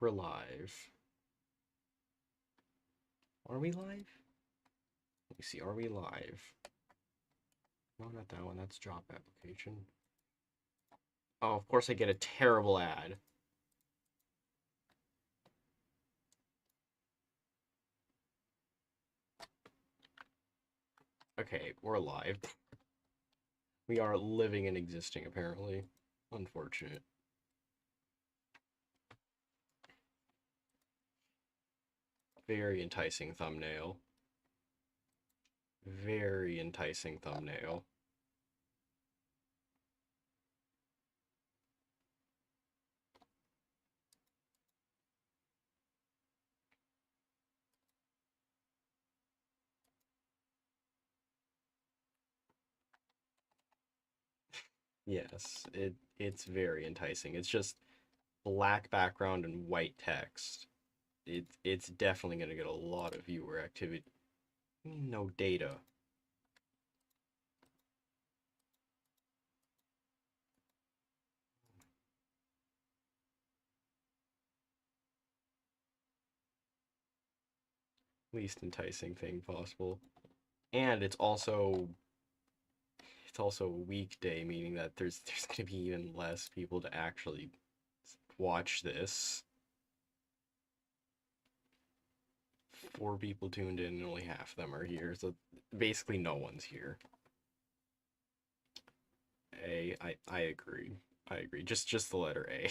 We're live. Are we live? Let me see. Are we live? No, not that one. That's job application. Oh, of course I get a terrible ad. Okay, we're live. We are living and existing, apparently. Unfortunate. Very enticing thumbnail. Very enticing thumbnail. Yes, it's very enticing. It's just black background and white text. It's definitely gonna get a lot of viewer activity. No data. Least enticing thing possible. And it's also a weekday, meaning that there's gonna be even less people to actually watch this. 4 people tuned in and only half of them are here, so basically no one's here. I agree. I agree. Just the letter A.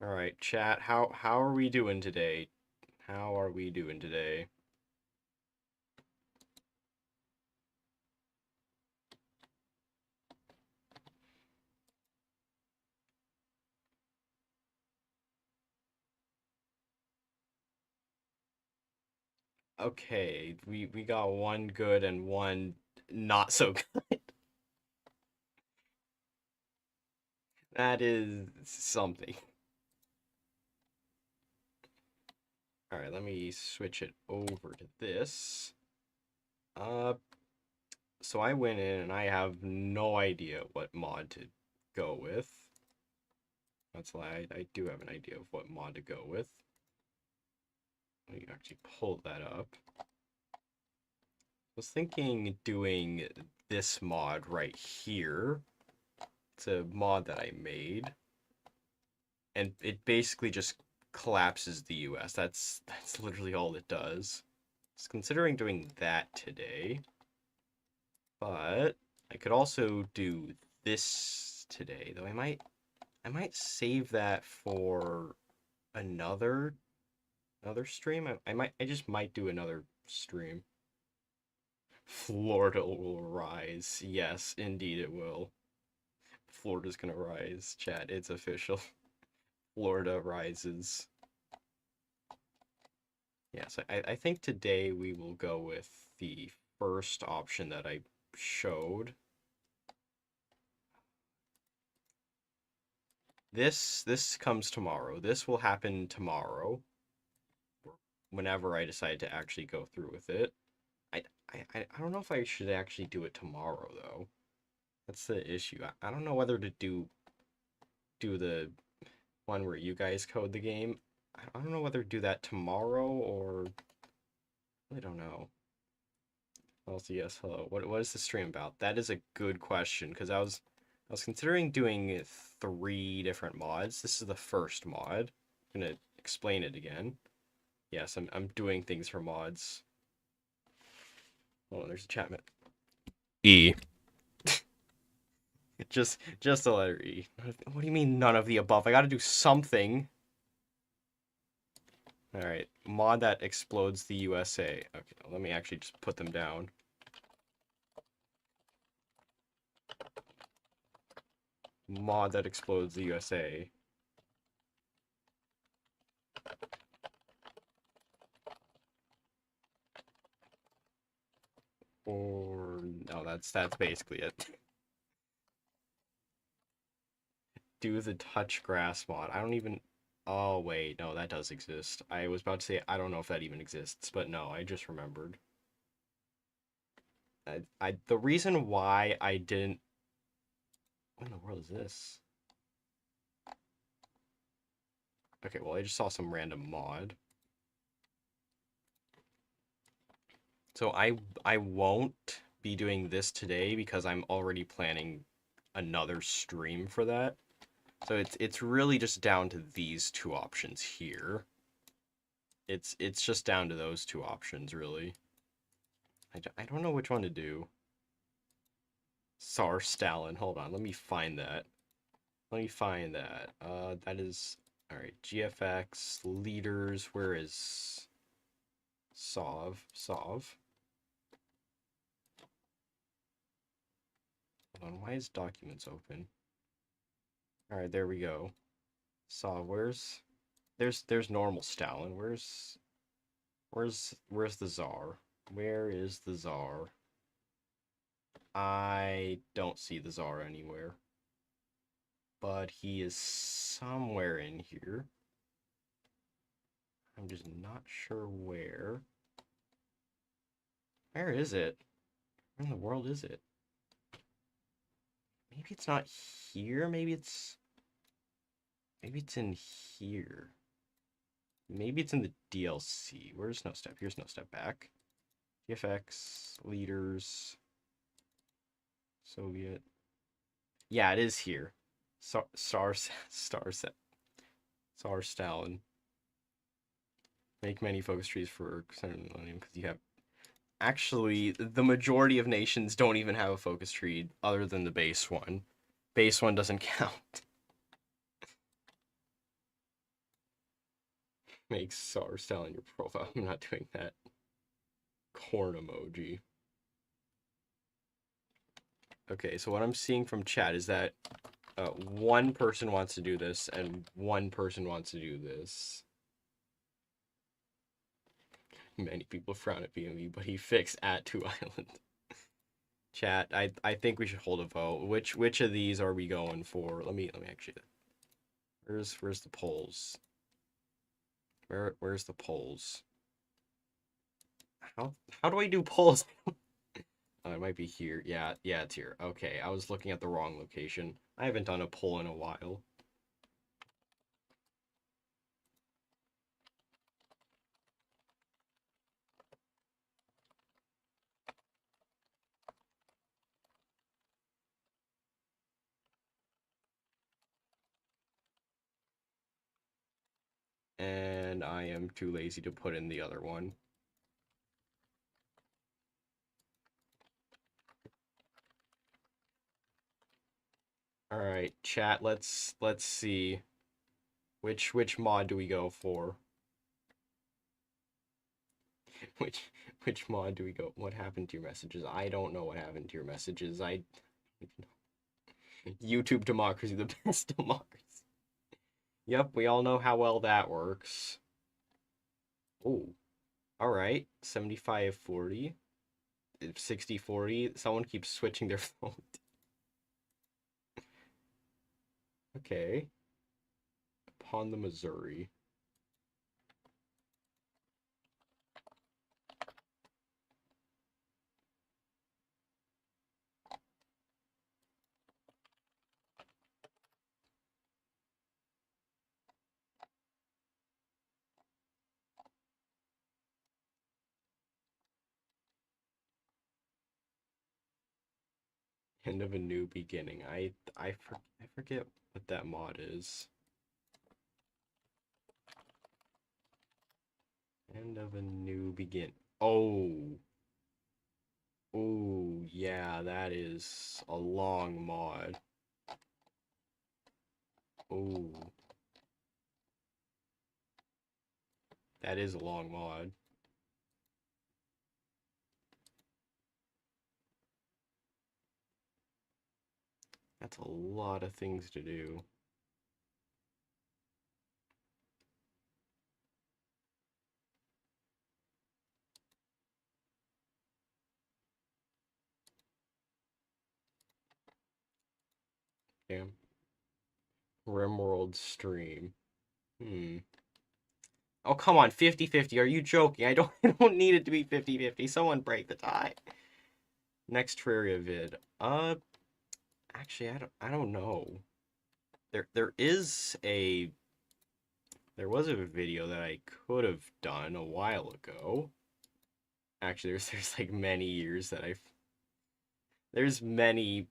Alright, chat, how are we doing today? How are we doing today? Okay, we got one good and one not so good. That is something. Alright, let me switch it over to this. So I went in and I have no idea what mod to go with. That's why I do have an idea of what mod to go with. Let me actually pull that up. I was thinking doing this mod right here. It's a mod that I made. And it basically just collapses the US. That's literally all it does. I was considering doing that today. But I could also do this today, though I might save that for another stream. I just might do another stream. Florida will rise. Yes, indeed it will. Florida's gonna rise, chat. It's official. Florida rises. Yes, I think today we will go with the first option that I showed. This comes tomorrow. This will happen tomorrow. Whenever I decide to actually go through with it. I don't know if I should actually do it tomorrow though. That's the issue. I don't know whether to do the one where you guys code the game. I don't know whether to do that tomorrow or I don't know. Also, yes, hello. What is the stream about? That is a good question because I was considering doing 3 different mods. This is the first mod. I'm gonna explain it again. Yes, I'm doing things for mods. Oh, there's a chat. E. Just the letter E. What do you mean none of the above? I gotta do something. Alright, mod that explodes the USA. Okay, let me actually just put them down. Mod that explodes the USA. Or no, that's basically it. Do the touch grass mod. I don't even. Oh wait, no, that does exist. I was about to say I don't know if that even exists, but no, I just remembered. The reason why I didn't. What in the world is this? Okay, well, I just saw some random mod. So I won't be doing this today because I'm already planning another stream for that. So it's really just down to these two options here. It's just down to those two options, really. I don't know which one to do. Sar Stalin. Hold on, let me find that. Let me find that. That is... Alright, GFX, leaders, where is... Sov? Sov? Hold on, why is documents open? Alright, there we go. Sov, where's... There's normal Stalin. Where's the Tsar? Where is the Tsar? I don't see the Tsar anywhere. But he is somewhere in here. I'm just not sure where. Where is it? Where in the world is it? Maybe it's not here. Maybe it's in here. Maybe it's in the DLC. Where's no step? Here's no step back. GFX, leaders, Soviet. Yeah, it is here. Star Stalin. Make many focus trees for Center of the Millennium because you have... Actually, the majority of nations don't even have a focus tree other than the base one. Base one doesn't count. Make Star Stalin your profile. I'm not doing that. Corn emoji. Okay, so what I'm seeing from chat is that one person wants to do this and one person wants to do this. Many people frown at BME, but he fixed at 2 Island. Chat, I think we should hold a vote. Which of these are we going for? Let me actually... Where's the polls? Where's the polls? How do I do polls? Oh, it might be here. Yeah, it's here. Okay, I was looking at the wrong location. I haven't done a poll in a while. And I am too lazy to put in the other one. All right, chat. Let's see which mod do we go for? which mod do we go? What happened to your messages? I don't know what happened to your messages. YouTube democracy, the best democracy. Yep, we all know how well that works. Oh, all right. 75-40. 60-40. Someone keeps switching their phone. Okay. Upon the Missouri. End of a new beginning. I forget what that mod is. End of a new begin. Oh. Oh, yeah, that is a long mod. Oh. That is a long mod. That's a lot of things to do. Damn. Rimworld stream. Oh, come on, 50-50. Are you joking? I don't need it to be 50-50. Someone break the tie. Next Terraria vid. Actually, I don't know. There is a There was a video that I could have done a while ago. Actually, there's like many years that there's many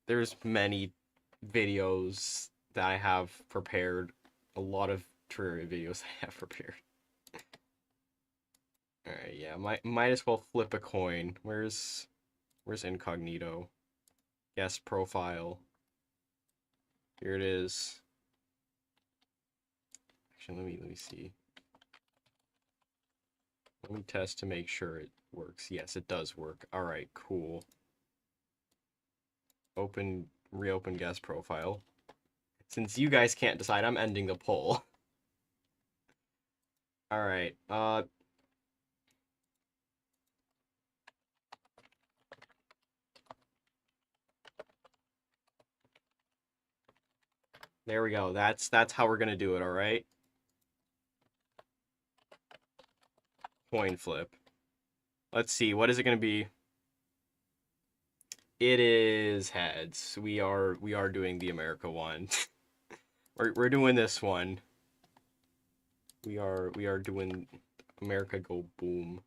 videos that I have prepared. A lot of Terraria videos I have prepared. Alright, yeah, might as well flip a coin. Where's incognito? Guest profile. Here it is. Actually, let me see. Let me test to make sure it works. Yes, it does work. Alright, cool. Reopen guest profile. Since you guys can't decide, I'm ending the poll. Alright, there we go. That's how we're gonna do it, alright? Coin flip. Let's see, what is it gonna be? It is heads. We are doing the America one. we're doing this one. We are doing America Go Boom.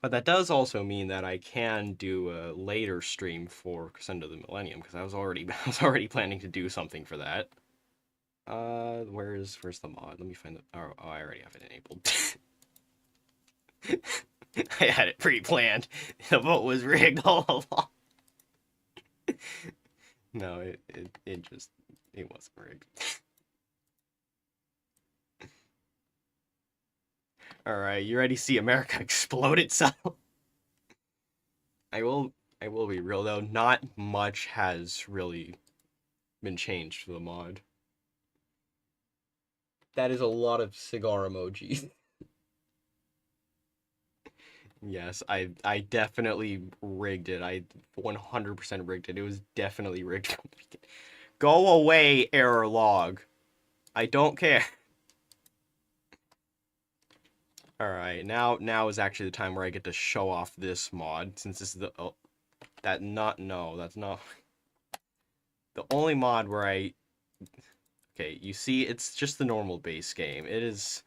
But that does also mean that I can do a later stream for Crescendo of the Millennium because I was already planning to do something for that. Where's the mod? Let me find the. Oh, I already have it enabled. I had it pre-planned. The vote was rigged all along. No, it wasn't rigged. Alright, you ready to see America explode itself? I will be real though, not much has really been changed for the mod. That is a lot of cigar emojis. Yes, I definitely rigged it. I 100% rigged it. It was definitely rigged. Go away, error log. I don't care. Alright, now is actually the time where I get to show off this mod, since this is the that's not the only mod where okay, you see it's just the normal base game. It's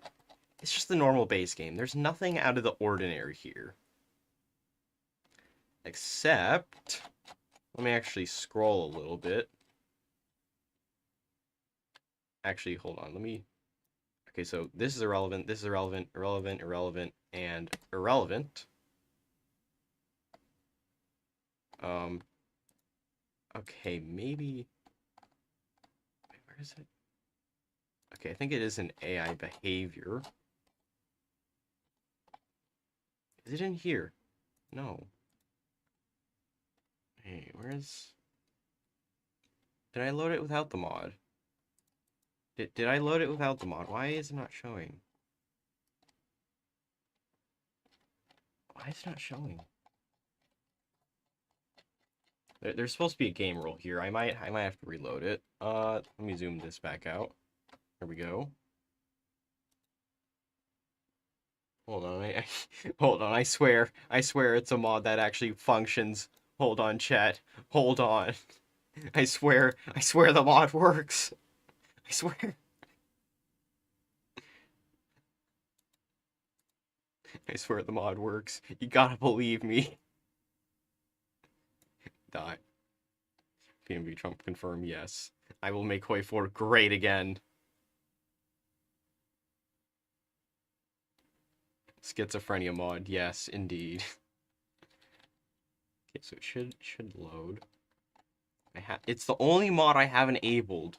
just the normal base game. There's nothing out of the ordinary here. Except let me actually scroll a little bit. Actually, hold on. Okay, so this is irrelevant, this is irrelevant, irrelevant, irrelevant, and irrelevant. Okay, maybe. Wait, where is it? Okay, I think it is an AI behavior. Is it in here? No. Hey, where's... Did I load it without the mod? Did I load it without the mod? Why is it not showing? Why is it not showing? There's supposed to be a game rule here. I might have to reload it. Let me zoom this back out. There we go. Hold on, hold on. I swear it's a mod that actually functions. Hold on, chat. Hold on. I swear the mod works. I swear. I swear the mod works. You gotta believe me. Die. PNB Trump confirm, yes. I will make hoi4 great again. Schizophrenia mod, yes, indeed. Okay, so it should load. It's the only mod I have enabled.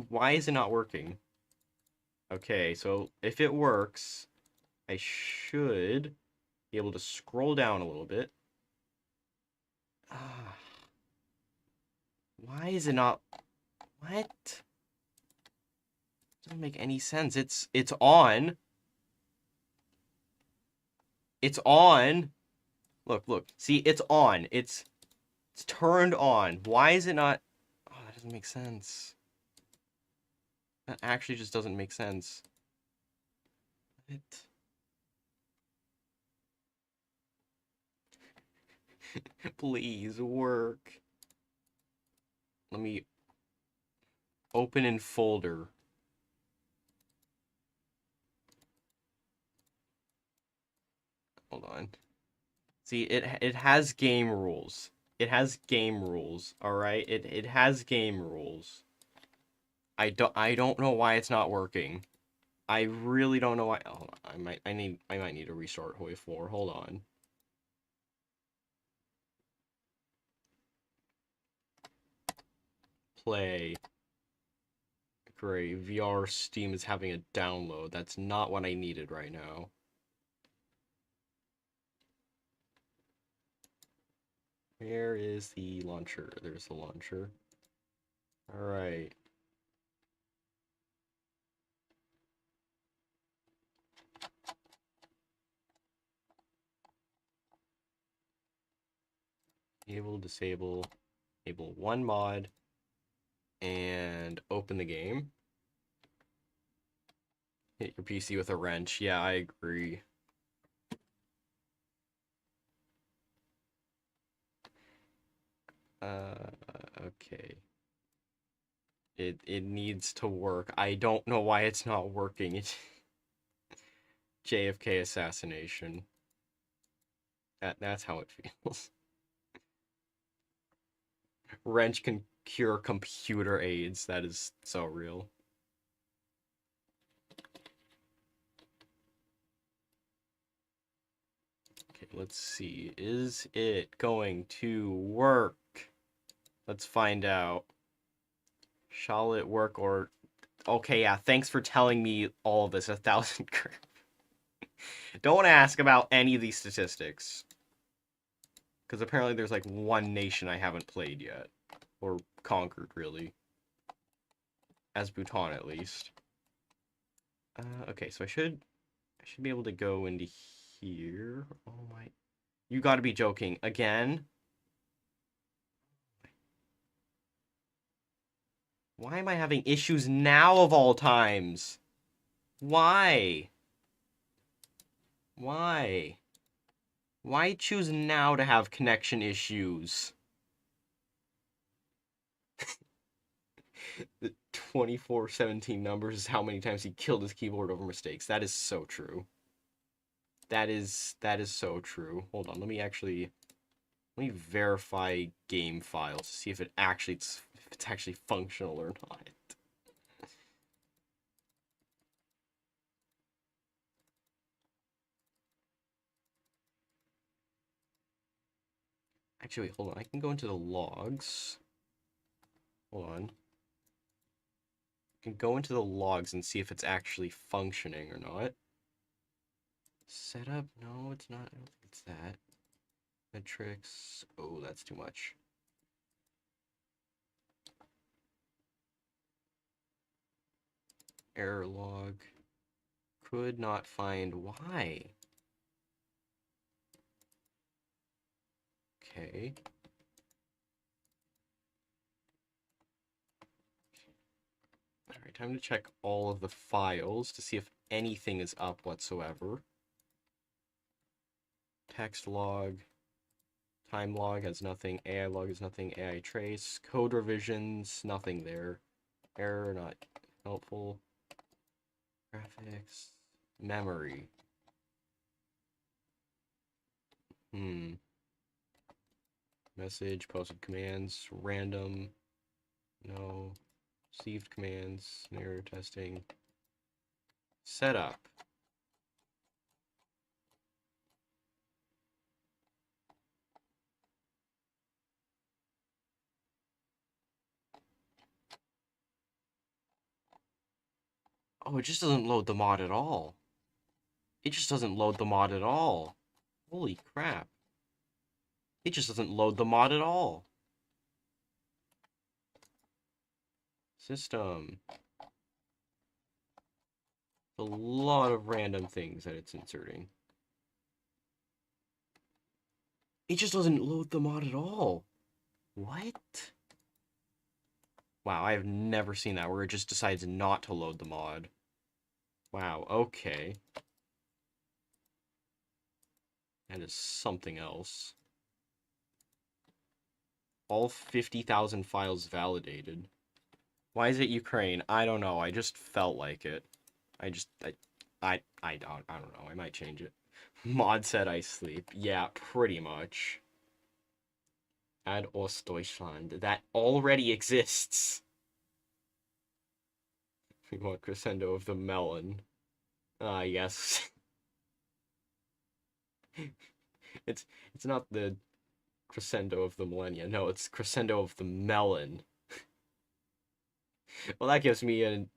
Why is it not working? Okay, so if it works, I should be able to scroll down a little bit. Why is it not... What? Doesn't make any sense. It's on. It's on. Look. See, it's on. It's turned on. Why is it not... Oh, that doesn't make sense. That actually just doesn't make sense. Please work. Let me open in folder. hold on. See, it has game rules. It has game rules, all right? It has game rules. I don't know why it's not working. I really don't know why. Hold on. I might need to restart hoi4. Hold on. Play. Great. VR Steam is having a download. That's not what I needed right now. Where is the launcher? There's the launcher. Alright. Enable, disable, enable one mod, and open the game. Hit your PC with a wrench. Yeah, I agree. Okay. It needs to work. I don't know why it's not working. It's JFK assassination. That's how it feels. Wrench can cure computer AIDS. That is so real. Okay, let's see. Is it going to work? Let's find out. Shall it work or... Okay, yeah, thanks for telling me all of this 1,000 Don't ask about any of these statistics. Because apparently there's like one nation I haven't played yet. Or conquered, really. As Bhutan, at least. Okay, so I should be able to go into here. Oh my... You gotta be joking. Again? Why am I having issues now of all times? Why? Why? Why choose now to have connection issues? The 2417 numbers is how many times he killed his keyboard over mistakes. That is so true. That is so true. Hold on, let me verify game files to see if it's actually functional or not. Actually, wait, hold on. I can go into the logs. Hold on. I can go into the logs and see if it's actually functioning or not. Setup? No, it's not. I don't think it's that. Metrics. Oh, that's too much. Error log. Could not find why. Okay. Alright, time to check all of the files to see if anything is up whatsoever. Text log. Time log has nothing. AI log has nothing. AI trace. Code revisions, nothing there. Error, not helpful. Graphics. Memory. Message, posted commands, random. No. Received commands, error testing. Setup. Oh, it just doesn't load the mod at all. It just doesn't load the mod at all. Holy crap. It just doesn't load the mod at all. System. A lot of random things that it's inserting. It just doesn't load the mod at all. What? Wow, I have never seen that where it just decides not to load the mod. Wow, okay. That is something else. All 50,000 files validated. Why is it Ukraine? I don't know. I just felt like it. I don't know. I might change it. Mod said I sleep. Yeah, pretty much. Add Ostdeutschland. That already exists. We want crescendo of the melon. Ah, yes. it's it's not the crescendo of the millennia. No, it's crescendo of the melon. Well, that gives me an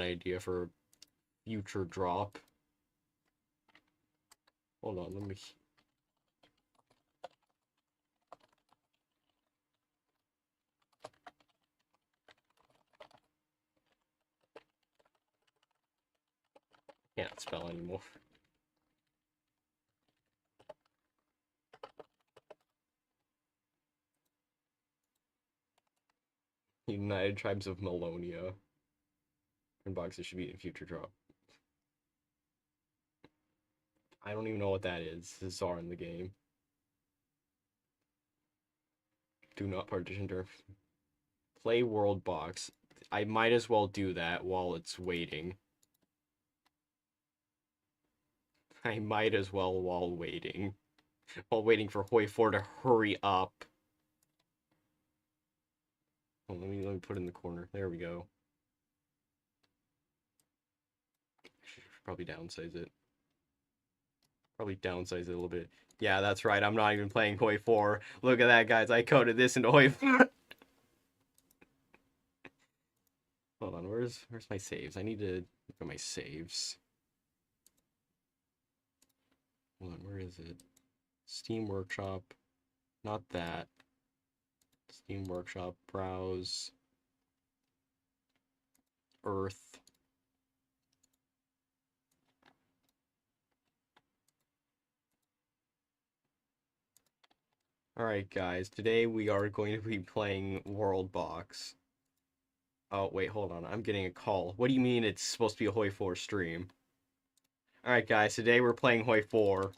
idea for future drop. Hold on, let me. Can't spell anymore. United Tribes of Melonia. And boxes should be in future drop. I don't even know what that is. This is Czar in the game. Do not partition term. Play world box. I might as well do that while it's waiting. I might as well while waiting. While waiting for hoi4 to hurry up. Oh, let me put it in the corner. There we go. Should probably downsize it. Probably downsize it a little bit. Yeah, that's right. I'm not even playing hoi4. Look at that, guys. I coded this into hoi4. Hold on. Where's my saves? I need to look at my saves. Hold on. Where is it? Steam Workshop. Not that. Steam Workshop. Browse. Earth. Alright, guys. Today we are going to be playing World Box. Oh, wait, hold on. I'm getting a call. What do you mean it's supposed to be a hoi4 stream? Alright, guys. Today we're playing hoi4.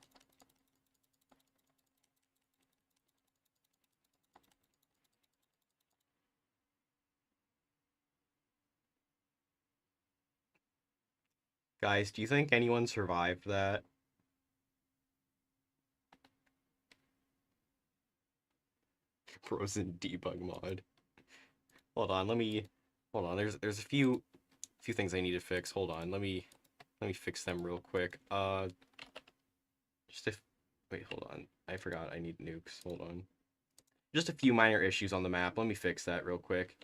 Guys, do you think anyone survived that? Frozen debug mod. Hold on, hold on. There's a few things I need to fix. Hold on, let me fix them real quick. Just if wait, hold on. I forgot I need nukes. Hold on. Just a few minor issues on the map. Let me fix that real quick.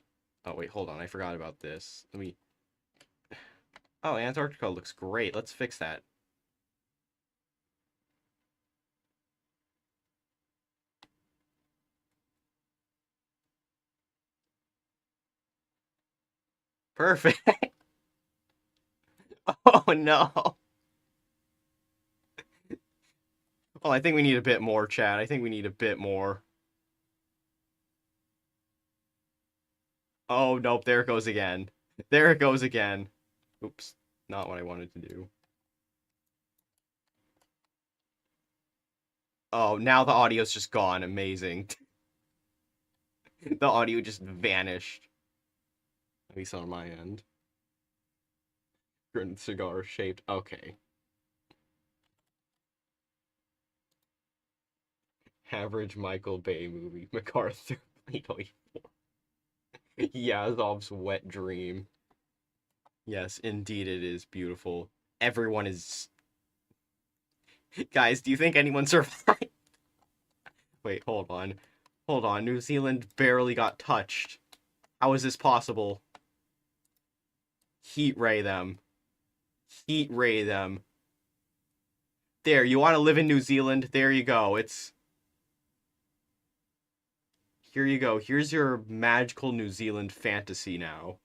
Oh wait, hold on. I forgot about this. Let me. Oh, Antarctica looks great. Let's fix that. Perfect. Oh no. Well, I think we need a bit more, chat. I think we need a bit more. Oh, nope, there it goes again. There it goes again. Oops, not what I wanted to do. Oh, now the audio's just gone. Amazing. The audio just vanished. At least on my end. Grin cigar shaped. Okay. Average Michael Bay movie. MacArthur. 2024. Yazov's wet dream. Yes, indeed it is beautiful. Everyone is... Guys, do you think anyone survived? Wait, hold on. Hold on. New Zealand barely got touched. How is this possible? Heat ray them. Heat ray them. There, you want to live in New Zealand? There you go. Here you go. Here's your magical New Zealand fantasy now.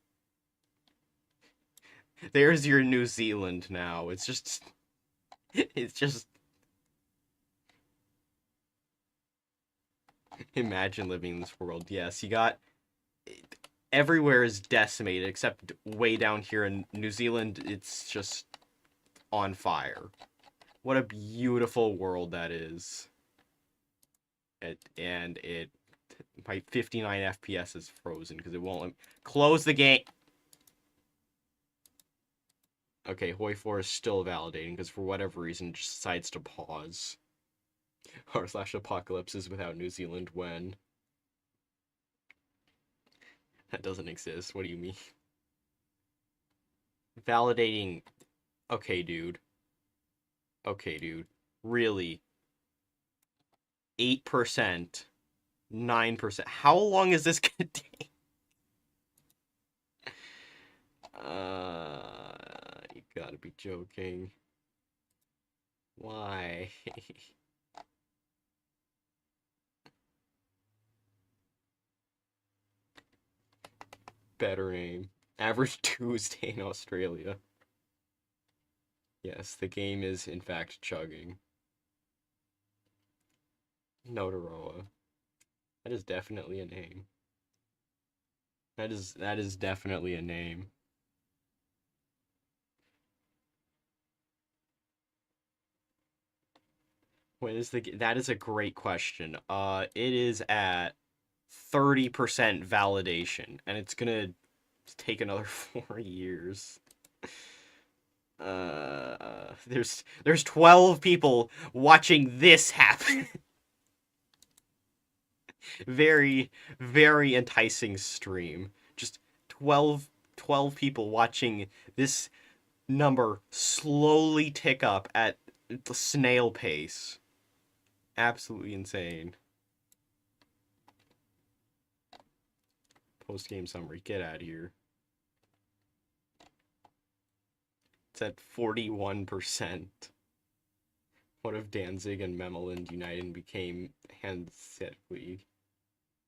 There's your New Zealand now. It's just... Imagine living in this world. Yes, you got... Everywhere is decimated, except way down here in New Zealand, it's just on fire. What a beautiful world that is. My 59 FPS is frozen because it won't let me... Close the game! Okay, hoi4 is still validating because for whatever reason it just decides to pause. r/apocalypse is without New Zealand when? That doesn't exist. What do you mean? Validating. Okay, dude. Okay, dude. Really? 8%? 9%? How long is this gonna take? You gotta be joking. Why? Better name. Average Tuesday in Australia. Yes, the game is in fact chugging. Notaroa. That is definitely a name. That is definitely a name. When is the that is a great question. It is at 30% validation, and it's gonna take another 4 years. There's 12 people watching this happen. Very, very enticing stream. Just 12 people watching this number slowly tick up at the snail pace. Absolutely insane. Post-game summary. Get out of here. It's at 41%. What if Danzig and Memeland united and became Handset League?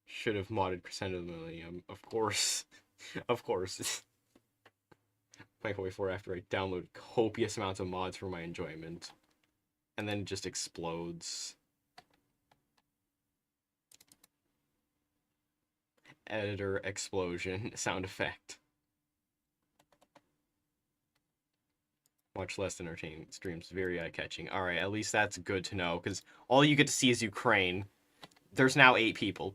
Should have modded Crescendo of the Millennium. Of course. Of course. My hoi4 after I download copious amounts of mods for my enjoyment. And then it just explodes. Editor explosion sound effect. Much less entertaining streams. Very eye-catching. Alright, at least that's good to know, because all you get to see is Ukraine. There's now 8 people.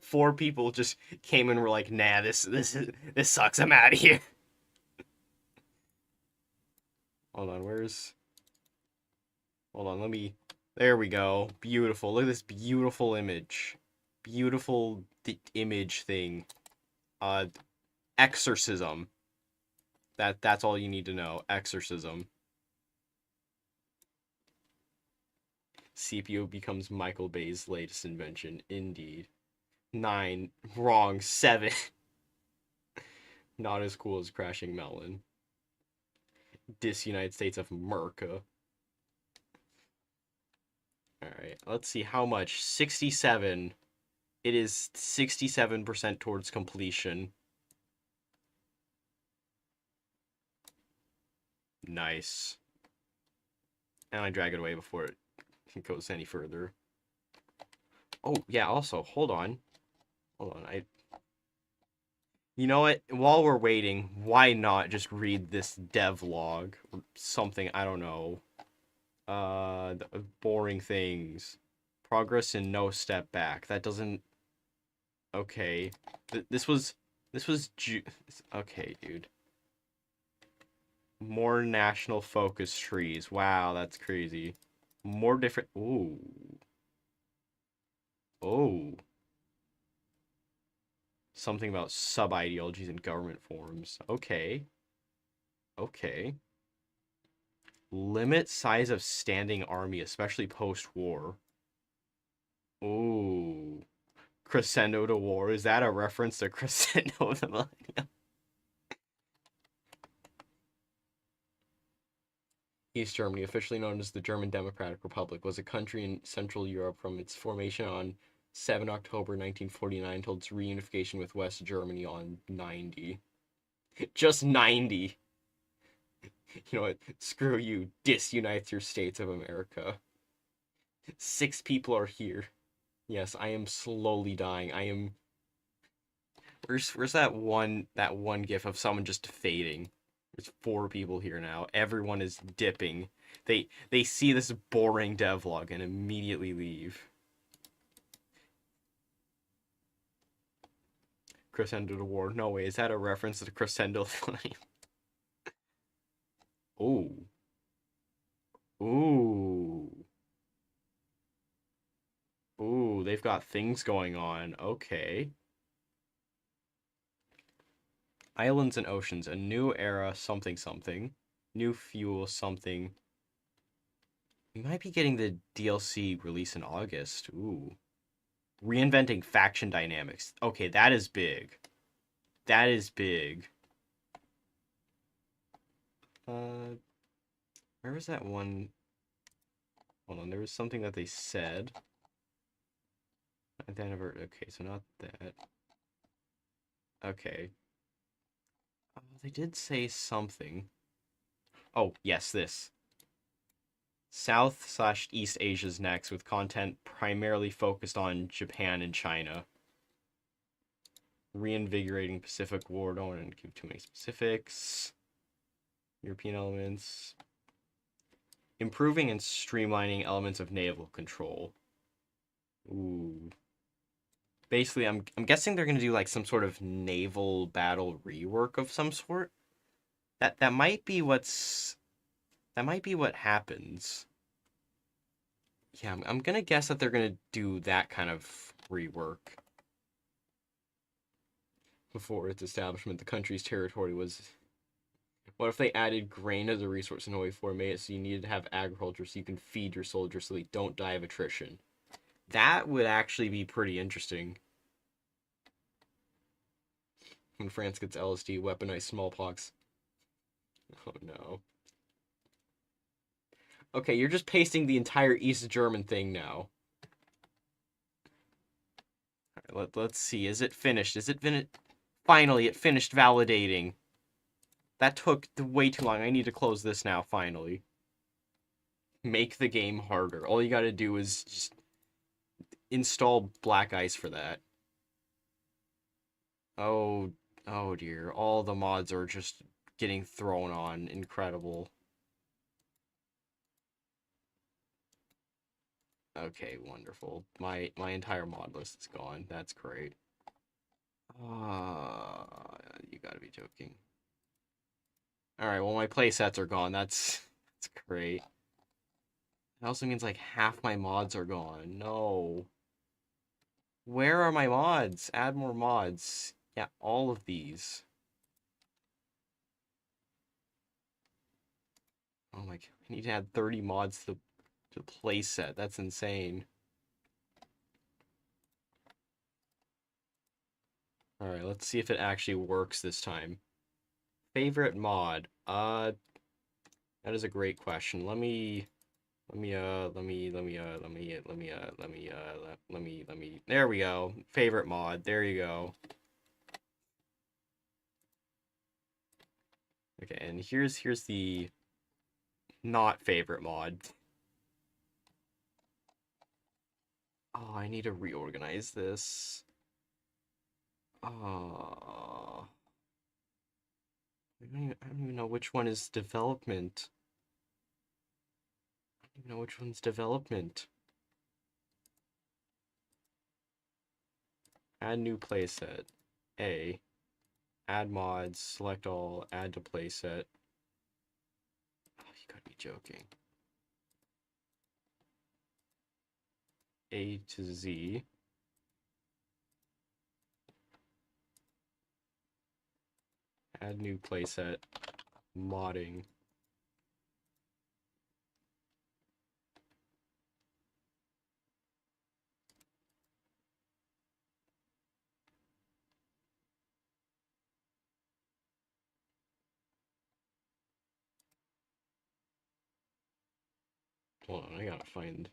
4 people just came and were like, nah, this sucks, I'm out of here. Hold on, hold on, let me... There we go. Beautiful. Look at this beautiful image. Beautiful image thing. Exorcism. That's all you need to know. Exorcism. CPU becomes Michael Bay's latest invention. Indeed. 9. Wrong. 7. Not as cool as Crashing Melon. United States of America. Alright, let's see how much. 67. It is 67% towards completion. Nice. And I drag it away before it goes any further. Oh, yeah, also, hold on. Hold on, You know what? While we're waiting, why not just read this devlog? Or something, I don't know. Boring things. Progress and no step back. That doesn't... Okay. This was... Okay, dude. More national focus trees. Wow, that's crazy. More different... Ooh. Oh. Something about sub-ideologies and government forms. Okay. Okay. Limit size of standing army, especially post-war. Ooh. Crescendo to war. Is that a reference to Crescendo of the Millennium? East Germany, officially known as the German Democratic Republic, was a country in Central Europe from its formation on 7 October 1949 till its reunification with West Germany on 90. Just 90. You know what? Screw you. Disunites your states of America. 6 people are here. Yes, I am slowly dying. I am... Where's that one gif of someone just fading? There's 4 people here now. Everyone is dipping. They see this boring devlog and immediately leave. Crescendo to war. No way. Is that a reference to the Crescendo flame? Ooh. Ooh. Ooh, they've got things going on. Okay. Islands and oceans, a new era, something something. New fuel, something. We might be getting the DLC release in August. Ooh. Reinventing faction dynamics. Okay, that is big. That is big. Where was that one? Hold on, there was something that they said. At the anniversary. Okay, so not that. Okay. They did say something. Oh, yes, this. South/East Asia's next, with content primarily focused on Japan and China. Reinvigorating Pacific War. Don't want to give too many specifics. European elements. Improving and streamlining elements of naval control. Ooh. Basically, I'm guessing they're gonna do like some sort of naval battle rework of some sort. That might be that might be what happens. Yeah, I'm gonna guess that they're gonna do that kind of rework. Before its establishment, the country's territory was. What if they added grain as a resource in hoi4, made it so you needed to have agriculture so you can feed your soldiers so they don't die of attrition? That would actually be pretty interesting. When France gets LSD, weaponized smallpox. Oh no. Okay, you're just pasting the entire East German thing now. Let's see. Is it finished? Is it finished? Finally, it finished validating. That took way too long. I need to close this now, finally. Make the game harder. All you gotta do is just install Black Ice for that. Oh, oh dear. All the mods are just getting thrown on. Incredible. Okay, wonderful. My entire mod list is gone. That's great. You gotta be joking. Alright, well my playsets are gone. That's great. It also means like half my mods are gone. No. Where are my mods? Add more mods. Yeah, all of these. Oh my god. I need to add 30 mods to the playset. That's insane. Alright, let's see if it actually works this time. Favorite mod? That is a great question. There we go. Favorite mod. There you go. Okay, and here's the not favorite mod. Oh, I need to reorganize this. Oh, I don't even know which one is development. I don't even know which one's development. Add new playset. A. Add mods. Select all. Add to playset. Oh, you gotta be joking. A to Z. Add new playset. Modding. Hold on, I gotta find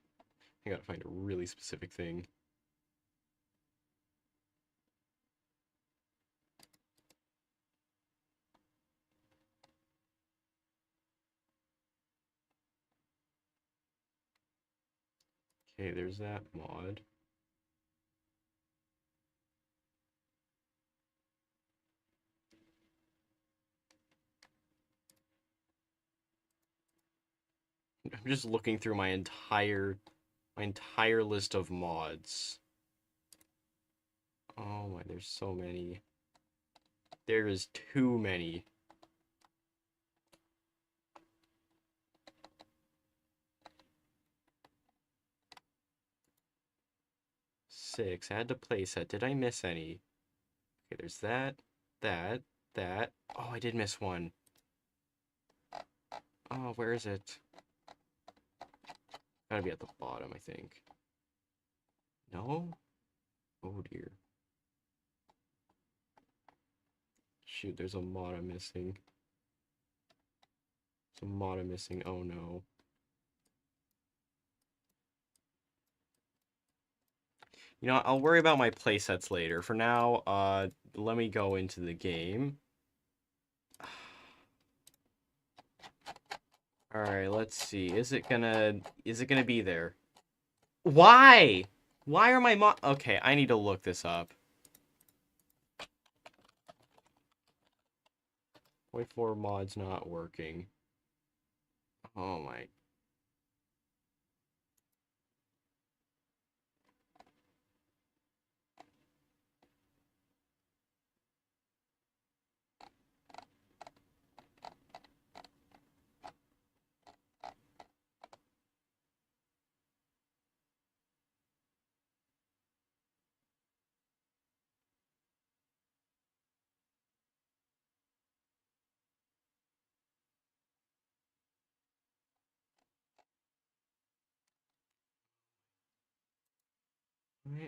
a really specific thing. Okay, there's that mod. I'm just looking through my entire list of mods. Oh my, there's so many. There is too many. 6. Add to playset. Did I miss any? Okay, there's that, that, that. Oh, I did miss one. Oh, where is it? Gotta be at the bottom, I think. No? Oh dear. Shoot, there's a mod I'm missing. There's a mod I'm missing. Oh no. You know, I'll worry about my playsets later. For now, let me go into the game. Alright, let's see. Is it gonna be there? Why? Why are my mod... Okay, I need to look this up. hoi4 mod's not working. Oh my...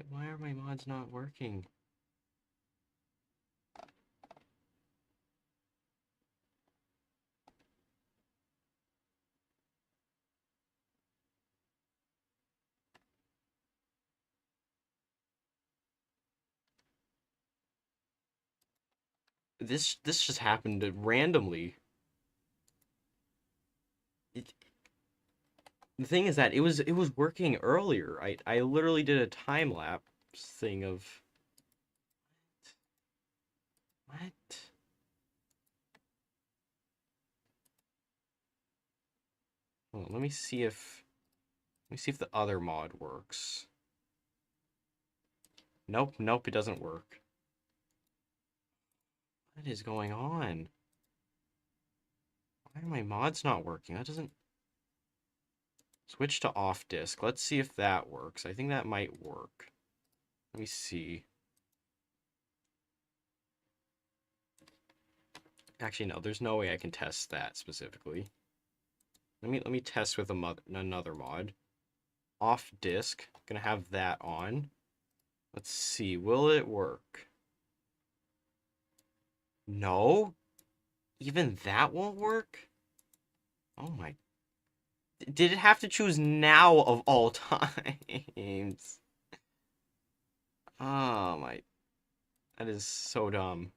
Why are my mods not working? This just happened randomly. The thing is that it was working earlier. I literally did a time lapse thing of what? Hold on, let me see if the other mod works. Nope, nope, it doesn't work. What is going on? Why are my mods not working? That doesn't... Switch to off disk. Let's see if that works. I think that might work. Let me see. Actually, no, there's no way I can test that specifically. Let me test with another mod. Off disk. Gonna have that on. Let's see. Will it work? No? Even that won't work? Oh my... Did it have to choose now of all times? Oh my... That is so dumb.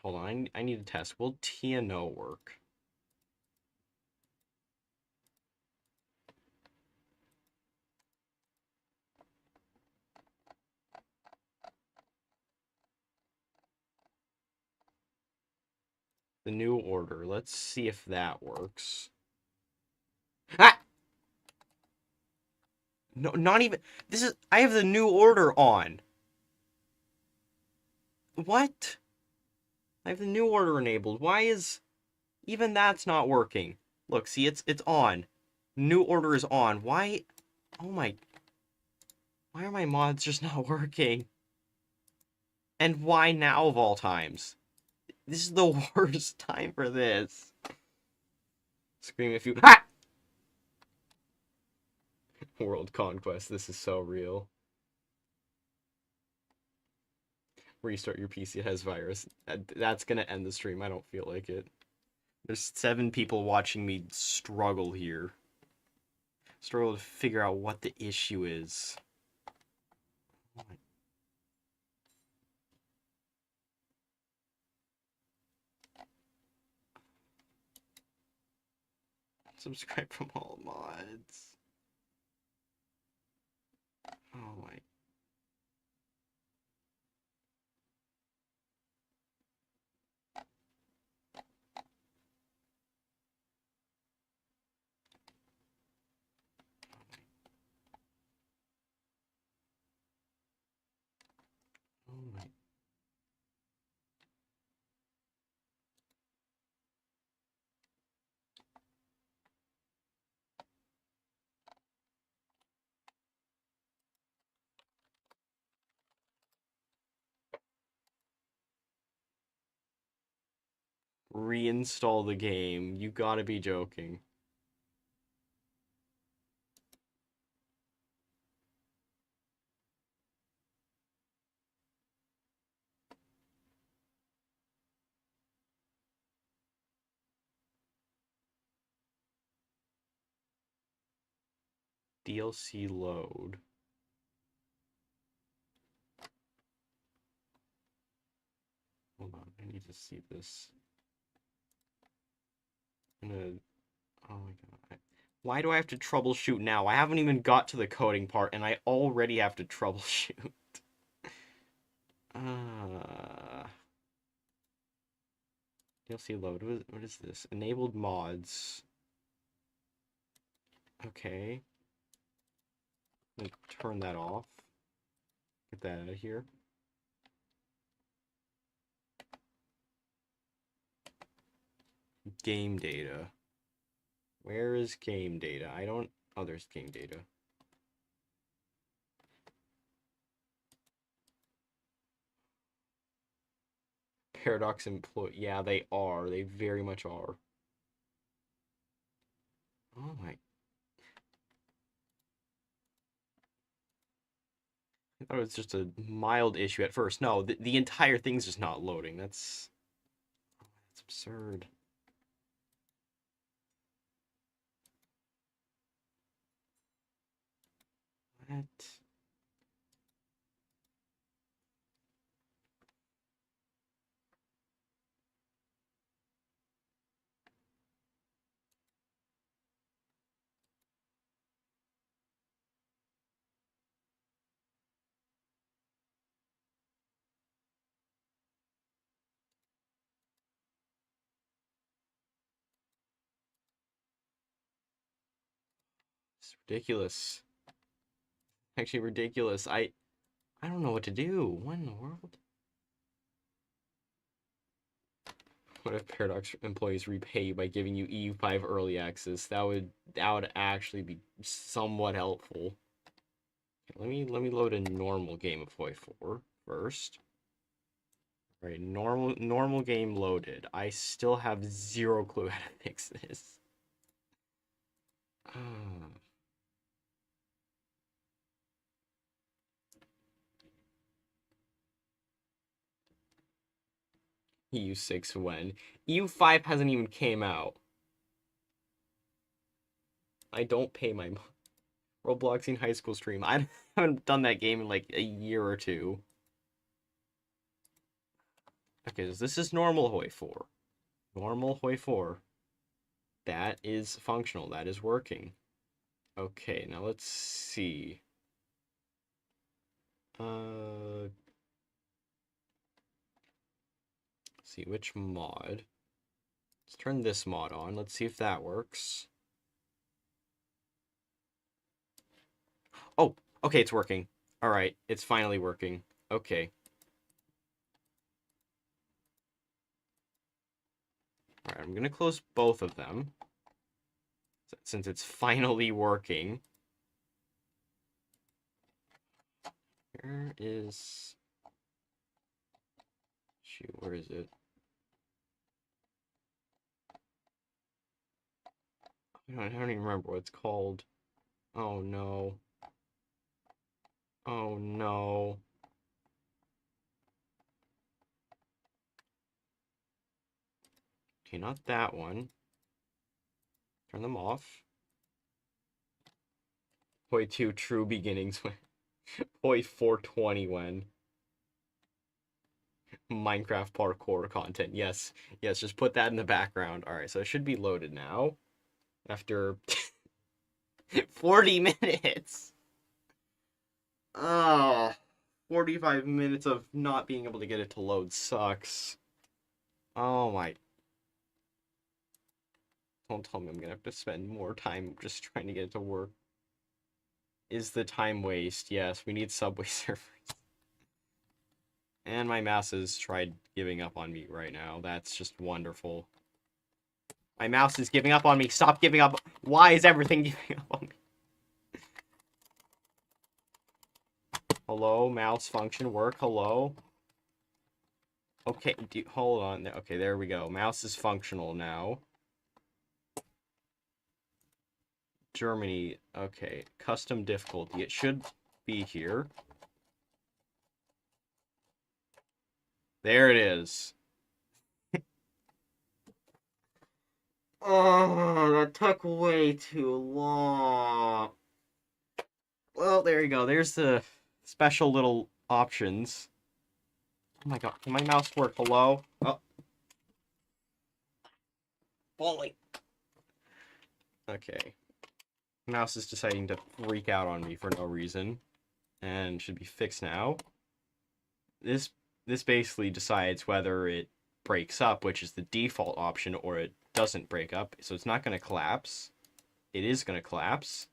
Hold on, I need to test. Will TNO work? The new order. Let's see if that works. Ah! No, not even... This is... I have the new order on. What? I have the new order enabled. Why is... Even that's not working. Look, see, it's on. New order is on. Why... Oh my... Why are my mods just not working? And why now of all times? This is the worst time for this. Scream if you... Ha! World Conquest, this is so real. Restart your PC, it has virus. That's gonna end the stream, I don't feel like it. There's 7 people watching me struggle here. Struggle to figure out what the issue is. Subscribe from all mods. Oh my... Oh my... reinstall the game. You gotta be joking. DLC load. Hold on, I need to see this. I'm gonna... Oh my god. Why do I have to troubleshoot now? I haven't even got to the coding part, and I already have to troubleshoot. DLC load. What is this? Enabled mods. Okay. Let me turn that off. Get that out of here. Game data. Where is game data? I don't... Oh, there's game data. Paradox employee. Yeah, they are. They very much are. Oh my... I thought it was just a mild issue at first. No, the entire thing's just not loading. That's absurd. What? It's ridiculous. Actually ridiculous. I don't know what to do. What in the world? What if Paradox employees repay you by giving you EU5 early access? That would actually be somewhat helpful. Okay, let me load a normal game of hoi4 first. All right, normal game loaded. I still have zero clue how to fix this. EU6 when? EU5 hasn't even came out. I don't pay my Roblox in high school stream. I haven't done that game in like a year or two. Okay, so this is normal hoi4. Normal hoi4. That is functional. That is working. Okay, now let's see. Let's see which mod. Let's turn this mod on. Let's see if that works. Oh, okay, it's working. All right, it's finally working. Okay. All right, I'm gonna close both of them since it's finally working. Where is... Shoot, where is it? I don't even remember what it's called. Oh no. Oh no. Okay, not that one. Turn them off. hoi2 true beginnings when. hoi420 when. Minecraft parkour content. Yes. Yes, just put that in the background. Alright, so it should be loaded now. After 40 minutes. Oh, 45 minutes of not being able to get it to load sucks. Oh my. Don't tell me I'm gonna have to spend more time just trying to get it to work. Is the time waste? Yes, we need Subway servers. And my mouse has tried giving up on me right now. That's just wonderful. My mouse is giving up on me. Stop giving up. Why is everything giving up on me? Hello, mouse function work. Hello. Okay, hold on. Okay, there we go. Mouse is functional now. Germany. Okay, custom difficulty. It should be here. There it is. Oh, that took way too long. Well, there you go. There's the special little options. Oh my god, can my mouse work? Hello? Oh. Holy. Okay. Mouse is deciding to freak out on me for no reason. And should be fixed now. This basically decides whether it breaks up, which is the default option, or it doesn't break up. So it's not going to collapse. It is going to collapse.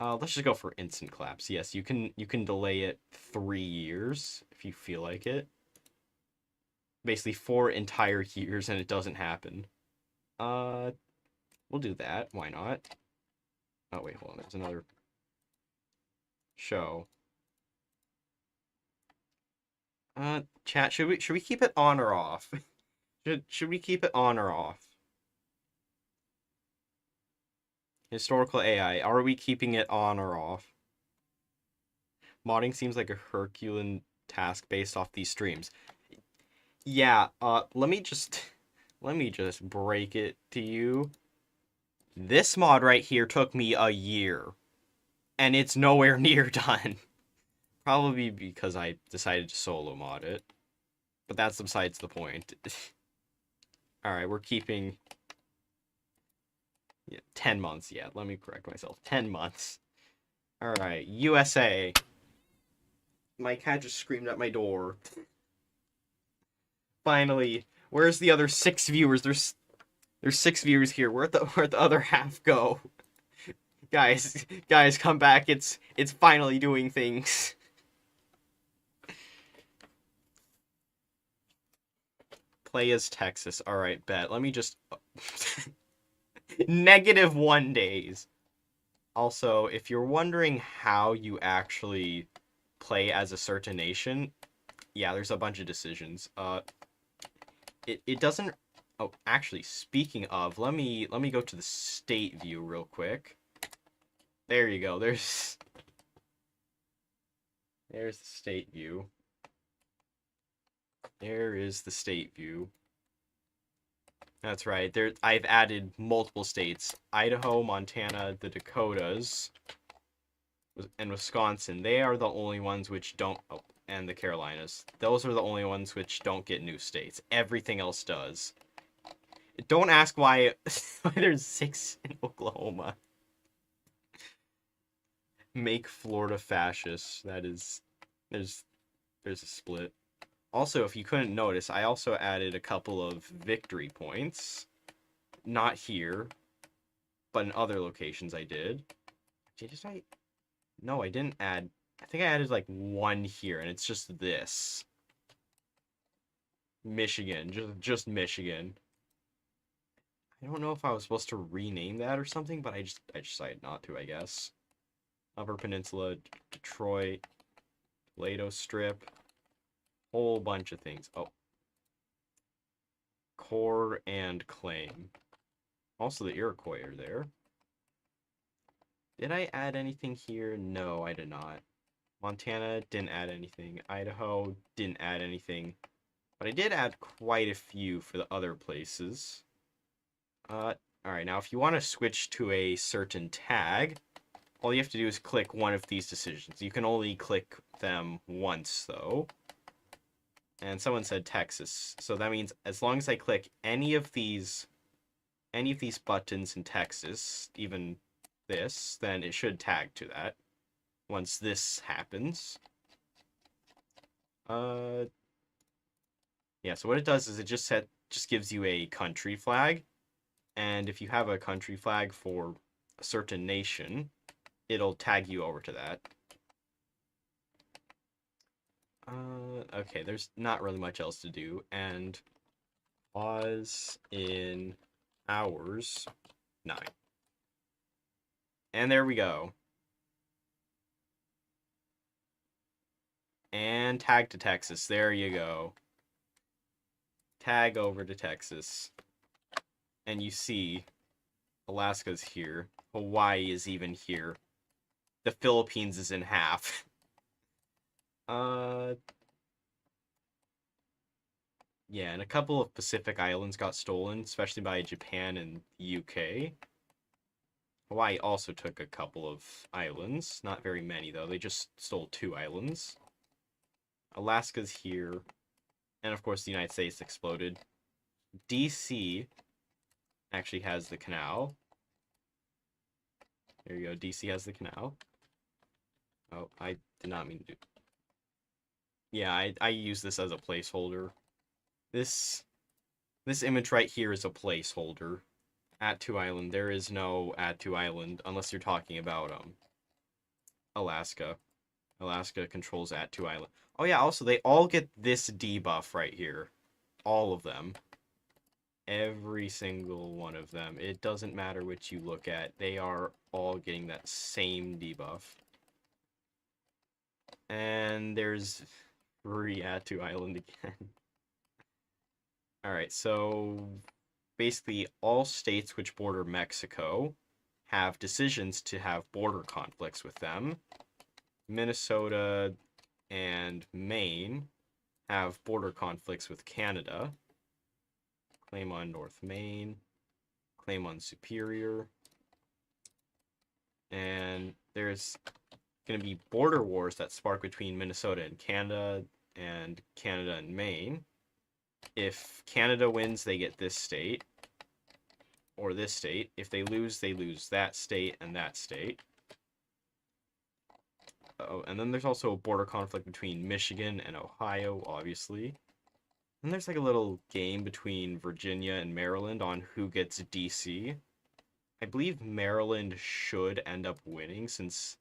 Let's just go for instant collapse. Yes, you can delay it 3 years if you feel like it. Basically 4 entire years and it doesn't happen. We'll do that. Why not? Oh wait, hold on. There's another show. Chat, should we keep it on or off? should we keep it on or off? Historical AI, are we keeping it on or off? Modding seems like a Herculean task based off these streams. Yeah, let me just break it to you. This mod right here took me a year, and it's nowhere near done. Probably because I decided to solo mod it, but that's besides the point. Alright, we're keeping 10 months. Yeah, let me correct myself. 10 months. Alright, USA. My cat just screamed at my door. Finally, where's the other 6 viewers? There's 6 viewers here. Where'd the other half go? Guys, come back. It's finally doing things. Play as Texas. Alright, bet. Let me just... -1 days. Also, if you're wondering how you actually play as a certain nation, yeah, there's a bunch of decisions. It doesn't... Oh, actually, speaking of, let me go to the state view real quick. There you go. There's the state view. There is the state view. That's right. I've added multiple states. Idaho, Montana, the Dakotas, and Wisconsin. They are the only ones which don't... Oh, and the Carolinas. Those are the only ones which don't get new states. Everything else does. Don't ask why there's 6 in Oklahoma. Make Florida fascist. That is... There's a split. Also, if you couldn't notice, I also added a couple of victory points. Not here, but in other locations I did. Did I? No, I didn't add... I think I added like 1 here, and it's just this. Michigan. Just Michigan. I don't know if I was supposed to rename that or something, but I decided not to, I guess. Upper Peninsula, Detroit, Toledo Strip. Whole bunch of things. Oh. Core and claim. Also, the Iroquois are there. Did I add anything here? No, I did not. Montana didn't add anything. Idaho didn't add anything. But I did add quite a few for the other places. Alright, now if you want to switch to a certain tag, all you have to do is click one of these decisions. You can only click them once, though. And someone said Texas. So that means as long as I click any of these buttons in Texas, even this, then it should tag to that. Once this happens. Yeah, so what it does is it just gives you a country flag. And if you have a country flag for a certain nation, it'll tag you over to that. Okay, there's not really much else to do, and pause in hours 9. And there we go. And tag to Texas, there you go. tag over to Texas, and you see Alaska's here. Hawaii is even here. The Philippines is in half. Yeah, and a couple of Pacific islands got stolen, especially by Japan and the UK. Hawaii also took a couple of islands. Not very many, though. They just stole 2 islands. Alaska's here. And, of course, the United States exploded. DC actually has the canal. There you go. DC has the canal. Oh, I did not mean to do... Yeah, I use this as a placeholder. This image right here is a placeholder. @2 island. There is no @2 island unless you're talking about Alaska. Alaska controls @2 island. Oh yeah, also they all get this debuff right here. All of them. Every single one of them. It doesn't matter which you look at. They are all getting that same debuff. And there's free @2 island again. Alright, so basically all states which border Mexico have decisions to have border conflicts with them. Minnesota and Maine have border conflicts with Canada. Claim on North Maine. Claim on Superior. And there's going to be border wars that spark between Minnesota and Canada and Maine. If Canada wins, they get this state. Or this state. If they lose that state and that state. Oh, and then there's also a border conflict between Michigan and Ohio, obviously. And there's like a little game between Virginia and Maryland on who gets DC. I believe Maryland should end up winning since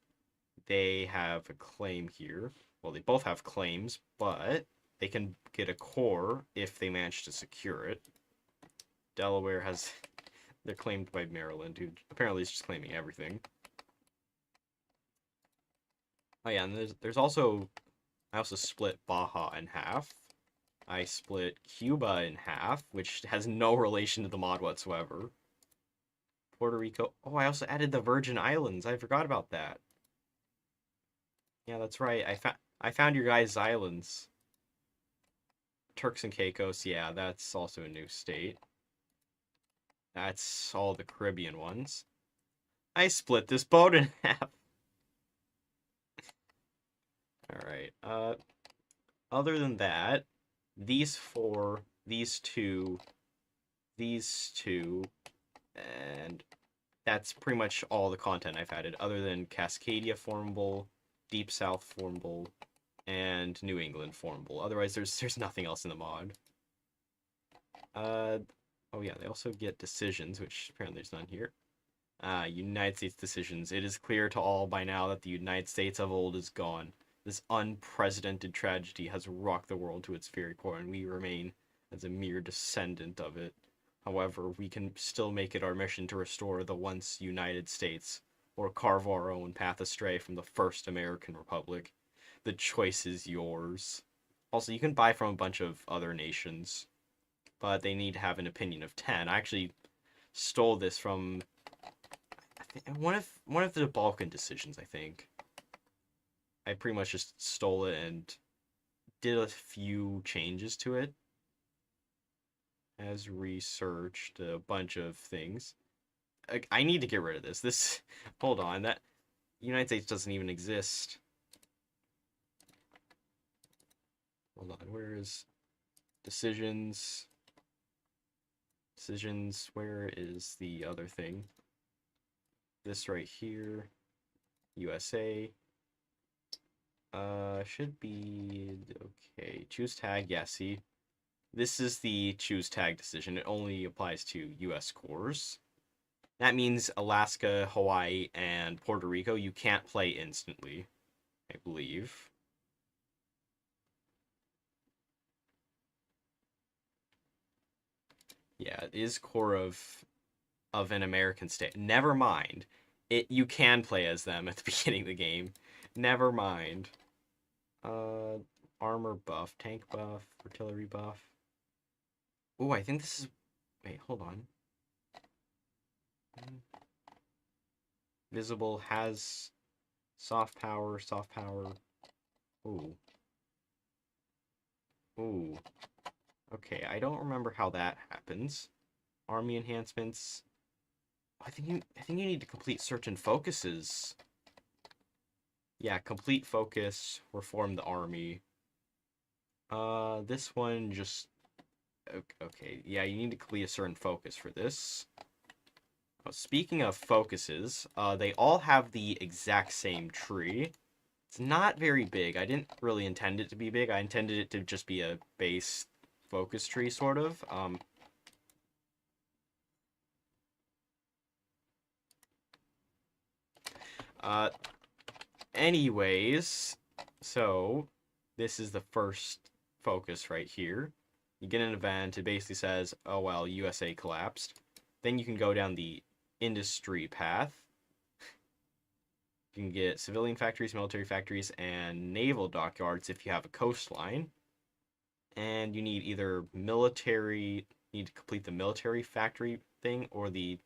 they have a claim here. Well, they both have claims, but they can get a core if they manage to secure it. Delaware has... They're claimed by Maryland, who apparently is just claiming everything. Oh yeah, and there's also... I also split Baja in half. I split Cuba in half, which has no relation to the mod whatsoever. Puerto Rico... Oh, I also added the Virgin Islands. I forgot about that. Yeah, that's right. I found your guys' islands. Turks and Caicos, yeah, that's also a new state. That's all the Caribbean ones. I split this boat in half. Alright, other than that, these 4, these 2, and that's pretty much all the content I've added, other than Cascadia formable, Deep South formable, and New England formable. Otherwise, there's nothing else in the mod. Oh yeah, they also get decisions, which apparently there's none here. United States decisions. It is clear to all by now that the United States of old is gone. This unprecedented tragedy has rocked the world to its very core, and we remain as a mere descendant of it. However, we can still make it our mission to restore the once United States, or carve our own path astray from the first American Republic. The choice is yours. Also, you can buy from a bunch of other nations, but they need to have an opinion of 10. I actually stole this from one of the Balkan decisions, I think. I pretty much just stole it and did a few changes to it. Has researched a bunch of things. I need to get rid of this. This, hold on, that United States doesn't even exist. Hold on, where is decisions? Decisions, where is the other thing? This right here, USA. Should be, okay, choose tag, yeah, see. This is the choose tag decision. It only applies to US cores. That means Alaska, Hawaii, and Puerto Rico, you can't play instantly, I believe. Yeah, it is core of an American state. Never mind. You can play as them at the beginning of the game. Never mind. Armor buff, tank buff, artillery buff. Oh, I think this is... Wait, hold on. Visible has soft power, soft power. Ooh. Ooh. Okay, I don't remember how that happens. Army enhancements. I think you need to complete certain focuses. Yeah, complete focus, reform the army. This one just... Okay, yeah, you need to complete a certain focus for this. Oh, speaking of focuses, they all have the exact same tree. It's not very big. I didn't really intend it to be big. I intended it to just be a base focus tree, sort of. Uh, Anyways, so this is the first focus right here. You get an event, it basically says, oh well, USA collapsed. Then you can go down the industry path. You can get civilian factories, military factories, and naval dockyards if you have a coastline. And you need either military, you need to complete the military factory thing, or the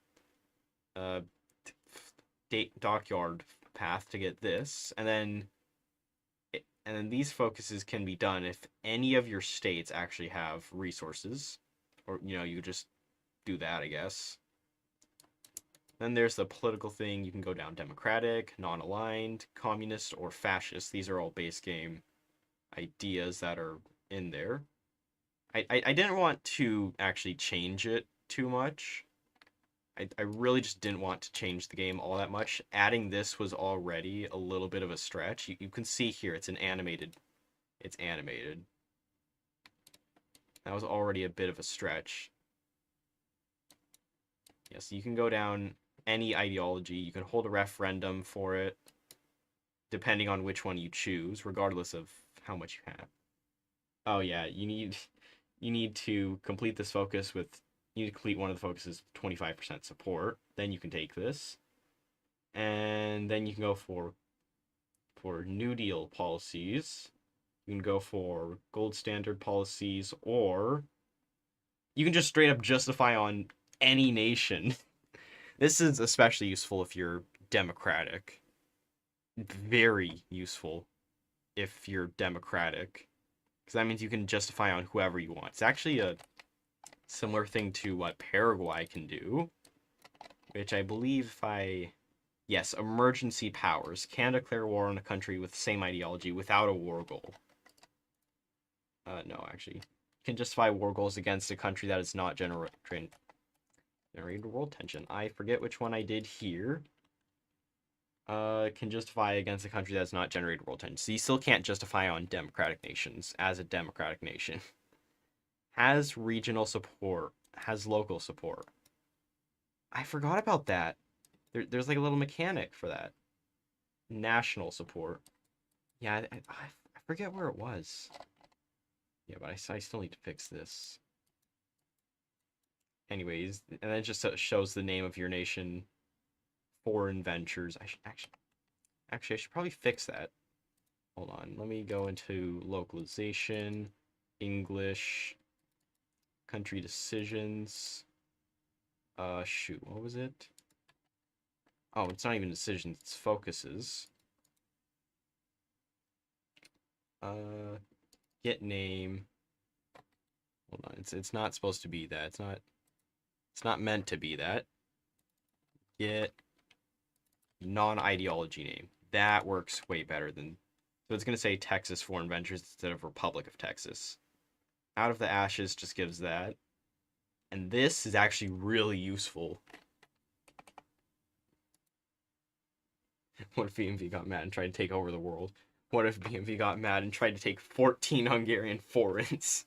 uh, dockyard path to get this. And then these focuses can be done if any of your states actually have resources. Or, you just do that, I guess. Then there's the political thing. You can go down democratic, non-aligned, communist, or fascist. These are all base game ideas that are in there. I didn't want to actually change it too much. I really just didn't want to change the game all that much. Adding this was already a little bit of a stretch. You can see here, it's animated. That was already a bit of a stretch. Yes, you can go down any ideology. You can hold a referendum for it, depending on which one you choose, regardless of how much you have. Oh yeah, you need to complete this focus with you need to complete one of the focuses 25% support. Then you can take this. And then you can go for New Deal policies. You can go for gold standard policies, or you can just straight up justify on any nation. This is especially useful if you're democratic. Very useful if you're democratic. Because that means you can justify on whoever you want. It's actually a similar thing to what Paraguay can do. Which I believe if I... Yes, emergency powers. Can declare war on a country with the same ideology without a war goal. No, actually. Can justify war goals against a country that is not generated world tension. I forget which one I did here. Can justify against a country that's not generated world tension. So you still can't justify on democratic nations as a democratic nation. Has regional support. Has local support. I forgot about that. There's like a little mechanic for that. National support. Yeah, I forget where it was. Yeah, but I still need to fix this. Anyways, and then it just shows the name of your nation. Foreign ventures. I should actually I should probably fix that. Hold on. Let me go into localization, English, country decisions. Shoot, what was it? Oh, it's not even decisions, it's focuses. Get name. Hold on, it's not supposed to be that. It's not meant to be that. Get non-ideology name. That works way better than... So it's going to say Texas Foreign Ventures instead of Republic of Texas. Out of the Ashes just gives that. And this is actually really useful. What if BMV got mad and tried to take over the world? What if BMV got mad and tried to take 14 Hungarian foreigns?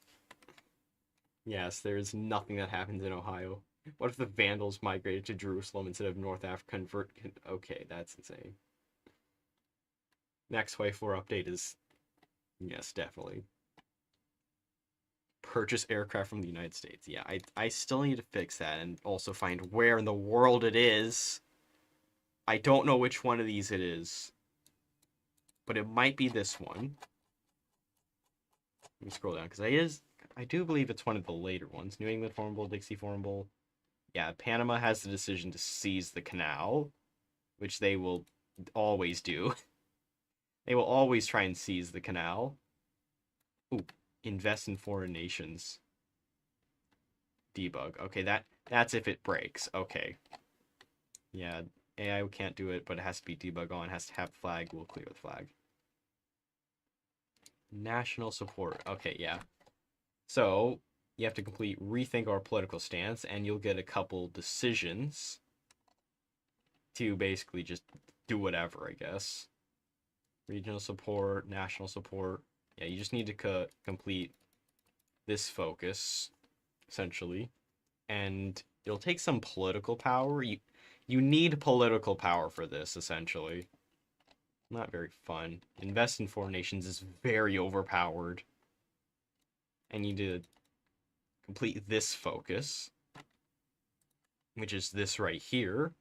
Yes, there's nothing that happens in Ohio. What if the Vandals migrated to Jerusalem instead of North Africa? Okay, that's insane. Next hoi4 update is... Yes, definitely. Purchase aircraft from the United States. Yeah, I still need to fix that and also find where in the world it is. I don't know which one of these it is. But it might be this one. Let me scroll down, because I do believe it's one of the later ones. New England Formable, Dixie Formable. Yeah, Panama has the decision to seize the canal, which they will always do. They will always try and seize the canal. Ooh, invest in foreign nations. Debug. Okay, that's if it breaks. Okay. Yeah, AI can't do it, but it has to be debug on, has to have flag, we'll clear the flag. National support. Okay, yeah. So, you have to complete rethink our political stance, and you'll get a couple decisions to basically just do whatever, I guess. Regional support, national support. Yeah, you just need to complete this focus, essentially. And it'll take some political power. You need political power for this, essentially. Not very fun. Invest in foreign nations is very overpowered. I need to complete this focus, which is this right here,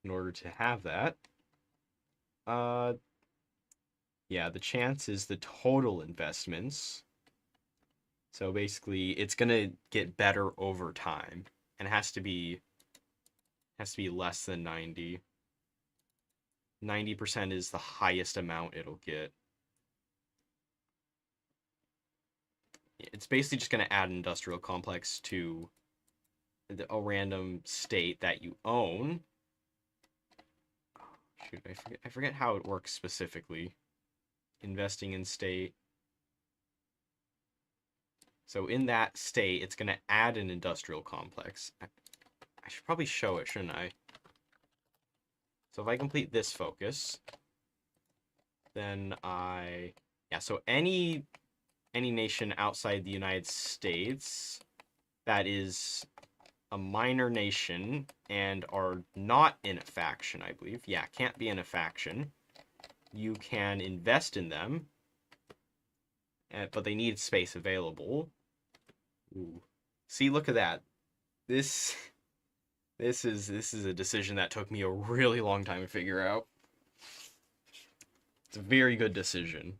in order to have that. Yeah, the chance is the total investments. So basically, it's gonna get better over time, and it has to be less than 90. 90% is the highest amount it'll get. It's basically just going to add an industrial complex to a random state that you own. Shoot, I forget how it works specifically. Investing in state. So in that state, it's going to add an industrial complex. I should probably show it, shouldn't I? So if I complete this focus, then yeah, so any nation outside the United States that is a minor nation and are not in a faction, I believe. Yeah, can't be in a faction. You can invest in them, but they need space available. Ooh. See, look at that. This is a decision that took me a really long time to figure out. It's a very good decision.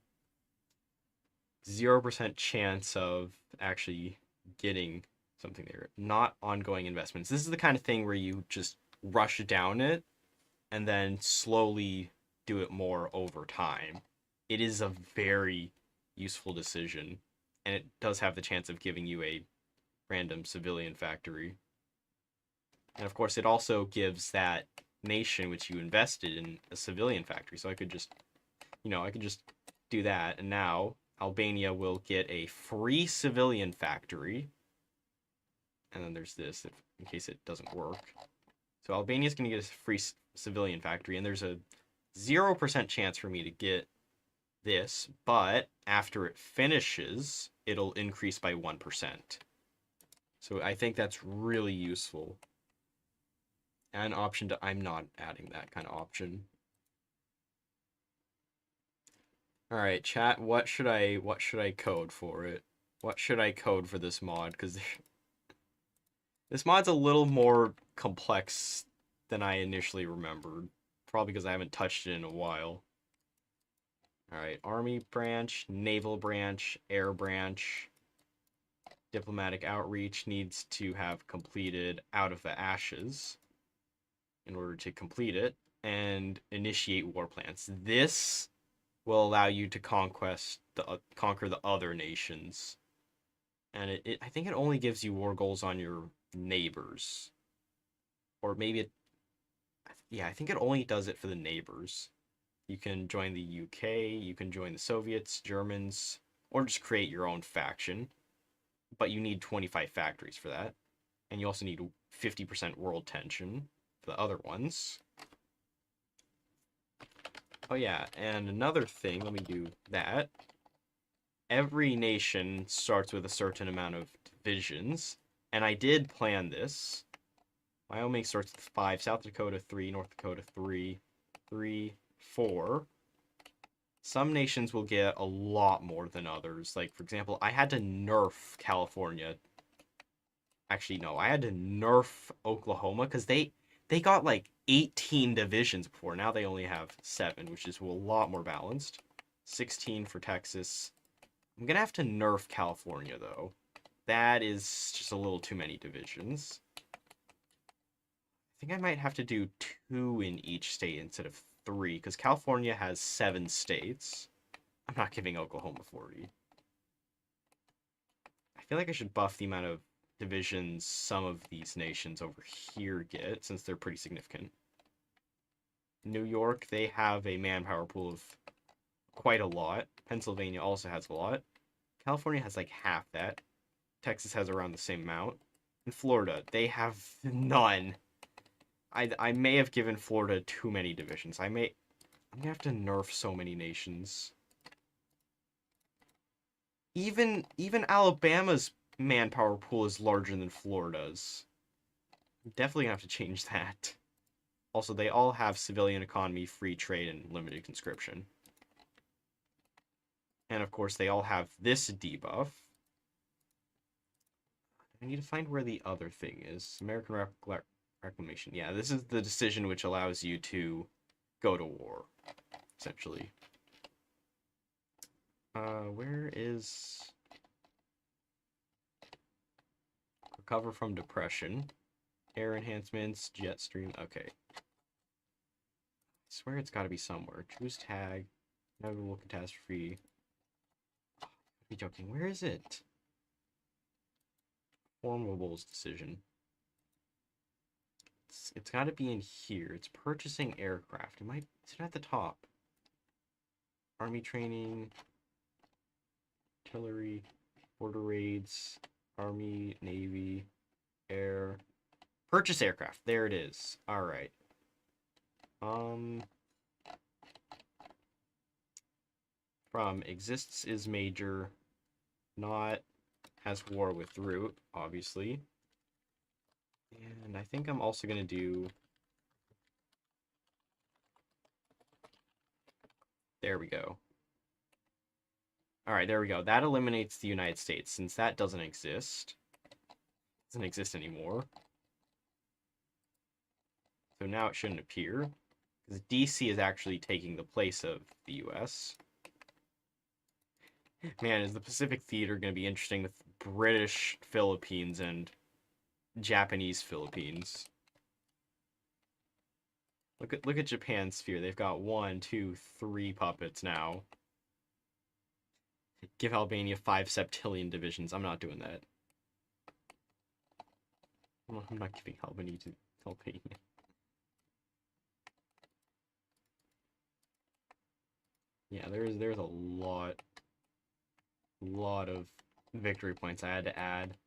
0% chance of actually getting something there. Not ongoing investments. This is the kind of thing where you just rush down it and then slowly do it more over time. It is a very useful decision, and it does have the chance of giving you a random civilian factory. And of course, it also gives that nation which you invested in a civilian factory. So I could just, I could just do that, and now Albania will get a free civilian factory. And then there's this, in case it doesn't work. So Albania's going to get a free civilian factory, and there's a 0% chance for me to get this, but after it finishes, it'll increase by 1%. So I think that's really useful. An option to, I'm not adding that kind of option. All right, chat, what should I code for it? What should I code for this mod? Because this mod's a little more complex than I initially remembered. Probably because I haven't touched it in a while. Alright, Army branch, Naval branch, Air branch. Diplomatic outreach needs to have completed Out of the Ashes in order to complete it. And initiate war plans. This will allow you to conquer the other nations. And I think it only gives you war goals on your neighbors. Or maybe yeah, I think it only does it for the neighbors. You can join the UK, you can join the Soviets, Germans, or just create your own faction. But you need 25 factories for that. And you also need 50% world tension for the other ones. Oh yeah, and another thing, let me do that. Every nation starts with a certain amount of divisions, and I did plan this. Wyoming starts with 5, South Dakota 3, North Dakota 3, 3, 4. Some nations will get a lot more than others. Like, for example, I had to nerf California. Actually, no, I had to nerf Oklahoma because they got like 18 divisions before. Now they only have 7, which is a lot more balanced. 16 for Texas. I'm gonna have to nerf California, though. That is just a little too many divisions. I think I might have to do 2 in each state instead of 3, because California has 7 states. I'm not giving Oklahoma 40. I feel like I should buff the amount of divisions some of these nations over here get, since they're pretty significant. New York, they have a manpower pool of quite a lot. Pennsylvania also has a lot. California has like half that. Texas has around the same amount. And Florida, they have none. I may have given Florida too many divisions. I'm gonna have to nerf so many nations. Even Alabama's manpower pool is larger than Florida's. I'm definitely gonna have to change that. Also, they all have civilian economy, free trade, and limited conscription. And of course, they all have this debuff. I need to find where the other thing is. American Reclamation. Yeah, this is the decision which allows you to go to war, essentially. Where is... Recover from depression. Air enhancements, jet stream. Okay. I swear it's got to be somewhere. Choose tag. Inevitable catastrophe. Oh, be joking. Where is it? Formable's decision. It's got to be in here. It's purchasing aircraft. Is it at the top? Army training, artillery, border raids, Army, Navy, air. Purchase aircraft. There it is. All right. From exists is major, not has war with root, obviously. And I think I'm also going to do... There we go. Alright, there we go. That eliminates the United States, since that doesn't exist. Doesn't exist anymore. So now it shouldn't appear. Because DC is actually taking the place of the US. Man, is the Pacific Theater going to be interesting with British Philippines and Japanese Philippines. Look at Japan's sphere. They've got 1, 2, 3 puppets now. Give Albania 5 septillion divisions. I'm not doing that. I'm not giving Albania to Albania. Yeah, there's a lot of victory points I had to add.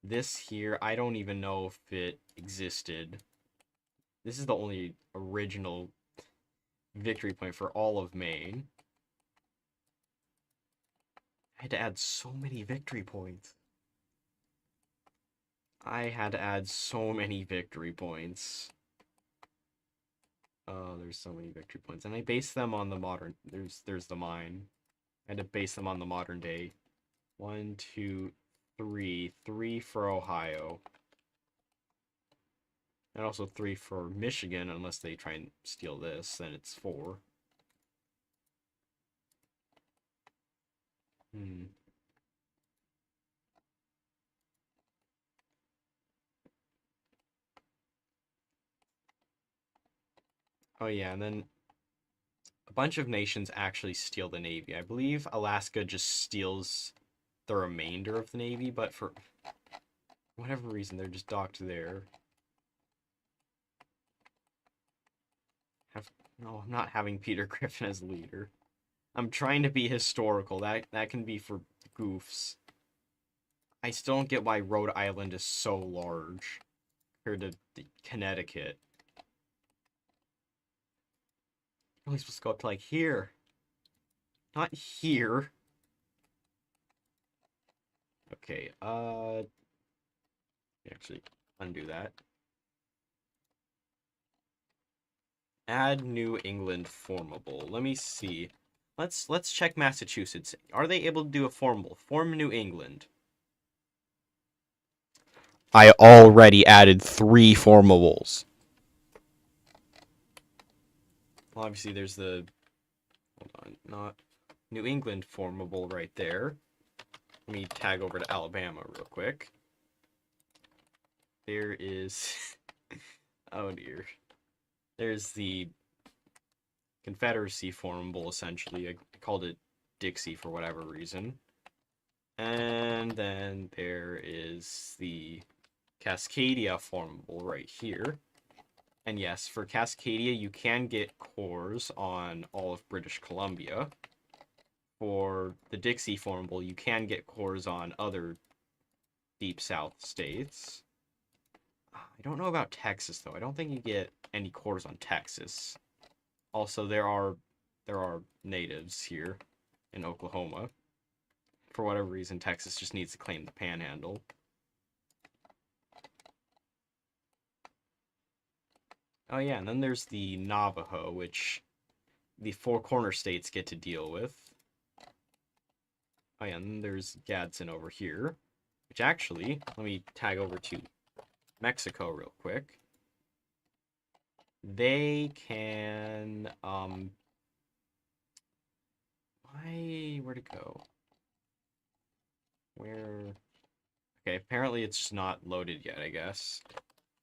This here, I don't even know if it existed. This is the only original victory point for all of Maine. I had to add so many victory points. I had to add so many victory points. Oh, there's so many victory points. And I base them on the modern... There's the mine. I had to base them on the modern day. 1, 2, 3. 3 for Ohio. And also 3 for Michigan, unless they try and steal this, then it's 4. Oh yeah, and then a bunch of nations actually steal the Navy. I believe Alaska just steals the remainder of the Navy, but for whatever reason, they're just docked there. No, I'm not having Peter Griffin as leader. I'm trying to be historical. That can be for goofs. I still don't get why Rhode Island is so large compared to Connecticut. You're only supposed to go up to like here. Not here. Okay, actually undo that. Add New England formable. Let me see. Let's check Massachusetts. Are they able to do a formable? Form New England. I already added 3 formables. Well, obviously there's the... Hold on, not New England formable right there. Let me tag over to Alabama real quick. There is... oh dear. There's the Confederacy formable, essentially. I called it Dixie for whatever reason. And then there is the Cascadia formable right here. And yes, for Cascadia, you can get cores on all of British Columbia. For the Dixie formable, you can get cores on other Deep South states. I don't know about Texas, though. I don't think you get any cores on Texas. Also, there are natives here in Oklahoma. For whatever reason, Texas just needs to claim the Panhandle. Oh yeah, and then there's the Navajo, which the Four Corner states get to deal with. Oh yeah, and then there's Gadsden over here, which actually, let me tag over to Mexico real quick. They can, where'd it go? Where? Okay, apparently it's just not loaded yet, I guess.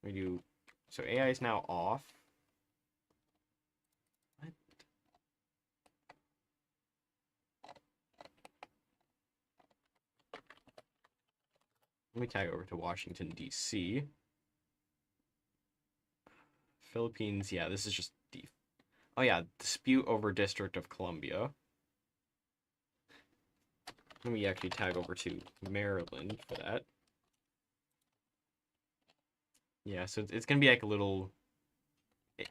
We do, so AI is now off. What? Let me tag over to Washington, D.C. Philippines, yeah, this is just oh yeah, dispute over District of Columbia. Let me actually tag over to Maryland for that. Yeah, so it's gonna be like a little,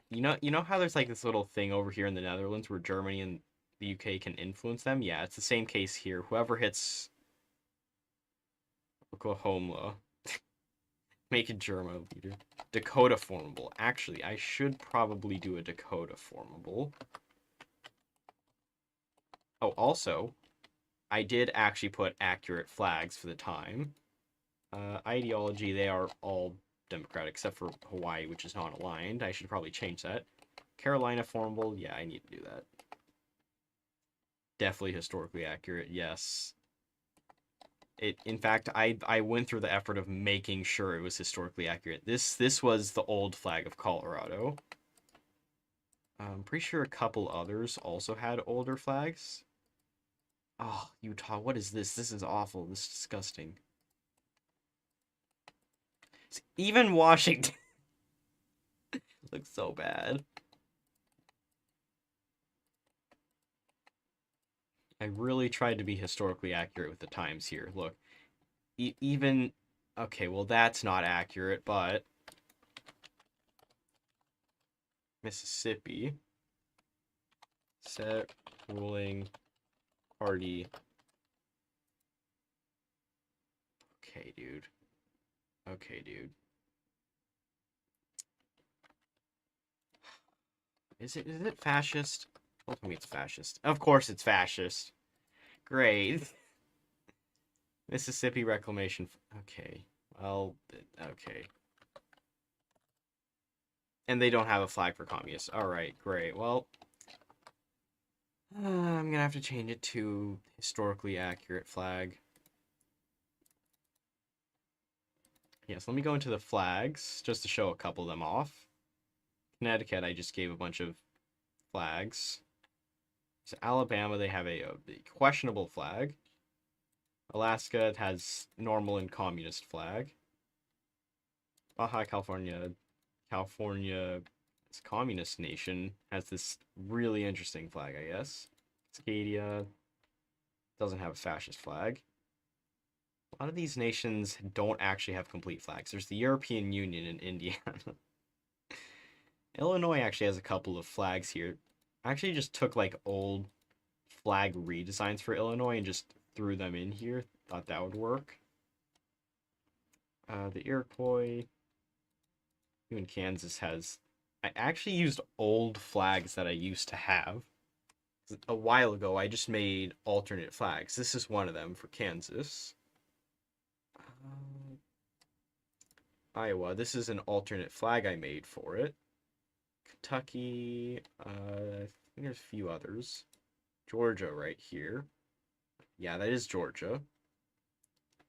you know how there's like this little thing over here in the Netherlands where Germany and the UK can influence them? Yeah, it's the same case here. Whoever hits Oklahoma, make a German leader. Dakota formable. Actually, I should probably do a Dakota formable. Oh, also, I did actually put accurate flags for the time. Ideology, they are all Democratic, except for Hawaii, which is not aligned. I should probably change that. Carolina formable, yeah, I need to do that. Definitely historically accurate, yes. In fact, I went through the effort of making sure it was historically accurate. This was the old flag of Colorado. I'm pretty sure a couple others also had older flags. Oh, Utah, what is this? This is awful. This is disgusting. Even Washington looks so bad. I really tried to be historically accurate with the times here. Look, even... Okay, well, that's not accurate, but... Mississippi. Set ruling party. Okay, dude. Okay, dude. Is it fascist? Don't tell me it's fascist. Of course it's fascist. Great. Mississippi Reclamation. Okay. Well, okay. And they don't have a flag for communists. Alright, great. Well, I'm gonna have to change it to historically accurate flag. Yes, let me go into the flags, just to show a couple of them off. Connecticut, I just gave a bunch of flags. So Alabama, they have a questionable flag. Alaska has normal and communist flag. Baja California, it's a communist nation, has this really interesting flag, I guess. Cascadia doesn't have a fascist flag. A lot of these nations don't actually have complete flags. There's the European Union in Indiana. Illinois actually has a couple of flags here. I actually just took like old flag redesigns for Illinois and just threw them in here. Thought that would work. The Iroquois. Even Kansas has... I actually used old flags that I used to have. A while ago, I just made alternate flags. This is one of them for Kansas. Iowa, this is an alternate flag I made for it. Kentucky, I think there's a few others. Georgia right here. Yeah, that is Georgia.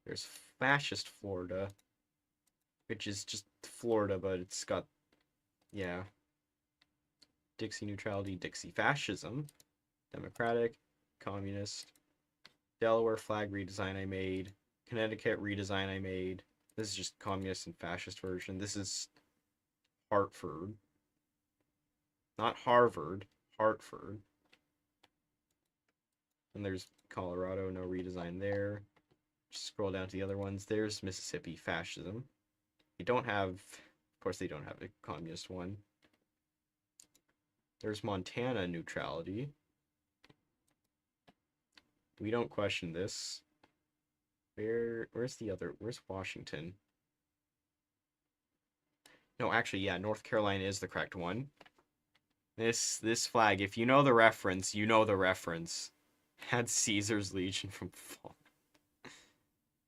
There's fascist Florida, which is just Florida, but it's got, yeah, Dixie neutrality, Dixie fascism, Democratic, Communist, Delaware flag redesign I made, Connecticut redesign I made. This is just communist and fascist version. This is Hartford. Not Harvard, Hartford. And there's Colorado, no redesign there. Just scroll down to the other ones. There's Mississippi, fascism. They don't have, of course, they don't have a communist one. There's Montana, neutrality. We don't question this. Where's the other? Where's Washington? No, actually, yeah, North Carolina is the correct one. This flag, if you know the reference, you know the reference. Had Caesar's Legion from fall.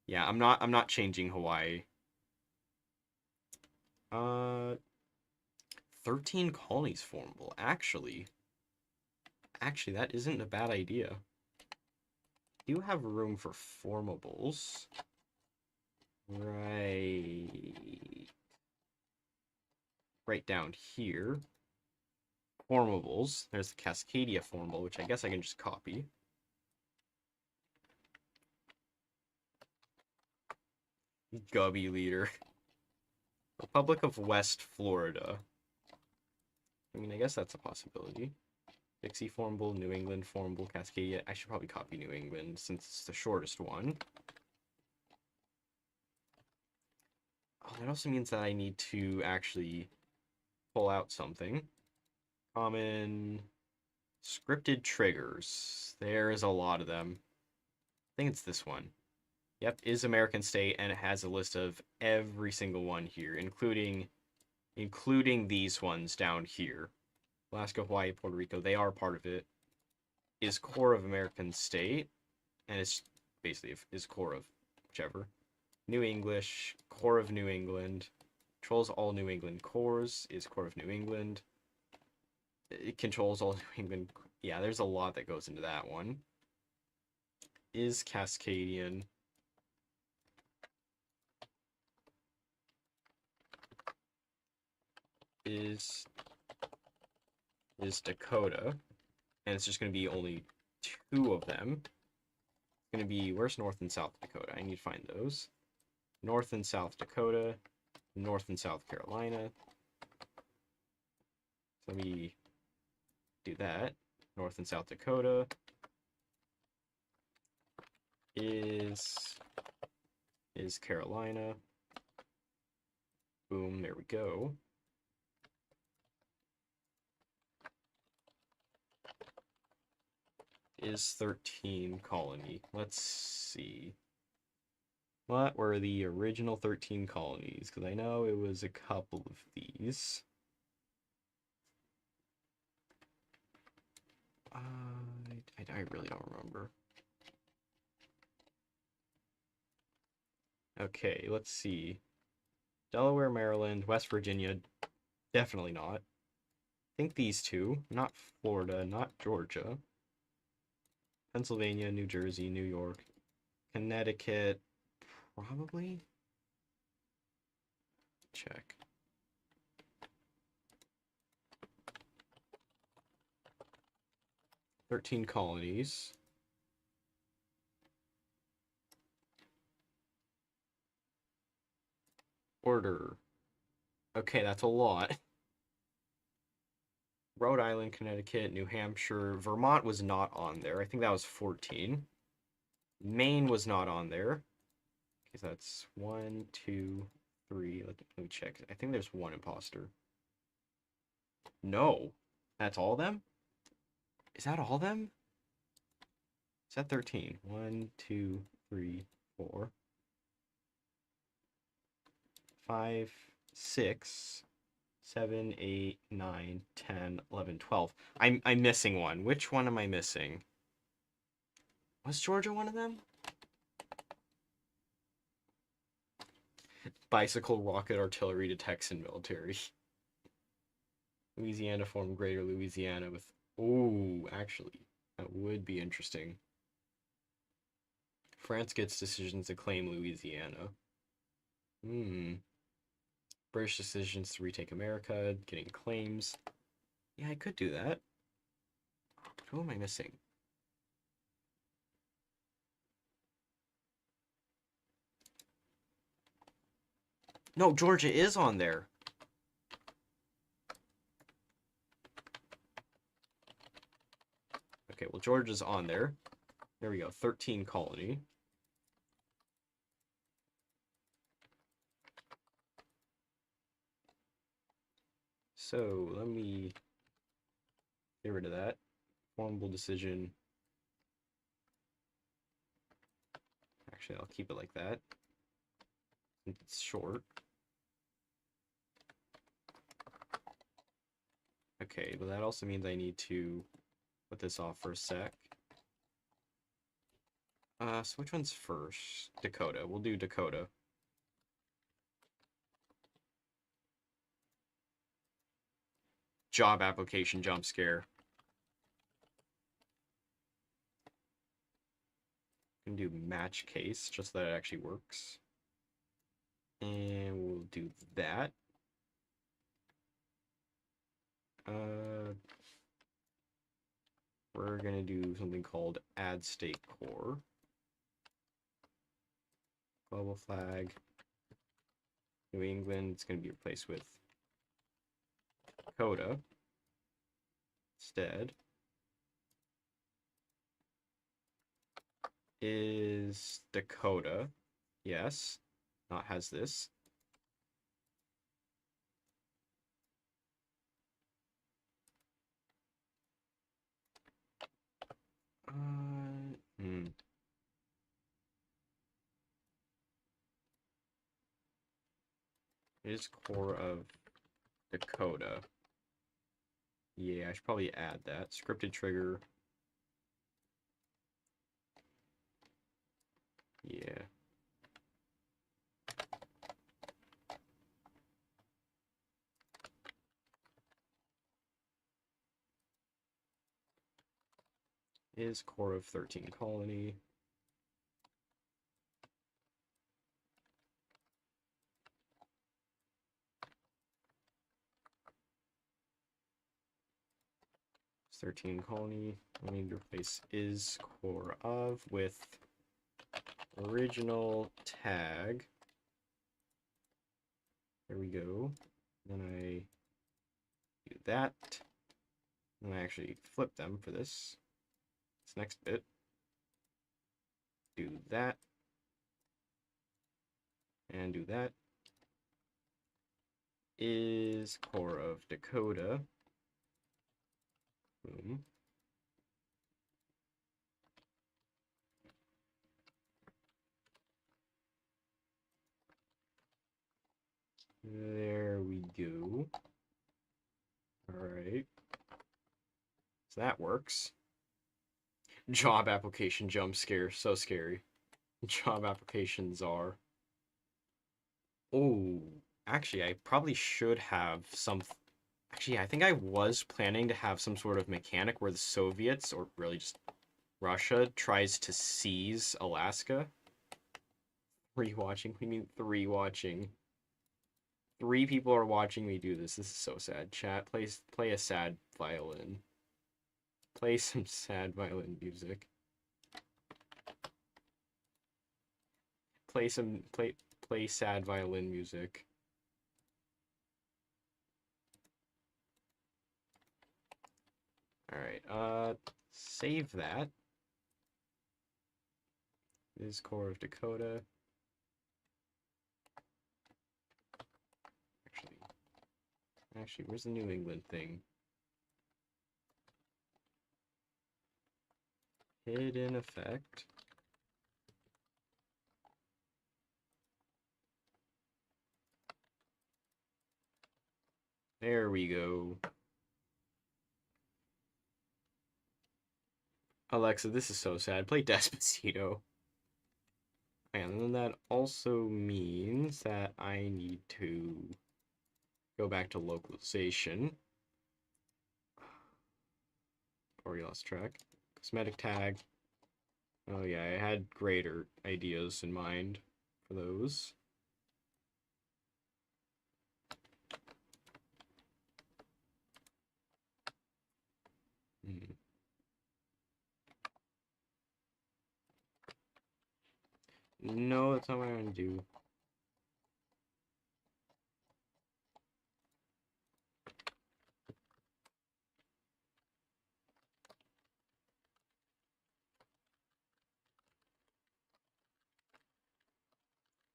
Yeah, I'm not changing Hawaii. 13 colonies formable. Actually, that isn't a bad idea. Do have room for formables. Right down here. Formables. There's the Cascadia formable, which I guess I can just copy. Gubby leader. Republic of West Florida. I mean, I guess that's a possibility. Dixie formable, New England formable, Cascadia. I should probably copy New England since it's the shortest one. Oh, that also means that I need to actually pull out something. Common scripted triggers. There's a lot of them. I think it's this one. Yep, is American state, and it has a list of every single one here, including these ones down here. Alaska, Hawaii, Puerto Rico, they are part of it. Is core of American state, and it's basically is core of whichever. New English, core of New England, controls all New England cores, is core of New England. It controls all New England. Yeah, there's a lot that goes into that one. Is Cascadian. Is Dakota, and it's just going to be only 2 of them. It's going to be, where's North and South Dakota? I need to find those. North and South Dakota, North and South Carolina. So let me do that. North and South Dakota is Carolina. Boom, there we go. Is 13 colony. Let's see. What were the original 13 colonies? Because I know it was a couple of these. I really don't remember. Okay, let's see. Delaware, Maryland, West Virginia. Definitely not. I think these 2. Not Florida, not Georgia. Pennsylvania, New Jersey, New York. Connecticut. Probably? Check. "13 colonies. Order. Okay, that's a lot. Rhode Island, Connecticut, New Hampshire. Vermont was not on there. I think that was 14. Maine was not on there. Okay, so that's 1, 2, 3. Let me check. I think there's 1 imposter. No. That's all of them? Is that all of them? Is that 13? 1, 2, 3, 4, 5, 6, 7, 8, 9, 10, 11, 12. I'm missing one. Which one am I missing? Was Georgia one of them? Bicycle rocket artillery to Texan military. Louisiana formed Greater Louisiana with... Ooh, actually. That would be interesting. France gets decisions to claim Louisiana. British decisions to retake America, getting claims. Yeah, I could do that. Who am I missing? No, Georgia is on there. Okay, well, Georgia's on there. There we go, 13 colony. So, let me get rid of that. Formable decision. Actually, I'll keep it like that. Since it's short. Okay, but that also means I need to put this off for a sec. So which one's first? Dakota. We'll do Dakota. Job application jump scare. Can do match case, just so that it actually works. And we'll do that. We're gonna do something called add state core. Global flag. New England, it's gonna be replaced with Dakota instead. Is Dakota, yes, not has this. It is core of Dakota. Yeah, I should probably add that. Scripted trigger. Yeah. Is core of 13 colony. It's 13 colony. I need to replace is core of with original tag. There we go. Then I do that. And I actually flip them for this next bit. Do that. And do that. Is core of Dakota. Boom. There we go. Alright. So that works. Job application jump scare. So scary. Job applications are... Oh, actually, I probably should have some... Actually, I think I was planning to have some sort of mechanic where the Soviets, or really just Russia, tries to seize Alaska. Rewatching? We mean 3 watching. 3 people are watching me do this. This is so sad. Chat, play a sad violin. Play some sad violin music. Play sad violin music. Alright, save that. This is core of Dakota. Actually, where's the New England thing? Hidden effect. There we go. Alexa, this is so sad. Play Despacito. And then that also means that I need to go back to localization. Already lost track. Cosmetic tag. Oh yeah, I had greater ideas in mind for those. Hmm. No, that's not what I'm gonna do.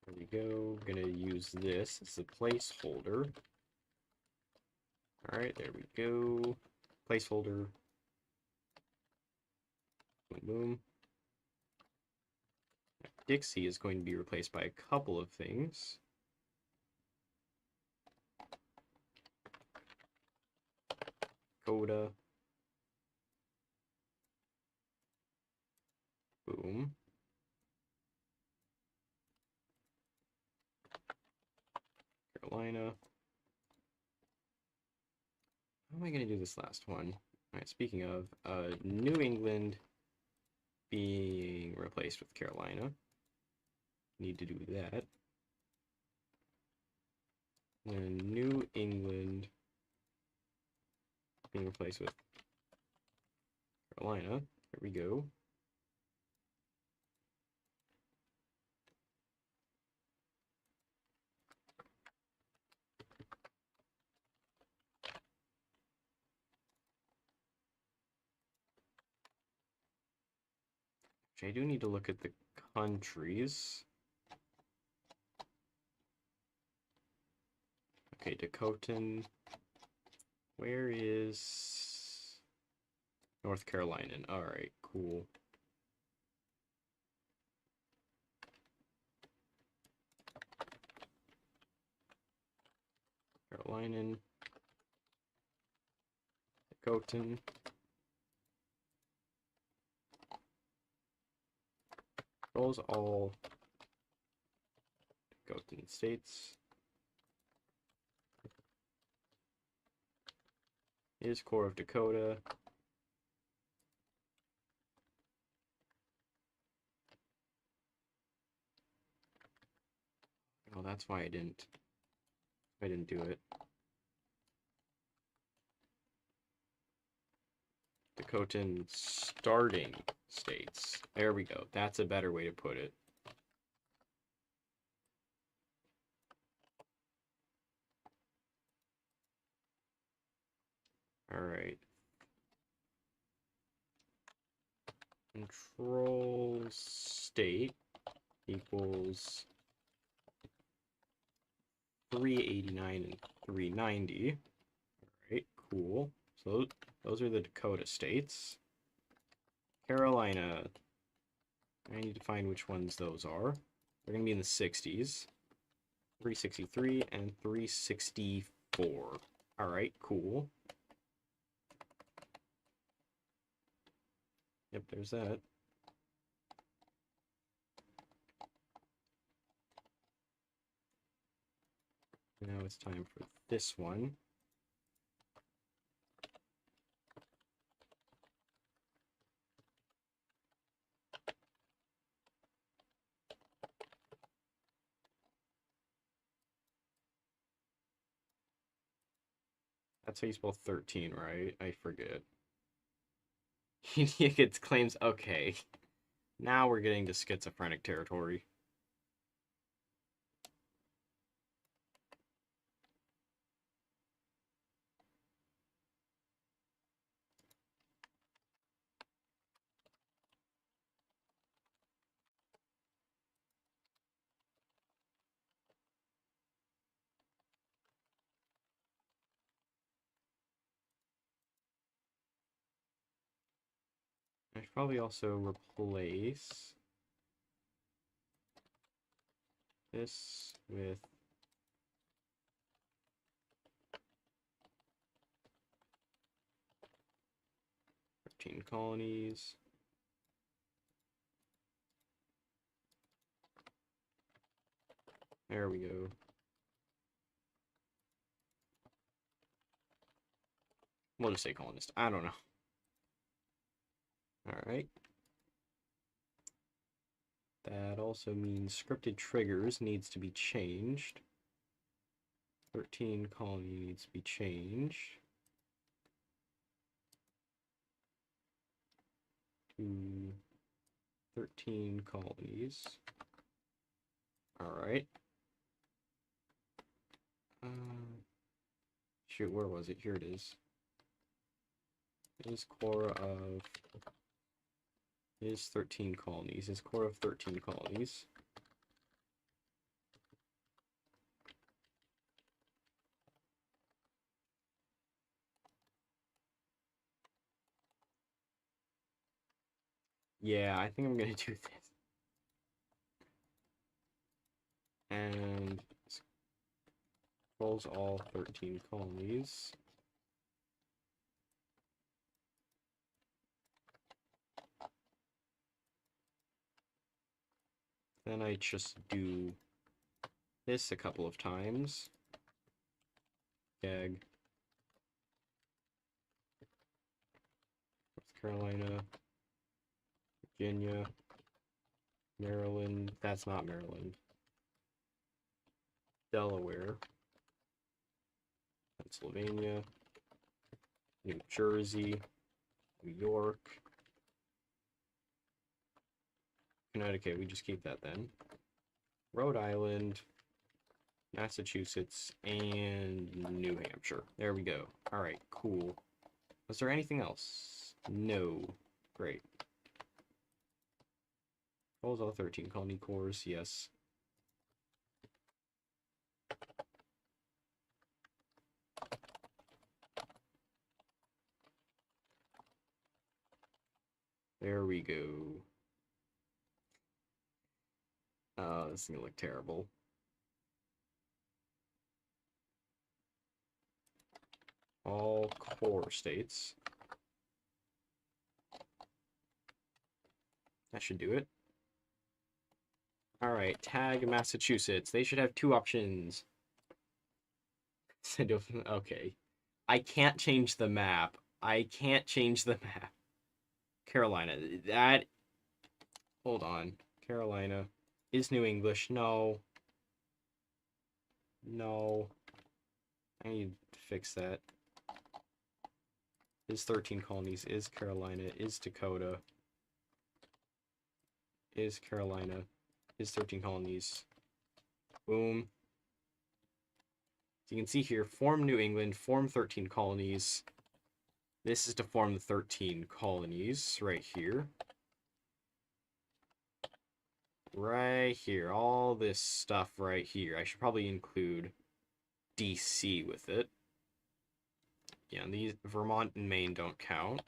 There we go. Gonna use this as a placeholder. Alright, there we go. Placeholder. Boom, boom. Dixie is going to be replaced by a couple of things. Coda. Boom. Carolina. How am I going to do this last one? Alright, speaking of, New England being replaced with Carolina. Need to do that. And New England being replaced with Carolina. There we go. I do need to look at the countries. Okay, Dakotan. Where is North Carolina? Alright, cool. Carolina. Dakotan. Those all Dakotan states. Here's core of Dakota. Oh, that's why I didn't do it. Dakotan starting states. There we go. That's a better way to put it. Alright. Control state equals 389 and 390. Alright, cool. So those are the Dakota states. Carolina. I need to find which ones those are. They're going to be in the 60s. 363 and 364. Alright, cool. Yep, there's that. Now it's time for this one. That's how you spell 13, right? I forget. He gets claims. Okay. Now we're getting to schizophrenic territory. I should probably also replace this with colonies. There we go. We'll just say colonist. I don't know. Alright. That also means scripted triggers needs to be changed. 13 colony needs to be changed to 13 colonies. Alright. Shoot, where was it? Here it is. Is core of... is 13 colonies. Is core of 13 colonies. Yeah, I think I'm gonna do this. And scrolls all 13 colonies. Then I just do this a couple of times. Gag. North Carolina. Virginia. Maryland. That's not Maryland. Delaware. Pennsylvania. New Jersey. New York. Connecticut, we just keep that then. Rhode Island, Massachusetts, and New Hampshire. There we go. Alright, cool. Was there anything else? No. Great. What was all 13 colony cores? Yes. There we go. Oh, this is gonna look terrible. All core states. That should do it. Alright, tag Massachusetts. They should have 2 options. Okay. I can't change the map. I can't change the map. Carolina. That... Hold on. Carolina. Is New English? No. No. I need to fix that. Is 13 colonies. Is Carolina. Is Dakota. Is Carolina. Is 13 colonies. Boom. So you can see here, form New England, form 13 colonies. This is to form the 13 colonies right here. Right here. All this stuff right here. I should probably include DC with it. Yeah, and these Vermont and Maine don't count.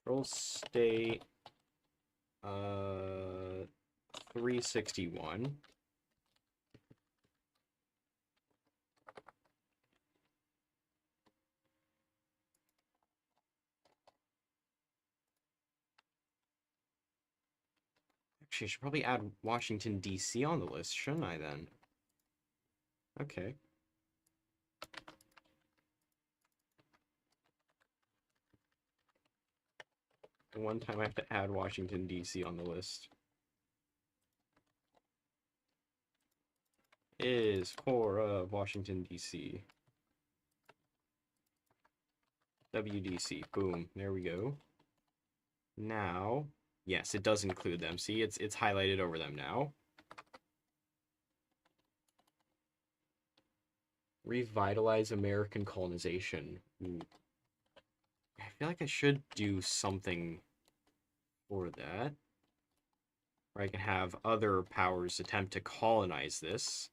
Control state 361. Actually, I should probably add Washington, D.C. on the list, shouldn't I then? Okay. The one time I have to add Washington, D.C. on the list. Is core of Washington, D.C. WDC. Boom. There we go. Now, yes, it does include them. See, it's highlighted over them now. Revitalize American colonization. Ooh. I feel like I should do something for that. Where I can have other powers attempt to colonize this.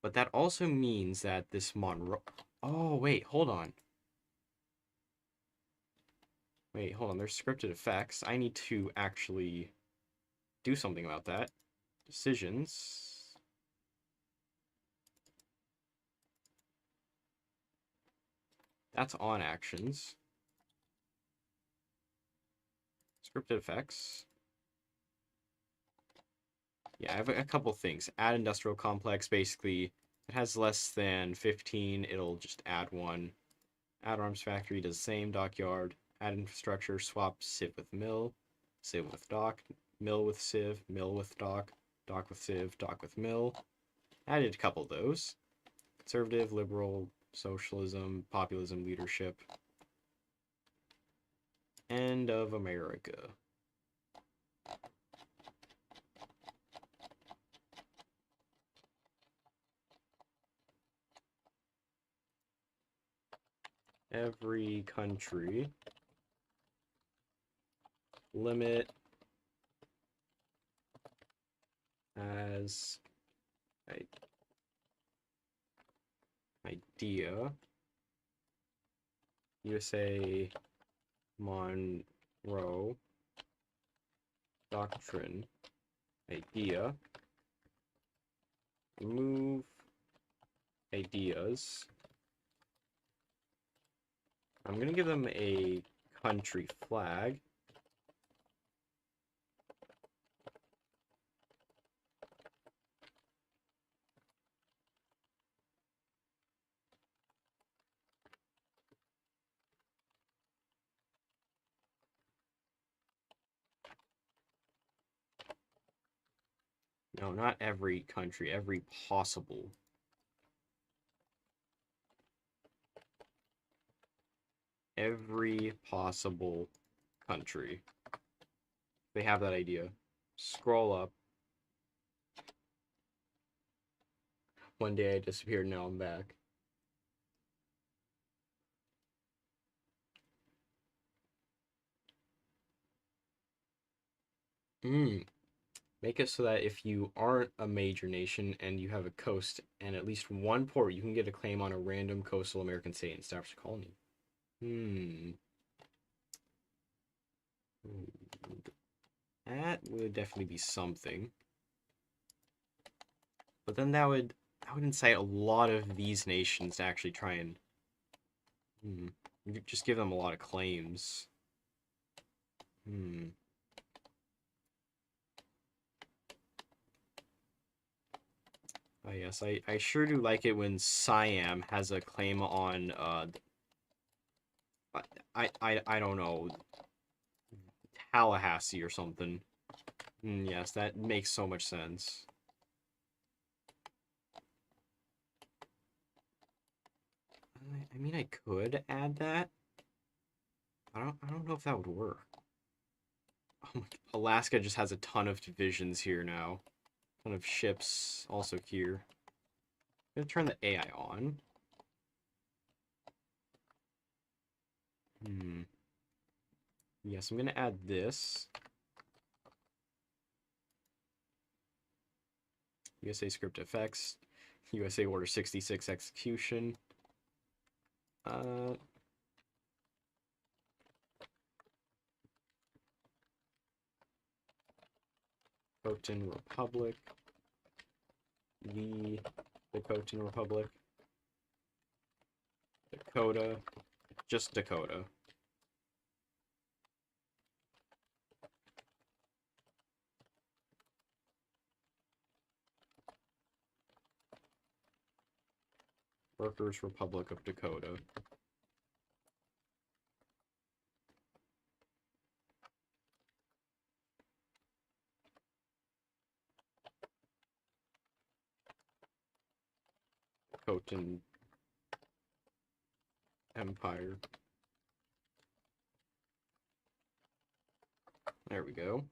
But that also means that this Monroe... Oh, wait, hold on. Wait, hold on, there's scripted effects. I need to actually do something about that. Decisions. That's on actions. Scripted effects. Yeah, I have a couple things. Add industrial complex, basically If it has less than 15, it'll just add one. Add arms factory does the same. Dockyard. Add infrastructure. Swap civ with mill. Civ with dock. Mill with civ. Mill with dock. Dock with civ. Dock with mill. Added a couple of those. Conservative, liberal, socialism, populism, leadership. End of America. Every country limit as idea. USA Monroe Doctrine idea. Remove ideas. I'm going to give them a country flag. No, not every country, every possible. Every possible country. They have that idea. Scroll up. One day I disappeared, now I'm back. Make it so that if you aren't a major nation and you have a coast and at least one port, you can get a claim on a random coastal American state and establish a colony. That would definitely be something. But then that would incite a lot of these nations to actually try and just give them a lot of claims. Oh yes, I sure do like it when Siam has a claim on I don't know, Tallahassee or something. Yes, that makes so much sense. I mean, I could add that. I don't know if that would work. Oh Alaska just has a ton of divisions here now. Ton of ships also here. I'm gonna turn the AI on. Yes, I'm gonna add this. USA script effects. USA Order 66 execution. Dakotan Republic. The Dakotan Republic. Dakota. Just Dakota. Workers' Republic of Dakota. Dakotan Empire. There we go.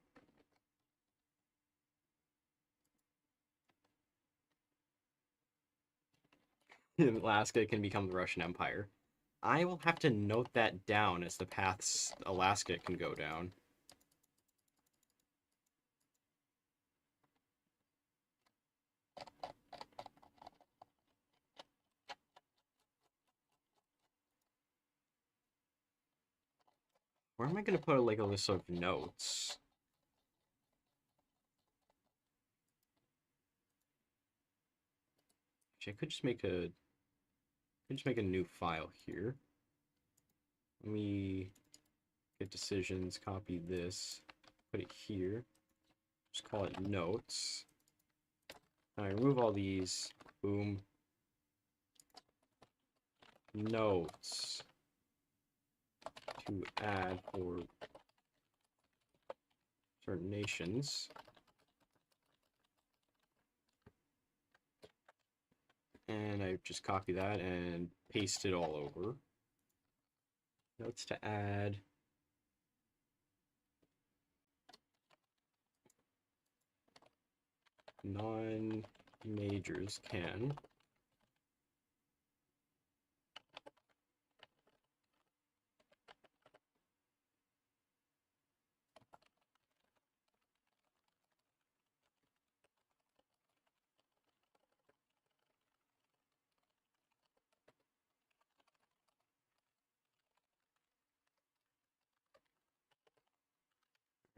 Alaska can become the Russian Empire. I will have to note that down as the paths Alaska can go down. Where am I going to put like a list of notes? Actually, I could just make a new file here. Let me get decisions, copy this, put it here. Just call it notes. I remove all these. Boom. notes to add for certain nations. And I just copy that and paste it all over. Notes to add. Non-majors can.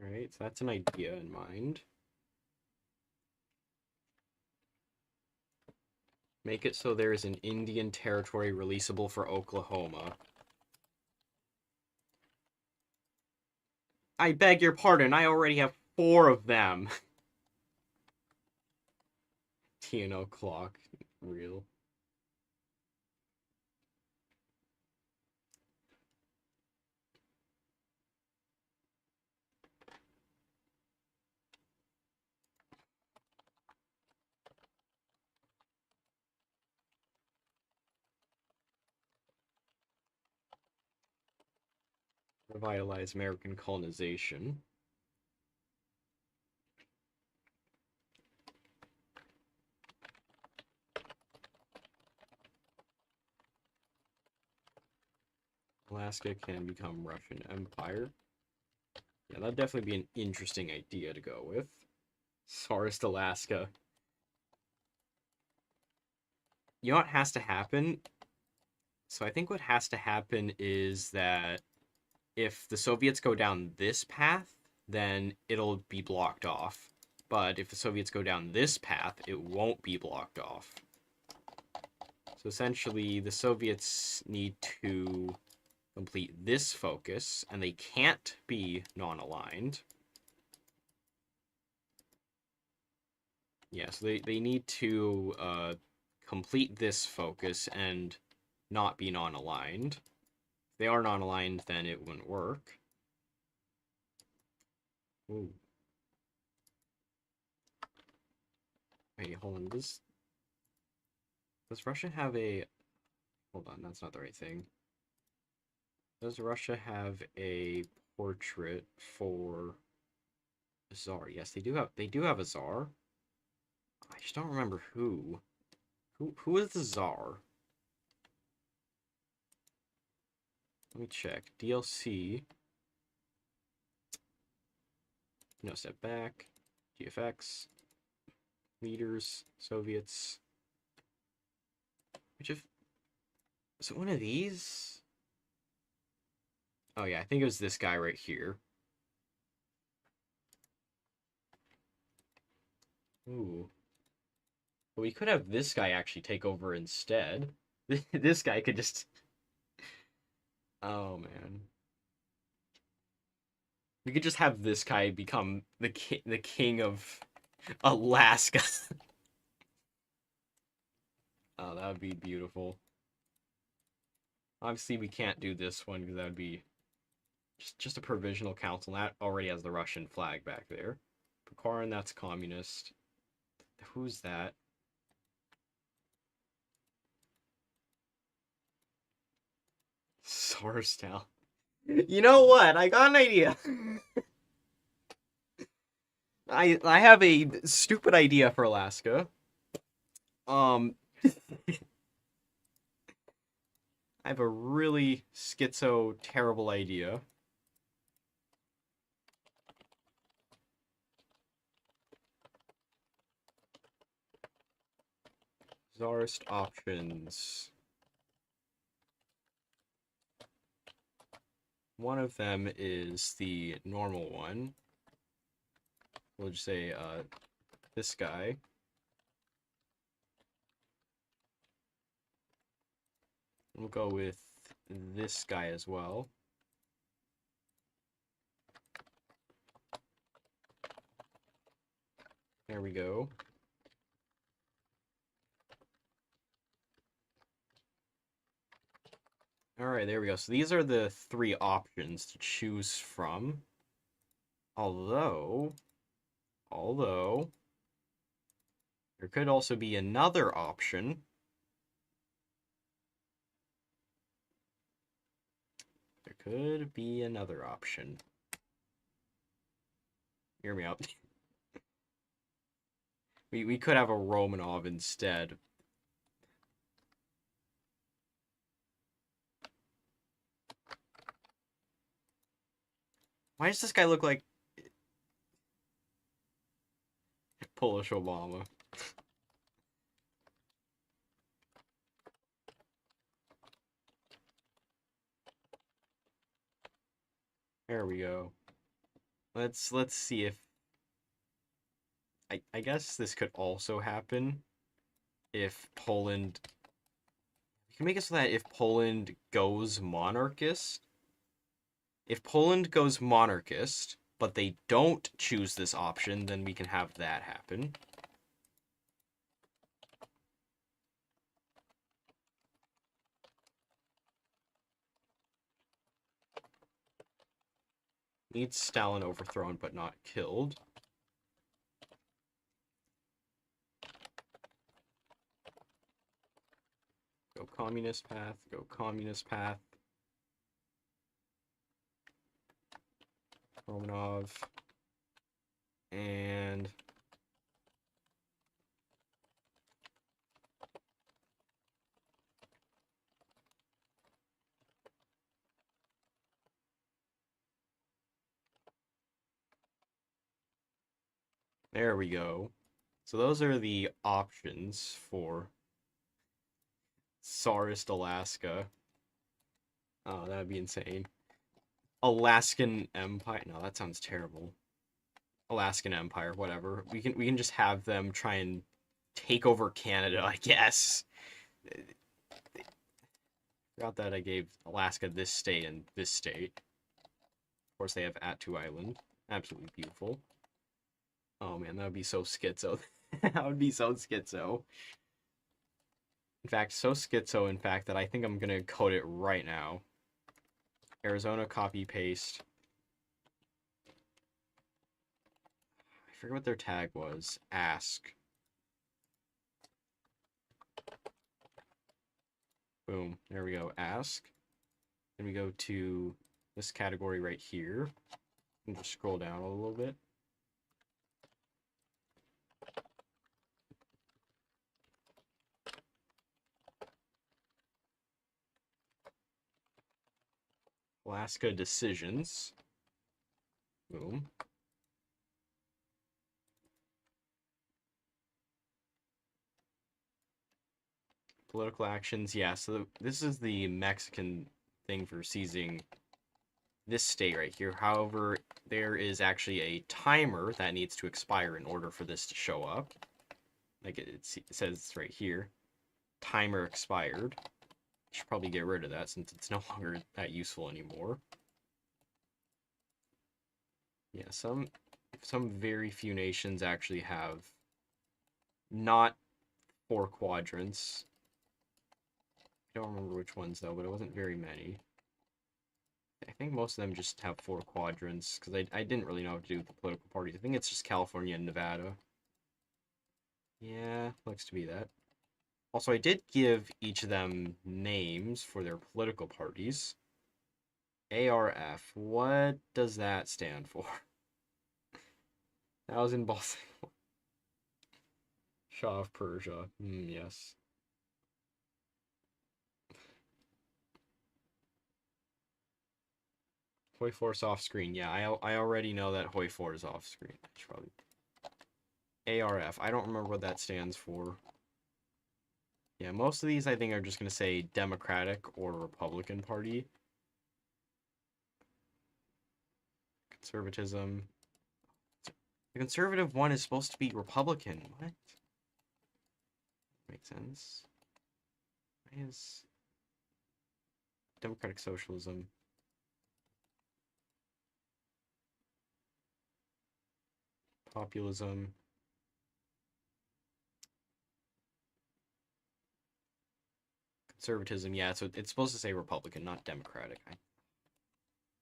Alright, so that's an idea in mind. Make it so there is an Indian territory releasable for Oklahoma. I beg your pardon, I already have 4 of them. TNO clock, real. Revitalize American colonization. Alaska can become Russian Empire. Yeah, that'd definitely be an interesting idea to go with. Tsarist Alaska. You know what has to happen? So I think what has to happen is that if the Soviets go down this path, then it'll be blocked off. But if the Soviets go down this path, it won't be blocked off. So essentially, the Soviets need to complete this focus, and they can't be non-aligned. Yeah, so they need to complete this focus and not be non-aligned. If they are non-aligned, then it wouldn't work. Ooh. Wait, hold on. Does Russia have a... Hold on, that's not the right thing. Does Russia have a portrait for a Tsar? Yes, they do have a Tsar. I just don't remember who. Who is the Tsar? Let me check. DLC. No, step back. GFX. Leaders. Soviets. Which of... Is it one of these? Oh yeah, I think it was this guy right here. Ooh. But we could have this guy actually take over instead. This guy could just... Oh, man. We could just have this guy become the king of Alaska. Oh, that would be beautiful. Obviously, we can't do this one because that would be just a provisional council. That already has the Russian flag back there. Bukharin, that's communist. Who's that? Sorstal. You know what? I got an idea. I have a stupid idea for Alaska. I have a really schizo terrible idea. Czarist options. One of them is the normal one. We'll just say this guy. We'll go with this guy as well. There we go. Alright, there we go. So these are the three options to choose from. Although, there could also be another option. There could be another option. Hear me out. We could have a Romanov instead. Why does this guy look like Polish Obama? There we go. Let's see if I guess this could also happen if Poland. We can make it so that if Poland goes monarchist, but they don't choose this option, then we can have that happen. Needs Stalin overthrown but not killed. Go communist path, go communist path. Romanov. And there we go. So those are the options for Tsarist Alaska. Oh, that'd be insane. Alaskan Empire. No, that sounds terrible. Alaskan Empire, whatever. We can just have them try and take over Canada, I guess. Forgot that I gave Alaska this state and this state. Of course, they have Attu Island. Absolutely beautiful. Oh man, that would be so schizo. That would be so schizo. In fact, so schizo, in fact, that I think I'm gonna code it right now. Arizona copy paste. I forget what their tag was. Ask. Boom. There we go. Ask. Then we go to this category right here. And just scroll down a little bit. Alaska decisions. Boom. Political actions. Yeah, so this is the Mexican thing for seizing this state right here. However, there is actually a timer that needs to expire in order for this to show up. Like it says right here. Timer expired. Should probably get rid of that since it's no longer that useful anymore. Yeah, some very few nations actually have not 4 quadrants. I don't remember which ones though, but it wasn't very many. I think most of them just have 4 quadrants because I didn't really know what to do with the political parties. I think it's just California and Nevada. Yeah, looks to be that. Also, I did give each of them names for their political parties. ARF, what does that stand for? That was in Baltimore. Shah of Persia. Yes. hoi4 is off screen. Yeah, I already know that hoi4 is off screen. I should probably... ARF. I don't remember what that stands for. Yeah, most of these I think are just going to say Democratic or Republican Party. Conservatism. The conservative one is supposed to be Republican. What? Makes sense. Why is Democratic Socialism? Populism. conservatism. Yeah, so it's supposed to say Republican, not Democratic.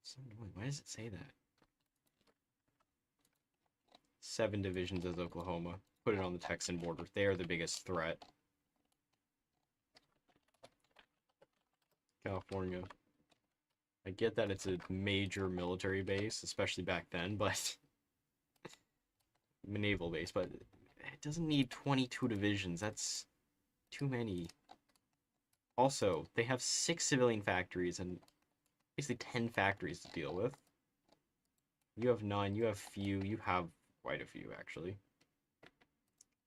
So annoying. Why does it say that? 7 divisions as Oklahoma. Put it on the Texan border. They are the biggest threat. California. I get that it's a major military base, especially back then, but naval base, but it doesn't need 22 divisions. That's too many. Also, they have 6 civilian factories and basically 10 factories to deal with. You have none, you have few, you have quite a few, actually.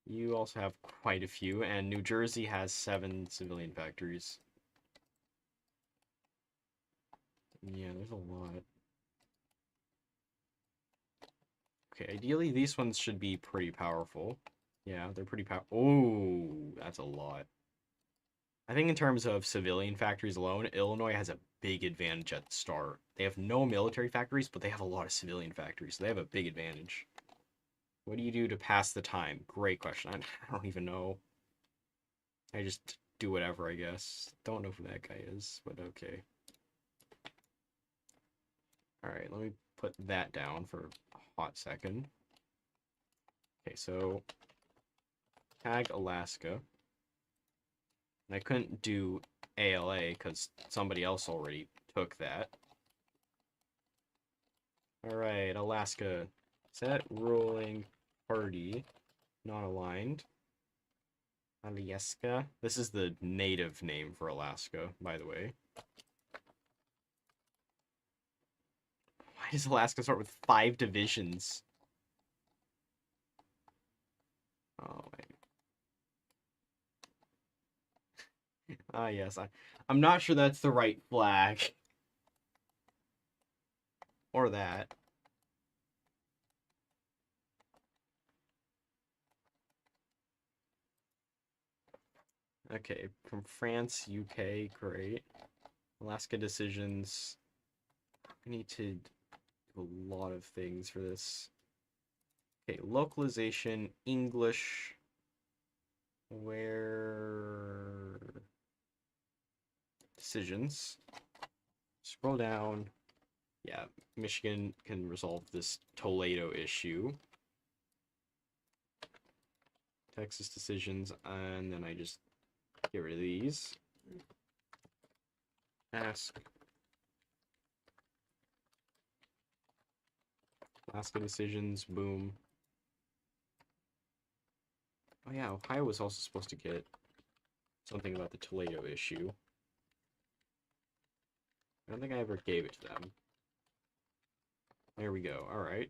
You also have quite a few, and New Jersey has 7 civilian factories. Yeah, there's a lot. Okay, ideally these ones should be pretty powerful. Yeah, they're pretty powerful. Oh, that's a lot. I think in terms of civilian factories alone, Illinois has a big advantage at the start. They have no military factories, but they have a lot of civilian factories, so they have a big advantage. What do you do to pass the time? Great question. I don't even know. I just do whatever, I guess. Don't know who that guy is, but okay. Alright, let me put that down for a hot second. Okay, so tag Alaska. And I couldn't do ALA because somebody else already took that. Alright, Alaska. Set ruling party. Not aligned. Alaska. This is the native name for Alaska, by the way. Why does Alaska start with 5 divisions? Oh, my. Ah, yes. I'm not sure that's the right flag. Or that. Okay, from France, UK, great. Alaska decisions. I need to do a lot of things for this. Okay, localization, English. Where... Decisions. Scroll down. Yeah, Michigan can resolve this Toledo issue. Texas decisions, and then I just get rid of these. Ask. Alaska decisions, boom. Oh yeah, Ohio was also supposed to get something about the Toledo issue. I don't think I ever gave it to them. There we go, alright.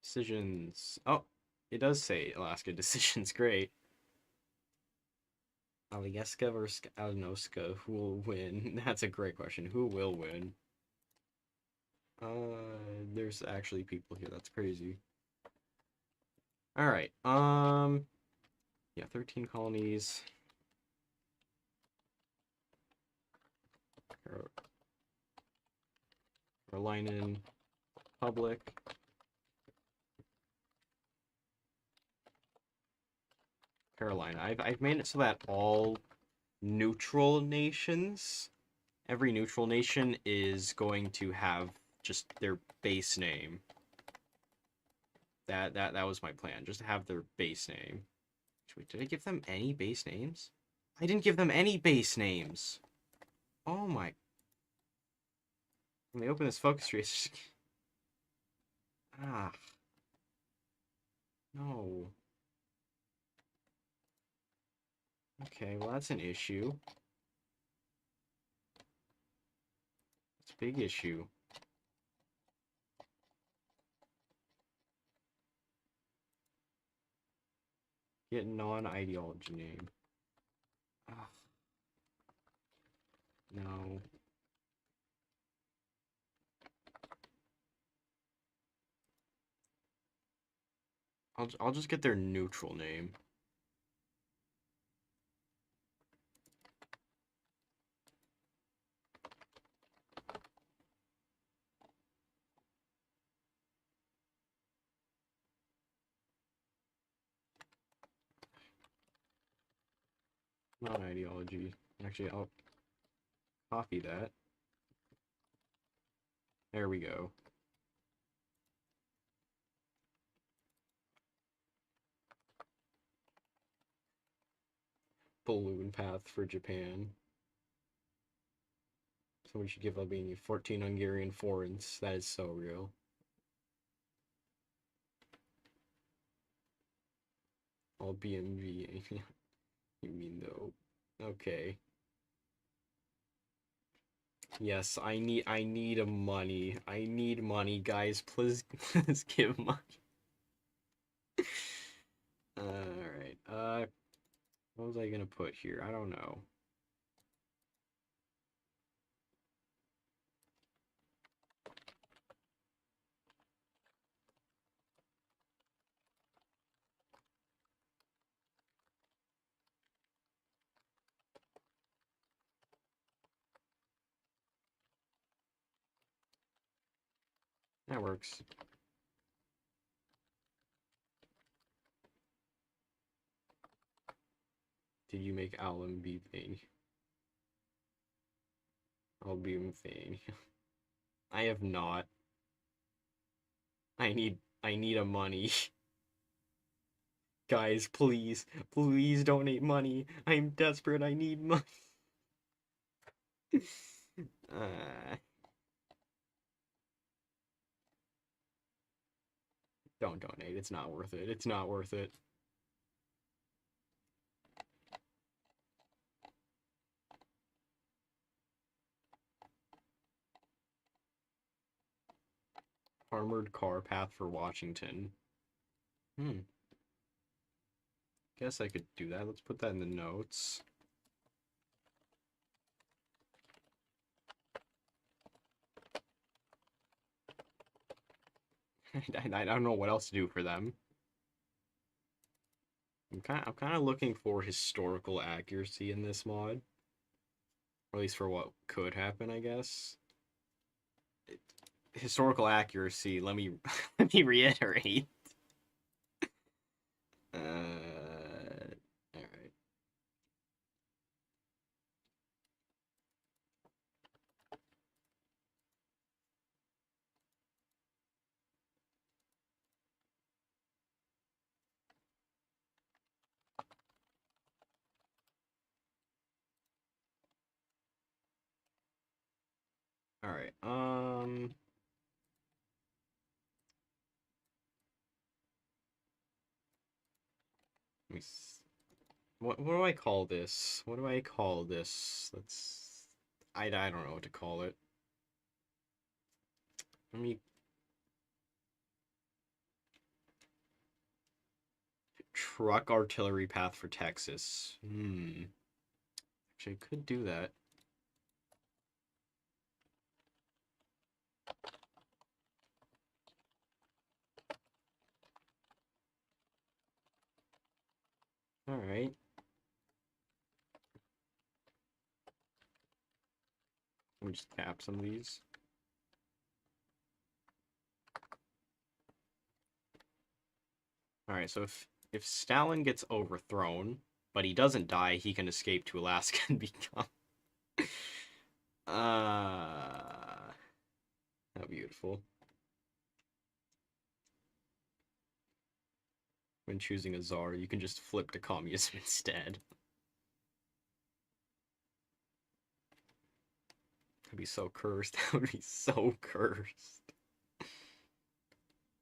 Decisions. Oh, it does say Alaska decisions, great. Alaska versus Alnoska, who will win? That's a great question. Who will win? There's actually people here, that's crazy. Alright, yeah, 13 colonies. Carolinian Republic. Carolina. I've made it so that all neutral nations, every neutral nation is going to have just their base name. That was my plan, just to have their base name. Wait, did I give them any base names? I didn't give them any base names. Oh my. When they open this focus tree, it's just... Ah. No. Okay, well that's an issue. It's a big issue. Get non-ideology name. Ah. No. I'll just get their neutral name. not ideology. Actually, I'll copy that. There we go. Balloon path for Japan. Somebody should give Albania 14 Hungarian forints. That is so real. All BMV. You mean though? Okay. Yes, I need a money. I need money, guys. Please, please give money. Alright. What was I gonna put here? I don't know. That works. Did you make Alum be thing? I'll be thing. I have not. I need a money. Guys, please, please donate money. I'm desperate. I need money. Don't donate. It's not worth it. It's not worth it. Armored car path for Washington. Guess I could do that. Let's put that in the notes. I don't know what else to do for them. I'm kind of looking for historical accuracy in this mod, or at least for what could happen, I guess. Historical accuracy. Let me let me reiterate. All right. All right. Let me. What do I call this? What do I call this? Let's. I don't know what to call it. Let me. Truck artillery path for Texas. Actually, I could do that. Alright. Let me just cap some of these. Alright, so if Stalin gets overthrown, but he doesn't die, he can escape to Alaska and become... How beautiful. When choosing a czar, you can just flip to communism instead. That'd be so cursed. That would be so cursed.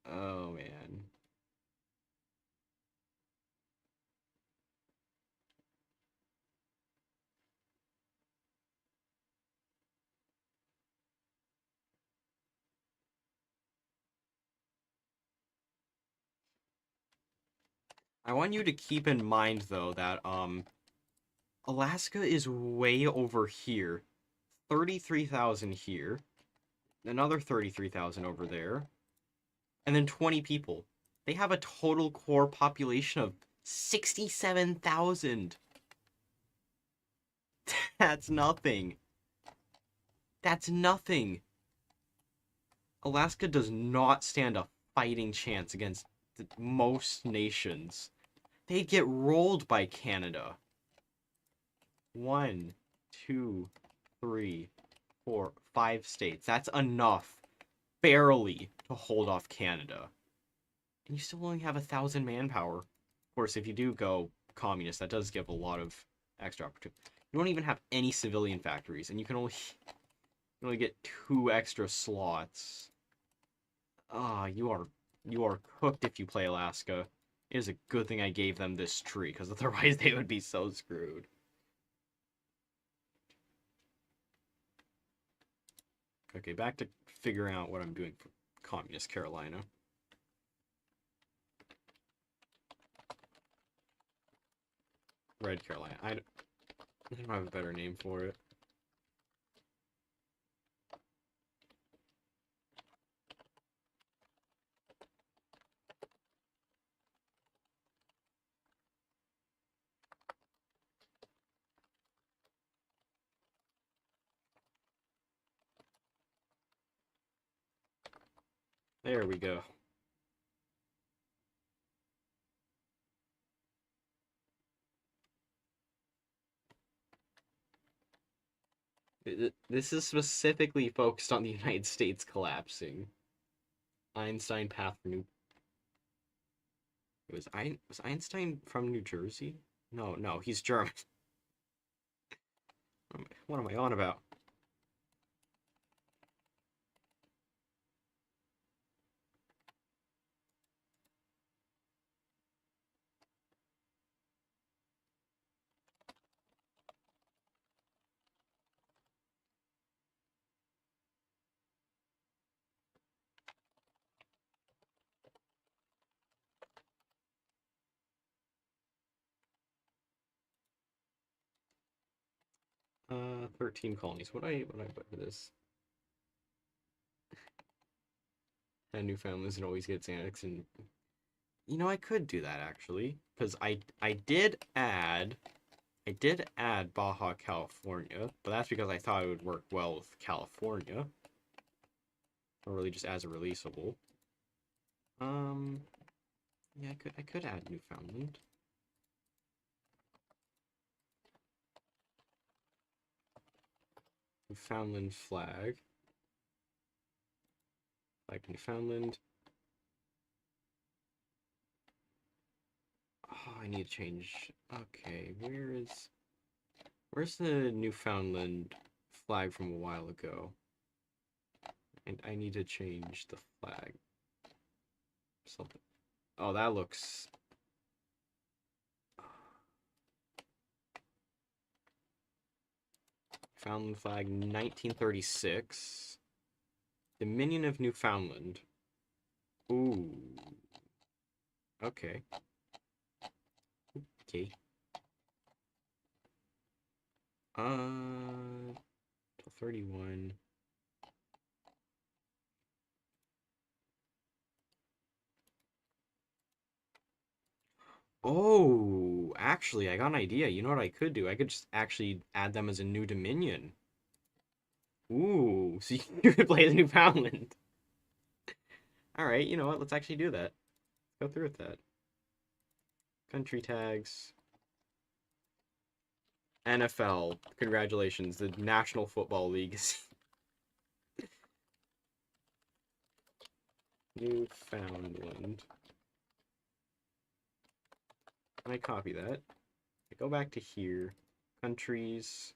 Oh, man. I want you to keep in mind, though, that, Alaska is way over here. 33,000 here. Another 33,000 over there. And then 20 people. They have a total core population of 67,000. That's nothing. That's nothing. Alaska does not stand a fighting chance against most nations. They'd get rolled by Canada. 1, 2, 3, 4, 5 states. That's enough, barely, to hold off Canada. And you still only have 1,000 manpower. Of course, if you do go communist, that does give a lot of extra opportunity. You don't even have any civilian factories, and you can only get 2 extra slots. Ah, you are cooked if you play Alaska. It is a good thing I gave them this tree, because otherwise they would be so screwed. Okay, back to figuring out what I'm doing for Communist Carolina. Red Carolina. I don't have a better name for it. There we go. This is specifically focused on the United States collapsing. Einstein path for New. Was Einstein from New Jersey? No, he's German. What am I on about? 13 colonies. What I put for this? And Newfoundland's and always gets annexed, and I could do that actually, because I did add Baja California, but that's because I thought it would work well with California, or really just as a releasable. Yeah, I could add Newfoundland. Newfoundland flag. Like Newfoundland. Oh, I need to change. Okay, where's the Newfoundland flag from a while ago? And I need to change the flag. Something. Oh, that looks. Newfoundland flag, 1936. Dominion of Newfoundland. Ooh. Okay. Okay. 31. Oh, actually, I got an idea. You know what I could do? I could just actually add them as a new Dominion. Ooh, so you could play as Newfoundland. Alright, you know what? Let's actually do that. Go through with that. Country tags. NFL. Congratulations. The National Football League is Newfoundland. And I copy that. I go back to here. Countries.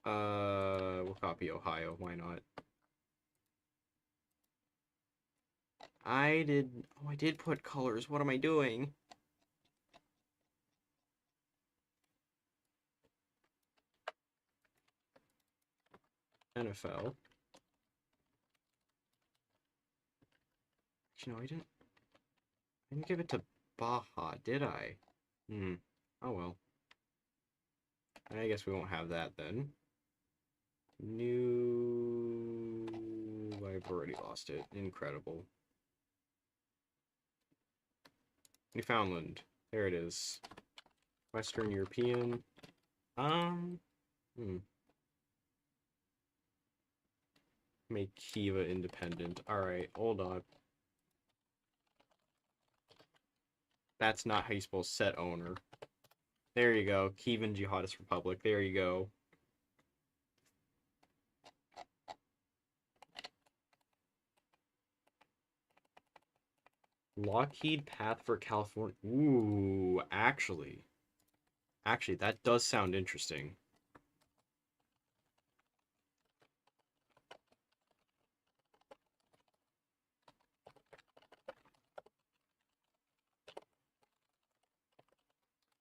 We'll copy Ohio. Why not? I did put colors. What am I doing? NFL. You know, I didn't give it to Baja, did I? Oh well. I guess we won't have that then. I've already lost it. Incredible. Newfoundland. There it is. Western European. Make Kiva independent. Alright, hold on. That's not how you supposed to set owner. There you go. Kievan Jihadist Republic. There you go. Lockheed Path for California. Ooh, actually. Actually, that does sound interesting.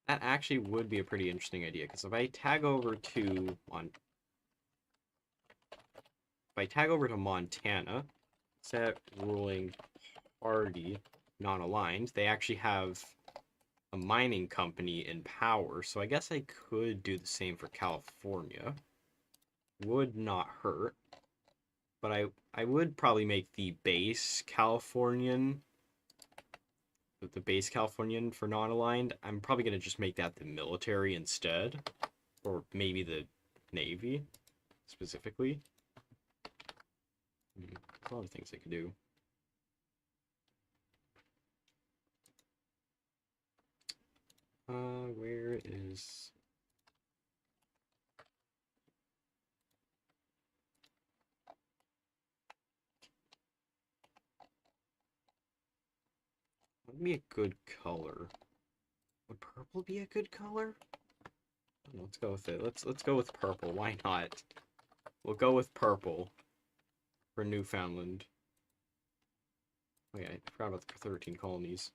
That actually would be a pretty interesting idea, because if I tag over to Montana, set ruling party non-aligned, they actually have a mining company in power, so I guess I could do the same for California. Would not hurt. But I would probably make the base Californian for non-aligned. I'm probably gonna just make that the military instead. Or maybe the Navy specifically. There's a lot of things I could do. Where is... What would be a good color? Would purple be a good color? Let's go with it. Let's go with purple. Why not? We'll go with purple for Newfoundland. Oh yeah, I forgot about the 13 colonies.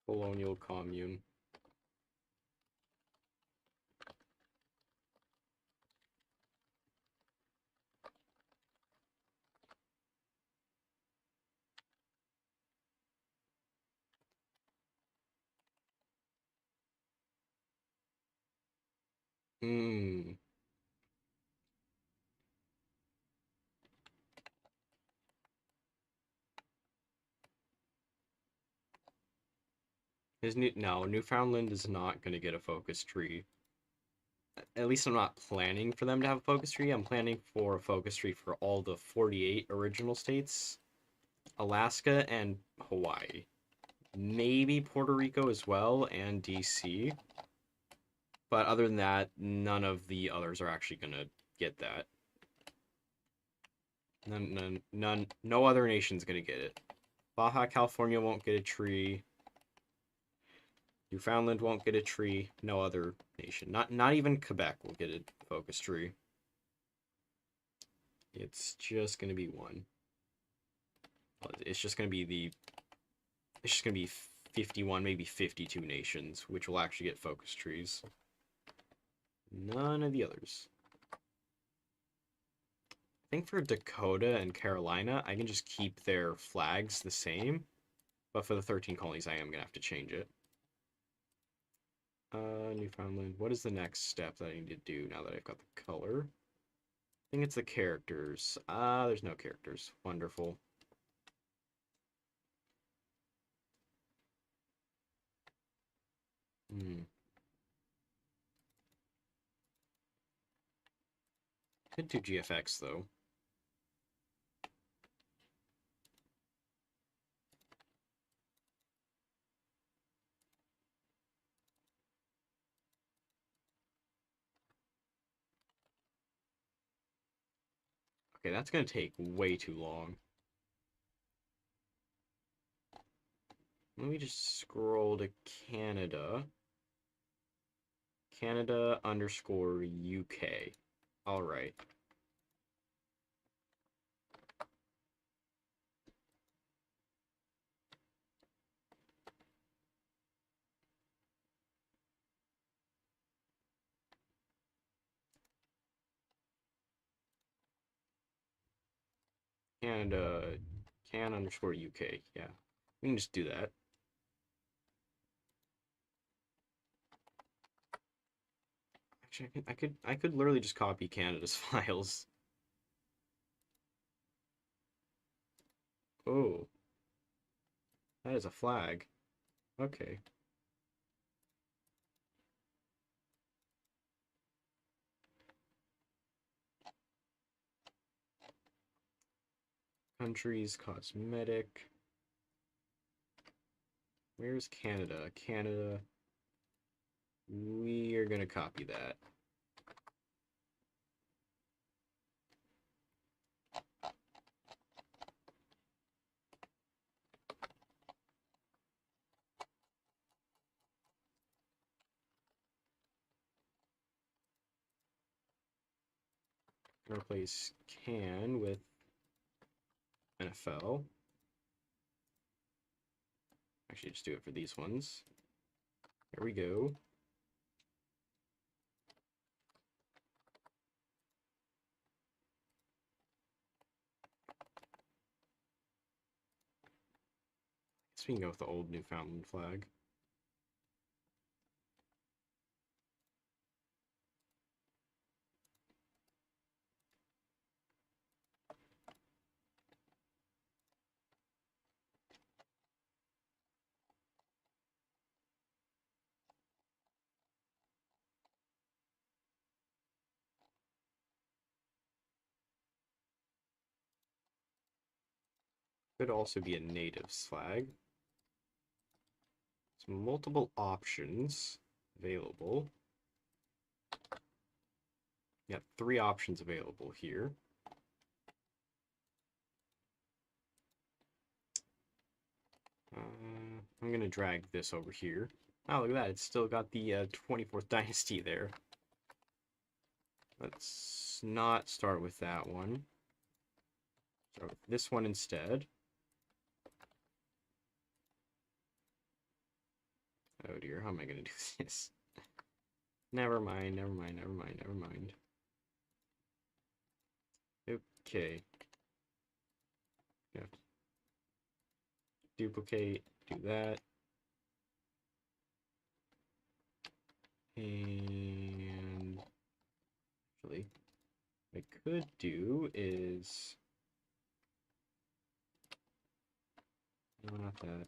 Colonial commune. Hmm. Newfoundland is not going to get a focus tree. At least I'm not planning for them to have a focus tree. I'm planning for a focus tree for all the 48 original states, Alaska, and Hawaii. Maybe Puerto Rico as well, and DC. But other than that, none of the others are actually going to get that. No other nation's going to get it. Baja California won't get a tree. Newfoundland won't get a tree. No other nation. Not even Quebec will get a focus tree. It's just gonna be one. It's just gonna be 51, maybe 52 nations, which will actually get focus trees. None of the others. I think for Dakota and Carolina, I can just keep their flags the same. But for the 13 colonies, I am gonna have to change it. Newfoundland. What is the next step that I need to do now that I've got the color? I think it's the characters. There's no characters. Wonderful. Could do GFX, though. Okay, that's gonna take way too long. Let me just scroll to Canada. Canada underscore UK. Alright. Canada, can_UK. Yeah, we can just do that. Actually, I could literally just copy Canada's files. Oh, that is a flag. Okay. Countries, cosmetic. Where's Canada? Canada. We are gonna copy that. Replace can with NFL. Actually, just do it for these ones. There we go. Guess we can go with the old Newfoundland flag. Could also be a natives flag. So multiple options available. Got 3 options available here. I'm gonna drag this over here. Oh, look at that. It's still got the 24th dynasty there. Let's not start with that one. Start with this one instead. Oh dear, how am I gonna do this? Never mind, never mind, never mind, never mind. Okay. Yeah. Duplicate, do that. And actually, what I could do is no, not that.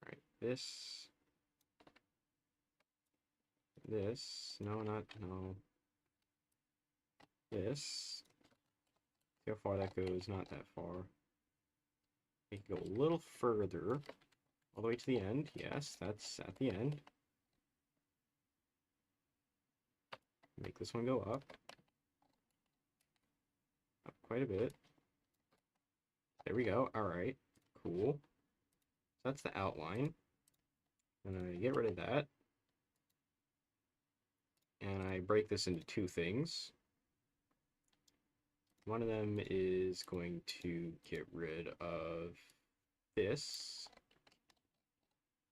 Right, this. No, not no. This. See how far that goes? Not that far. We can go a little further. All the way to the end. Yes, that's at the end. Make this one go up. Up quite a bit. There we go. Alright. Cool. So that's the outline. And I get rid of that. And I break this into 2 things. One of them is going to get rid of this.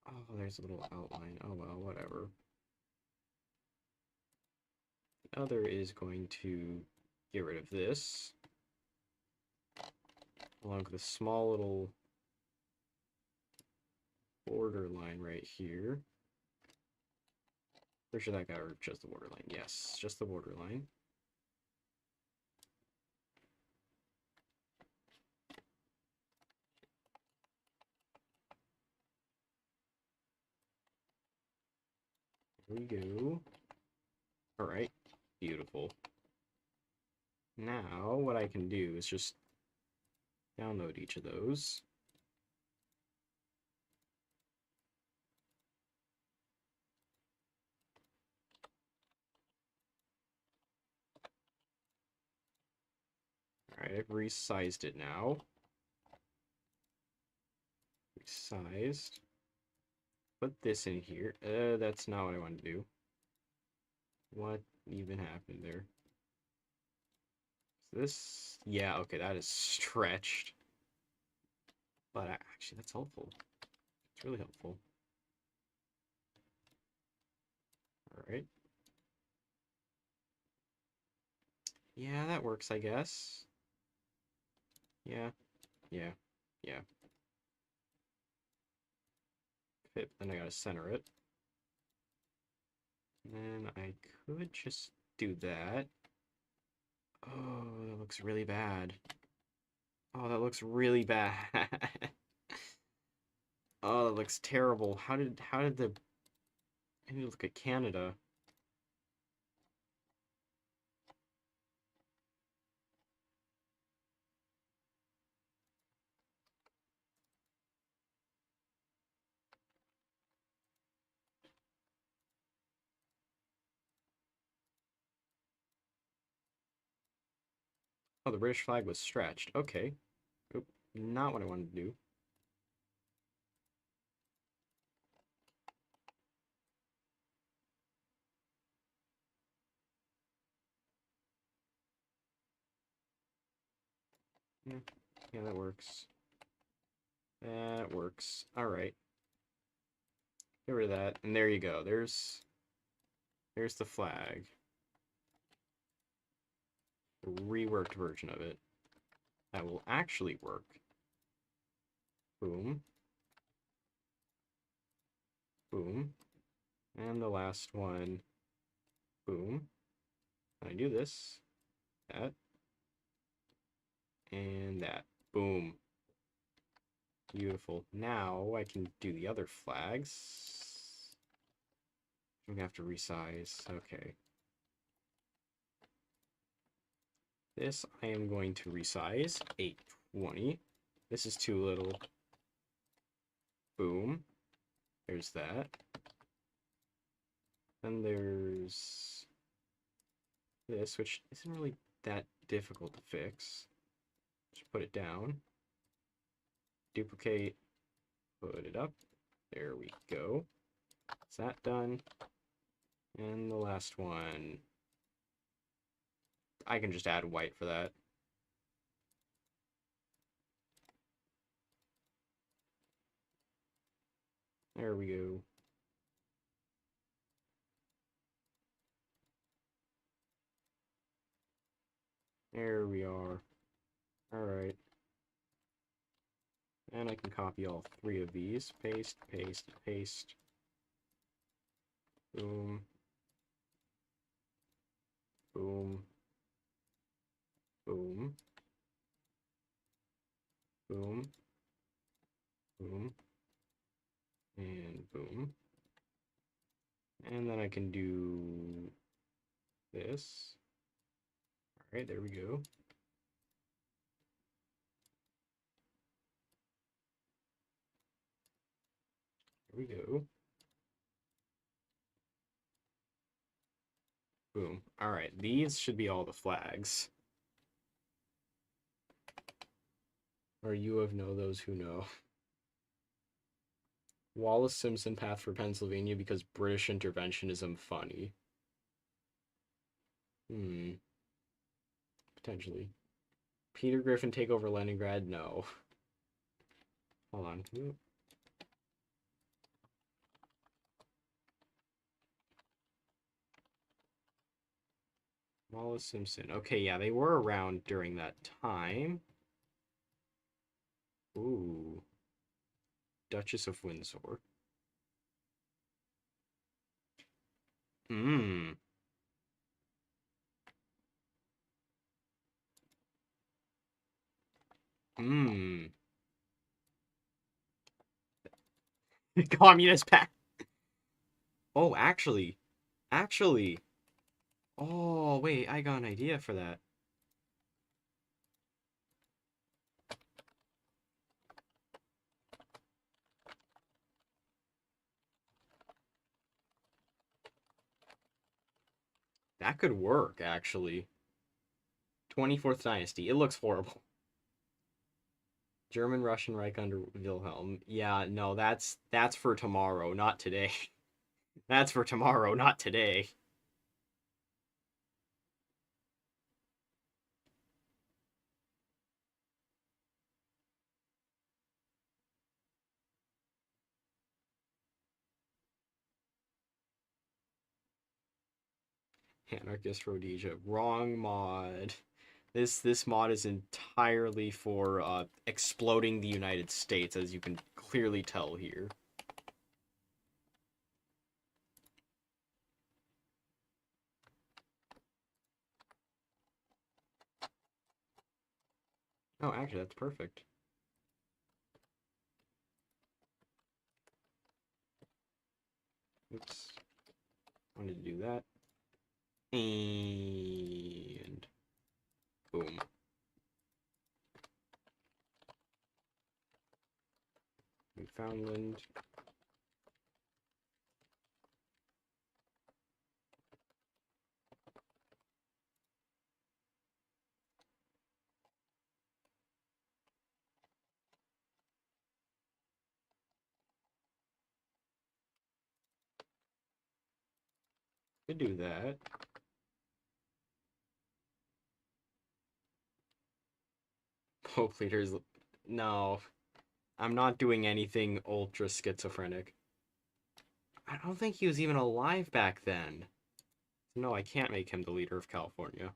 Oh, there's a little outline. Oh well, whatever. The other is going to get rid of this. Along with a small little border line right here. Pretty sure that got rid of just the border line. Yes, just the border line. There we go. Alright, beautiful. Now, what I can do is just download each of those. Alright, I've resized it now. Resized. Put this in here. That's not what I want to do. What even happened there? So this, yeah, okay, that is stretched. But actually, that's helpful. It's really helpful. Alright. Yeah, that works, I guess. Yeah, yeah, yeah. Fit, then I gotta center it. And I could just do that. Oh, that looks really bad. Oh, that looks really bad. Oh, that looks terrible. How did the I need to look at Canada. Oh, the British flag was stretched. Okay. Oop, not what I wanted to do. Yeah, yeah, that works. That works. Alright. Get rid of that. And there you go. There's the flag. A reworked version of it. That will actually work. Boom. Boom. And the last one. Boom. And I do this. That. And that. Boom. Beautiful. Now I can do the other flags. I'm gonna have to resize. Okay. This I am going to resize 820. This is too little. Boom. There's that. Then there's this, which isn't really that difficult to fix. Just put it down. Duplicate. Put it up. There we go. Is that done? And the last one. I can just add white for that. There we go. There we are. Alright. And I can copy all three of these. Paste, paste, paste. Boom. Boom. Boom. Boom. Boom. And boom. And then I can do this. Alright, there we go. There we go. Boom. Alright, these should be all the flags. Or you have know those who know. Wallace Simpson path for Pennsylvania because British interventionism funny. Potentially. Peter Griffin take over Leningrad? No. Hold on. Wallace Simpson. Okay, yeah, they were around during that time. Ooh. Duchess of Windsor. Mmm. Mmm. Communist pact. Oh, actually. Oh, wait, I got an idea for that. That could work, actually. 24th Dynasty. It looks horrible. German-Russian Reich under Wilhelm. Yeah, no, that's for tomorrow, not today. That's for tomorrow, not today. Anarchist Rhodesia. Wrong mod. This mod is entirely for exploding the United States, as you can clearly tell here. Oh, actually, that's perfect. Oops. I wanted to do that. And boom. Newfoundland. Could do that. Pope leaders. No, I'm not doing anything ultra schizophrenic. I don't think he was even alive back then. No, I can't make him the leader of California.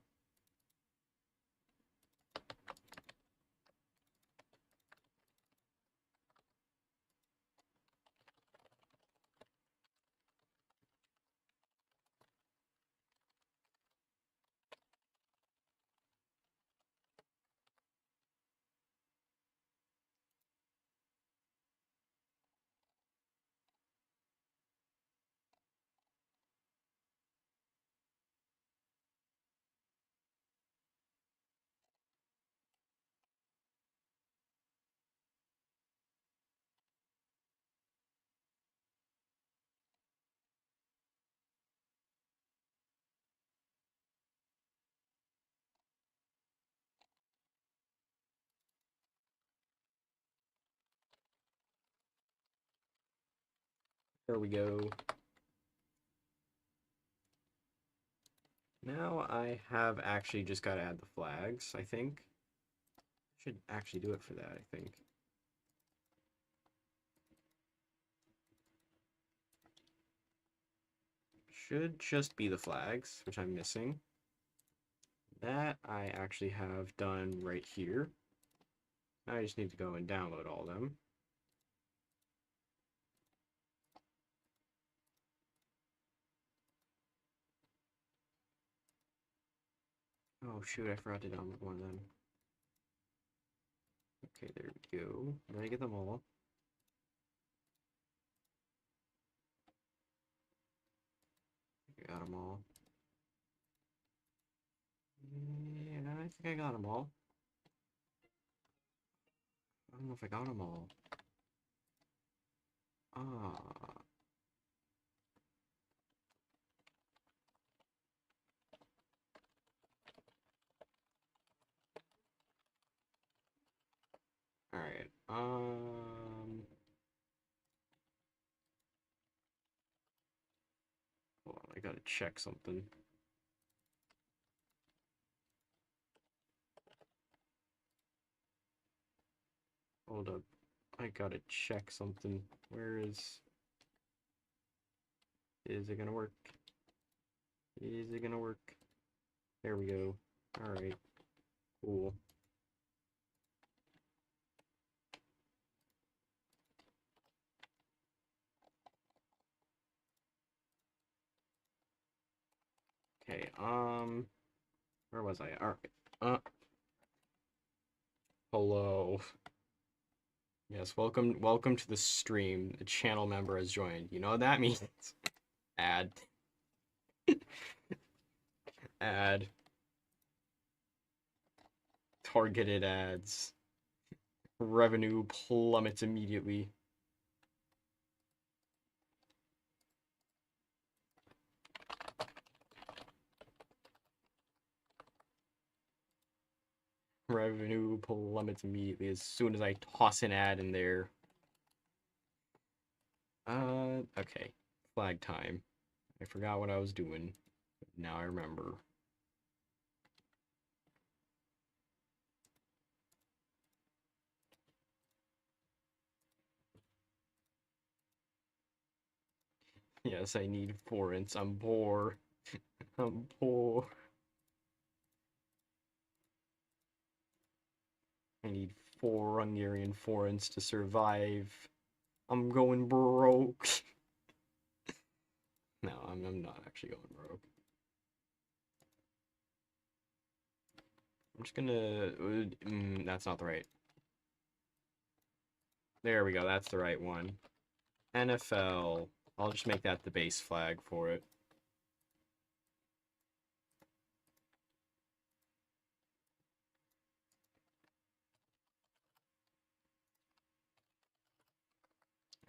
There we go. Now I have actually just got to add the flags, I think. Should actually do it for that, I think. Should just be the flags, which I'm missing. That I actually have done right here. Now I just need to go and download all of them. Oh shoot, I forgot to download one of them. Okay, there we go. Did I get them all? I got them all. Yeah, I think I got them all. I don't know if I got them all. Ah. Alright. Hold on, I gotta check something. Hold up. I gotta check something. Where is... Is it gonna work? Is it gonna work? There we go. Alright. Cool. Okay, where was I? Alright. Hello. Yes, welcome to the stream. The channel member has joined. You know what that means? Ad. Ad. Targeted ads. Revenue plummets immediately. Revenue plummets immediately as soon as I toss an ad in there. Okay. Flag time. I forgot what I was doing. Now I remember. Yes, I need foreigns. I'm poor. I'm poor. I need 4 Hungarian forints to survive. I'm going broke. No, I'm not actually going broke. I'm just gonna... that's not the right... There we go, that's the right one. NFL. I'll just make that the base flag for it.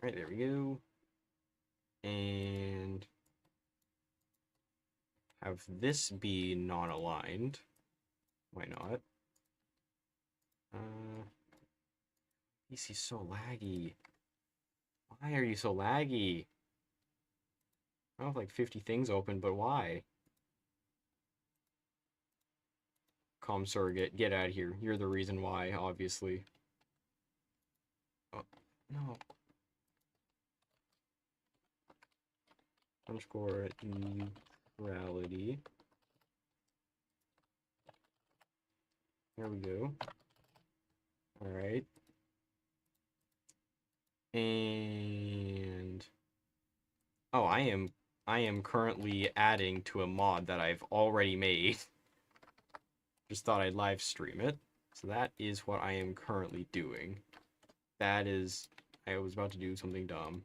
Alright, there we go. And have this be non-aligned. Why not? PC's so laggy. Why are you so laggy? I have like 50 things open, but why? Com surrogate, get out of here. You're the reason why, obviously. Oh, no. Underscore neutrality. There we go. Alright. And oh, I am currently adding to a mod that I've already made. Just thought I'd live stream it. So that is what I am currently doing. That is, I was about to do something dumb.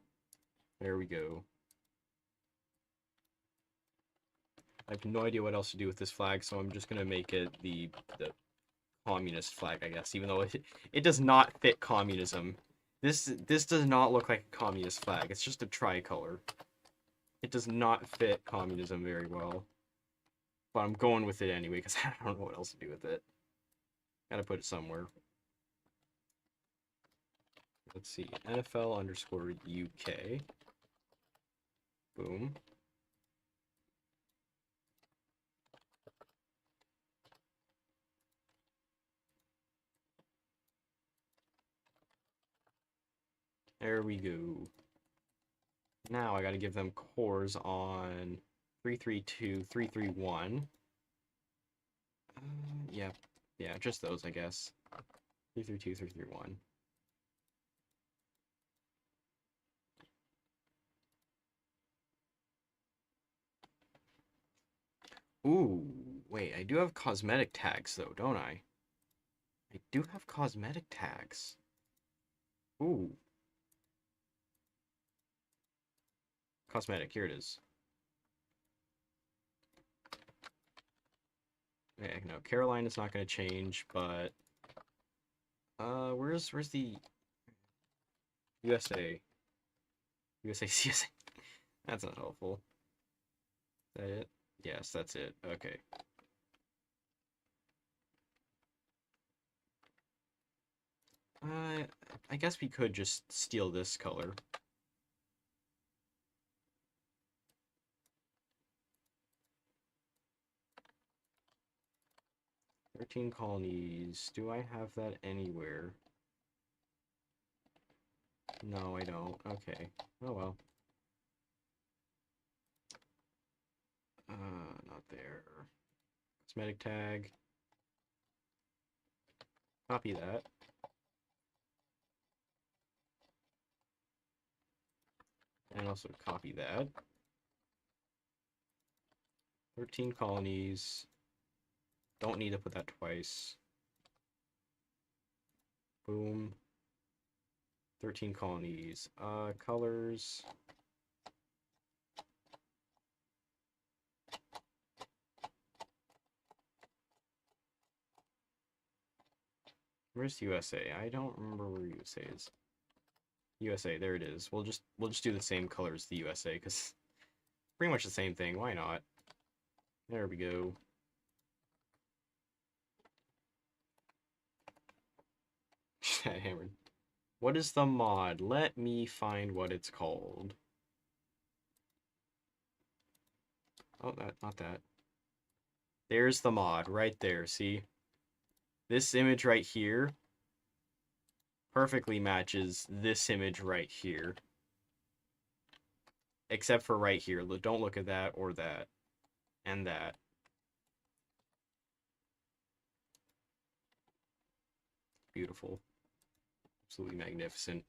There we go. I have no idea what else to do with this flag, so I'm just gonna make it the communist flag, I guess, even though it does not fit communism. This does not look like a communist flag. It's just a tricolor. It does not fit communism very well. But I'm going with it anyway, because I don't know what else to do with it. Gotta put it somewhere. Let's see. NFL underscore UK. Boom. There we go. Now I gotta give them cores on 332, 331. Yeah, just those, I guess. 332, 331. Ooh, wait, I do have cosmetic tags though, don't I? I do have cosmetic tags. Ooh. Cosmetic, here it is. Yeah, no, Caroline is not going to change, but where's the USA? USA CSA. That's not helpful. Is that it? Yes, that's it. Okay. I guess we could just steal this color. "13 colonies. Do I have that anywhere? No, I don't. Okay. Oh well. Not there. Cosmetic tag. Copy that. And also copy that. 13 colonies. Don't need to put that twice. Boom. 13 colonies. Colors. Where's USA? I don't remember where USA is. USA, there it is. We'll just do the same color as the USA, because pretty much the same thing. Why not? There we go. Hammered. What is the mod? Let me find what it's called. Oh, not that. There's the mod right there, see? This image right here perfectly matches this image right here. Except for right here. Don't look at that or that. and that. Beautiful. Absolutely magnificent.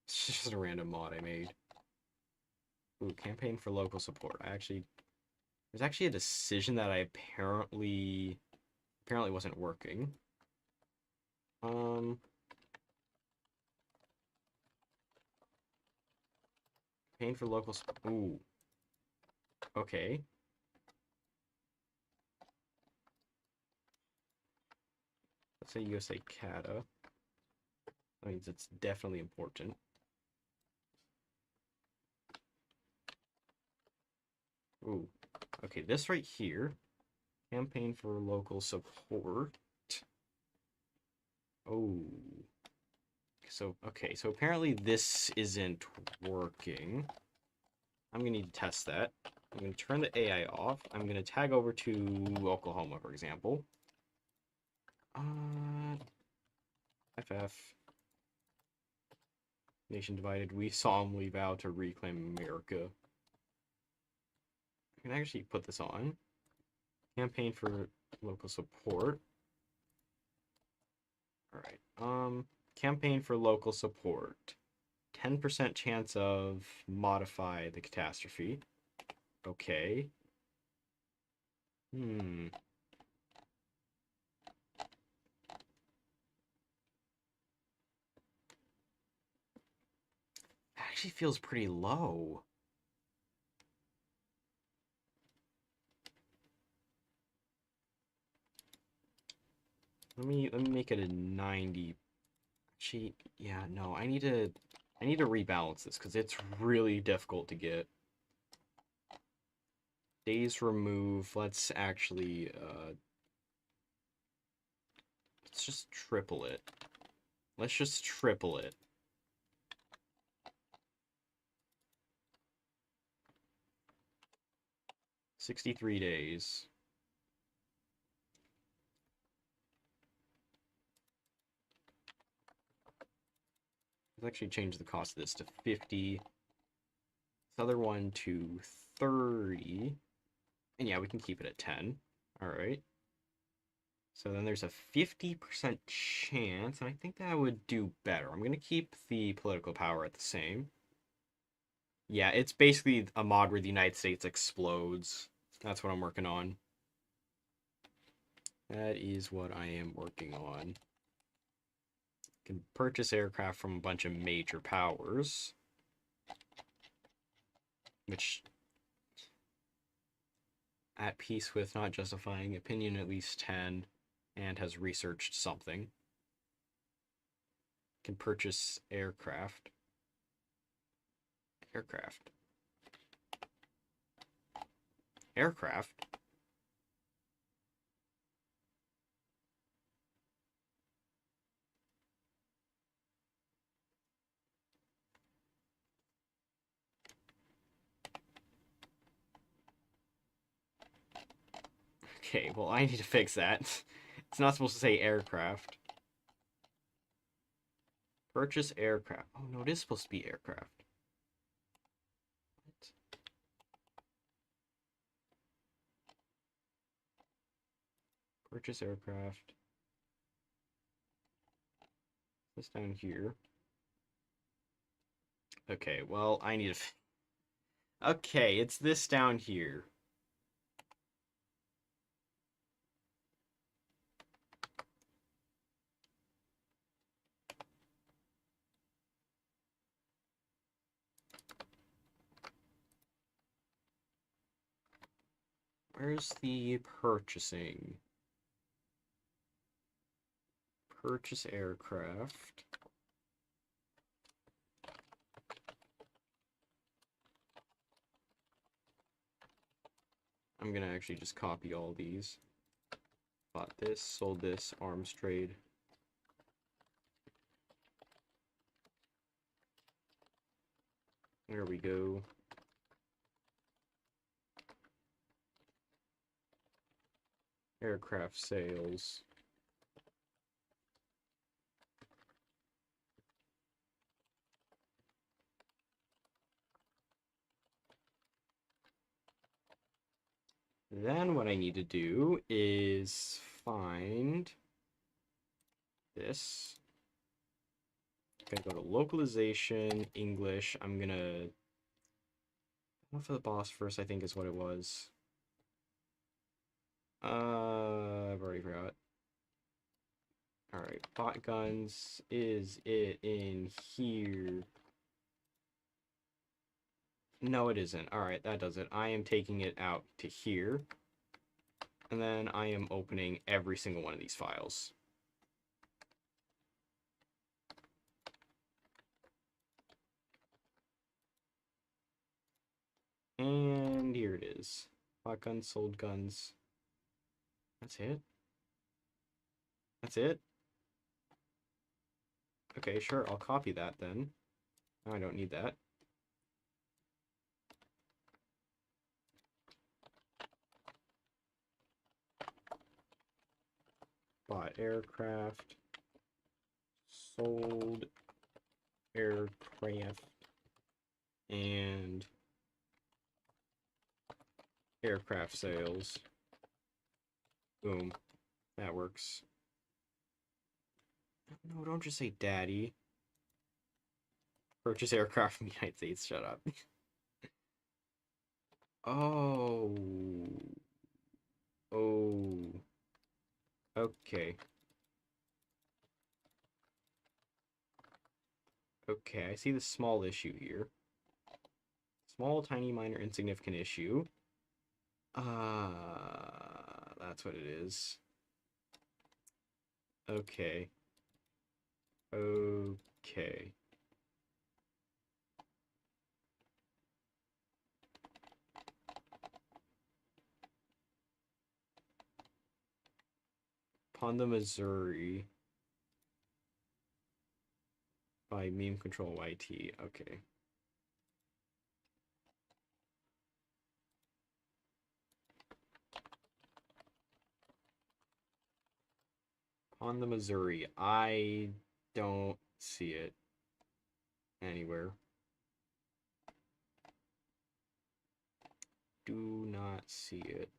It's just a random mod I made. Ooh, campaign for local support. There's actually a decision that I apparently wasn't working. Campaign for local support. Ooh. Okay. Let's say USA Cata. That means it's definitely important. Ooh. Okay, this right here. Campaign for local support. Oh. So, okay, so apparently this isn't working. I'm gonna need to test that. I'm gonna turn the AI off. I'm gonna tag over to Oklahoma, for example. FF. Nation divided. We solemnly vow to reclaim America. I can actually put this on. Campaign for local support. Alright. Campaign for local support. 10% chance of modify the catastrophe. Okay. That actually feels pretty low. Let me make it a 90. Actually, yeah, no, I need to rebalance this because it's really difficult to get. Days remove. Let's actually let's just triple it. Let's just triple it. $63 days. Let's actually change the cost of this to 50. This other one to 30. And yeah, we can keep it at 10. Alright. So then there's a 50% chance, and I think that would do better. I'm going to keep the political power at the same. Yeah, it's basically a mod where the United States explodes. That's what I'm working on. That is what I am working on. Can purchase aircraft from a bunch of major powers. Which, at peace with not justifying opinion at least 10, and has researched something. Can purchase aircraft. Aircraft. Aircraft? Okay, well, I need to fix that. It's not supposed to say aircraft. Purchase aircraft. Oh, no, it is supposed to be aircraft. What? Purchase aircraft. This down here. Okay, well, I need to... Okay, it's this down here. Where's the purchasing? Purchase aircraft. I'm gonna actually just copy all these. Bought this, sold this, arms trade. There we go. Aircraft sales. Then what I need to do is find this. I'm gonna go to localization, English. I'm gonna look for the boss first, I think is what it was. I've already forgot. Alright, bot guns. Is it in here? No, it isn't. Alright, that does it. I am taking it out to here. And then I am opening every single one of these files. And here it is. Bought guns, sold guns. That's it? That's it? Okay, sure, I'll copy that then. I don't need that. Bought aircraft. Sold aircraft. And aircraft sales. Boom. That works. No, don't just say daddy. Purchase aircraft from the United States. Shut up. Oh. Oh. Okay. Okay, I see the small issue here. Small, tiny, minor, insignificant issue. That's what it is. Okay. Okay. Upon the Missouri by Meme Control YT. Okay. On the Missouri. I don't see it anywhere. Do not see it.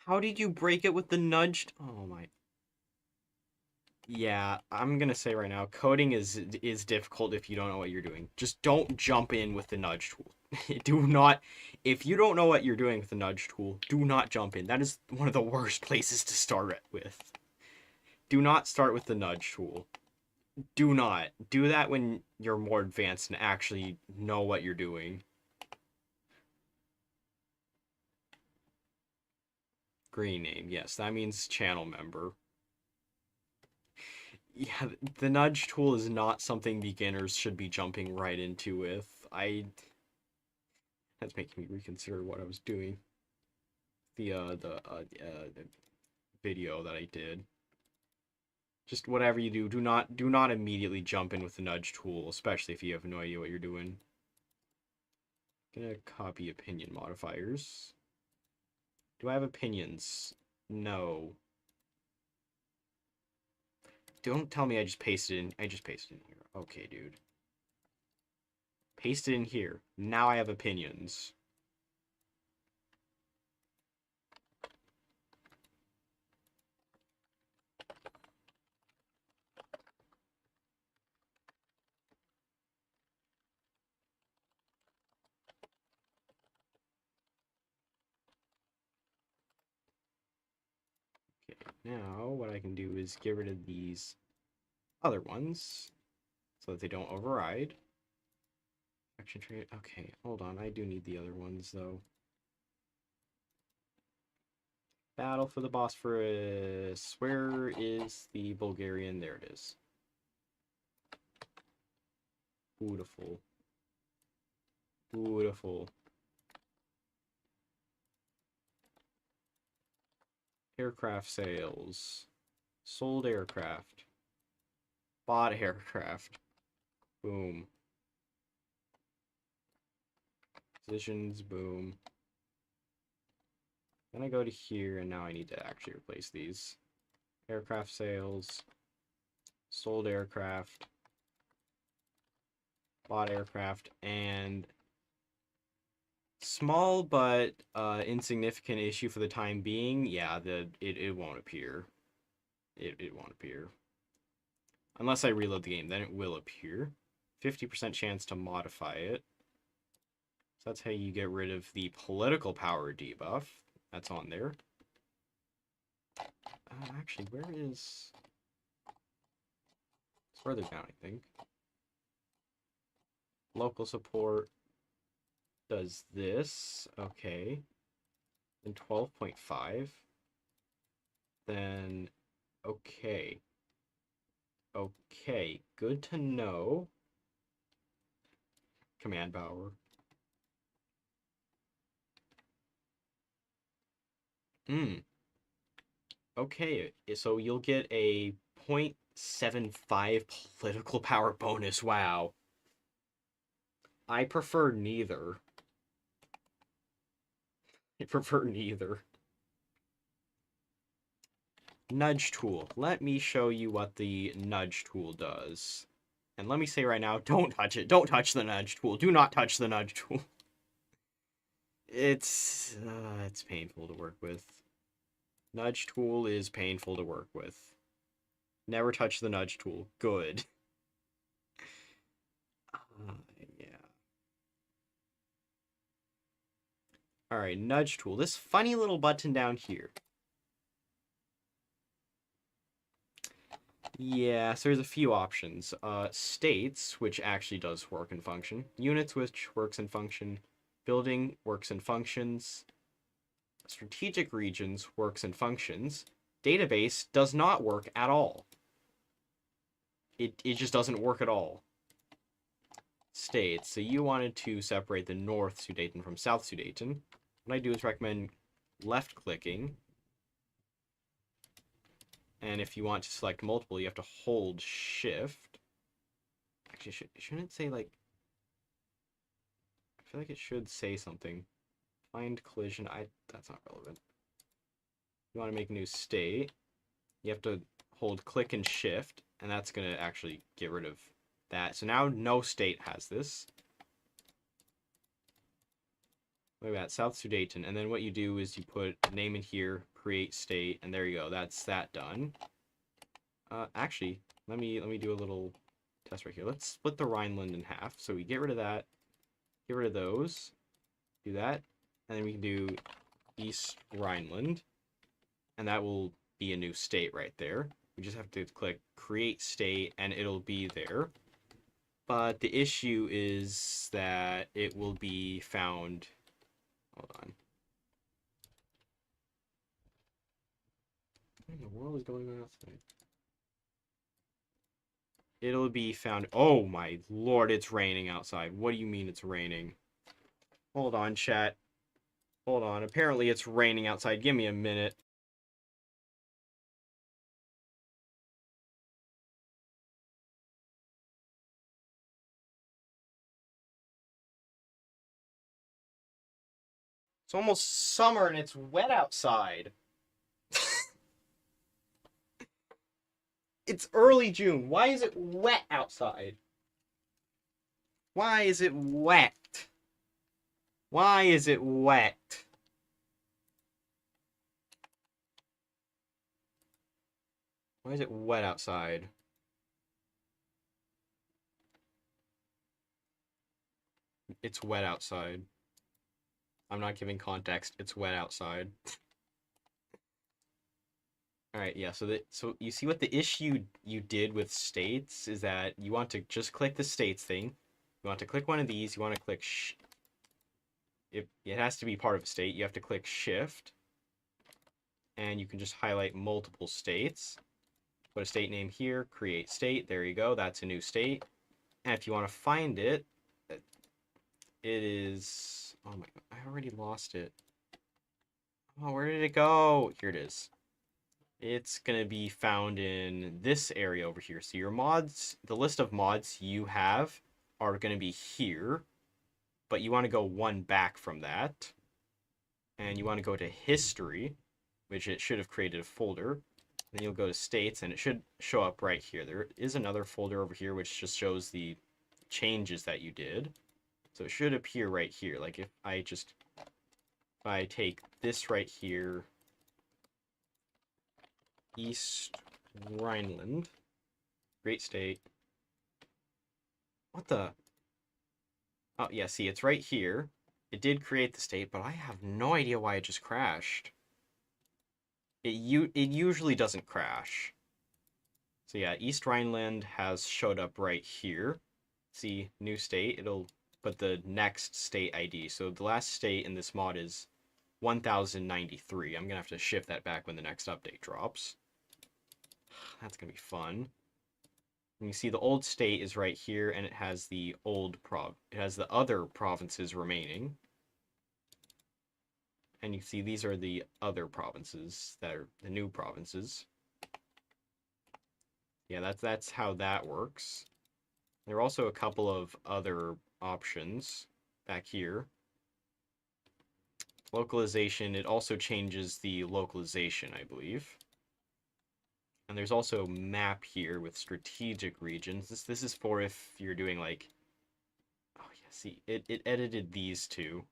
How did you break it with the nudged? Oh my. Yeah, I'm gonna say right now, coding is difficult if you don't know what you're doing. Just don't jump in with the nudge tool. Do not, if you don't know what you're doing with the nudge tool, do not jump in. That is one of the worst places to start it with. Do not start with the nudge tool. Do not. Do that when you're more advanced and actually know what you're doing. Green name, yes, that means channel member. Yeah, the nudge tool is not something beginners should be jumping right into with. That's making me reconsider what I was doing. The video that I did. Just whatever you do, do not immediately jump in with the nudge tool, especially if you have no idea what you're doing. Gonna copy opinion modifiers. Do I have opinions? No. Don't tell me I just pasted in. I just pasted in here. Okay, dude. Paste it in here. Now I have opinions. Okay, now what I can do is get rid of these other ones so that they don't override. Action trade. Okay, hold on. I do need the other ones though. Battle for the Bosphorus. Where is the Bulgarian? There it is. Beautiful. Beautiful. Aircraft sales. Sold aircraft. Bought aircraft. Boom. Positions, boom. Then I go to here, and now I need to actually replace these. Aircraft sales. Sold aircraft. Bought aircraft, and small but insignificant issue for the time being. Yeah, it won't appear. It won't appear. Unless I reload the game, then it will appear. 50% chance to modify it. So that's how you get rid of the political power debuff. That's on there. Actually, where is... It's further down, I think. Local support does this. Okay. Then 12.5. Then... Okay. Okay. Good to know. Command power. Okay, so you'll get a 0.75 political power bonus. Wow. I prefer neither. I prefer neither. Nudge tool. Let me show you what the nudge tool does. And let me say right now, don't touch it. Don't touch the nudge tool. Do not touch the nudge tool. It's painful to work with. Nudge tool is painful to work with. Never touch the nudge tool. Good. Yeah. Alright, nudge tool. This funny little button down here. Yeah, so there's a few options. States, which actually does work and function. Units, which works and function. Building works and functions. Strategic regions works and functions. Database does not work at all. It just doesn't work at all. States. So you wanted to separate the North Sudeten from South Sudeten. What I do is recommend left-clicking. And if you want to select multiple, you have to hold Shift. Actually, shouldn't it say, like... I feel like it should say something. Find collision. That's not relevant. You want to make a new state. You have to hold click and shift, and that's going to actually get rid of that. So now no state has this. Look at that, South Sudeten. And then what you do is you put name in here, create state, and there you go. That's that done. Actually, let me do a little test right here. Let's split the Rhineland in half. So we get rid of that, get rid of those, do that, and then we can do East Rhineland, and that will be a new state right there. We just have to click create state, and it'll be there. But the issue is that it will be found... Hold on. What in the world is going on outside? It'll be found... Oh my lord, it's raining outside. What do you mean it's raining? Hold on, chat. Hold on. Apparently it's raining outside. Give me a minute. It's almost summer and it's wet outside. It's early June. Why is it wet outside? Why is it wet? Why is it wet? Why is it wet outside? It's wet outside. I'm not giving context. It's wet outside. Alright, yeah, so you see what the issue you did with states is that you want to just click the states thing. You want to click one of these, you want to click it has to be part of a state. You have to click shift. And you can just highlight multiple states. Put a state name here, create state. There you go, that's a new state. And if you want to find it, it is... Oh my god, I already lost it. Oh, where did it go? Here it is. It's going to be found in this area over here. So your mods, the list of mods you have are going to be here, but you want to go one back from that. And you want to go to history, which it should have created a folder. Then you'll go to states, and it should show up right here. There is another folder over here which just shows the changes that you did. So it should appear right here. Like if I take this right here, East Rhineland, great state. What the? Oh yeah, see, it's right here. It did create the state, but I have no idea why it just crashed. It usually doesn't crash. So yeah, East Rhineland has showed up right here. See, new state, it'll put the next state ID. So the last state in this mod is 1093. I'm gonna have to shift that back when the next update drops. That's gonna be fun. And you see the old state is right here, and it has the it has the other provinces remaining. And you see these are the other provinces that are the new provinces. Yeah, that's how that works. There are also a couple of other options back here. Localization, it also changes the localization, I believe. And there's also map here with strategic regions. This is for if you're doing like, oh yeah, see, it edited these two.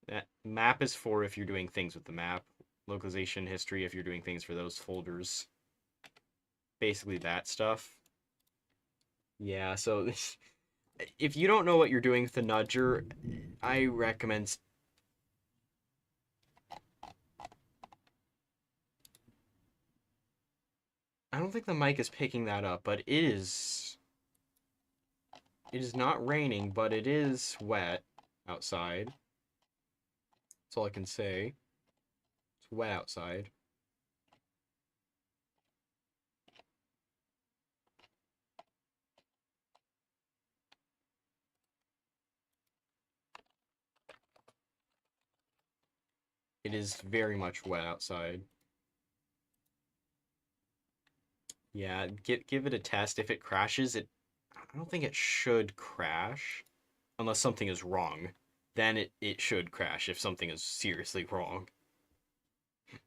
That map is for if you're doing things with the map. Localization history if you're doing things for those folders. Basically that stuff. Yeah, so if you don't know what you're doing with the nudger, I recommend. I don't think the mic is picking that up, but it is. It is not raining, but it is wet outside. That's all I can say. It's wet outside. It is very much wet outside. Yeah, give it a test. If it crashes, I don't think it should crash unless something is wrong. Then it should crash if something is seriously wrong.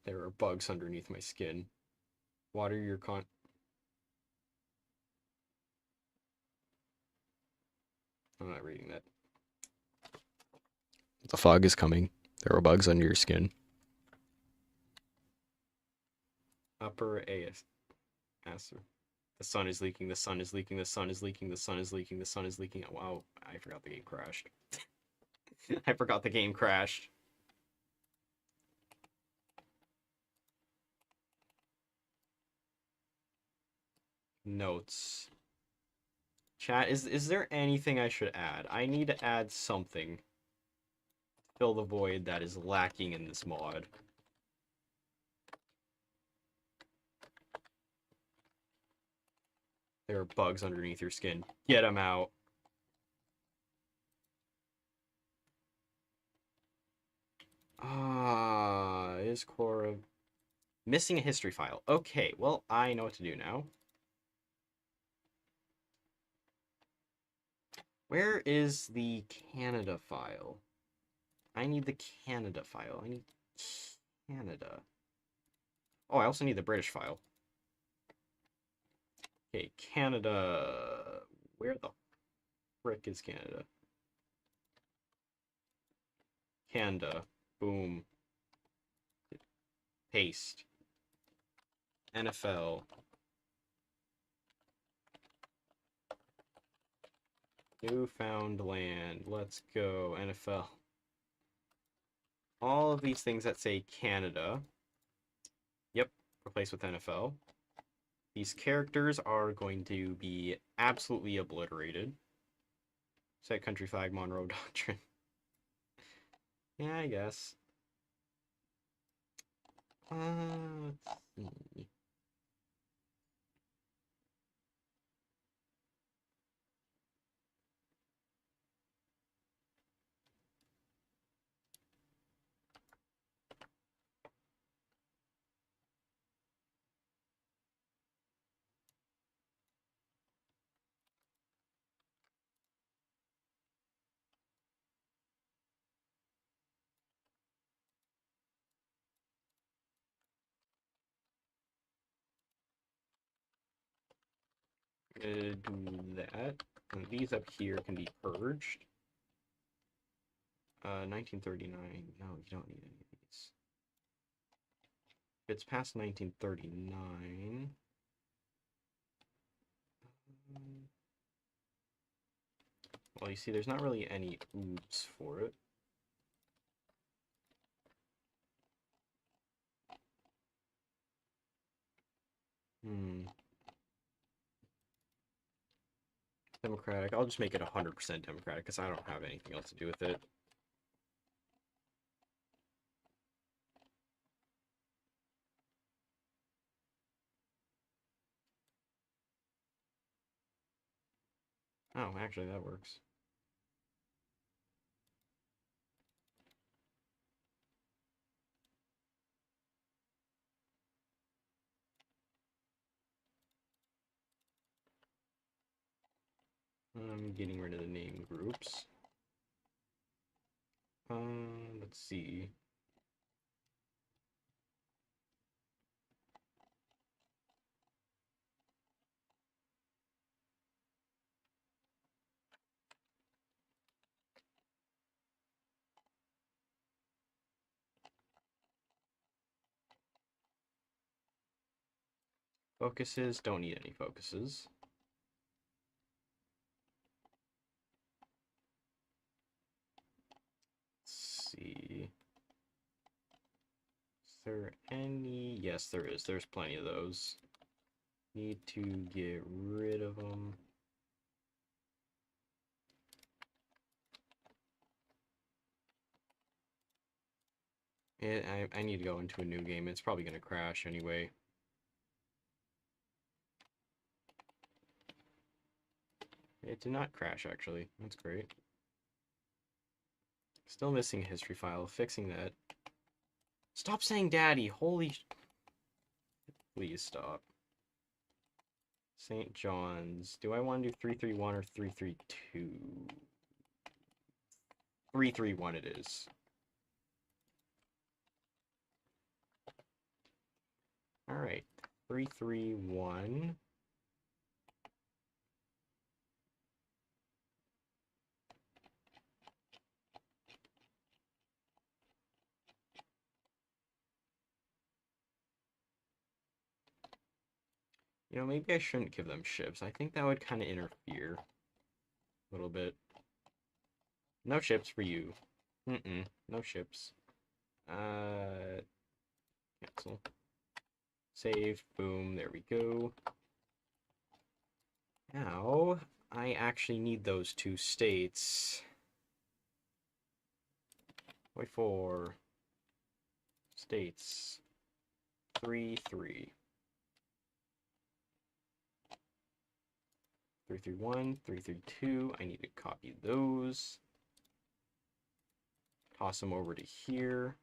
There are bugs underneath my skin. Water your I'm not reading that. The fog is coming. There are bugs under your skin. Upper AS. The sun is leaking, the sun is leaking, the sun is leaking, the sun is leaking, the sun is leaking. Oh, wow, I forgot the game crashed. I forgot the game crashed. Notes. Chat, is there anything I should add? I need to add something. Fill the void that is lacking in this mod. There are bugs underneath your skin. Get them out. Is core missing a history file. Okay, well, I know what to do now. Where is the Canada file? I need the Canada file. I need Canada. Oh, I also need the British file. Okay, Canada. Where the frick is Canada? Canada. Boom. Paste. NFL. Newfoundland. Let's go. NFL. All of these things that say Canada. Yep. Replace with NFL. These characters are going to be absolutely obliterated. Set country flag, Monroe Doctrine. Yeah, I guess. Let's see. gonna do that. And these up here can be purged. 1939. No, you don't need any of these. If it's past 1939. Well, you see, there's not really any oops for it. Democratic. I'll just make it 100% Democratic because I don't have anything else to do with it. Oh, actually, that works. I'm getting rid of the name groups. Let's see. Focuses, don't need any focuses. Let's see. Is there any? Yes, there is. There's plenty of those. Need to get rid of them. I need to go into a new game. It's probably going to crash anyway. It did not crash, actually. That's great. Still missing a history file. Fixing that. Stop saying daddy! Holy... Please stop. St. John's. Do I want to do 331 or 332? 331 it is. Alright. 331. You know, maybe I shouldn't give them ships. I think that would kind of interfere. A little bit. No ships for you. No ships. Cancel. Save. Boom. There we go. Now, I actually need those two states. hoi4. States. 3-3. 331, 332. I need to copy those. Toss them over to here.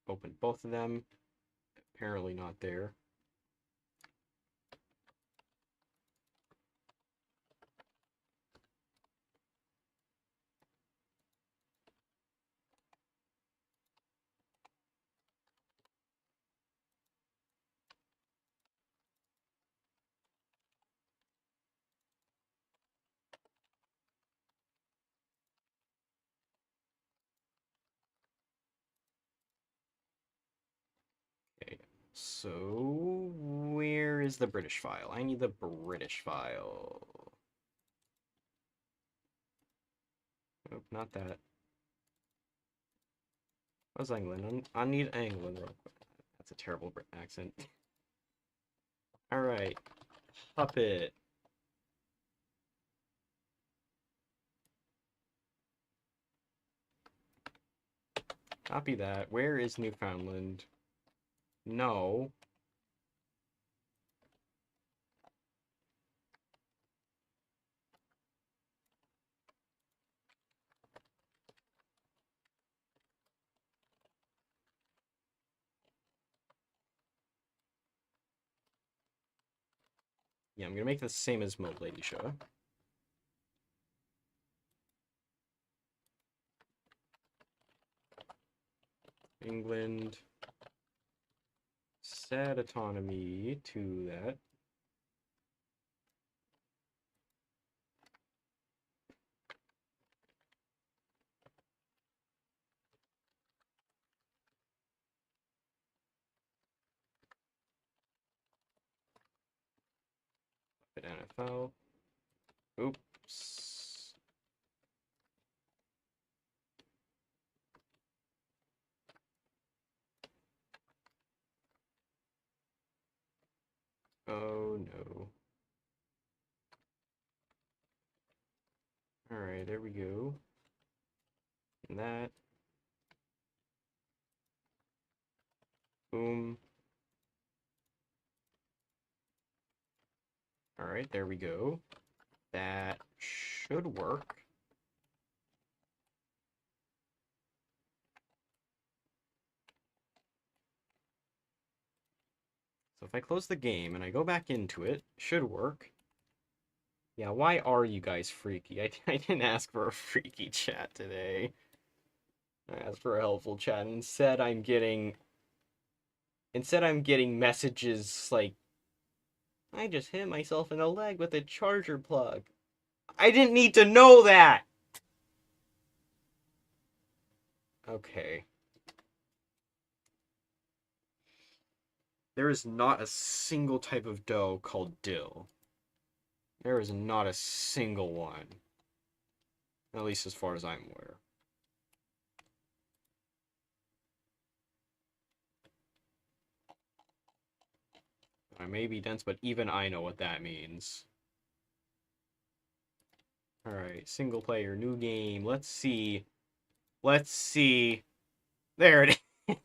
Open both of them. Apparently not there. Okay, so where is the British file? I need the British file. Nope, not that. What's England? I need England real quick. That's a terrible accent. Alright. Puppet. Copy that. Where is Newfoundland? No. Yeah, I'm gonna make this the same as Mode Lady Show. England. Set autonomy to that. But NFL. Oops. Oh no. Alright, there we go. And that. Boom. Alright, there we go. That should work. So if I close the game and I go back into it, should work. Yeah, why are you guys freaky? I didn't ask for a freaky chat today. I asked for a helpful chat. Instead, I'm getting messages like, I just hit myself in the leg with a charger plug. I didn't need to know that! Okay. There is not a single type of dough called dill. There is not a single one. At least as far as I'm aware. I may be dense, but even I know what that means. Alright, single player, new game. Let's see. Let's see. There it is.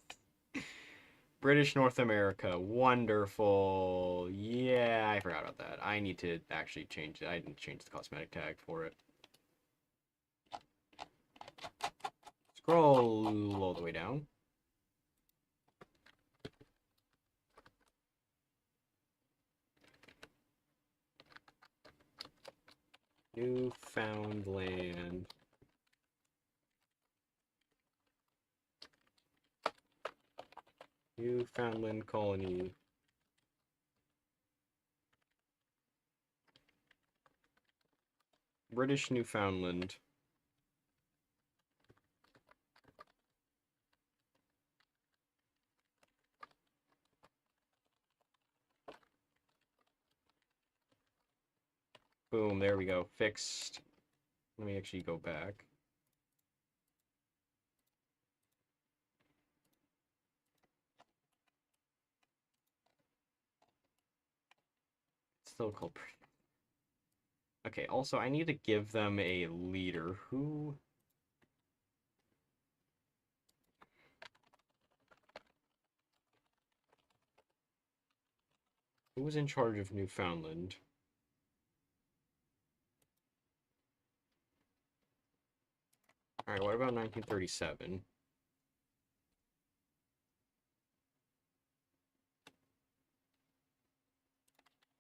British North America. Wonderful. Yeah, I forgot about that. I need to actually change it. I didn't change the cosmetic tag for it. Scroll all the way down. Newfoundland. Newfoundland colony. British Newfoundland. Boom, there we go. Fixed. Let me actually go back. It's still called... Okay, also, I need to give them a leader. Who... Who was in charge of Newfoundland? Alright, what about 1937?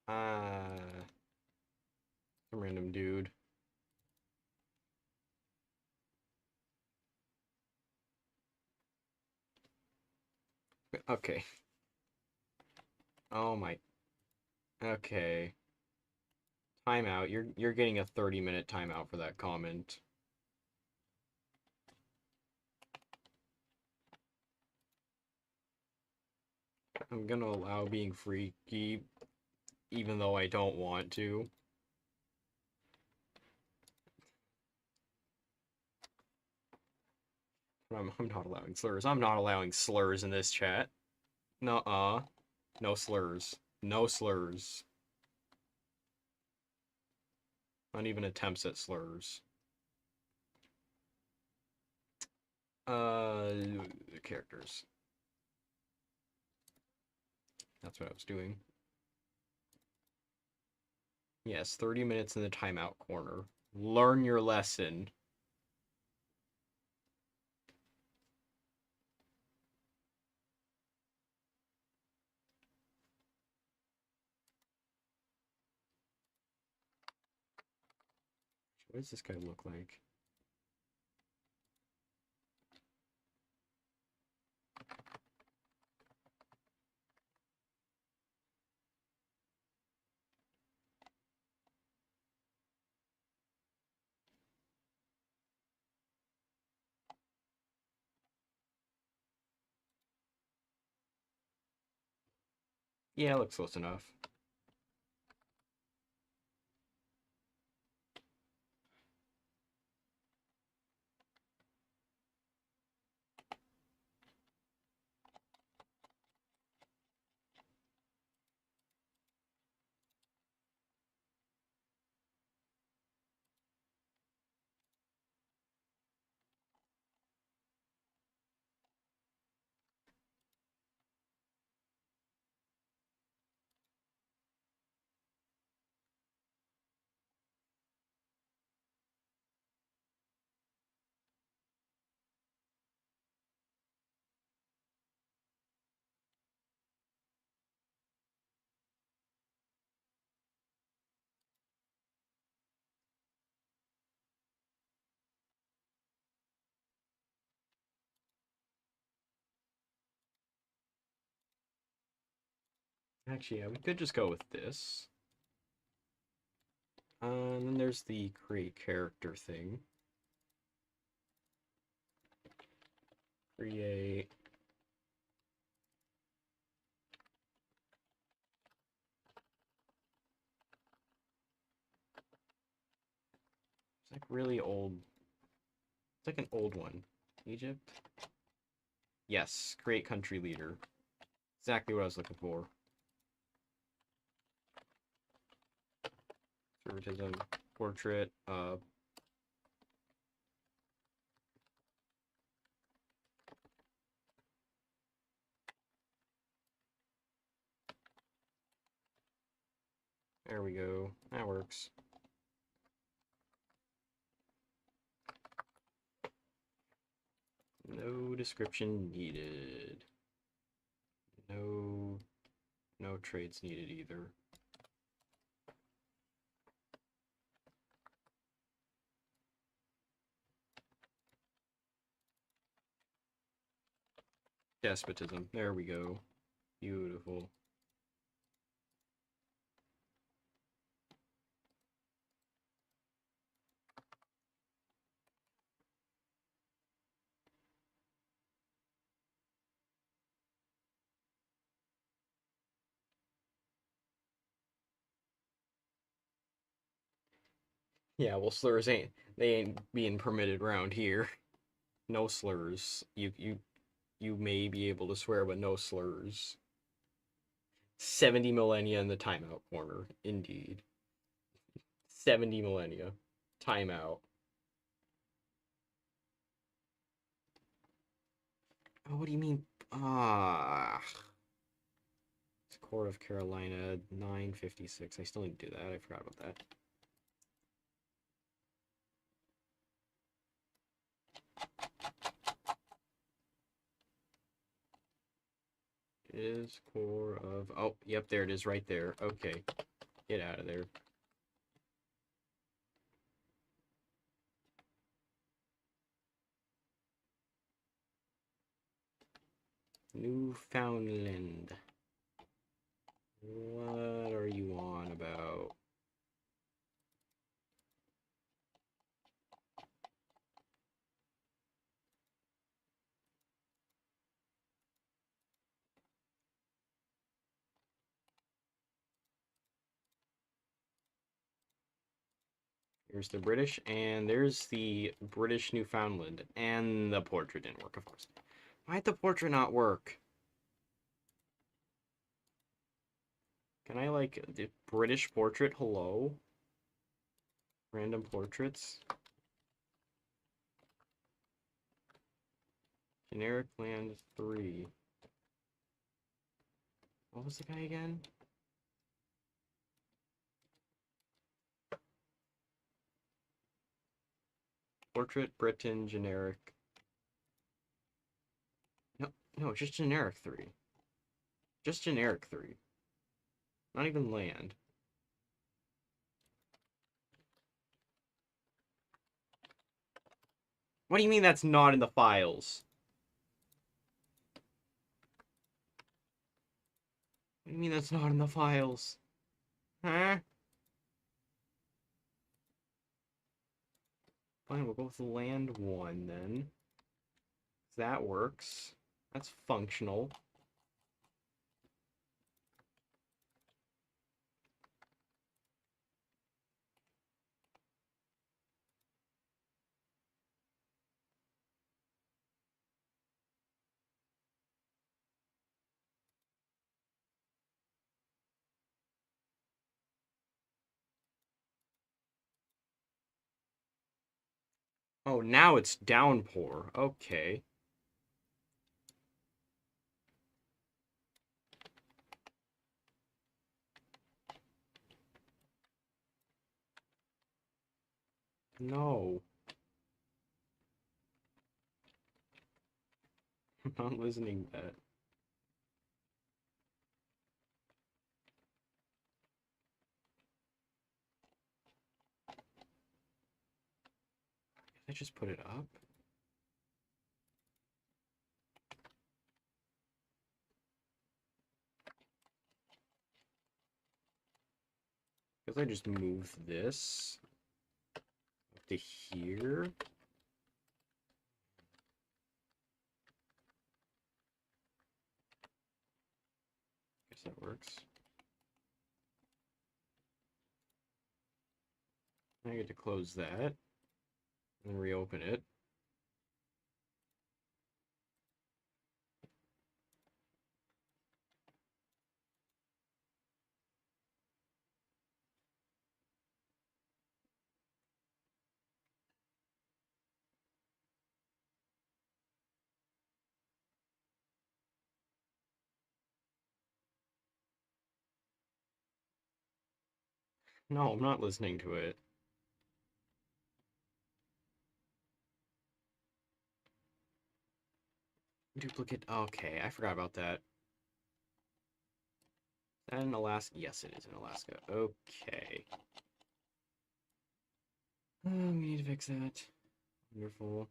Some random dude. Okay. Oh my. Okay. Timeout. You're getting a 30-minute timeout for that comment. I'm gonna allow being freaky, even though I don't want to. I'm not allowing slurs. I'm not allowing slurs in this chat. Nuh-uh. No slurs. No slurs. Not even attempts at slurs. Characters. That's what I was doing. Yes, 30 minutes in the timeout corner. Learn your lesson. What does this guy look like? Yeah, looks close enough. Actually, yeah, we could just go with this. And then there's the create character thing. Create. It's like really old. It's like an old one. Egypt? Yes, create country leader. Exactly what I was looking for. Favoritism, portrait, there we go. That works. No description needed. No trades needed either. Despotism. There we go. Beautiful. Yeah, well, slurs ain't being permitted around here. No slurs. You may be able to swear, but no slurs. 70 millennia in the timeout corner. Indeed. 70 millennia. Timeout. Oh, what do you mean? Ah. It's Court of Carolina, 956. I still need to do that. I forgot about that. Is core of... Oh, yep, there it is right there. Okay. Get out of there. Newfoundland. What are you on about? Here's the British, and there's the British Newfoundland. And the portrait didn't work, of course. Why'd the portrait not work? Can I, like, the British portrait? Hello? Random portraits? Generic land 3. What was the guy again? Portrait, Britain, generic. No, just generic 3. Just generic 3. Not even land. What do you mean that's not in the files? What do you mean that's not in the files? Huh? Fine, we'll go with land 1 then. That works. That's functional. Oh, now it's downpour. Okay. No. I'm not listening to that. Can I just put it up? Guess I just move this up to here. Guess that works. I get to close that and reopen it. No, I'm not listening to it. Duplicate. Okay, I forgot about that. Is that in Alaska? Yes, it is in Alaska. Okay. We need to fix that. Wonderful.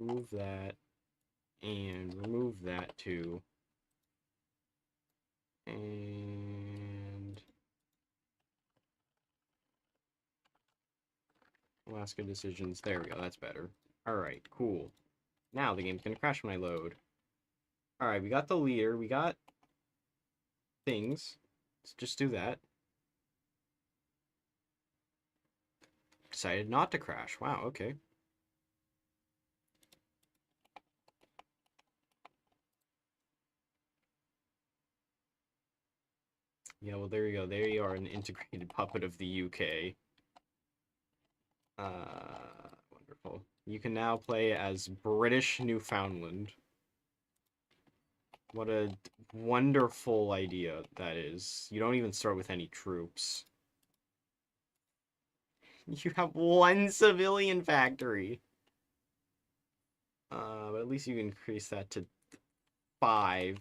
Remove that. And remove that too. And Alaska decisions. There we go. That's better. Alright, cool. Now the game's gonna crash when I load. Alright, we got the leader. We got things. Let's just do that. Decided not to crash. Wow, okay. Yeah, well, there you go. There you are, an integrated puppet of the UK. Wonderful. You can now play as British Newfoundland. What a wonderful idea that is. You don't even start with any troops. You have one civilian factory. But at least you can increase that to 5.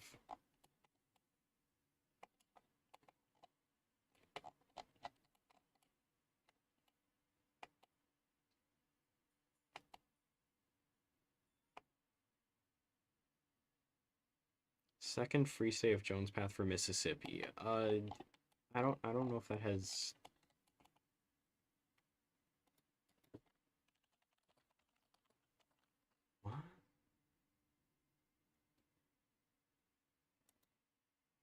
Second free state of Jones Path for Mississippi. I don't know if that has. What?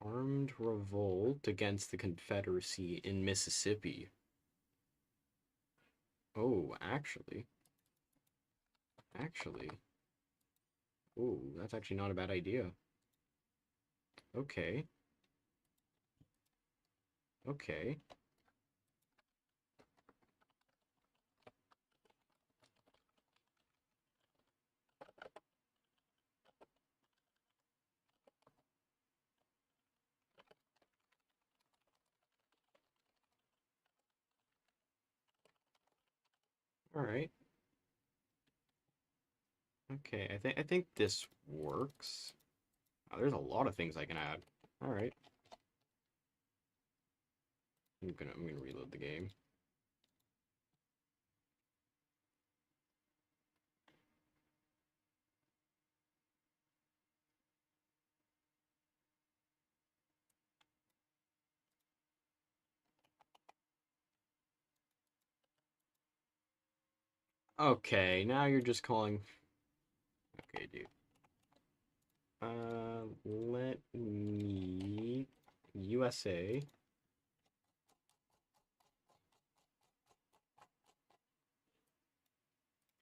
Armed revolt against the Confederacy in Mississippi. Oh, actually. Oh, that's actually not a bad idea. Okay. Okay. All right. Okay, I think this works. Oh, there's a lot of things I can add. All right. I'm gonna reload the game. Okay, now you're just calling. Okay, dude. Let me USA.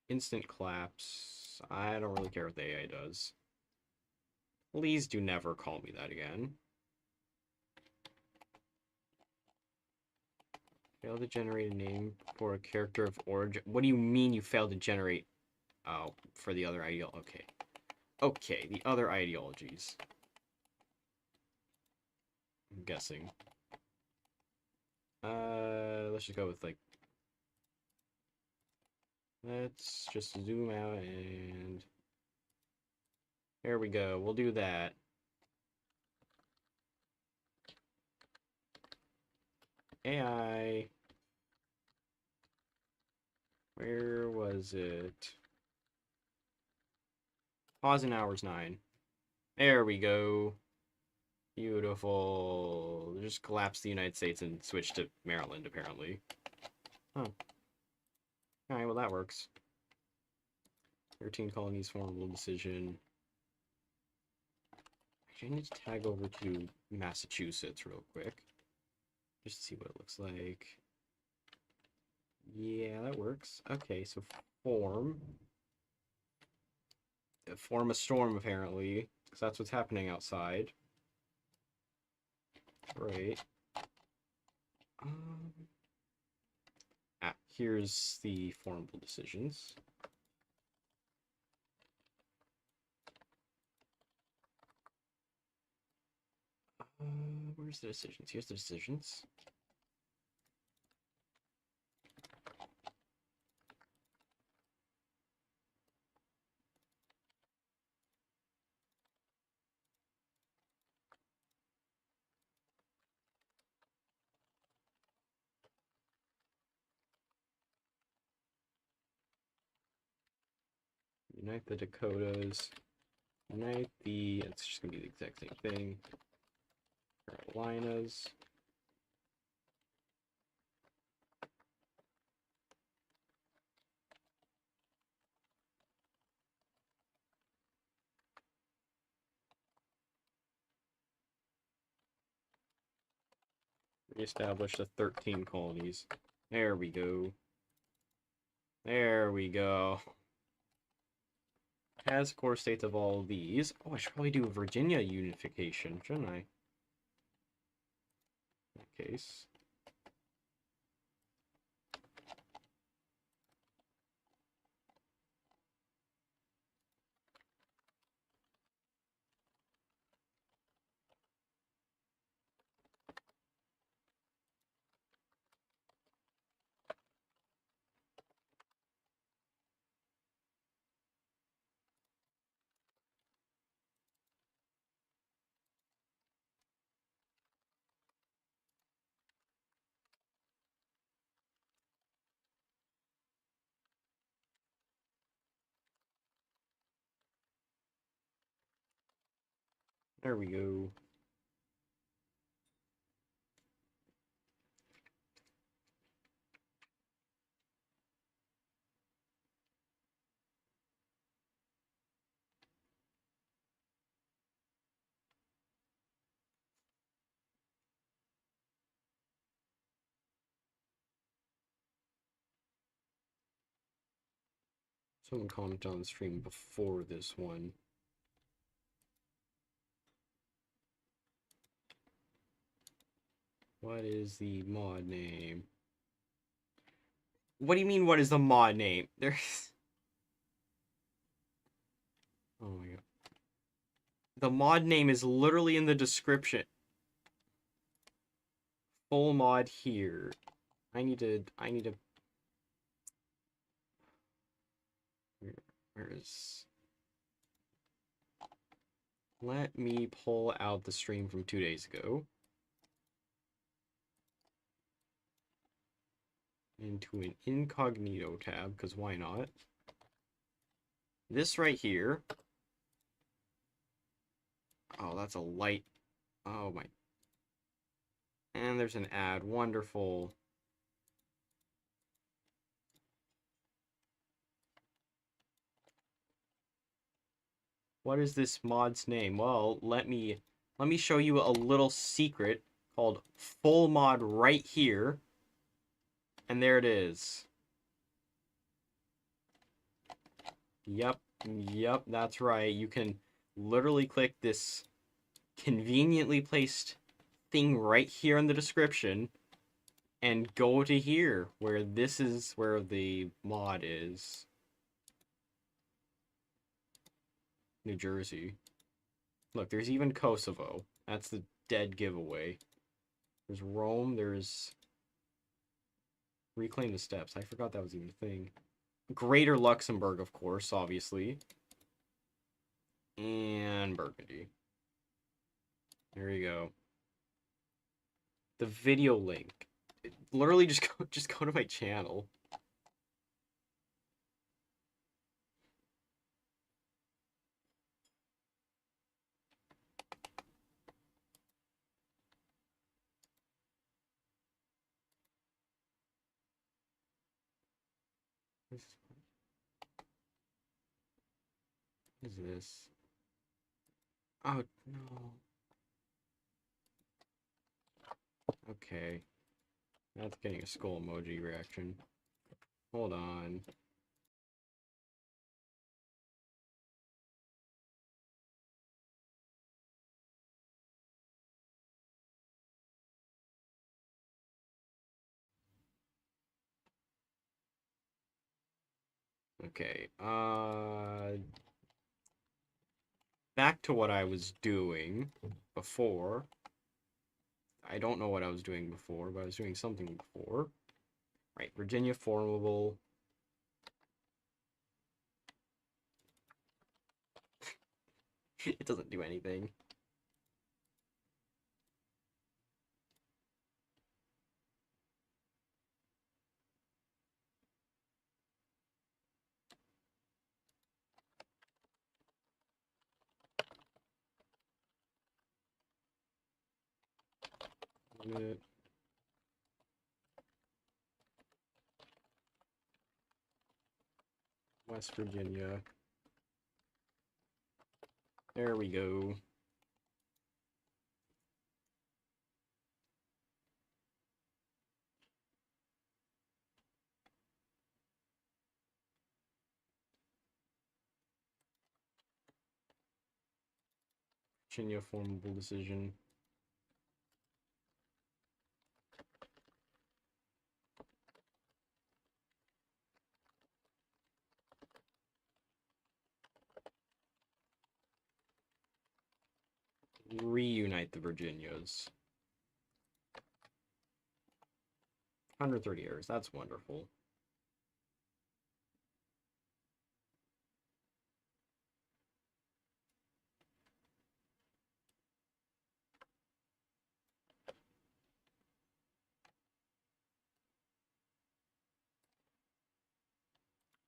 Instant claps. I don't really care what the AI does. Please do never call me that again. Failed to generate a name for a character of origin. What do you mean you failed to generate? Oh, for the other ideal. Okay. Okay, the other ideologies. I'm guessing. Let's just go with, like... Let's just zoom out and... There we go. We'll do that. AI... Where was it? Pause in hours 9. There we go. Beautiful. Just collapse the United States and switch to Maryland, apparently. Oh. Alright, well that works. 13 colonies, formable decision. Actually, I need to tag over to Massachusetts real quick. Just to see what it looks like. Yeah, that works. Okay, so form. Form a storm, apparently. Because that's what's happening outside. Right. Here's the formable decisions. Where's the decisions? Here's the decisions. Unite the Dakotas. Unite the... It's just going to be the exact same thing. Carolinas. Reestablish the 13 colonies. There we go. There we go. Has core states of all of these. Oh, I should probably do Virginia unification, shouldn't I? In that case. There we go. Someone commented on the stream before this one. What is the mod name? What do you mean, what is the mod name? There's... Oh my god. The mod name is literally in the description. Full mod here. I need to... Where is... Let me pull out the stream from 2 days ago. Into an incognito tab, because why not? This right here. Oh, that's a light. Oh my. And there's an ad. Wonderful. What is this mod's name? Well, let me show you a little secret called full mod right here. And there it is. Yep, that's right. You can literally click this conveniently placed thing right here in the description and go to here, where this is where the mod is. New Jersey. Look, there's even Kosovo. That's the dead giveaway. There's Rome, there's... Reclaim the Steps. I forgot that was even a thing. Greater Luxembourg, of course, obviously. And Burgundy. There you go. The video link. Literally just go to my channel. What is this? Oh, no. Okay. That's getting a skull emoji reaction. Hold on. Okay, back to what I was doing before. I don't know what I was doing before, but I was doing something before. Right, Virginia formable. It doesn't do anything. West Virginia. There we go. Virginia formable decision. Reunite the Virginias. 130 errors, that's wonderful.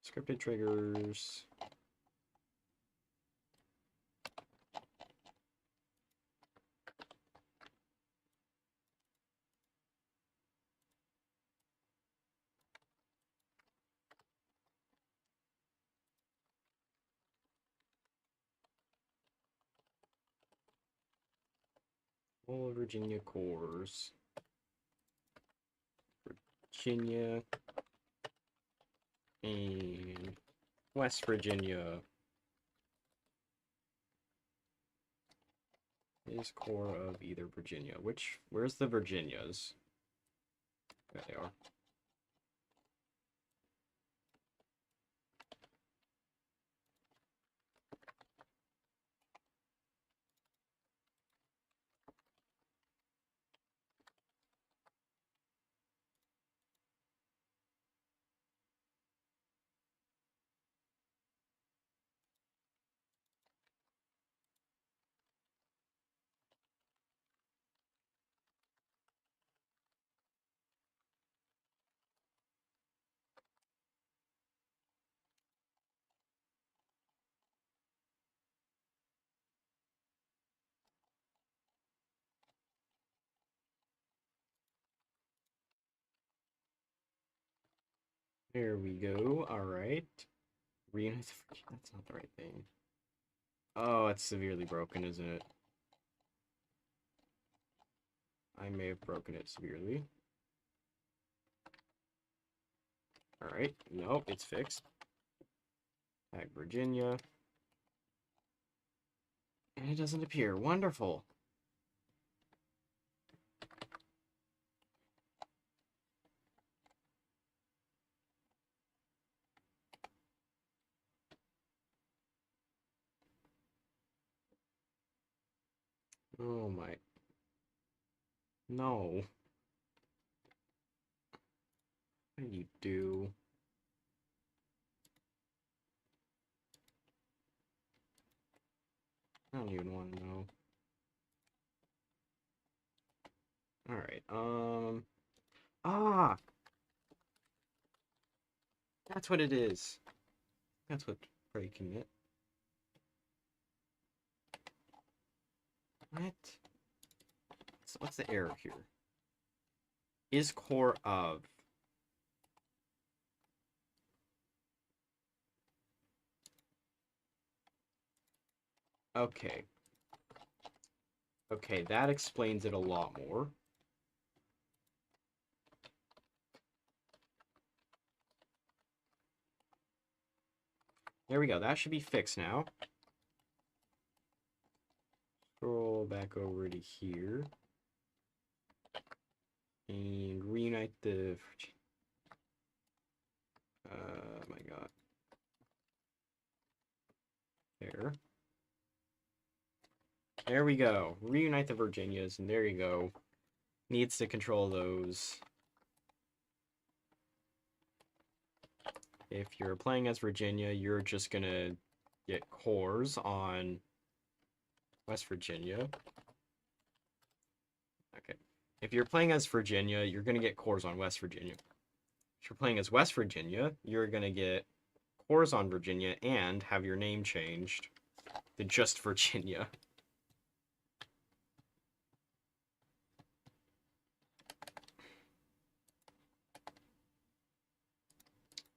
Scripted triggers. All Virginia cores. Virginia and West Virginia is core of either Virginia. Where's the Virginias? There they are. There we go. All right. Reunite the Virginia. That's not the right thing. Oh, it's severely broken, isn't it? I may have broken it severely. Alright, nope, it's fixed. Tag Virginia. And it doesn't appear. Wonderful. Oh my. No. What do you do? I don't even want to know. Alright, Ah! That's what it is. That's what's breaking it. What? What's the error here? Is core of. Okay. Okay, that explains it a lot more. There we go. That should be fixed now. Scroll back over to here. And reunite the... my god. There. There we go. Reunite the Virginias, and there you go. Needs to control those. If you're playing as Virginia, you're just gonna get cores on West Virginia. Okay. If you're playing as Virginia, you're gonna get cores on West Virginia. If you're playing as West Virginia, you're gonna get cores on Virginia and have your name changed to just Virginia.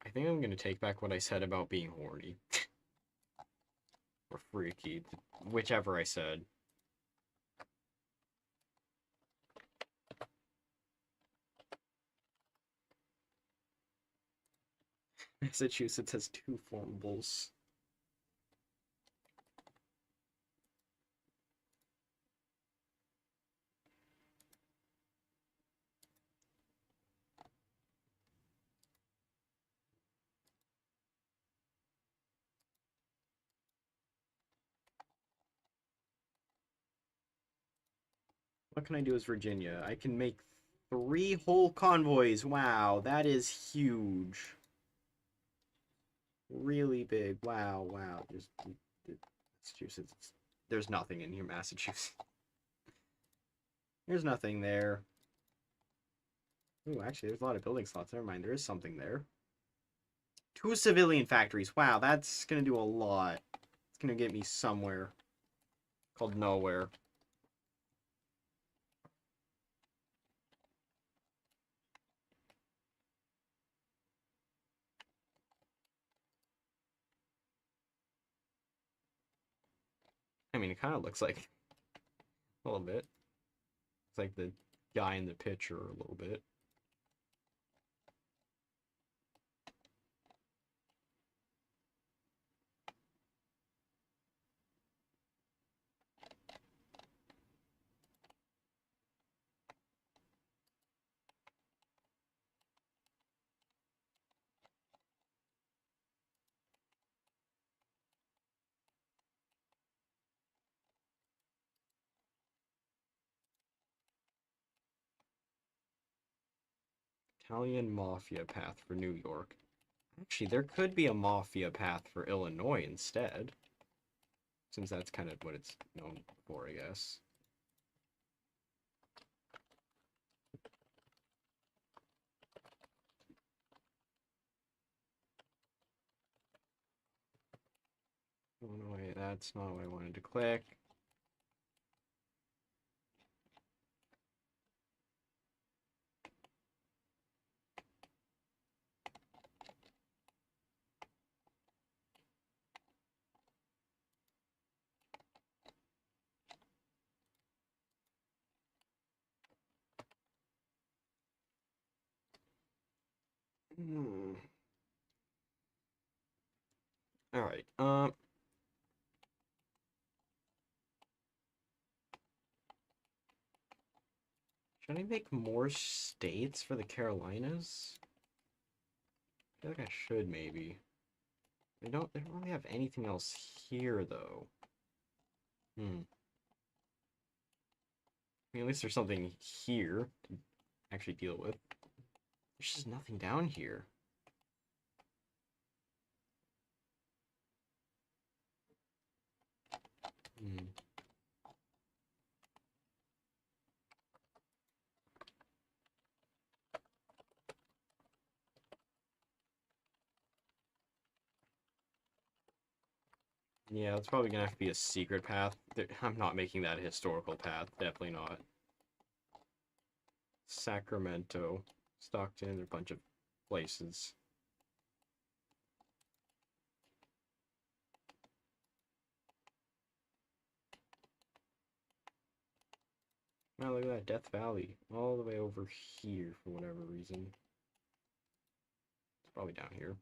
I think I'm gonna take back what I said about being horny. Or freaky. Whichever I said. Massachusetts has 2 formables. What can I do as Virginia? I can make 3 whole convoys. Wow, that is huge. Really big. Wow, wow. Massachusetts. There's nothing in here, Massachusetts. There's nothing there. Ooh, actually, there's a lot of building slots. Never mind, there is something there. 2 civilian factories. Wow, that's gonna do a lot. It's gonna get me somewhere. Called nowhere. I mean, it kind of looks like a little bit. It's like the guy in the picture a little bit. Italian mafia path for New York. Actually, there could be a mafia path for Illinois instead. Since that's kind of what it's known for, I guess. Illinois, that's not what I wanted to click. All right. Should I make more states for the Carolinas? I feel like I should maybe. They don't really have anything else here though. I mean, at least there's something here to actually deal with. There's just nothing down here. Hmm. Yeah, it's probably gonna have to be a secret path. I'm not making that a historical path. Definitely not. Sacramento, Stockton, a bunch of places. Oh, look at that, Death Valley. All the way over here for whatever reason. It's probably down here.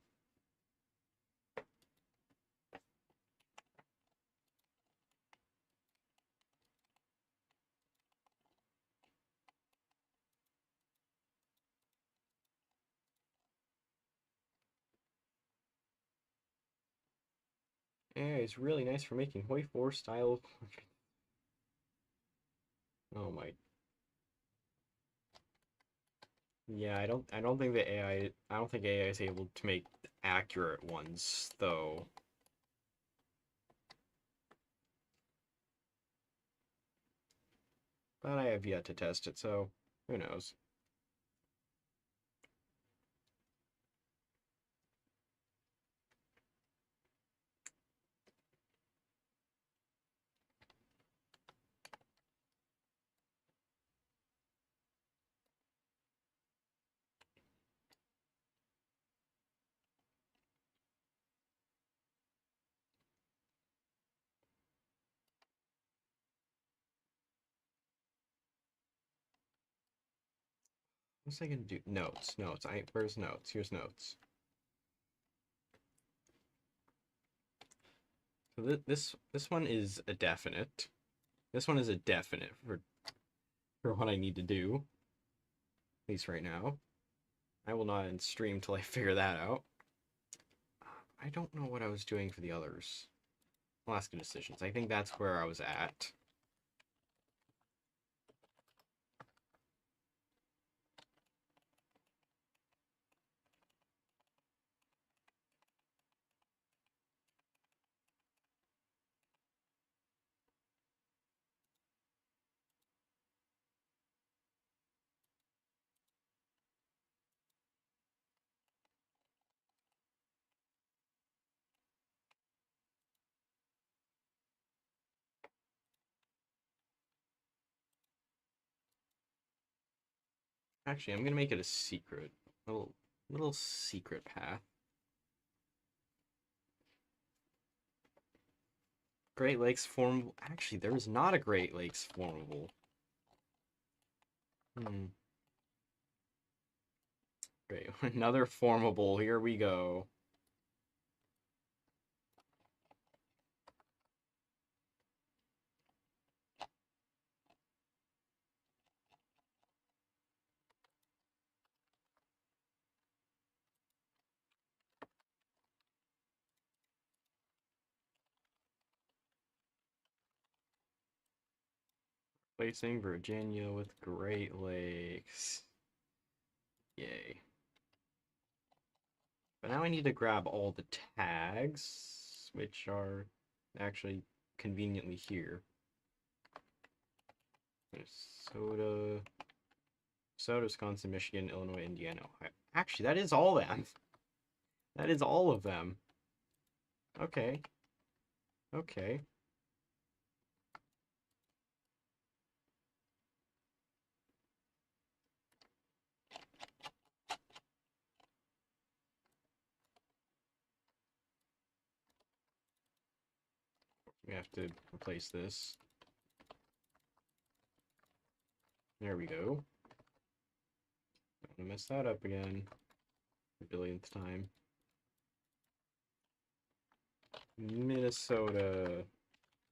Yeah, it's really nice for making hoi4 style. Oh my. Yeah, I don't think the I don't think AI is able to make accurate ones though. But I have yet to test it, so who knows. What's I gonna do? Notes, notes. Where's notes? Here's notes. So this one is a definite. This one is a definite for what I need to do. At least right now. I will not end stream till I figure that out. I don't know what I was doing for the others. Alaska decisions. I think that's where I was at. Actually, I'm gonna make it a secret. Little secret path. Great Lakes formable. Actually, there is not a Great Lakes formable. Great. Another formable. Here we go. Replacing Virginia with Great Lakes. Yay. But now I need to grab all the tags, which are actually conveniently here. Minnesota, Wisconsin, Michigan, Illinois, Indiana, Ohio. Actually, that is all them. That is all of them. Okay. Okay. We have to replace this. There we go. Don't wanna mess that up again. The billionth time. Minnesota,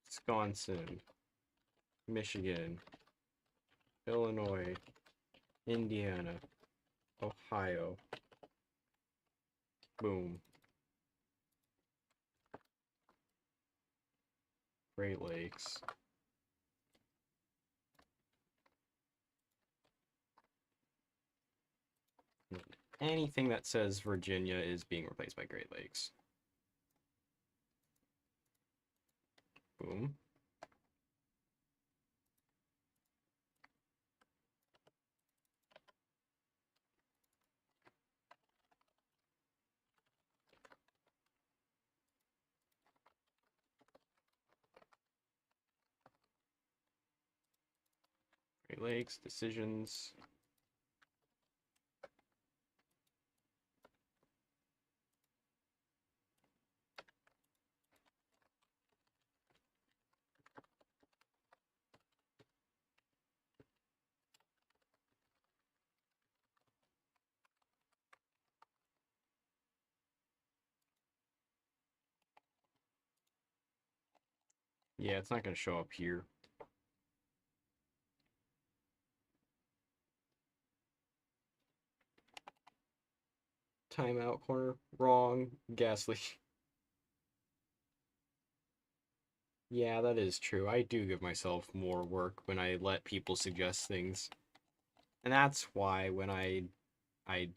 Wisconsin, Michigan, Illinois, Indiana, Ohio. Boom. Great Lakes. Anything that says Virginia is being replaced by Great Lakes. Boom. Great Lakes, decisions. Yeah, it's not going to show up here. Timeout corner. Wrong. Ghastly. Yeah, that is true. I do give myself more work when I let people suggest things. And that's why when I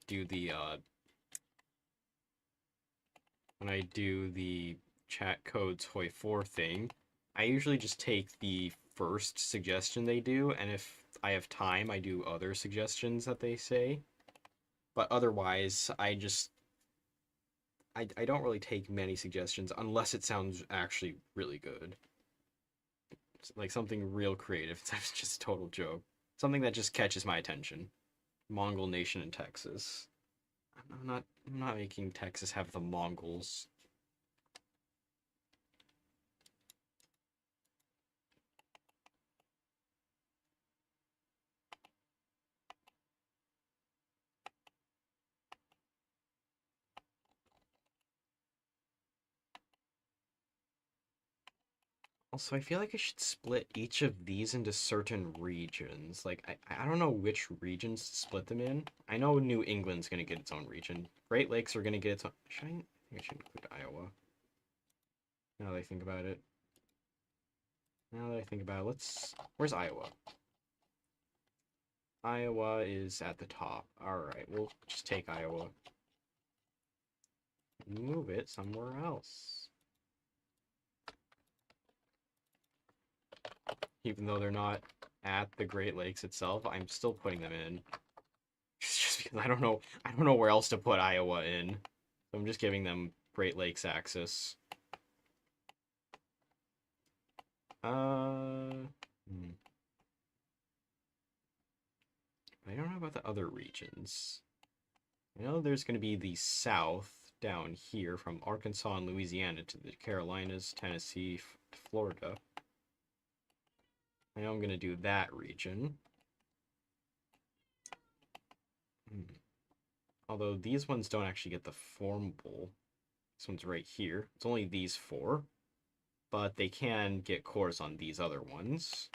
do the chat codes hoi4 thing, I usually just take the first suggestion they do, and if I have time, I do other suggestions that they say. But otherwise, I don't really take many suggestions unless it sounds actually really good. Like something real creative. It's just a total joke. Something that just catches my attention. Mongol Nation in Texas. I'm not making Texas have the Mongols. Also, I feel like I should split each of these into certain regions. Like, I don't know which regions to split them in. I know New England's gonna get its own region. Great Lakes are gonna get its own... I think I should include Iowa. Now that I think about it. Let's... Where's Iowa? Iowa is at the top. Alright, we'll just take Iowa. Move it somewhere else. Even though they're not at the Great Lakes itself, I'm still putting them in. Just because I don't know where else to put Iowa in. So I'm just giving them Great Lakes access. Uh, I don't know about the other regions. I know there's going to be the South down here from Arkansas and Louisiana to the Carolinas, Tennessee, Florida. I know I'm going to do that region. Although these ones don't actually get the formable. This one's right here. It's only these four. But they can get cores on these other ones.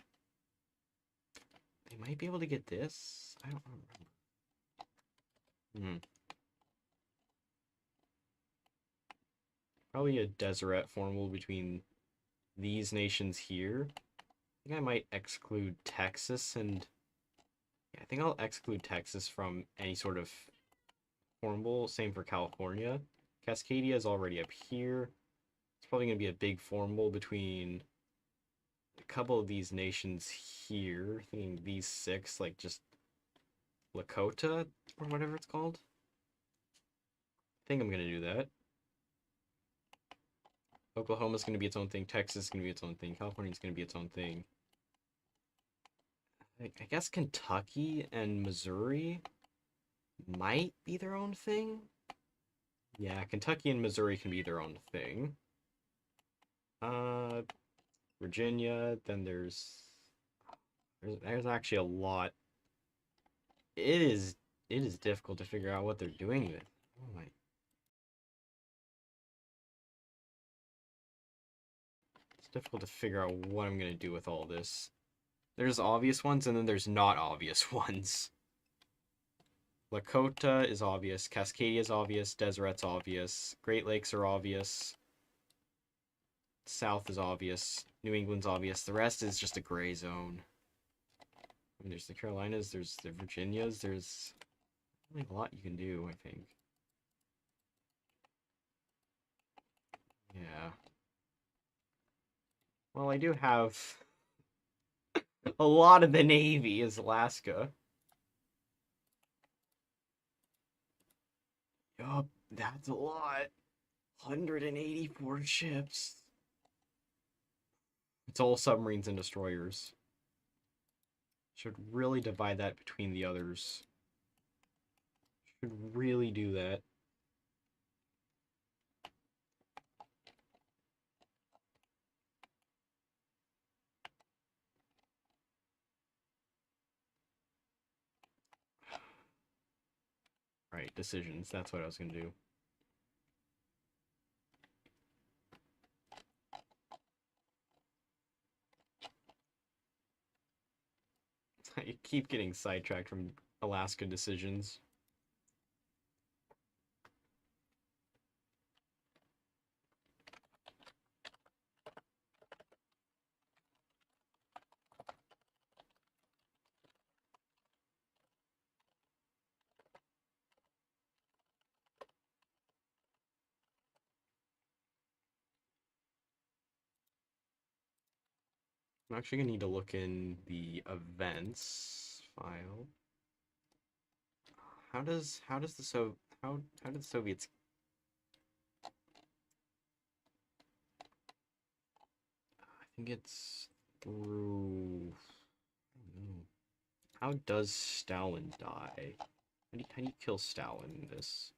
They might be able to get this. I don't remember. Probably a Deseret formable between these nations here. I think I might exclude Texas and... Yeah, I think I'll exclude Texas from any sort of formable. Same for California. Cascadia is already up here. It's probably going to be a big formable between a couple of these nations here. Thinking these six, like just Lakota or whatever it's called. I think I'm going to do that. Oklahoma's going to be its own thing. Texas is going to be its own thing. California's going to be its own thing. I guess Kentucky and Missouri might be their own thing. Yeah, Kentucky and Missouri can be their own thing. Virginia, then there's actually a lot. It is difficult to figure out what they're doing with. Oh my. It's difficult to figure out what I'm gonna do with all this. There's obvious ones and then there's not obvious ones. Lakota is obvious, Cascadia is obvious, Deseret's obvious, Great Lakes are obvious, South is obvious, New England's obvious, the rest is just a gray zone. I mean, there's the Carolinas, there's the Virginias, there's really a lot you can do, I think. Yeah. Well, I do have a lot of the Navy is Alaska. Yup, that's a lot. 184 ships. It's all submarines and destroyers. Should really divide that between the others. Should really do that. Right, decisions. That's what I was going to do. keep getting sidetracked from Alaska decisions. I'm actually gonna need to look in the events file. How does how did the Soviets? I think it's through. I don't know. How does Stalin die? How do you kill Stalin in this?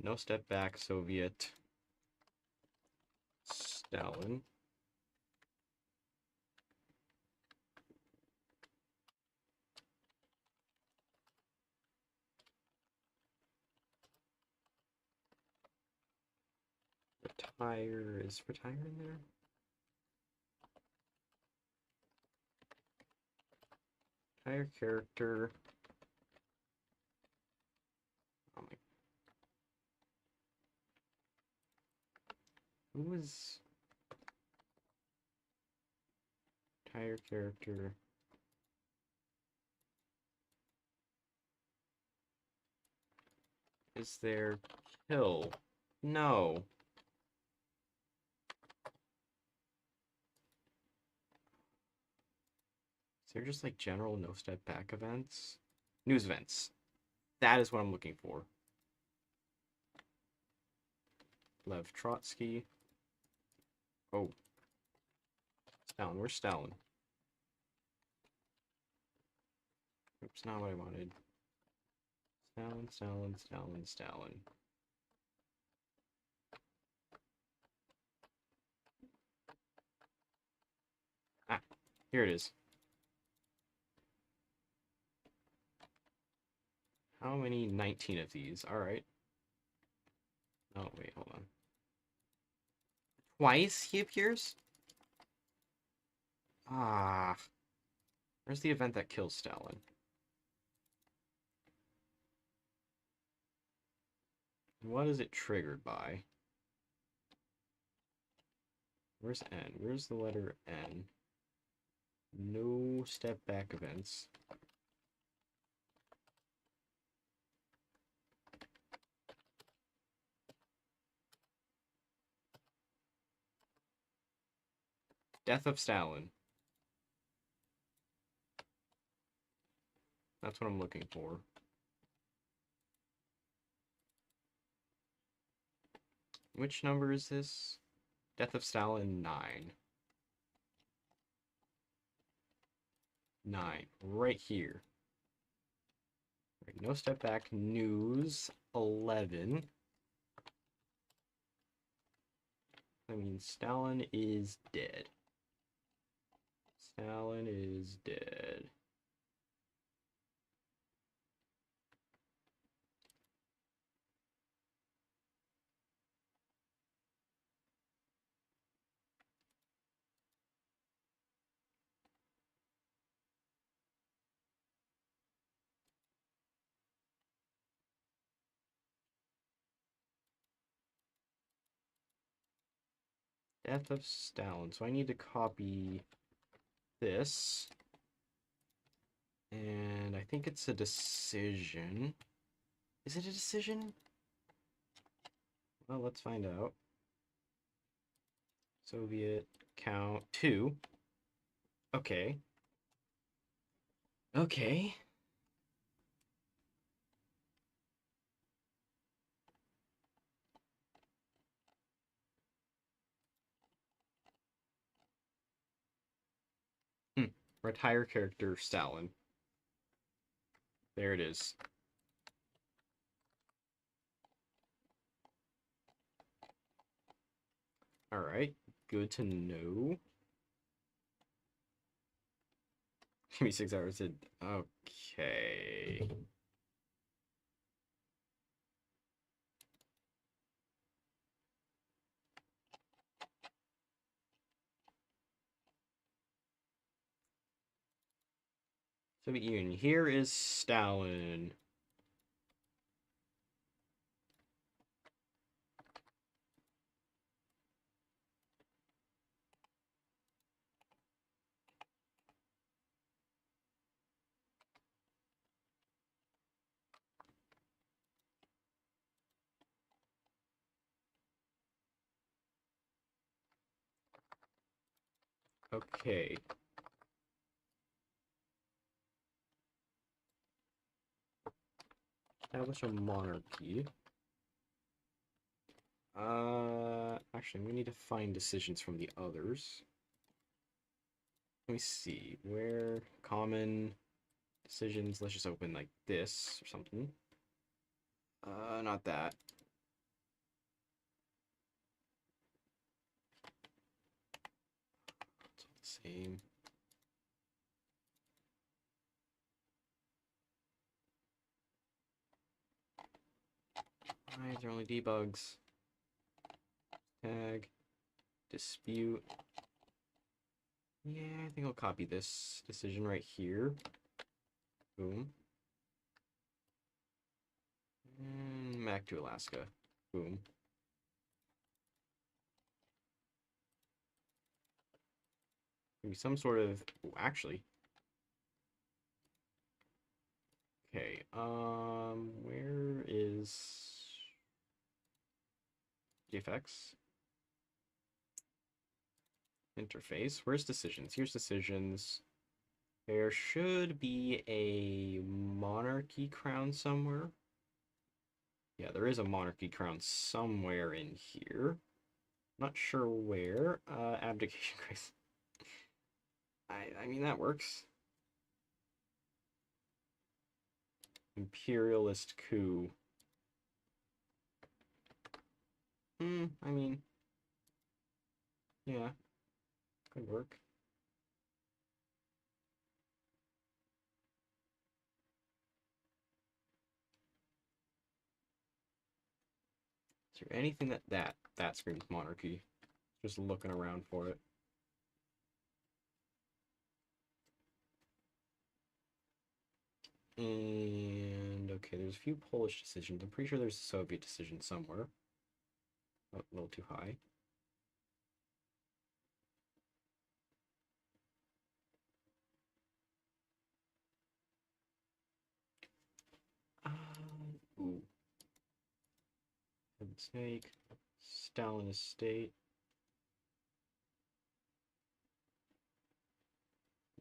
No step back, Soviet. Stalin. Retire. Is retire in there? Retire character. Oh my. Who was retire character? Is there kill? No. Is there just like general no step back events? News events. That is what I'm looking for. Lev Trotsky. Oh. Stalin. Where's Stalin? Oops, not what I wanted. Stalin. Ah, here it is. How many? 19 of these. Alright. Oh, wait, hold on. Twice he appears? Ah. Where's the event that kills Stalin? What is it triggered by? Where's N? Where's the letter N? No step back events. Death of Stalin. That's what I'm looking for. Which number is this? Death of Stalin 9. 9. Right here. Right, no step back. News 11. I mean, Stalin is dead. Stalin is dead. Death of Stalin. So I need to copy this. And I think it's a decision. Is it a decision? Well, let's find out. Soviet count 2. Okay. Okay. Retire character Stalin. There it is. Alright, good to know. Give me 6 hours. Okay. Soviet Union. Here is Stalin. Okay. Establish a monarchy. Actually, we need to find decisions from the others. Let me see. Where common decisions? Let's just open like this or something. Not that. It's all the same. Why is there only debugs? Tag. Dispute. Yeah, I think I'll copy this decision right here. Boom. And back to Alaska. Boom. Maybe some sort of... Oh, actually. Okay, where is... GFX? Interface. Where's decisions? Here's decisions. There should be a monarchy crown somewhere. Yeah, there is a monarchy crown somewhere in here. Not sure where. Abdication crisis. I mean, that works. Imperialist coup. I mean, yeah, could work. Is there anything that screams monarchy? Just looking around for it. And okay, there's a few Polish decisions. I'm pretty sure there's a Soviet decision somewhere. Oh, a little too high. Ooh. Heaven Snake. Stalin Estate.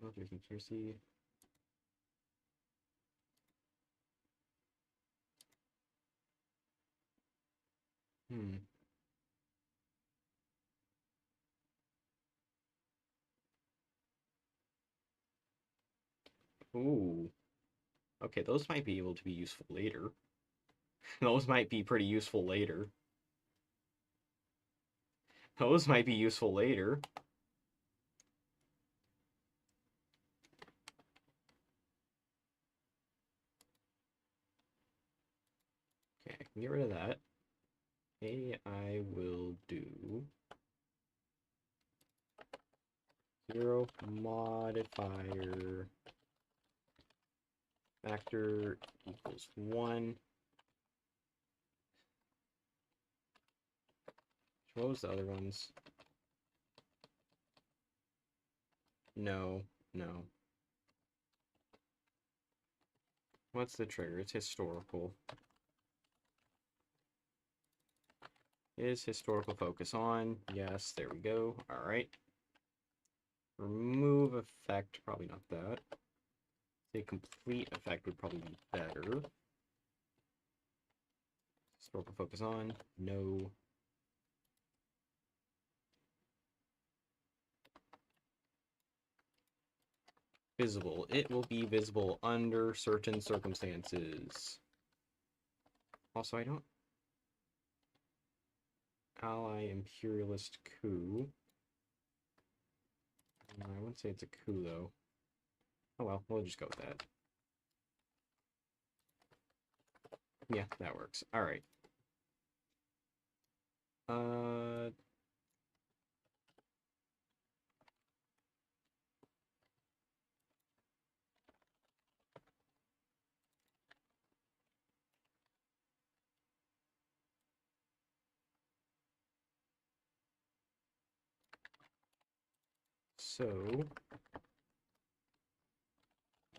Military conspiracy. Ooh. Okay, those might be able to be useful later. Those might be pretty useful later. Those might be useful later. Okay, I can get rid of that. Okay, I will do 0 modifier factor equals 1. What was the other ones? No, no. What's the trigger? It's historical. Is historical focus on? Yes, there we go. All right. Remove effect, probably not that. Say complete effect would probably be better. Historical focus on? No. Visible. It will be visible under certain circumstances. Also, I don't... Ally imperialist coup. I wouldn't say it's a coup, though. Oh well, we'll just go with that. Yeah, that works. Alright. So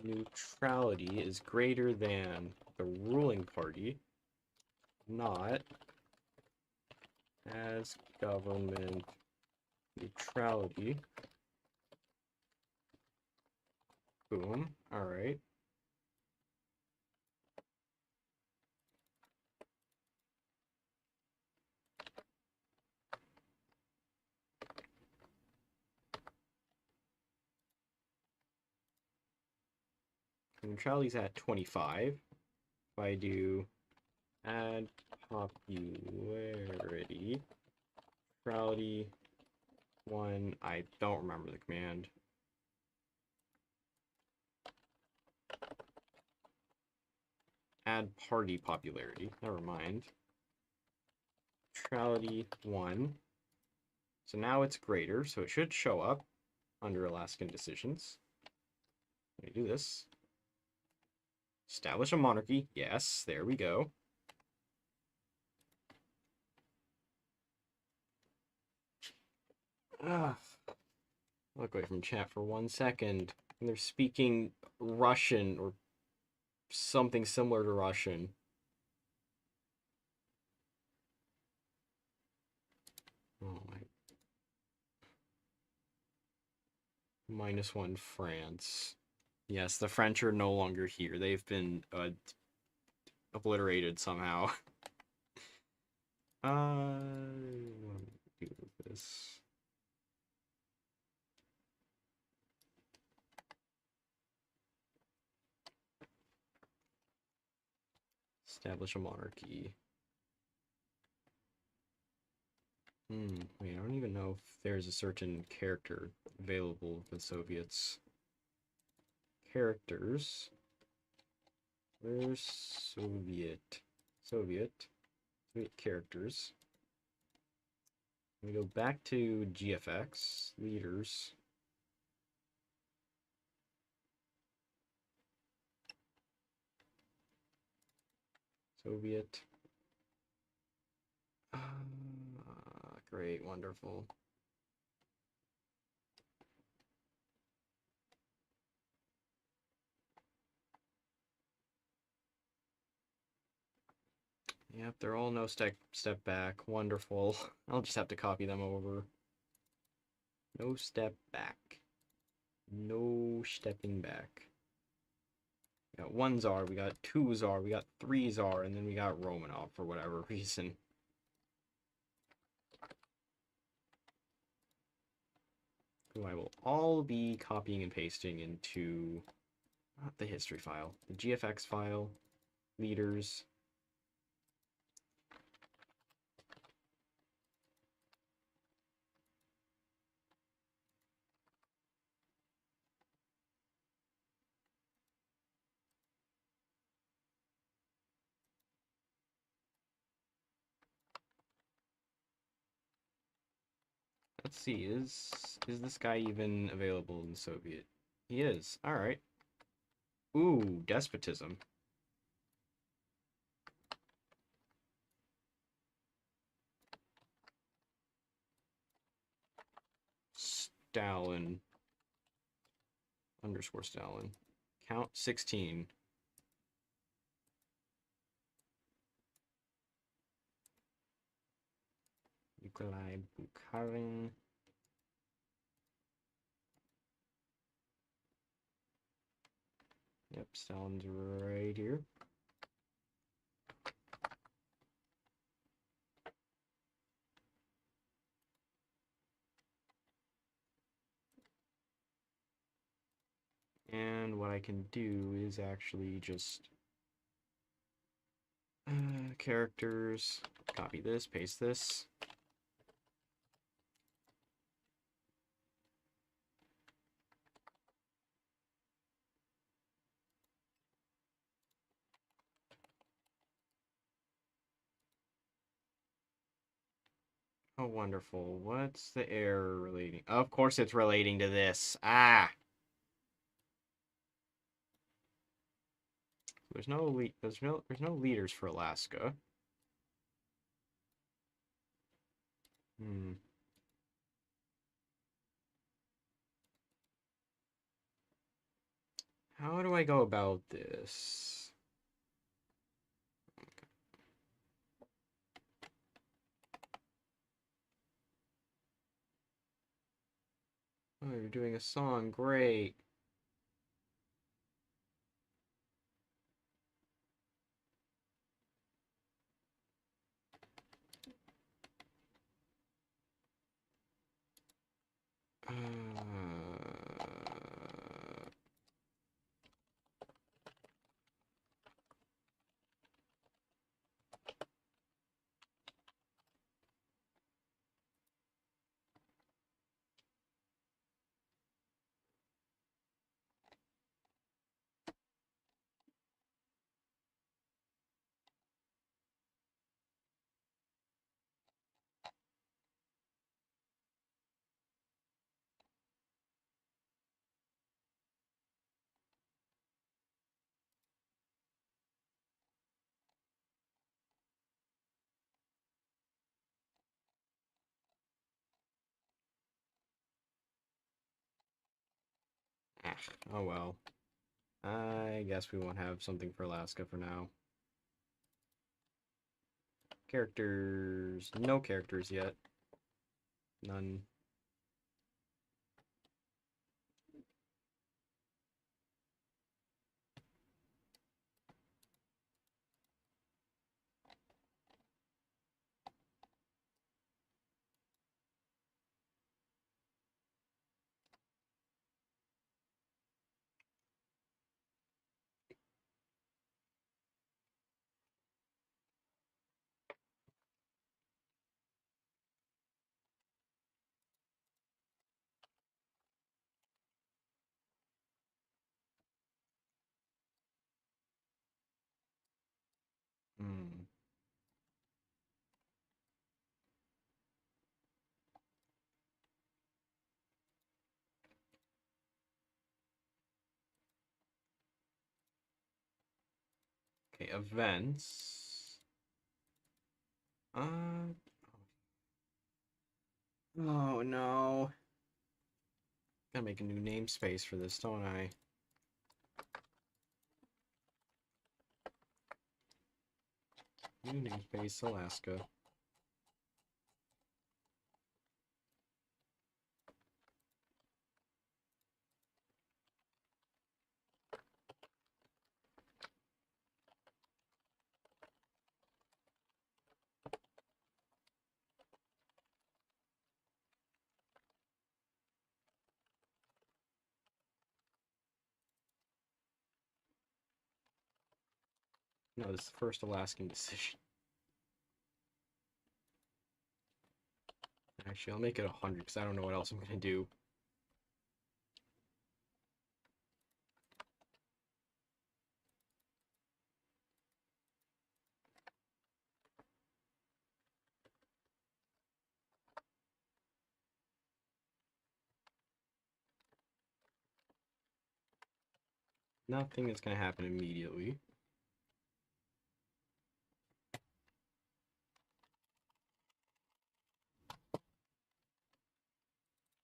neutrality is greater than the ruling party, not as government neutrality. Boom. All right. Neutrality's at 25. If I do add popularity, neutrality 1, I don't remember the command. Add party popularity, never mind. Neutrality 1. So now it's greater, so it should show up under Alaskan decisions. Let me do this. Establish a monarchy. Yes, there we go. Look away from chat for 1 second. And they're speaking Russian or something similar to Russian. Oh my. -1 France. Yes, the French are no longer here. They've been obliterated somehow. What do I do with this? Establish a monarchy. Wait, I don't even know if there's a certain character available for the Soviets. Characters. Where's Soviet? Soviet characters. We go back to GFX, leaders. Soviet. Great, wonderful. Yep, they're all no step back. Wonderful. I'll just have to copy them over. No step back. No stepping back. We got 1 czar, we got 2 czar, we got 3 czar, and then we got Romanov for whatever reason. Who I will all be copying and pasting into not the history file, the GFX file, leaders. Let's see, is this guy even available in the Soviet? He is. All right. Ooh, despotism. Stalin. Underscore Stalin. Count 16. Nikolai Bukharin. Yep, Stalin's right here. And what I can do is actually just characters, copy this, paste this. Oh, wonderful. What's the error relating? Of course it's relating to this. Ah! There's no leaders for Alaska. How do I go about this? Oh, you're doing a song. Great. Oh well. I guess we won't have something for Alaska for now. Characters. No characters yet. None. Hmm. Okay, events. Uh. Oh no. Gotta make a new namespace for this, don't I? New namespace, Alaska. No, this is the first Alaskan decision. Actually, I'll make it 100 because I don't know what else I'm gonna do. Nothing is gonna happen immediately.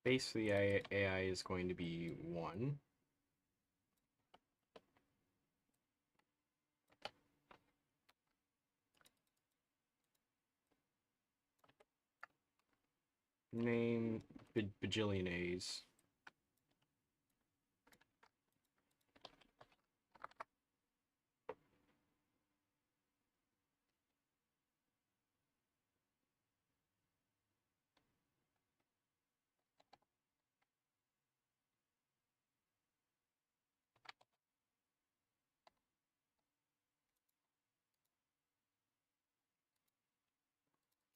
Basically, AI is going to be 1. Name bajillion A's.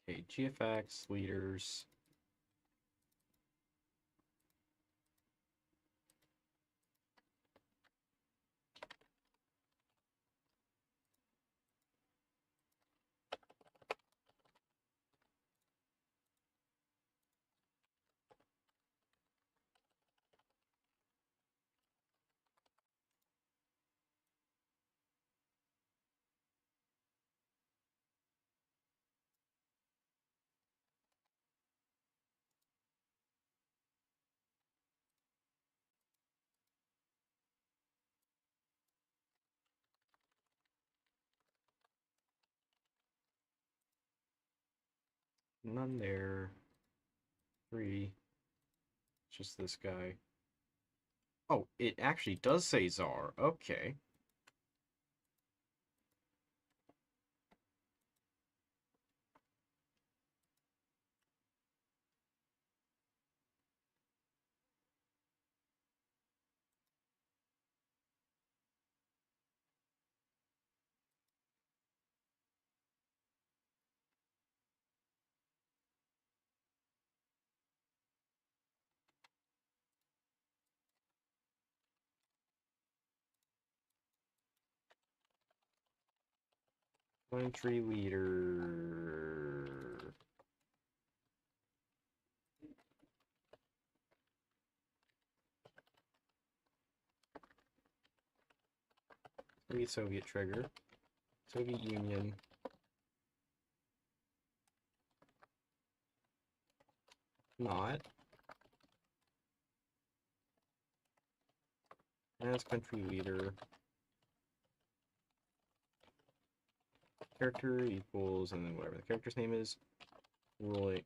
Okay, GFX, leaders. None there. 3. Just this guy. Oh, it actually does say Czar. Okay. Country leader. Soviet trigger. Soviet Union. Not. As country leader. Character equals, and then whatever the character's name is. Ruling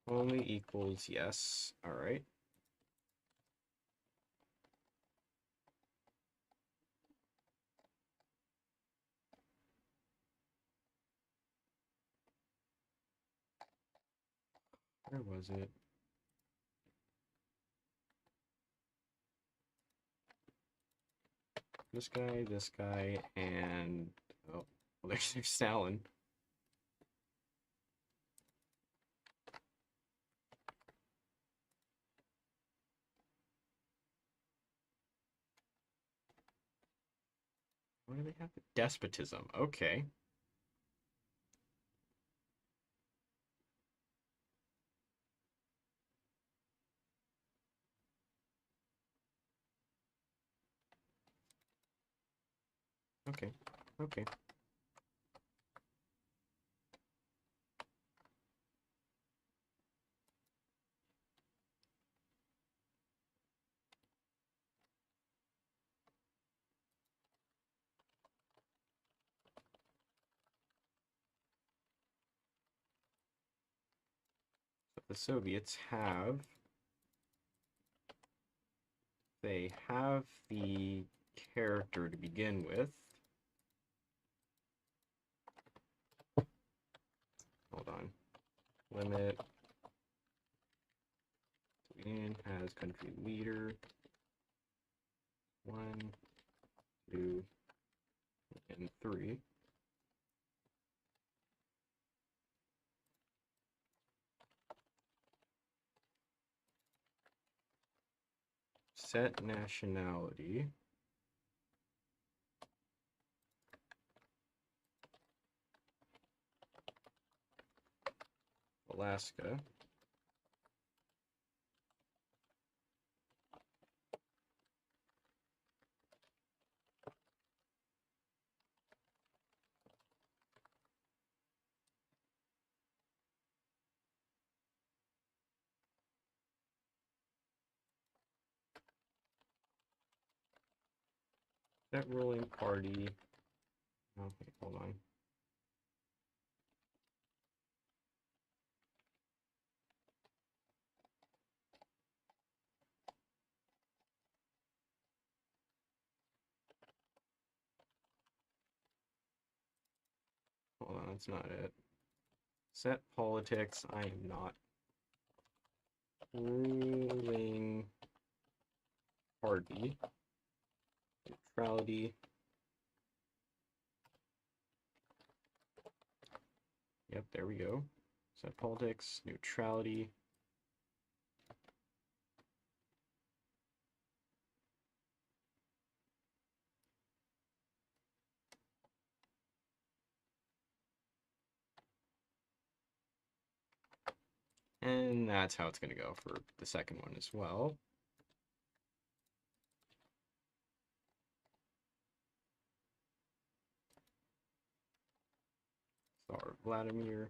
only equals yes. Alright. Where was it? This guy, and oh, well, there's Stalin. What do they have? Despotism. Okay. Okay. Okay. So the Soviets have. They have the character to begin with. Hold on. Limit. Union has country leader. 1, 2, and 3. Set nationality. Alaska. That ruling party. Okay, hold on. Hold on, that's not it. Set politics. I am not. Ruling party. Neutrality. Yep, there we go. Set politics. Neutrality. And that's how it's going to go for the second one as well. Tsar Vladimir.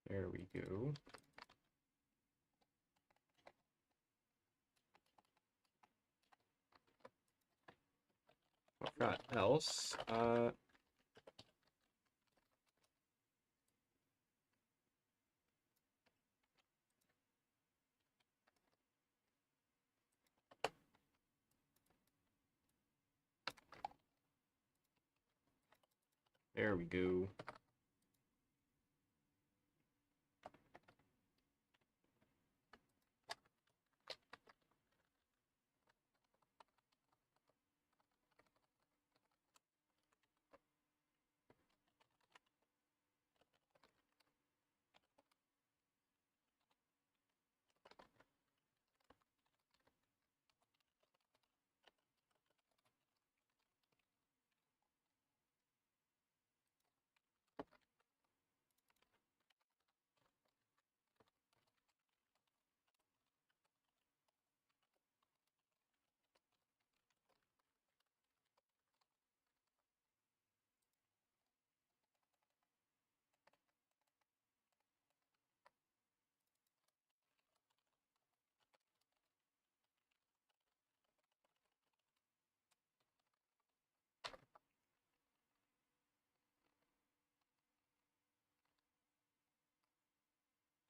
There we go. I forgot else. There we go.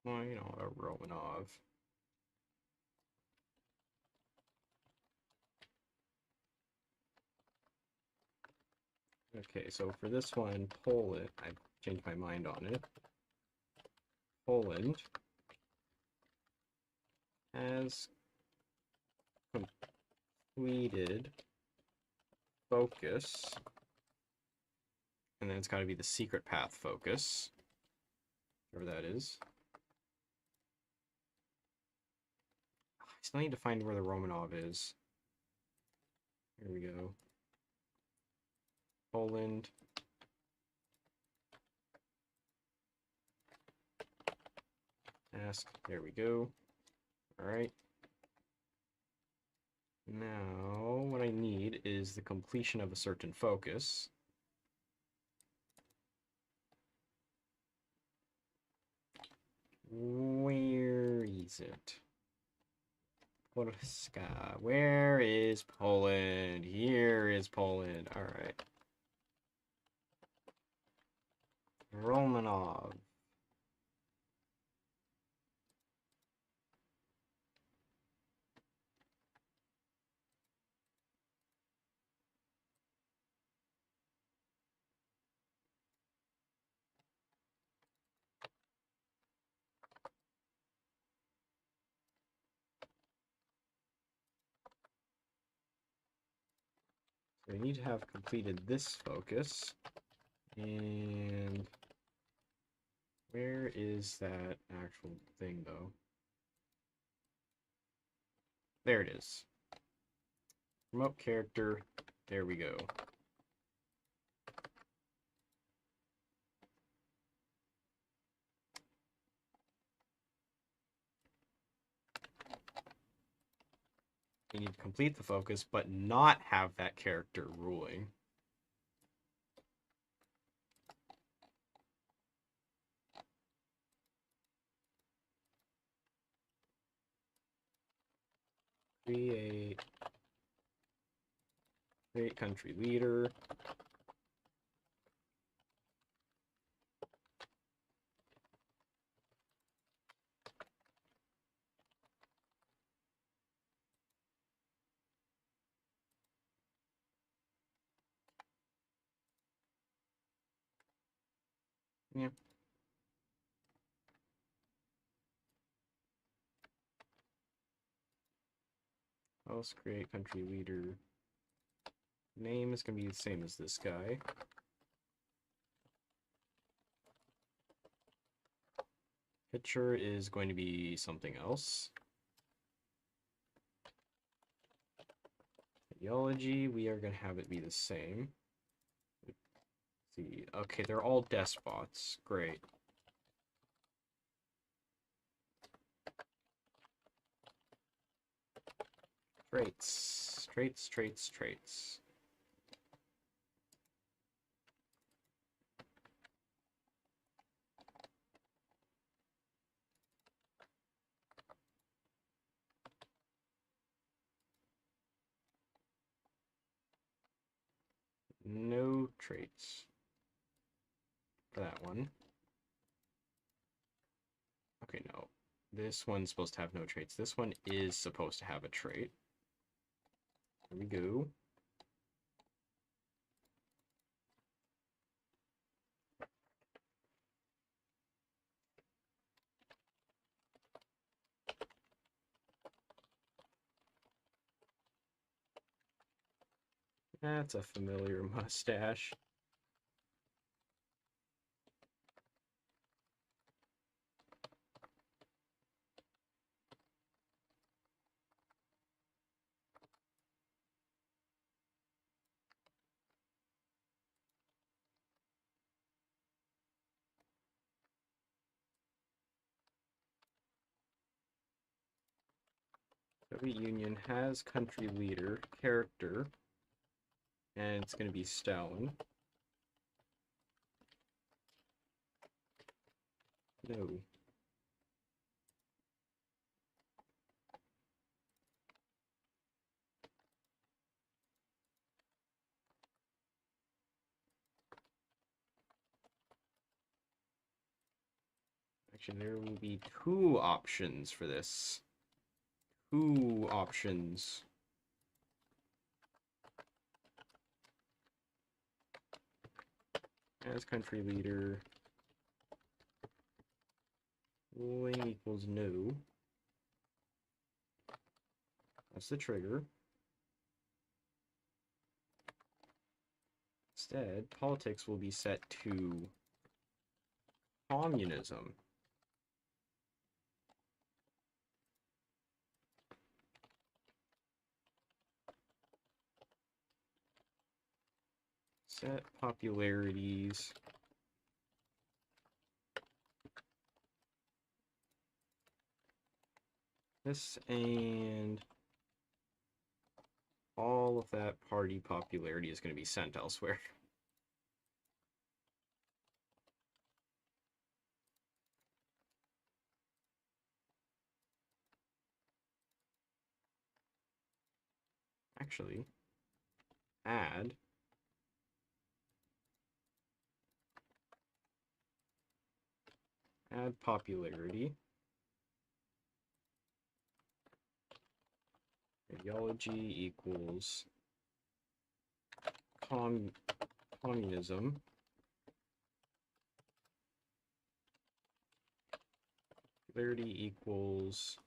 Well, you know, a Romanov. Okay, so for this one, Poland, I've changed my mind on it. Poland has completed focus, and then it's got to be the secret path focus, whatever that is. I still need to find where the Romanov is. Here we go. Poland. Ask. There we go. All right. Now, what I need is the completion of a certain focus. Where is it? Polska. Where is Poland? Here is Poland. All right. Romanov. So we need to have completed this focus. And where is that actual thing, though? There it is. Promote character. There we go. You need to complete the focus, but not have that character ruling. Create country leader. Yeah. Else create country leader. Name is going to be the same as this guy. Picture is going to be something else. Ideology, we are going to have it be the same. Let's see. Okay, they're all despots. Great. Traits. Traits, traits, traits. no traits for that one. Okay, no. This one's supposed to have no traits. This one is supposed to have a trait. Here we go. That's a familiar mustache. Soviet Union has country leader, character, and it's going to be Stalin. No. Actually, there will be two options for this. Two options. As country leader, ruling equals no. That's the trigger. Instead, politics will be set to communism. Set popularities. This and all of that party popularity is going to be sent elsewhere. Actually, add popularity. Ideology equals communism. Popularity equals.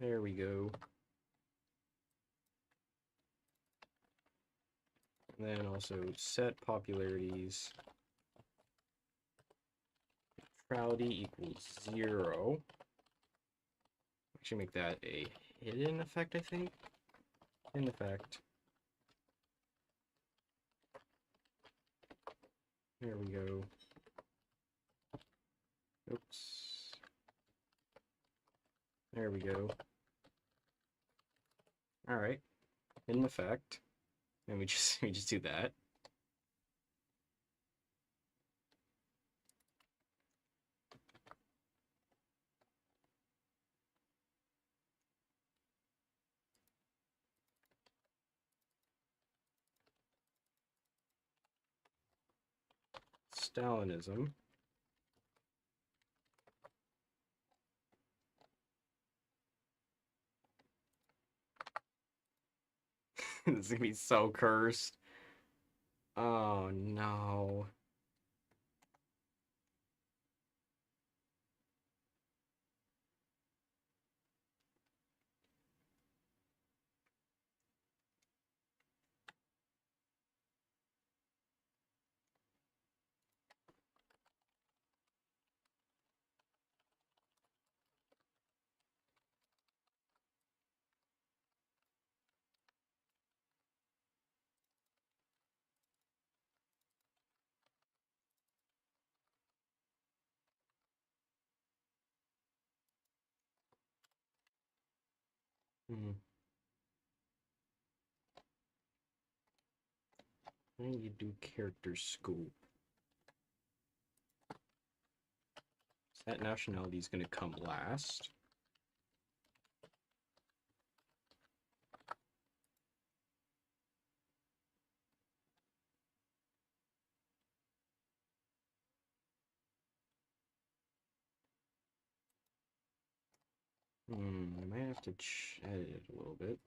There we go. And then also set popularities. Neutrality equals 0. Actually make that a hidden effect, I think. Hidden effect. There we go. Oops. There we go. Alright. Hidden effect. And we just do that. Stalinism. This is gonna be so cursed. Oh no. Hmm. I need to do character scope. So that nationality is gonna come last. I might have to edit it a little bit.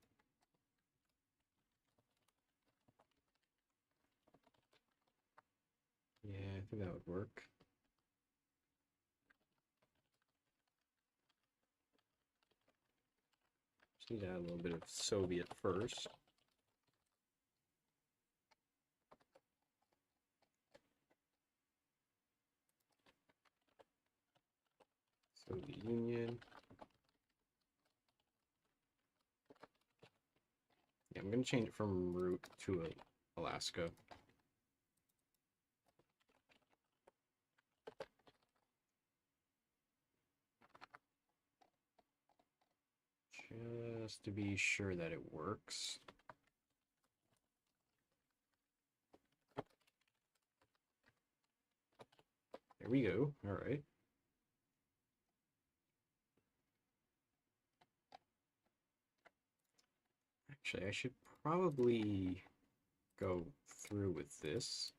Yeah, I think that would work. Just need to add a little bit of Soviet first. Soviet Union. Yeah, I'm gonna change it from root to Alaska. Just to be sure that it works. There we go. All right. Actually, I should probably go through with this.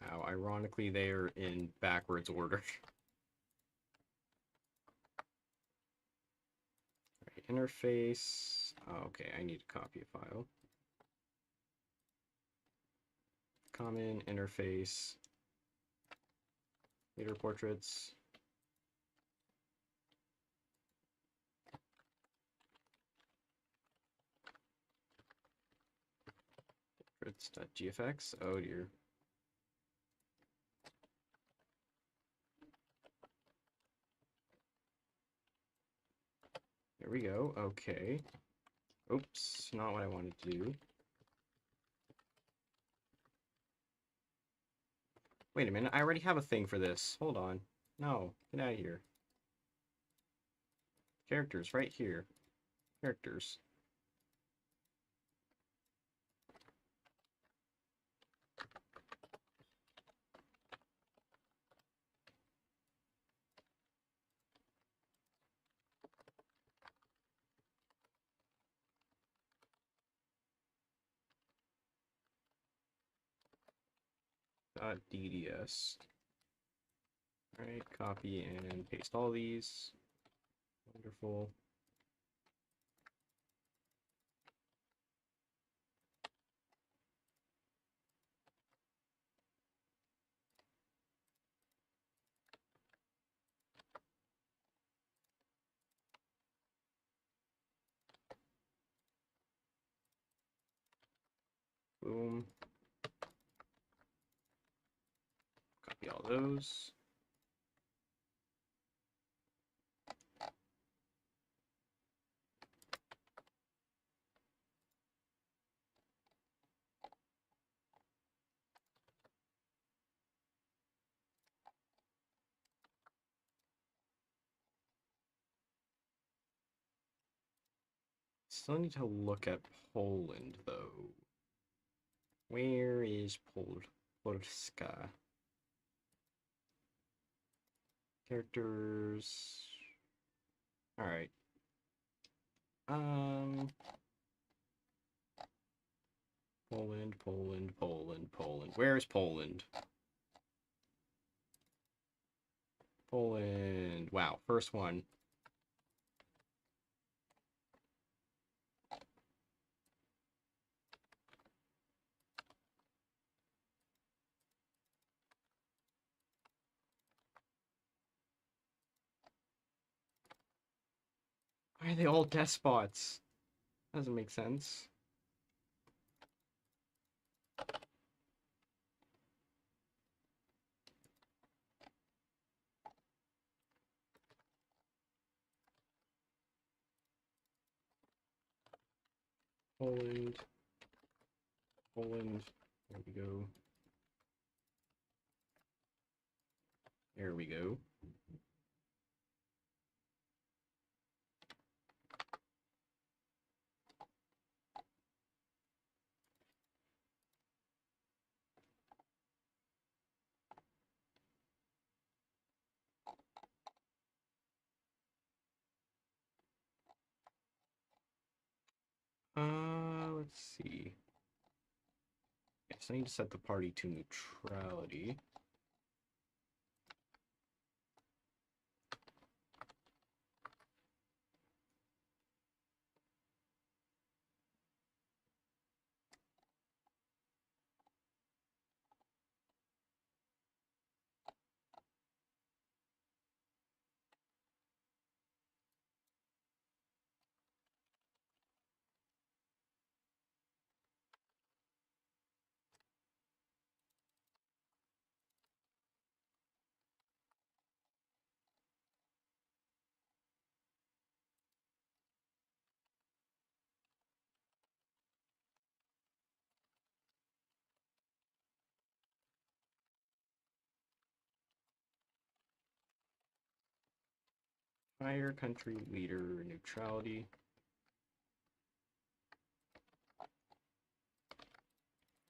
Wow, ironically, they are in backwards order. Right, interface. Oh, okay, I need to copy a file. Common interface. Leader portraits. Portraits.gfx. Oh dear. There we go. Okay. Oops, not what I wanted to do. Wait a minute, I already have a thing for this. Hold on. No, get out of here. Characters, right here. Characters. .dds. Alright, copy and paste all these. Wonderful. Boom. Copy all those. Still need to look at Poland, though. Where is Polska? Characters. Alright. Poland, Poland, Poland, Poland. Where is Poland? Poland. Wow, first one. Why are they all despots? Doesn't make sense. Poland. Poland. There we go. There we go. Let's see. Yes, I need to set the party to neutrality. Fire country leader neutrality. In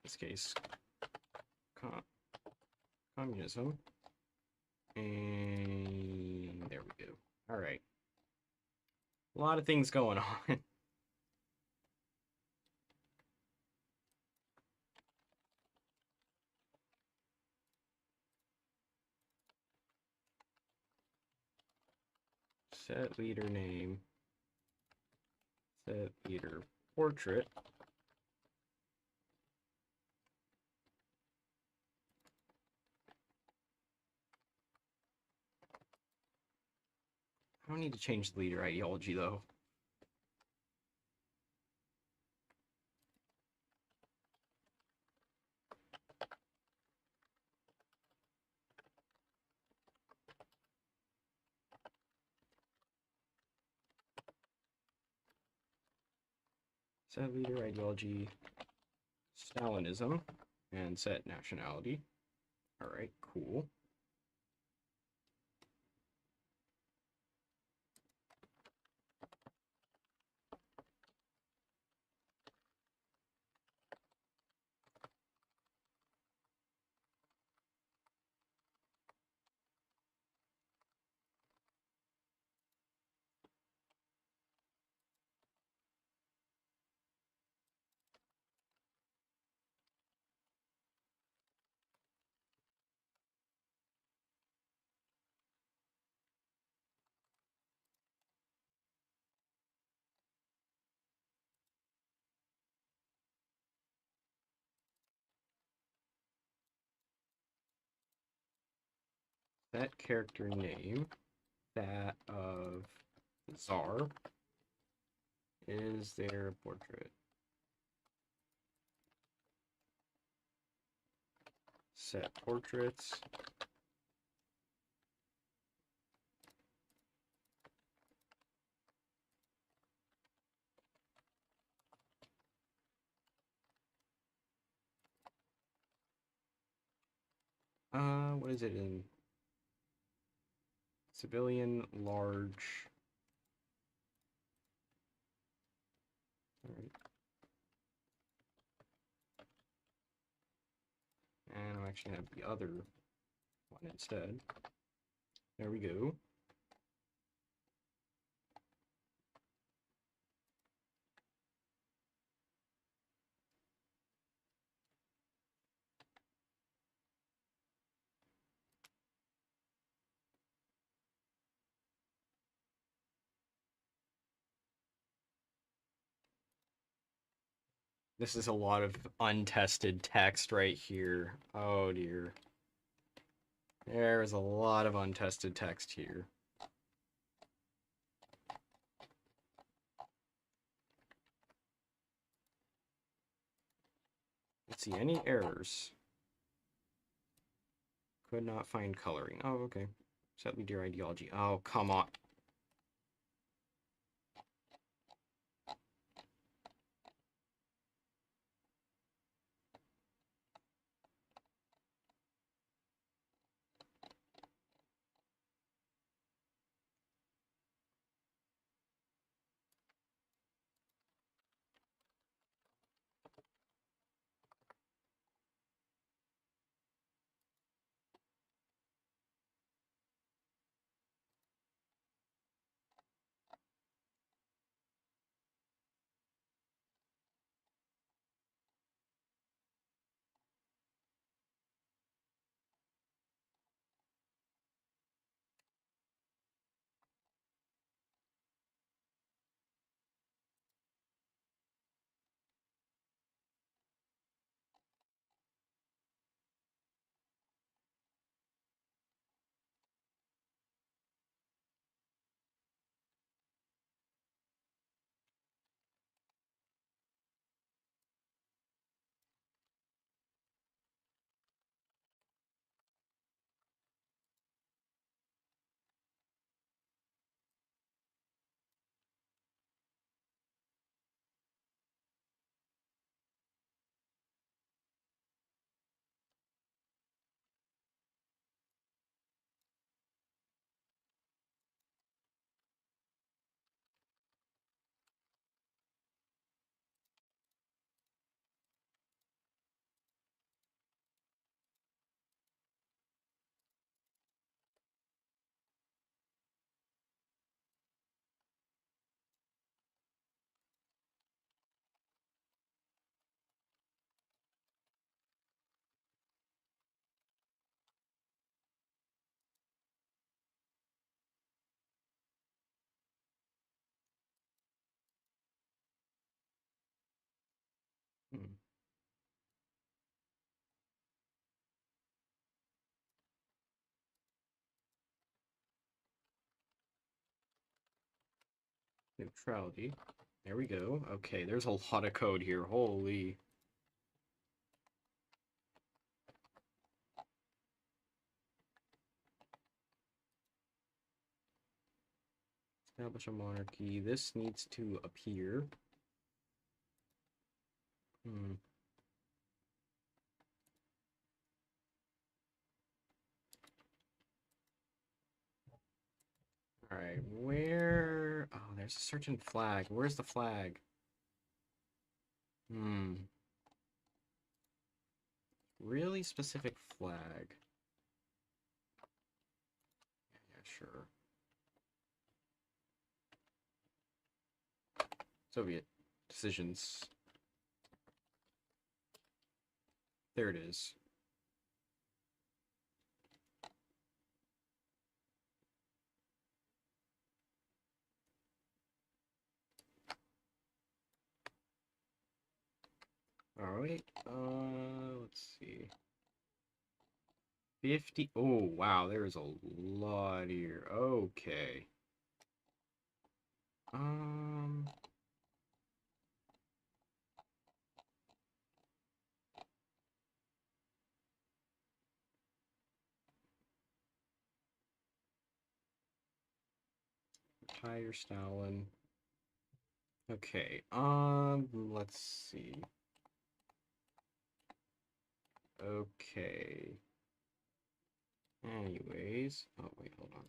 this case, communism. And there we go. All right. A lot of things going on. Set leader name. Set leader portrait. I don't need to change the leader ideology though. Set leader ideology, Stalinism, and set nationality. All right, cool. That character name, that of Tsar, is their portrait. Set portraits. What is it in? Civilian, large. All right. And I'm actually gonna have the other one instead. There we go. This is a lot of untested text right here. Oh dear. There is a lot of untested text here. Let's see, any errors? Could not find coloring. Oh, okay. Set leader ideology. Oh, come on. neutrality. There we go. Okay, there's a lot of code here. Holy. Establish a monarchy. This needs to appear. Hmm. Alright, where... Oh, there's a certain flag. Where's the flag? Hmm. Really specific flag. Yeah, sure. Soviet decisions. There it is. Alright, let's see. 50. Oh, wow, there's a lot here. Okay. Um, Retire Stalin. Okay, let's see. Okay. Anyways, oh wait, hold on.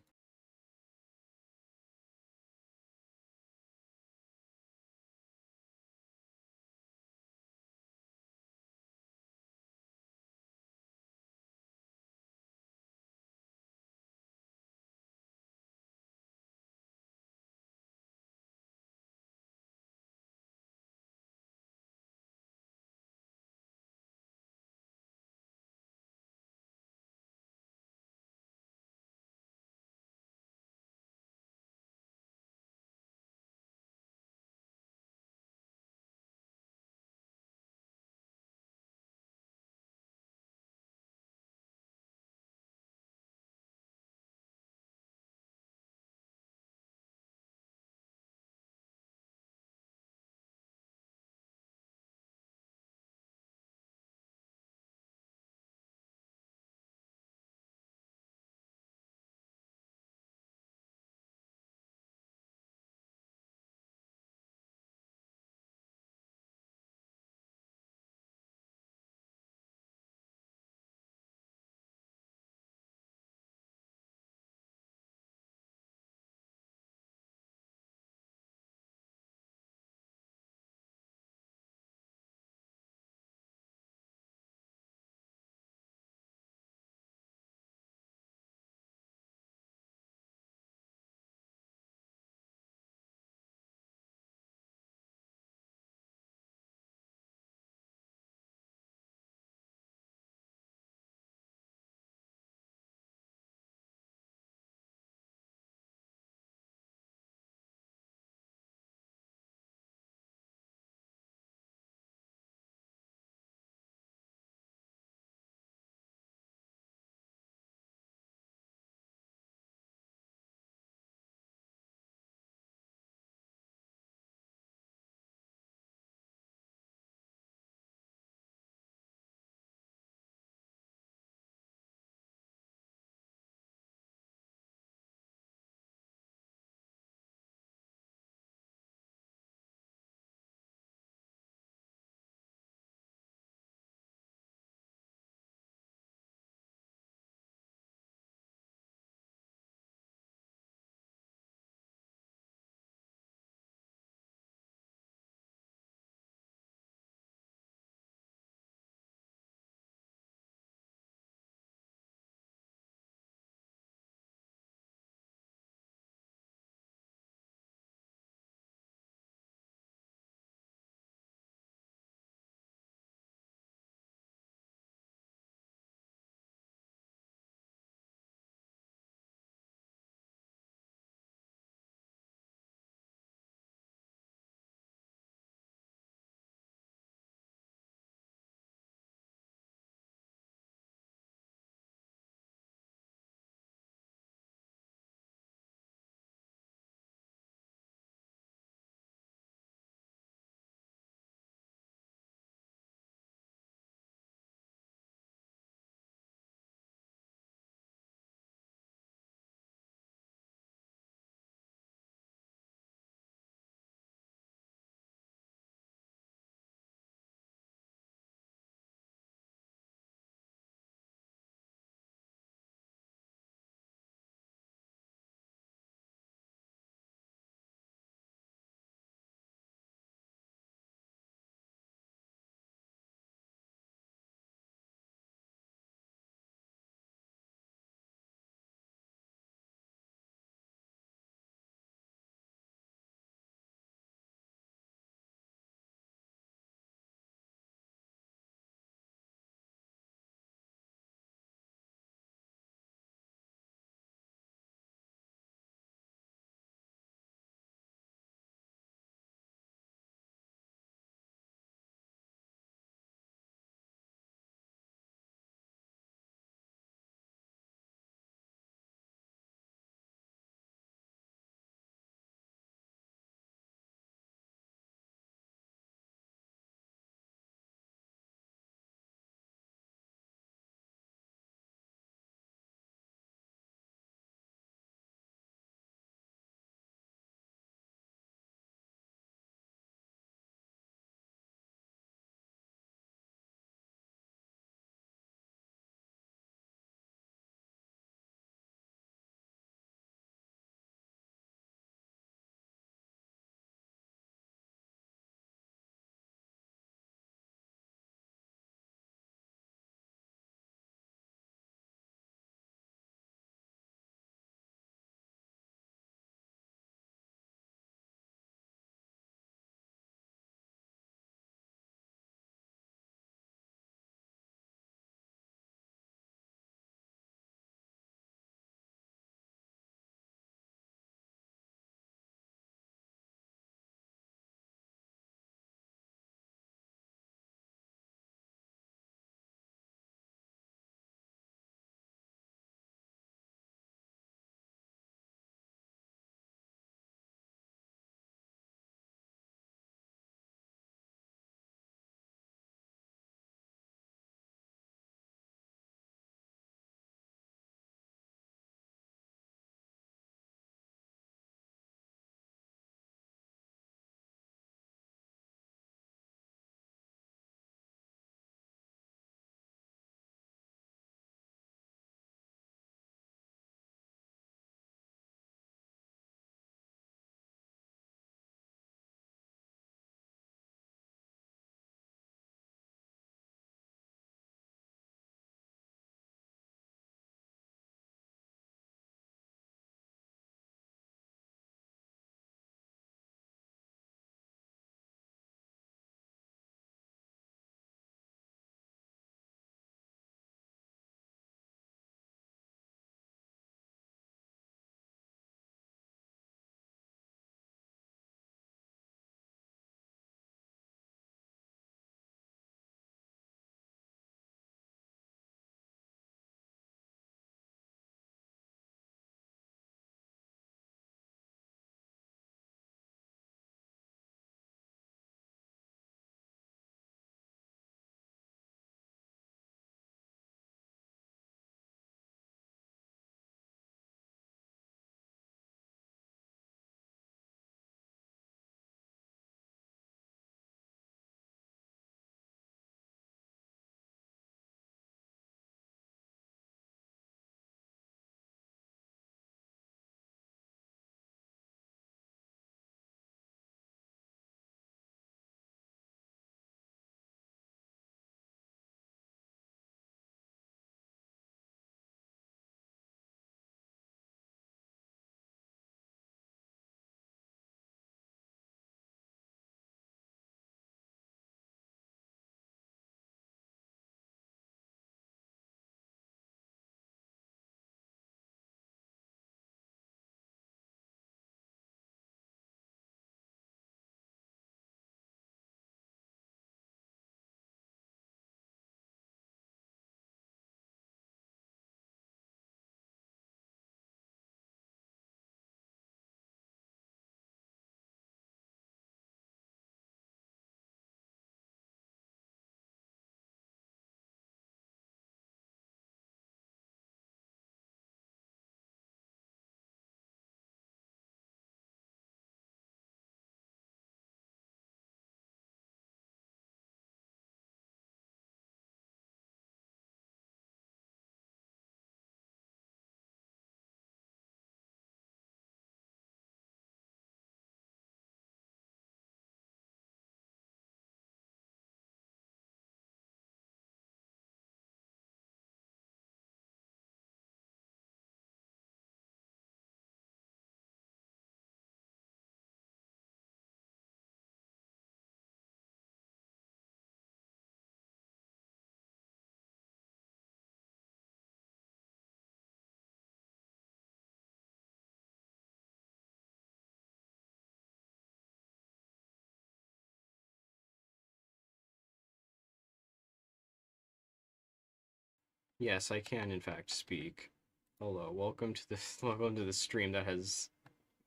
Yes, I can in fact speak. Hello, welcome to this welcome to the stream that has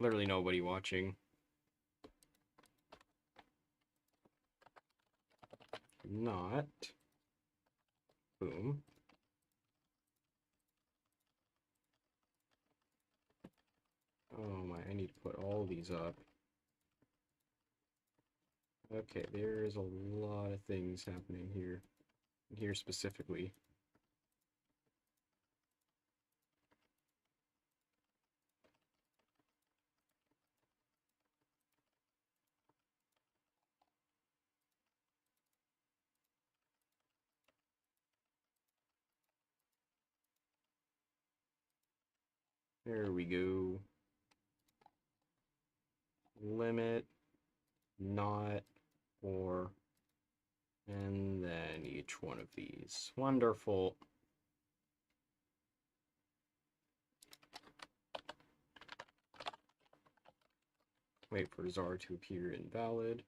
literally nobody watching. Not. Boom. Oh my, I need to put all these up. Okay, there's a lot of things happening here. Here specifically. There we go. Limit, not, or, and then each one of these. Wonderful. Wait for czar to appear invalid.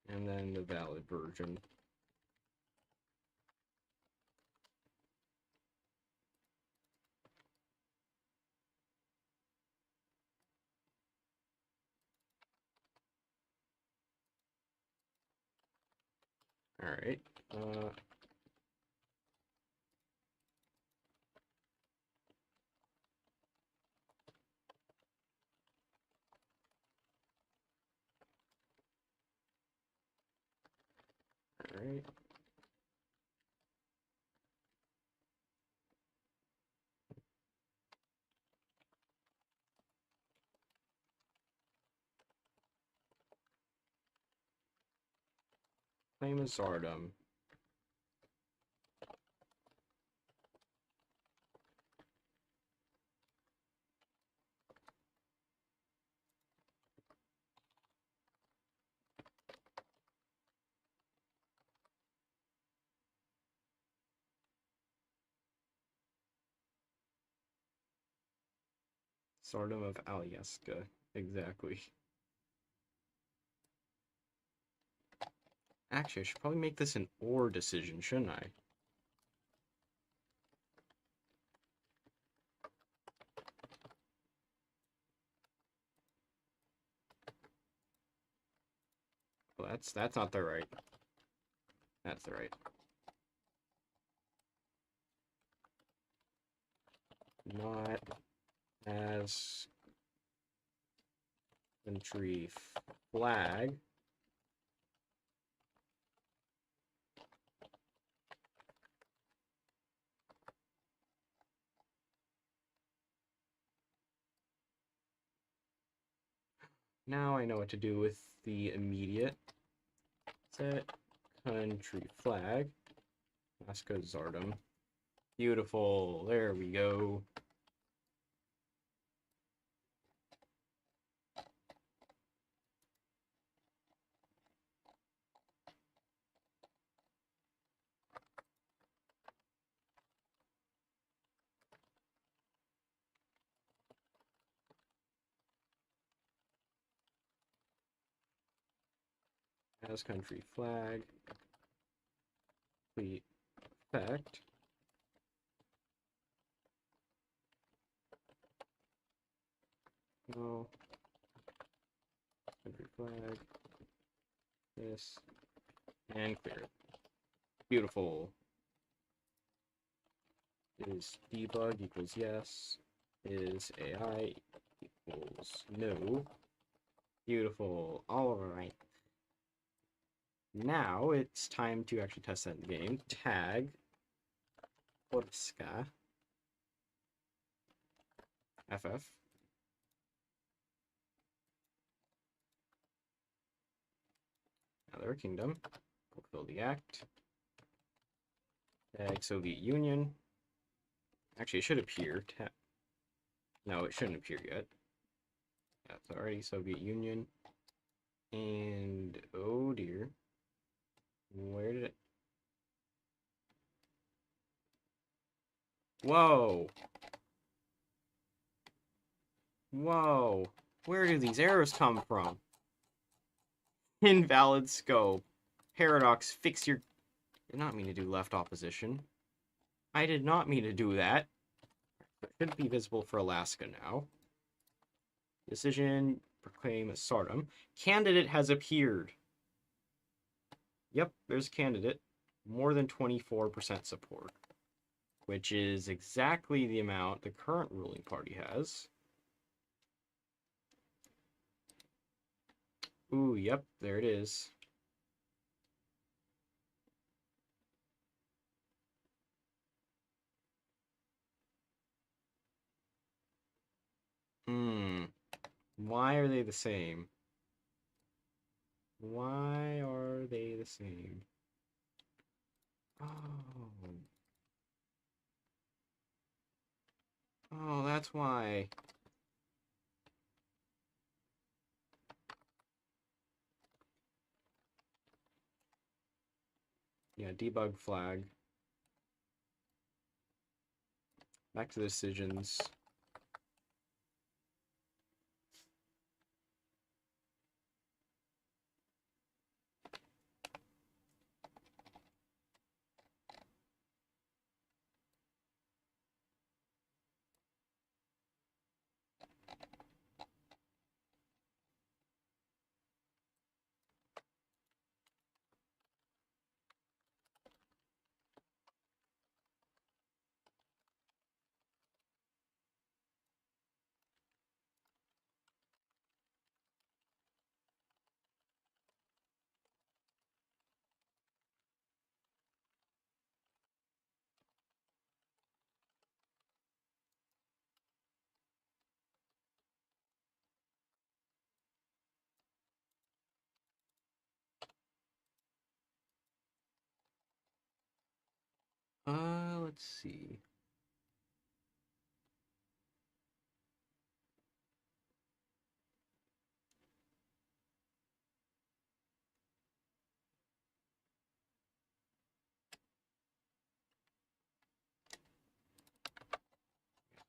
And then the valid version. Alright. Alright. Claim as Zardom. Zardom of Alyeska. Exactly. Actually, I should probably make this an or decision, shouldn't I? Well, that's not the right. That's the right. Not as country flag. Now I know what to do with the immediate. Set country flag. Alaska Zardom. Beautiful. There we go. As country flag. Complete effect. No. Country flag. This. And clear it. Beautiful. Is debug equals yes. Is AI equals no. Beautiful. All right. Now it's time to actually test that in the game. Tag Polska FF. Another kingdom. Fulfill the act. Tag Soviet Union. Actually, it should appear. No, it shouldn't appear yet. Yeah, it's already Soviet Union. And oh dear. Where did it? Whoa. Whoa. Where do these arrows come from? Invalid scope. Paradox, fix your... Did not mean to do left opposition. I did not mean to do that. It should be visible for Alaska now. Decision, proclaim a Sardom. Candidate has appeared. Yep, there's a candidate. More than 24% support, which is exactly the amount the current ruling party has. Ooh, yep, there it is. Why are they the same? Why are they the same? Oh. Oh, that's why. Yeah, debug flag. Back to the decisions. Let's see.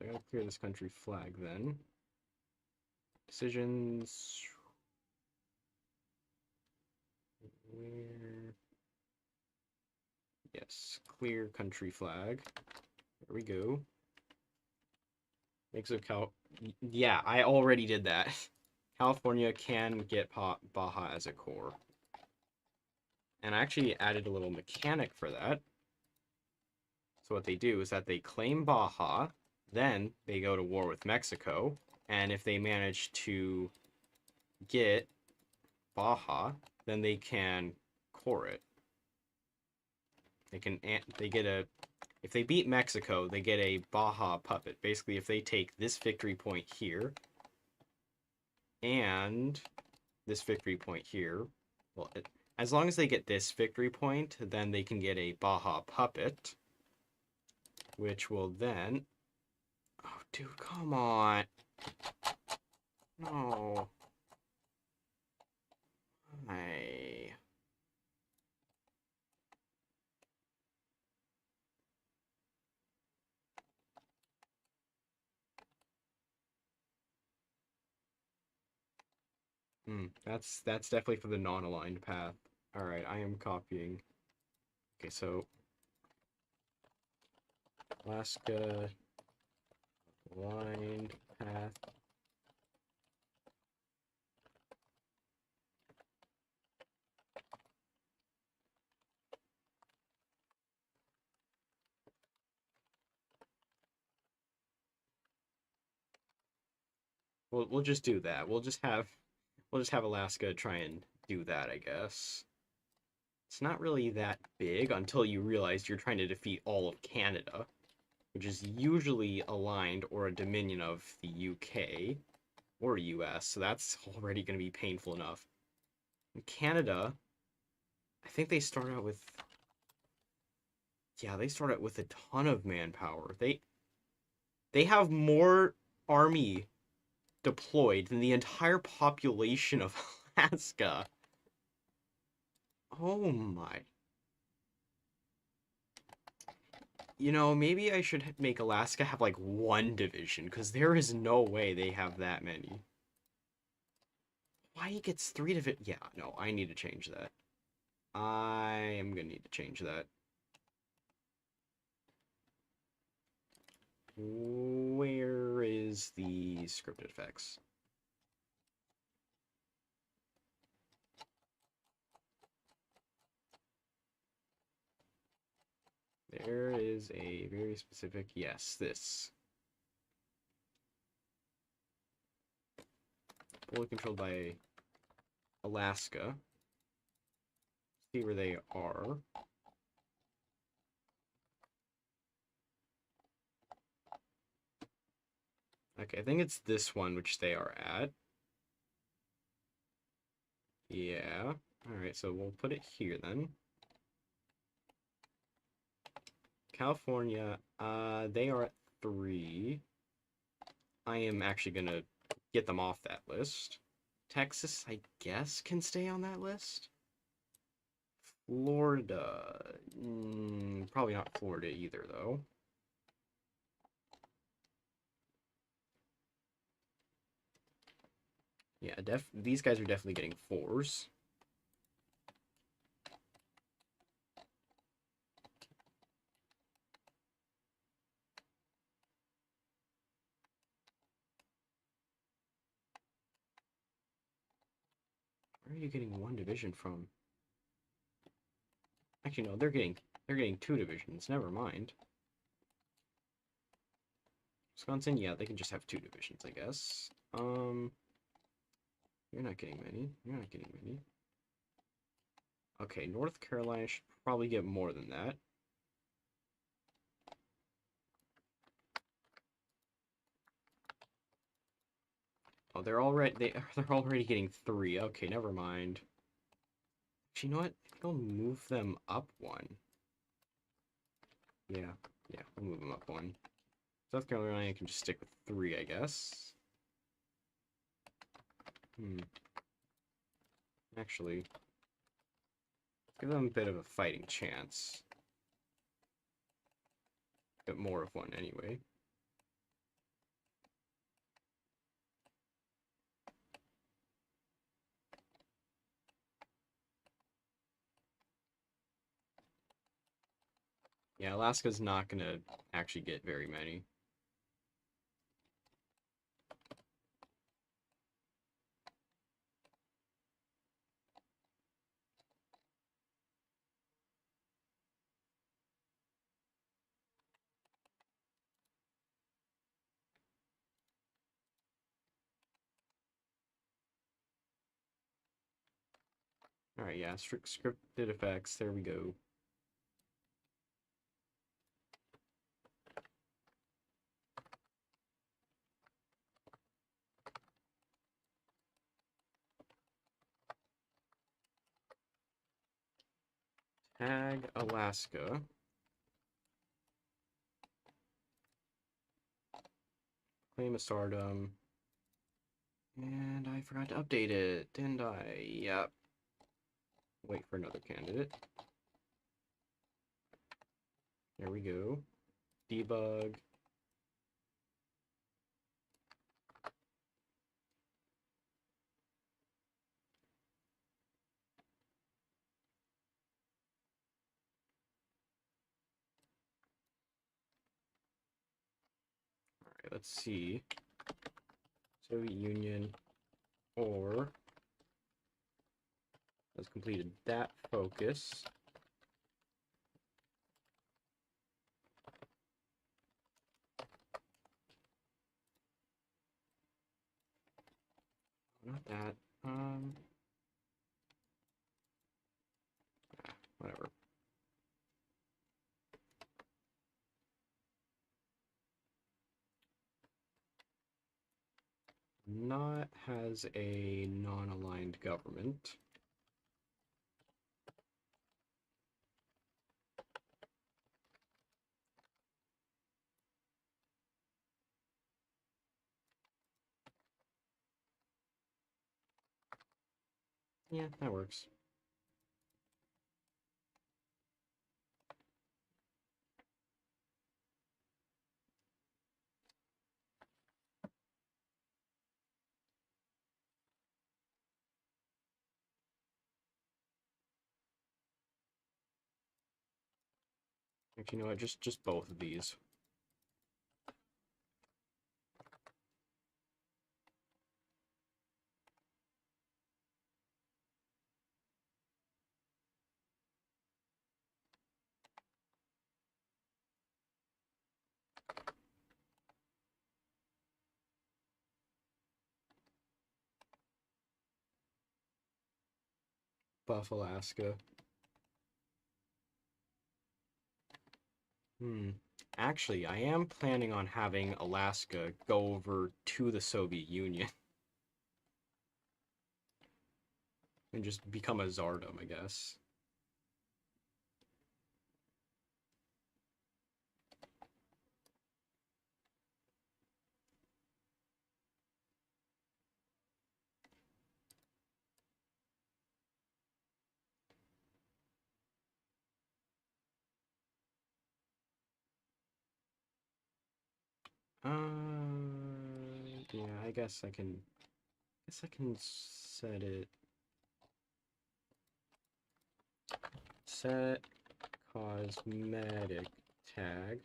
I gotta clear this country flag then. Decisions. Where? Yes, clear country flag. There we go. Makes of Cal. Yeah, I already did that. California can get Baja as a core. And I actually added a little mechanic for that. So what they do is that they claim Baja, then they go to war with Mexico, and if they manage to get Baja, then they can core it. They get a, if they beat Mexico, they get a Baja puppet. Basically, if they take this victory point here and this victory point here, well, as long as they get this victory point, then they can get a Baja puppet, which will then, oh dude, come on, no, I. That's definitely for the non-aligned path. All right, I am copying. Okay, so Alaska aligned path. We'll just do that. We'll just have Alaska try and do that, I guess. It's not really that big until you realize you're trying to defeat all of Canada, which is usually aligned or a dominion of the UK or US, so that's already going to be painful enough. In Canada, I think they start out with, yeah, they start out with a ton of manpower. They have more army deployed than the entire population of Alaska. Oh my. You know, maybe I should make Alaska have like one division, because there is no way they have that many. Why he gets 3 divisions? Yeah, no, I need to change that. I am gonna need to change that. Where is the scripted effects? There is a very specific, yes, this. Fully controlled by Alaska. See where they are. Okay, I think it's this one which they are at. Yeah. Alright, so we'll put it here then. California, they are at 3. I am actually gonna get them off that list. Texas, I guess, can stay on that list. Florida, probably not Florida either, though. Yeah, these guys are definitely getting 4s. Where are you getting 1 division from? Actually, no, they're getting 2 divisions. Never mind. Wisconsin, yeah, they can just have 2 divisions, I guess. You're not getting many. You're not getting many. Okay, North Carolina should probably get more than that. Oh, they're already getting 3. Okay, never mind. Actually, you know what? I think I'll move them up 1. Yeah, we'll move them up 1. South Carolina can just stick with 3, I guess. Actually, give them a bit of a fighting chance. A bit more of one, anyway. Yeah, Alaska's not gonna actually get very many. Alright, yeah, strict scripted effects, there we go. Tag Alaska. Claim of stardom. And I forgot to update it, didn't I? Yep. Wait for another candidate. There we go. Debug. Alright, let's see. Soviet Union or has completed that focus. Not that. Whatever. Not has a non-aligned government. Yeah, that works. Actually, you know what? Just both of these. Buff Alaska. Hmm. Actually, I am planning on having Alaska go over to the Soviet Union and just become a czardom, I guess. Yeah, I guess I can. Guess I can set it. Set cosmetic tag.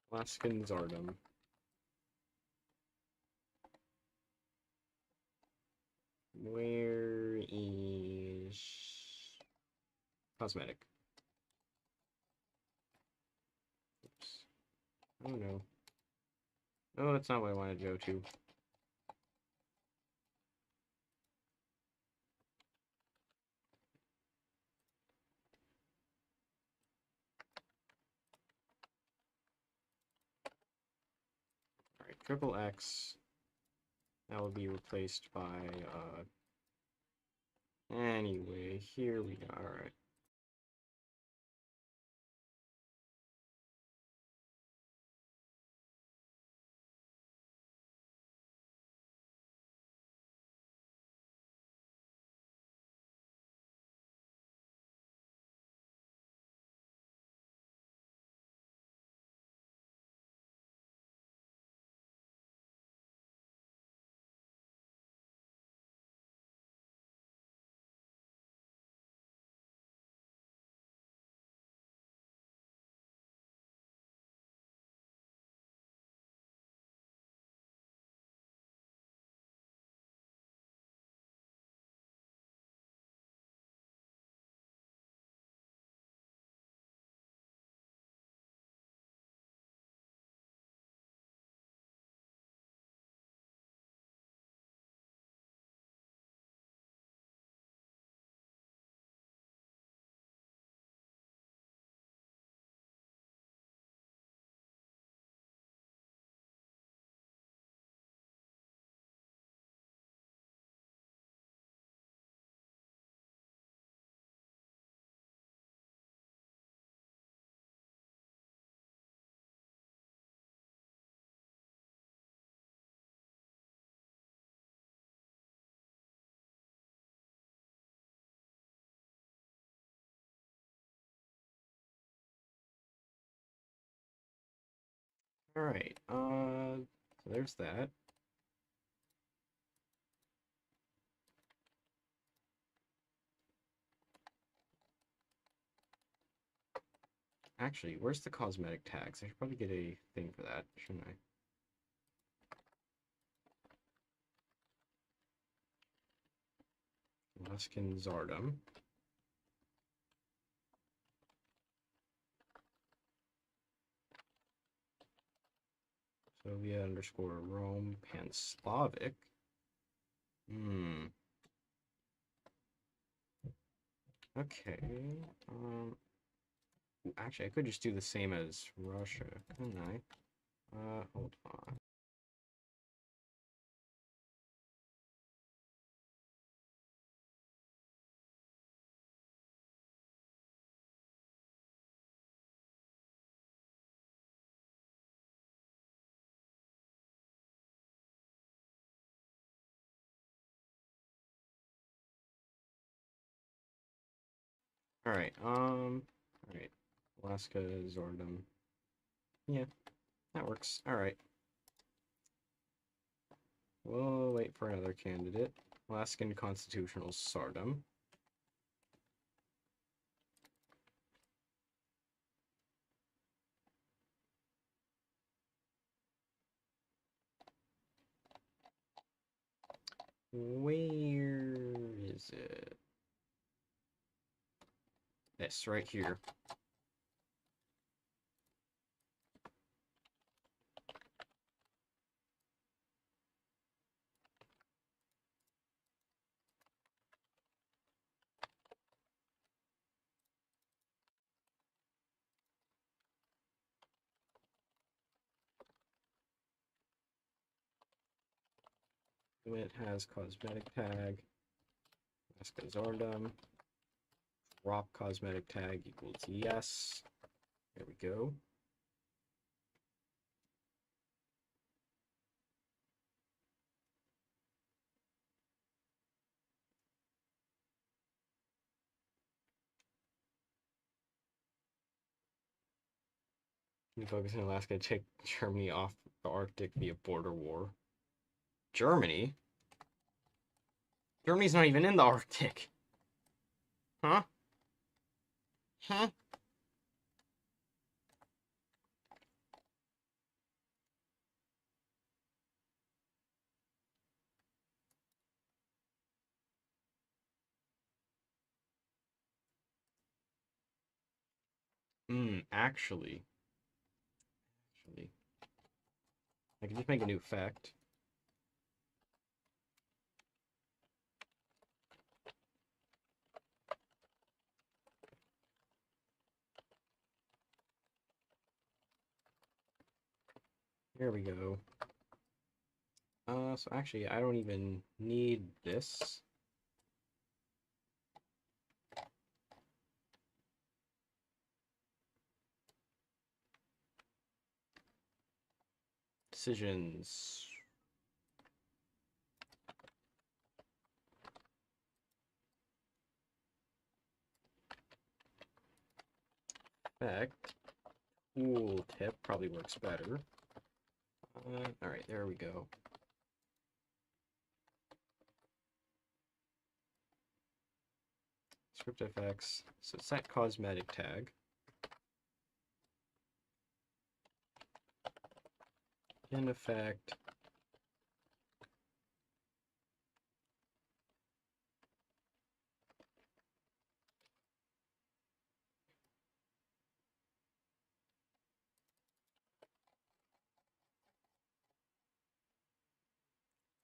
Alaskan czardom. Where is cosmetic? Oops. Oh no. Oh, that's not what I wanted to go to. Alright, triple X. That will be replaced by, anyway, here we go. Alright. Alright, so there's that. Actually, where's the cosmetic tags? I should probably get a thing for that, shouldn't I? Alaskan czardom. Soviet underscore Rome Pan-Slavic. Hmm. Okay. Actually, I could just do the same as Russia, couldn't I? Hold on. Alright, alright. Alaska, Zordom. Yeah, that works. Alright. We'll wait for another candidate. Alaskan Constitutional Sardom. Where is it? This, right here. It has cosmetic tag. Alaska Zordom. Drop cosmetic tag equals yes. There we go. You focus in Alaska to take Germany off the Arctic via border war. Germany? Germany's not even in the Arctic. Huh? Huh? Actually. I can just make a new fact. There we go. So actually, I don't even need this. Decisions. Fact. Tooltip probably works better. Alright, there we go. Script FX. So set cosmetic tag. In effect.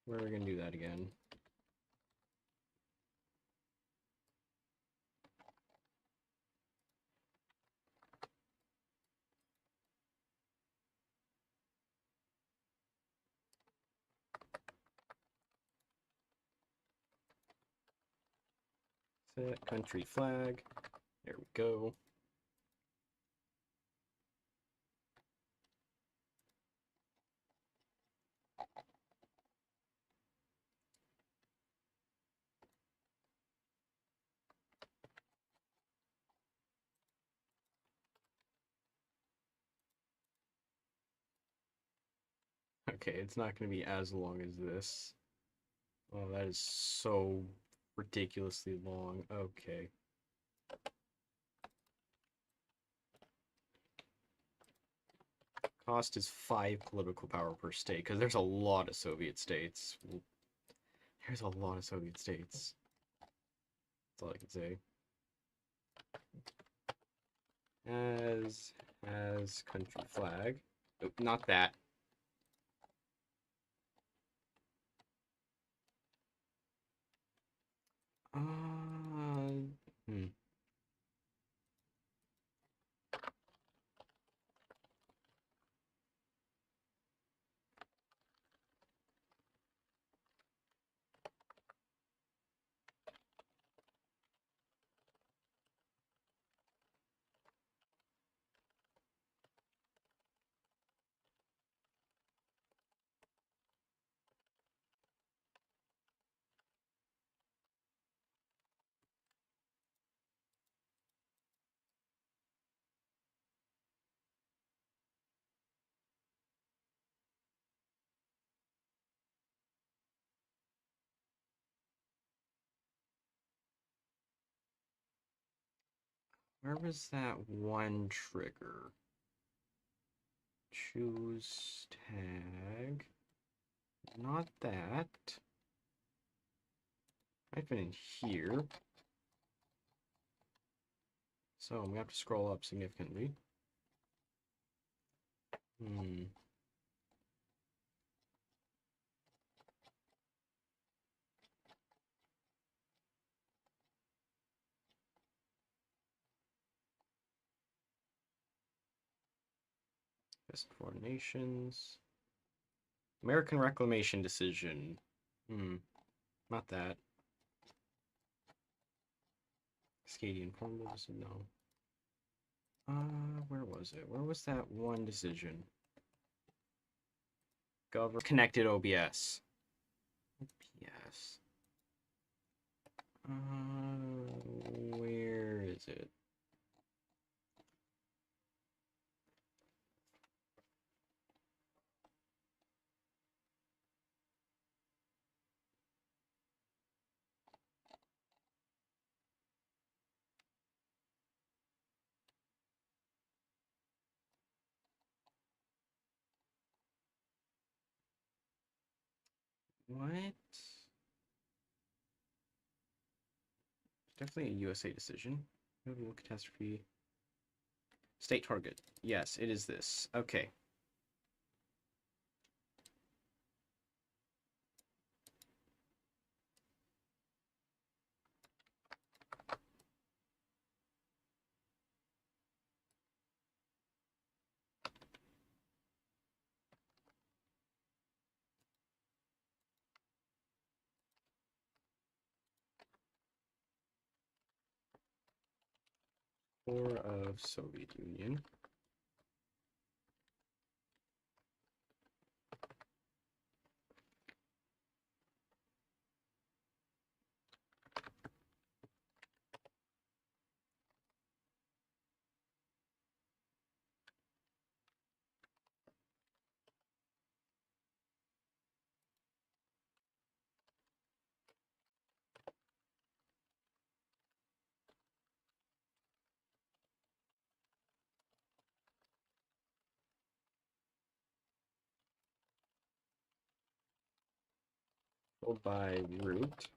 Where are we gonna do that again? Set country flag. There we go. Okay, it's not going to be as long as this. Oh, that is so ridiculously long. Okay. Cost is 5 political power per state, because there's a lot of Soviet states. There's a lot of Soviet states. That's all I can say. As country flag. Nope, not that. Hmm. Where was that one trigger? Choose tag. Not that. I've been in here. So I'm gonna have to scroll up significantly. Best four nations. American Reclamation Decision. Not that. Cascadian Formulas, no. Where was it? Where was that one decision? Connected OBS. OBS. Where is it? What? Definitely a USA decision. Notable catastrophe. State target. Yes, it is this. Okay. Core of Soviet Union. Followed by root.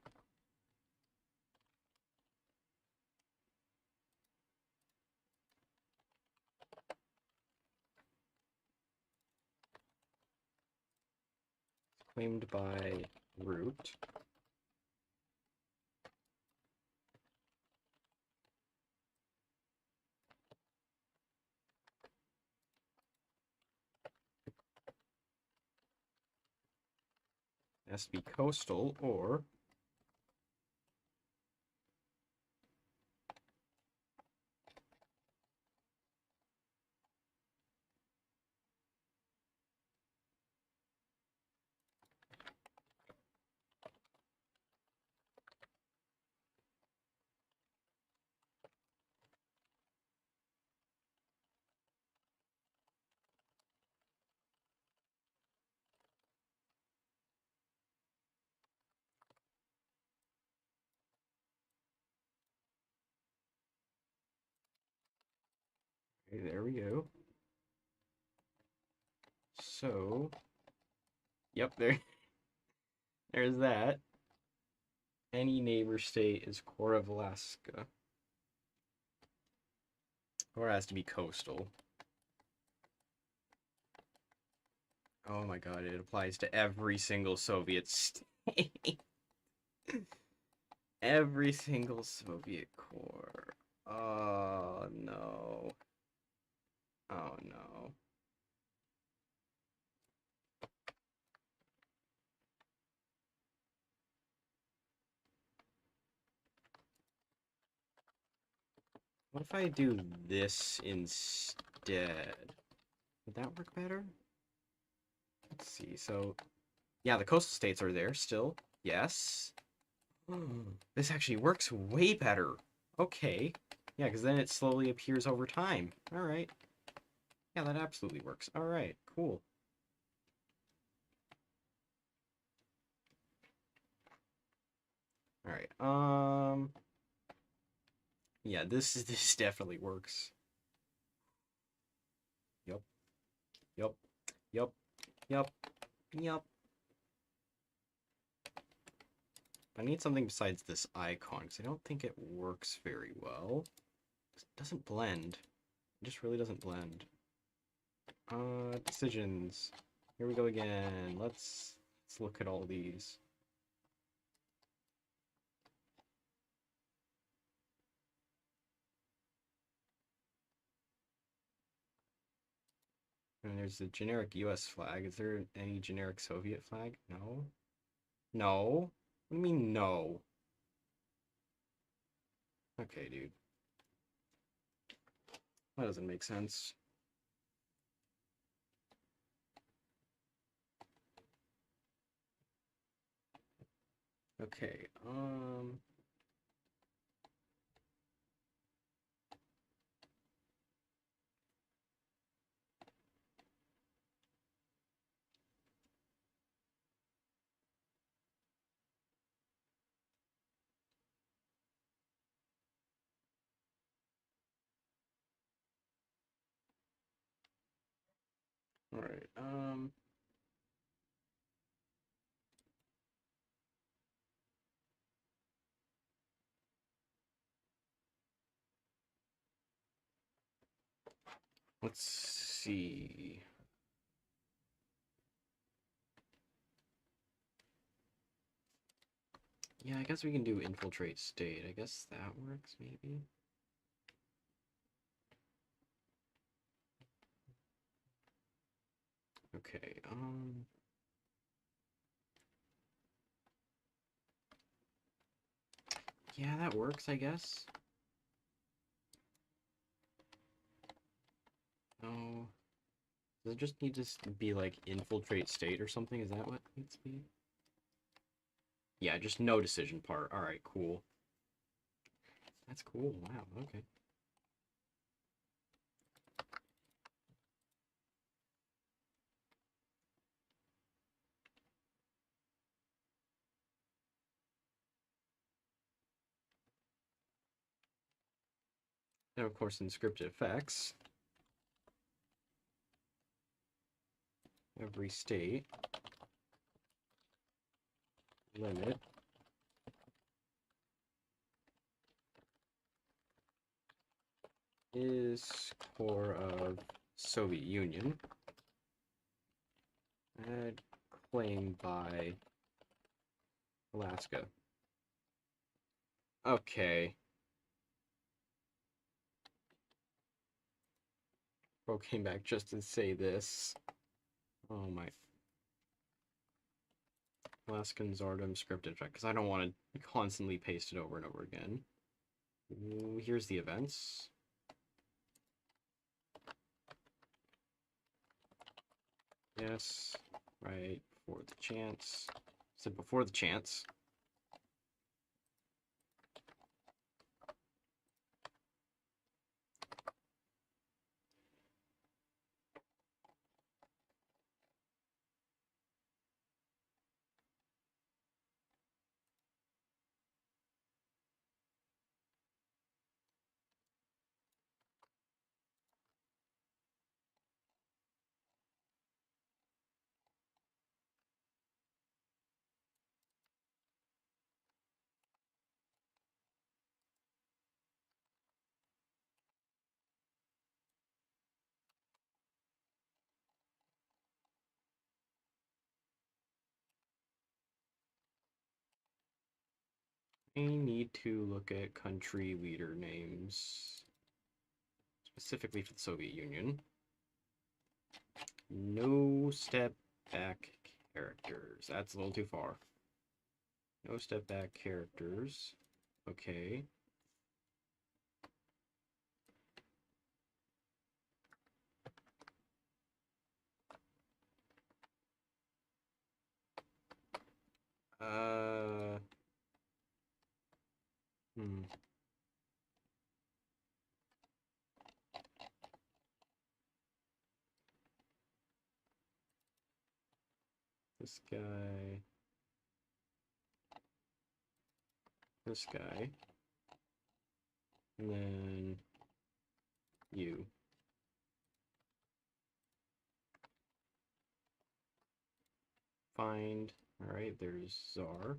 Claimed by root. It has to be coastal or okay, there we go. So, yep, there's that. Any neighbor state is core of Alaska. Or it has to be coastal. Oh my god, it applies to every single Soviet state. Every single Soviet core. Oh no. Oh no. What if I do this instead? Would that work better? Let's see. So, yeah, the coastal states are there still. Yes. This actually works way better. Okay. Yeah, because then it slowly appears over time. All right. Yeah, that absolutely works. All right, cool. All right. Yeah, this definitely works. Yup, yup, yup, yup, yup. I need something besides this icon, because I don't think it works very well. It doesn't blend. It just really doesn't blend. Decisions. Here we go again. Let's look at all these. And there's the generic US flag. Is there any generic Soviet flag? No. No? What do you mean no? Okay, dude. That doesn't make sense. Okay, alright, let's see. Yeah, I guess we can do infiltrate state. I guess that works, maybe? Okay, yeah, that works, I guess. No. Does it just need to be like infiltrate state or something? Is that what it needs to be? Yeah, just no decision part. Alright, cool. That's cool. Wow, okay. And of course, in script effects, every state limit is core of Soviet Union. Add claim by Alaska. Okay. Bro came back just to say this. Oh my. Alaskan Zardom script effect, because I don't want to constantly paste it over and over again. Ooh, here's the events. Yes, right, before the chance. So before the chance. I need to look at country leader names, specifically for the Soviet Union. No step back characters. That's a little too far. No step back characters. Okay. Uh. Hmm. This guy. This guy. And then you. Find. Alright, there's Czar.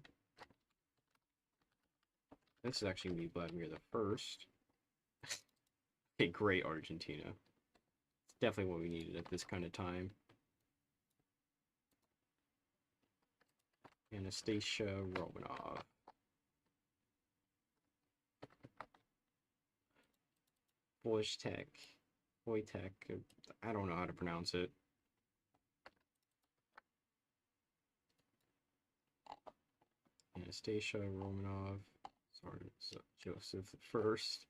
This is actually me, Vladimir the First. Okay, great, Argentina. It's definitely what we needed at this kind of time. Anastasia Romanov. Wojtek. Wojtek. I don't know how to pronounce it. Anastasia Romanov. Sorry, Joseph the First.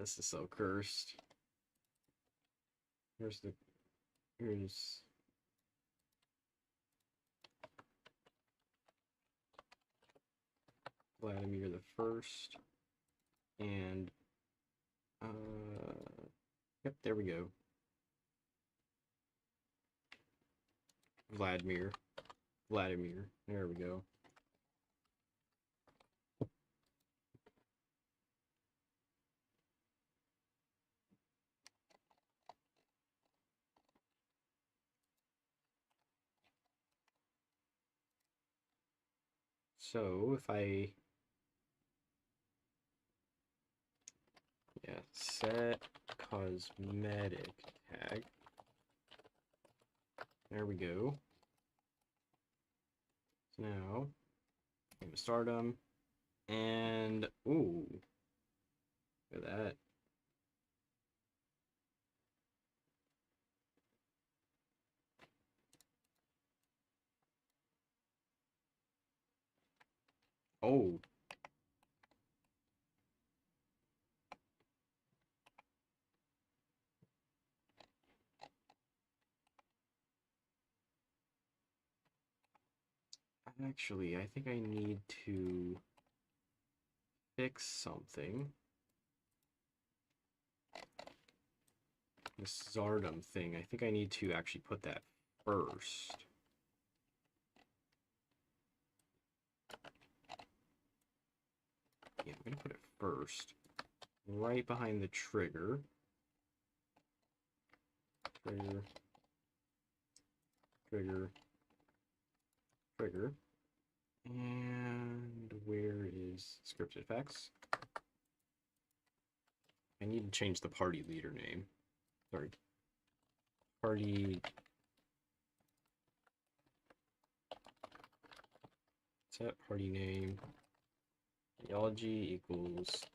This is so cursed. Here's Vladimir the First, and yep, there we go. Vladimir, there we go. So if I set cosmetic tag. There we go. So now I'm gonna start them, and ooh, look at that. Oh. Actually, I think I need to fix something. This Zardom thing, I think I need to actually put that first. Yeah, I'm gonna put it first. Right behind the trigger. Trigger. Trigger. Trigger. And where is script effects? I need to change the party leader name. Sorry. Party. Set party name. Theology equals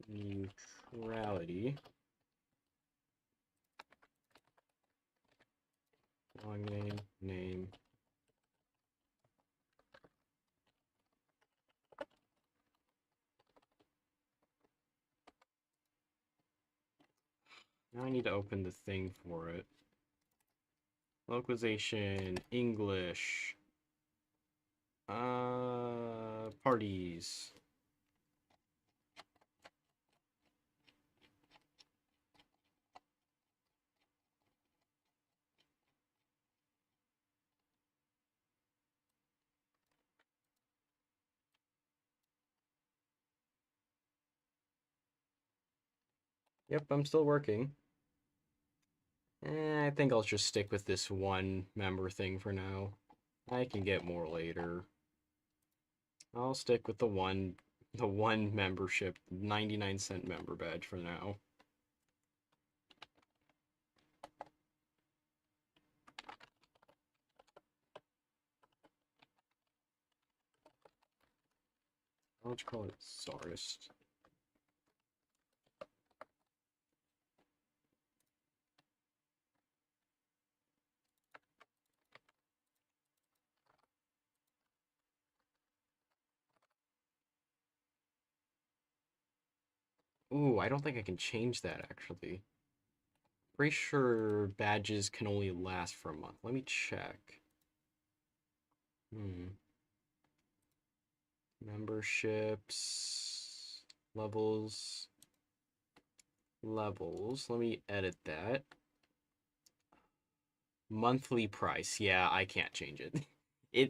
neutrality. Long name. Now I need to open the thing for it. Localization, English. Parties. Yep, I'm still working. I think I'll just stick with this one member thing for now. I can get more later. I'll stick with the one membership, 99-cent member badge for now. I'll just call it Czarist. Ooh, I don't think I can change that, actually. Pretty sure badges can only last for a month. Let me check. Memberships. Levels. Let me edit that. Monthly price. Yeah, I can't change it.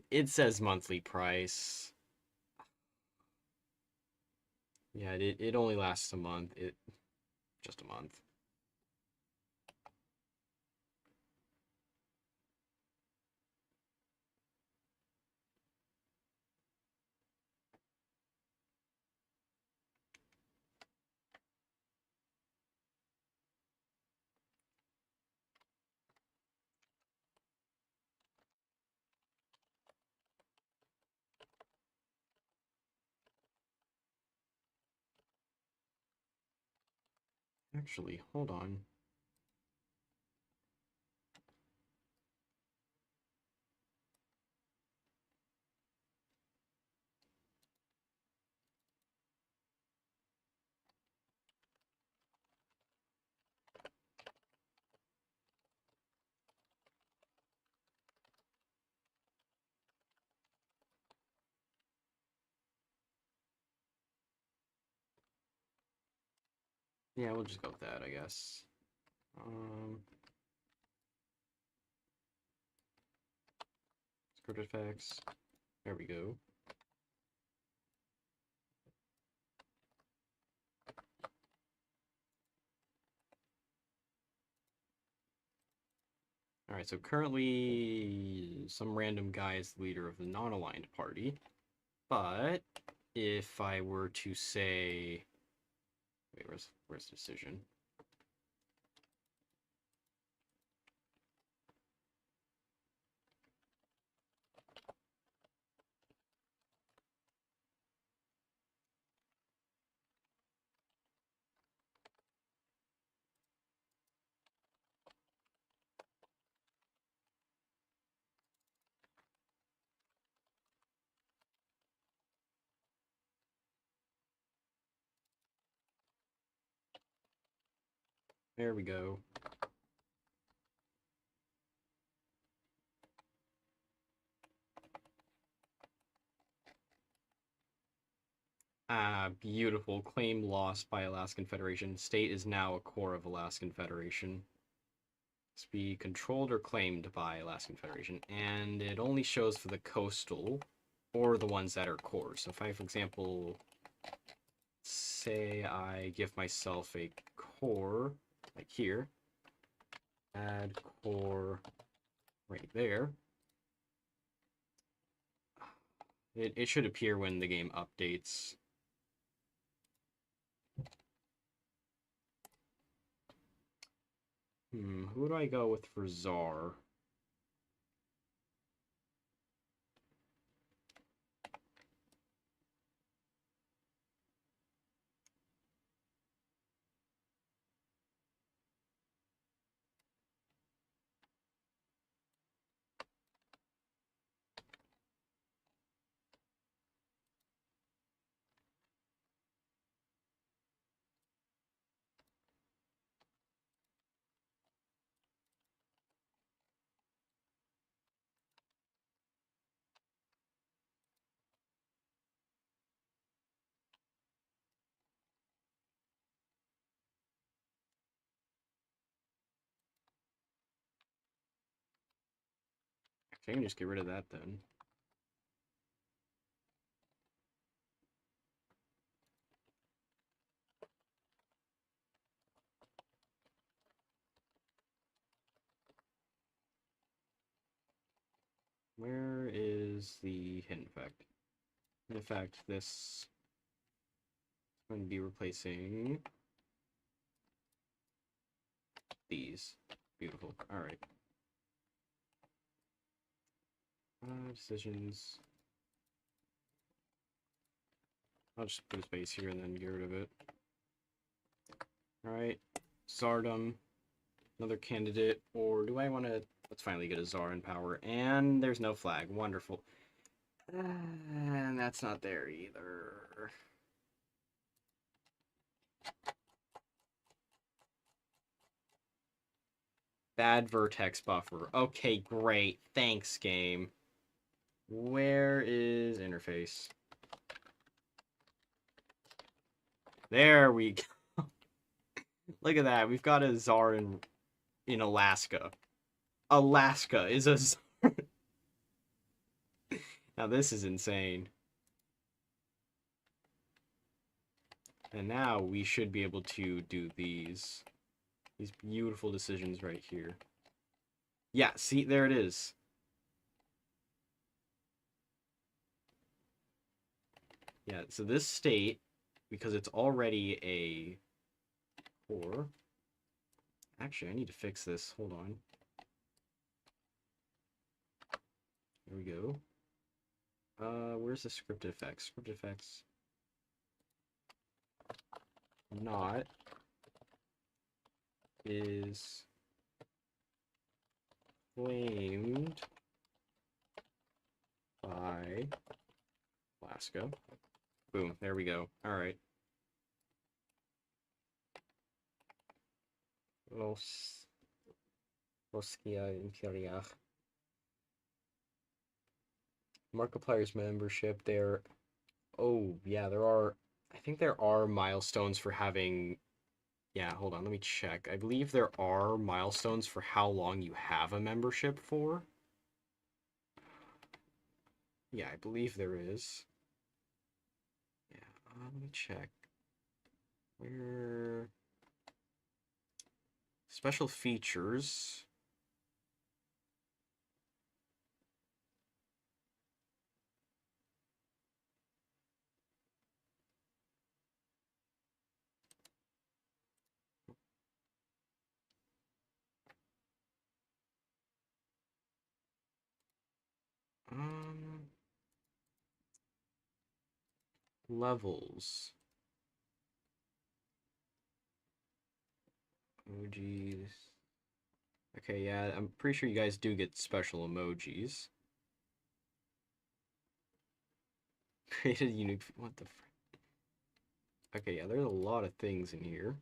It says monthly price. Yeah, it only lasts a month. Just a month. Actually, hold on. Yeah, we'll just go with that, I guess. Script effects. There we go. Alright, so currently some random guy is the leader of the non-aligned party. But if I were to say... Wait, where's decision? There we go. Ah, beautiful. Claim lost by Alaskan Federation. State is now a core of Alaskan Federation. It's be controlled or claimed by Alaskan Federation. And it only shows for the coastal or the ones that are cores. So if I, for example, say I give myself a core, like here, add core right there, it should appear when the game updates. Who do I go with for Czar? I can just get rid of that then. Where is the hidden effect? In effect, this is going to be replacing these. Beautiful. All right. Decisions. I'll just put a space here and then get rid of it. All right. Tsardom. Another candidate. Or do I want to... Let's finally get a Tsar in power. And there's no flag. Wonderful. And that's not there either. Bad vertex buffer. Okay, great. Thanks, game. Where is interface? There we go. Look at that. We've got a Tsar in Alaska. Alaska is a Tsar. Now this is insane. And now we should be able to do these beautiful decisions right here. Yeah, see, there it is. Yeah, so this state, because it's already a core. Actually, I need to fix this. Hold on. There we go. Where's the script effects? Script effects. Not is claimed by Alaska. Boom, there we go. Alright. Roskia Imperial. Markiplier's membership there. Oh, yeah, there are. I think there are milestones for having. Yeah, hold on, let me check. I believe there are milestones for how long you have a membership for. Yeah, I believe there is. Yeah, let me check. Where. Special features. Um, Levels. Emojis. Okay, yeah, I'm pretty sure you guys do get special emojis. Created unique. What the frick? Okay, yeah, there's a lot of things in here.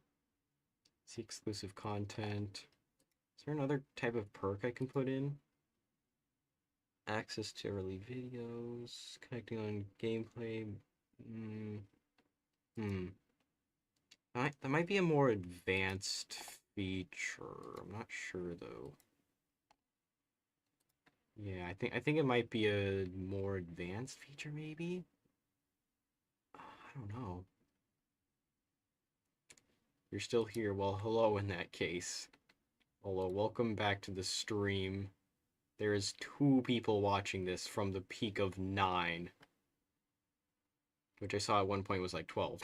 See exclusive content. Is there another type of perk I can put in? Access to early videos. Connecting on gameplay. Hmm. Hmm. That might be a more advanced feature. I'm not sure though. Yeah, I think it might be a more advanced feature maybe. I don't know. You're still here. Well, hello in that case. Hello, welcome back to the stream. There is 2 people watching this from the peak of 9. Which I saw at one point was like 12.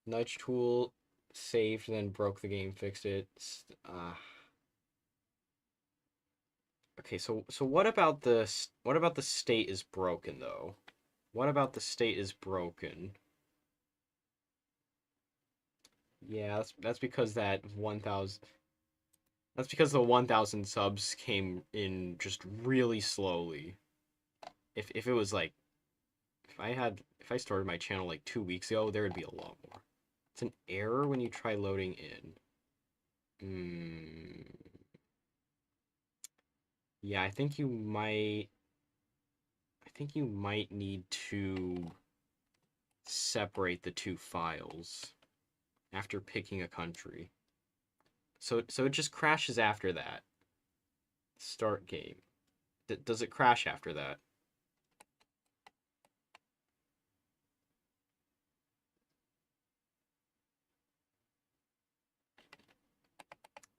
Nudge tool saved, then broke the game, fixed it. Okay, so what about the state is broken though? What about the state is broken? Yeah, that's because that 1,000. That's because the 1,000 subs came in just really slowly. If it was like if I started my channel like 2 weeks ago, there would be a lot more. It's an error when you try loading in. Hmm. Yeah, I think you might need to separate the 2 files after picking a country. So it just crashes after that. Start game. Does it crash after that?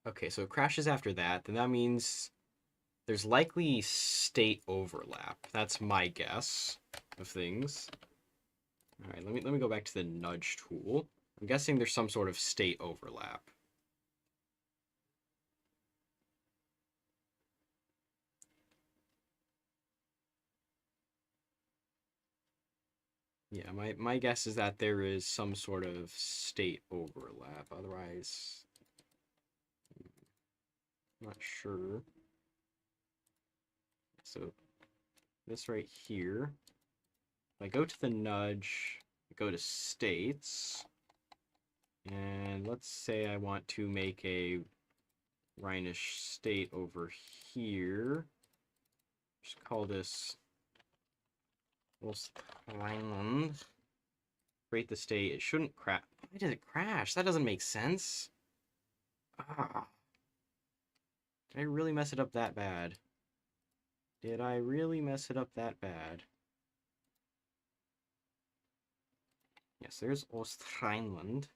Okay, so it crashes after that, then that means there's likely state overlap. That's my guess of things. All right, let me go back to the nudge tool. I'm guessing there's some sort of state overlap. Yeah, my guess is that there is some sort of state overlap. Otherwise, I'm not sure. So this right here, if I go to the nudge, go to states, and let's say I want to make a Rhinish state over here. Just call this Rhineland. Create the state. It shouldn't crash. Why did it crash? That doesn't make sense. Ah. Did I really mess it up that bad? Did I really mess it up that bad? Yes, there's Ostreinland.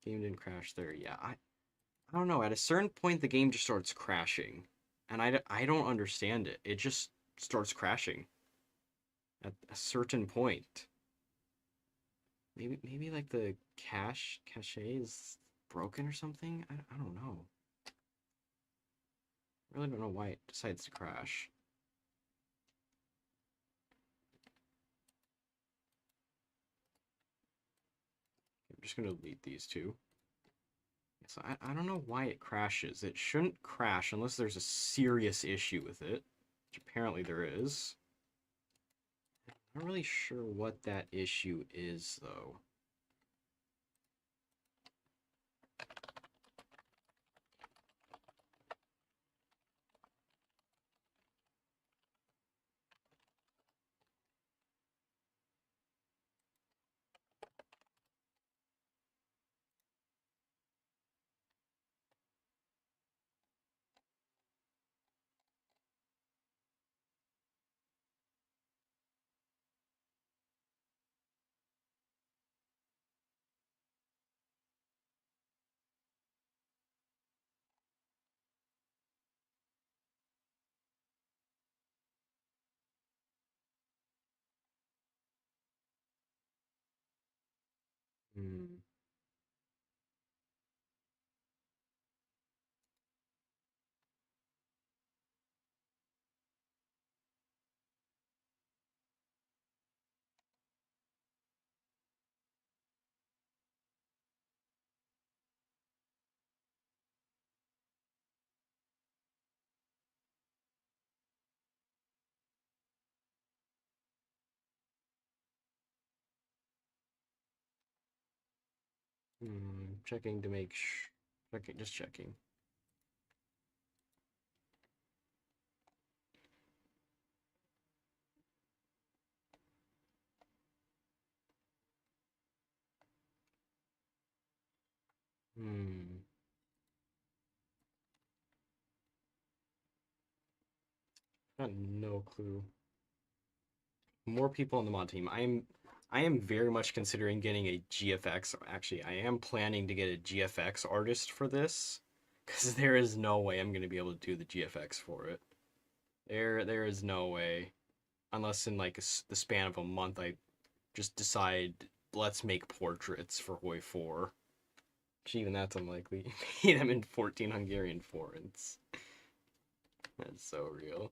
Game didn't crash there. Yeah, I don't know. At a certain point, the game just starts crashing. And I don't understand it. It just starts crashing at a certain point. Maybe like the cache is broken or something? I don't know. I really don't know why it decides to crash. I'm just gonna delete these two. So I don't know why it crashes. It shouldn't crash unless there's a serious issue with it, which apparently there is. I'm not really sure what that issue is, though. Hmm. Checking to make checking, just checking. Hmm. Got no clue. More people on the mod team. I am very much considering getting a GFX. Actually, I am planning to get a GFX artist for this, because there is no way I'm going to be able to do the GFX for it. There is no way, unless in like the span of a month I just decide let's make portraits for hoi4. Which even that's unlikely. Pay them in 14 Hungarian forints. That's so real.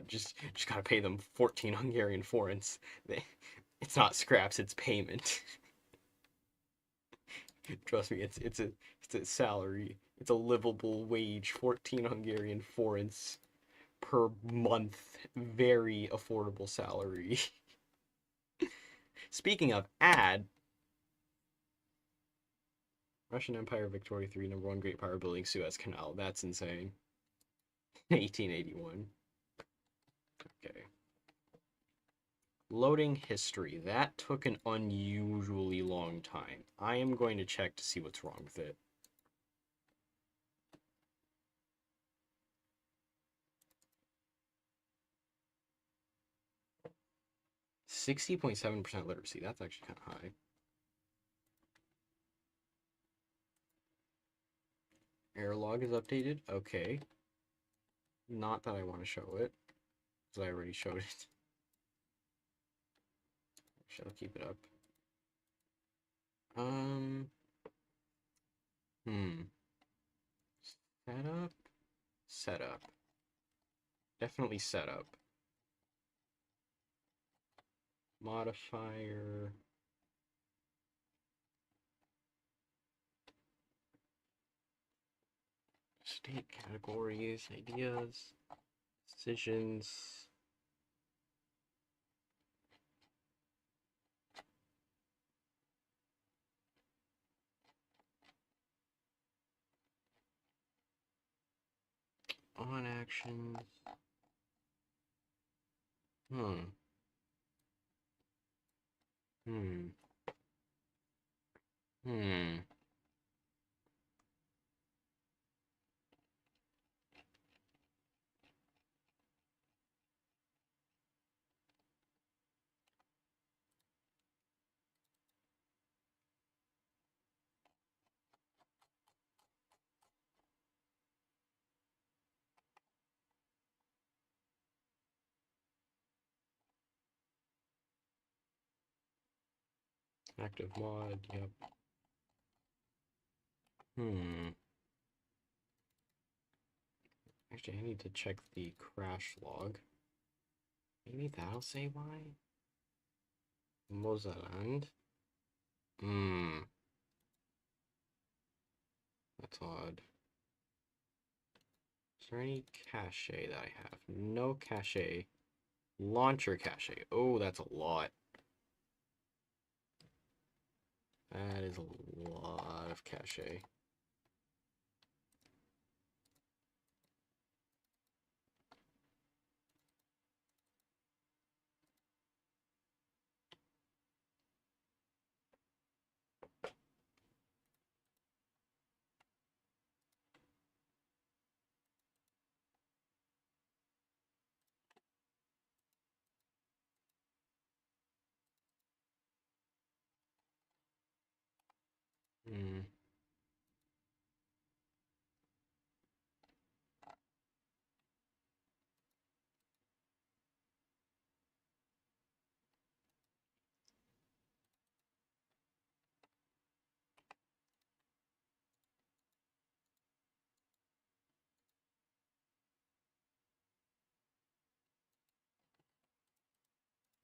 Just gotta pay them 14 Hungarian forints. It's not scraps, it's payment. Trust me, it's a salary. It's a livable wage, 14 Hungarian forints per month. Very affordable salary. Speaking of ad, Russian Empire Victoria 3, number one great power building Suez Canal. That's insane. 1881. Okay. Loading history. That took an unusually long time. I am going to check to see what's wrong with it. .7% literacy. That's actually kind of high. Error log is updated. Okay. Not that I want to show it, because I already showed it. Shall I keep it up? Um. Hmm. Setup. Setup. Definitely setup. Modifier. State categories. Ideas. Decisions. On actions. Hmm. Hmm. Hmm. Active mod, yep. Actually, I need to check the crash log. Maybe that'll say why? Mozaland? That's odd. Is there any cache that I have? No cache. Launcher cache. Oh, that's a lot. That is a lot of cache.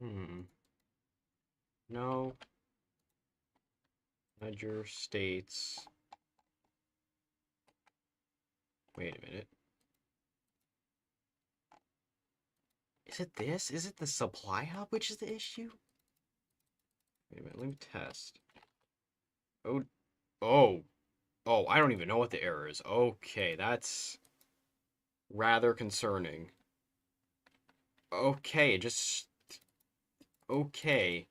Hmm. No. Ledger states. Wait a minute. Is it this? Is it the supply hub which is the issue? Wait a minute, let me test. Oh, oh, oh, I don't even know what the error is. Okay, that's rather concerning. Okay, just... Okay.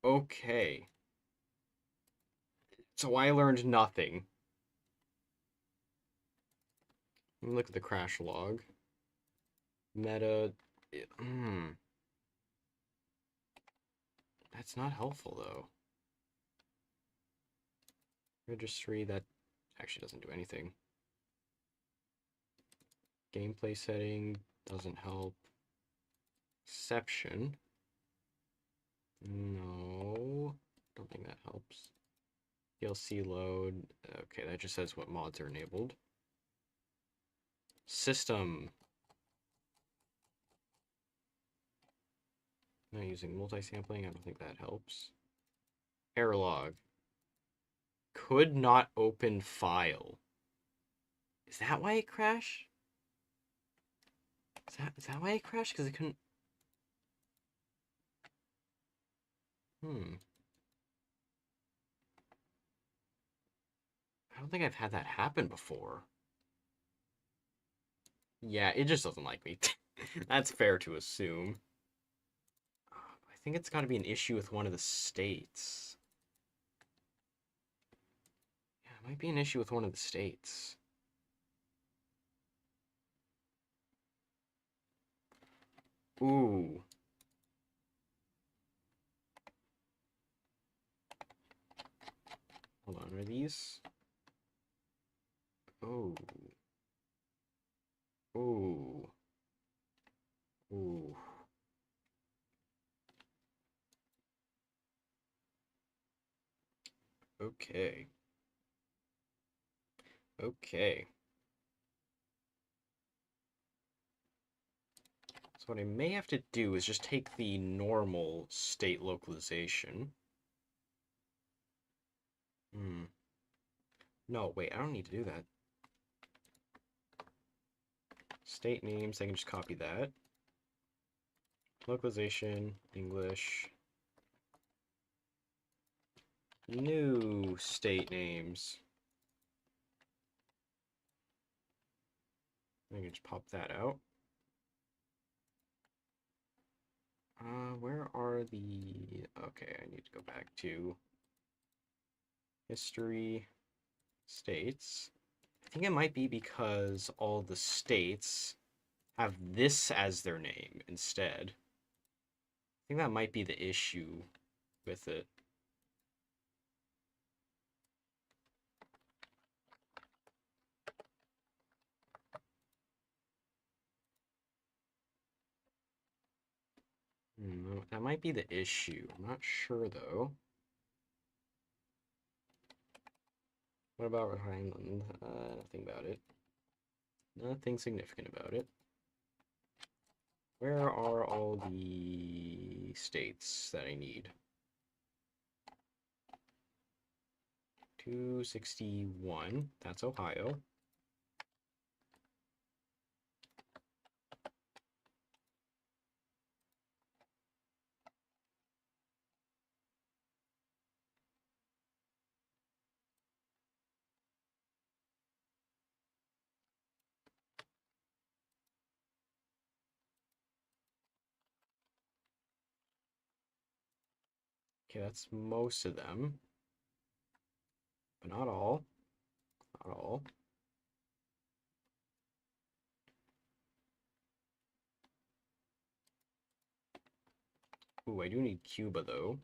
Okay. So I learned nothing. Let me look at the crash log. Meta... That's not helpful, though. Registry, that actually doesn't do anything. Gameplay setting doesn't help. Exception. No. Don't think that helps. DLC load. Okay, that just says what mods are enabled. System. Not using multi-sampling. I don't think that helps. Error log. Could not open file. Is that why it crashed? Is that why it crashed? Because it couldn't... I don't think I've had that happen before. Yeah, it just doesn't like me. That's fair to assume. I think it's got to be an issue with one of the states. Yeah, it might be an issue with one of the states. Ooh. Hold on, are these? Oh. Ooh. Ooh. Okay. Okay. So what I may have to do is just take the normal state localization. No, wait, I don't need to do that. State names, I can just copy that. Localization, English. New state names. I can just pop that out. Where are the... Okay, I need to go back to history, states. I think it might be because all the states have this as their name instead. I think that might be the issue with it. That might be the issue. I'm not sure, though. What about Rhode Island? Nothing about it. Nothing significant about it. Where are all the states that I need? 261. That's Ohio. Okay, that's most of them, but not all. Not all. Ooh, I do need Cuba, though.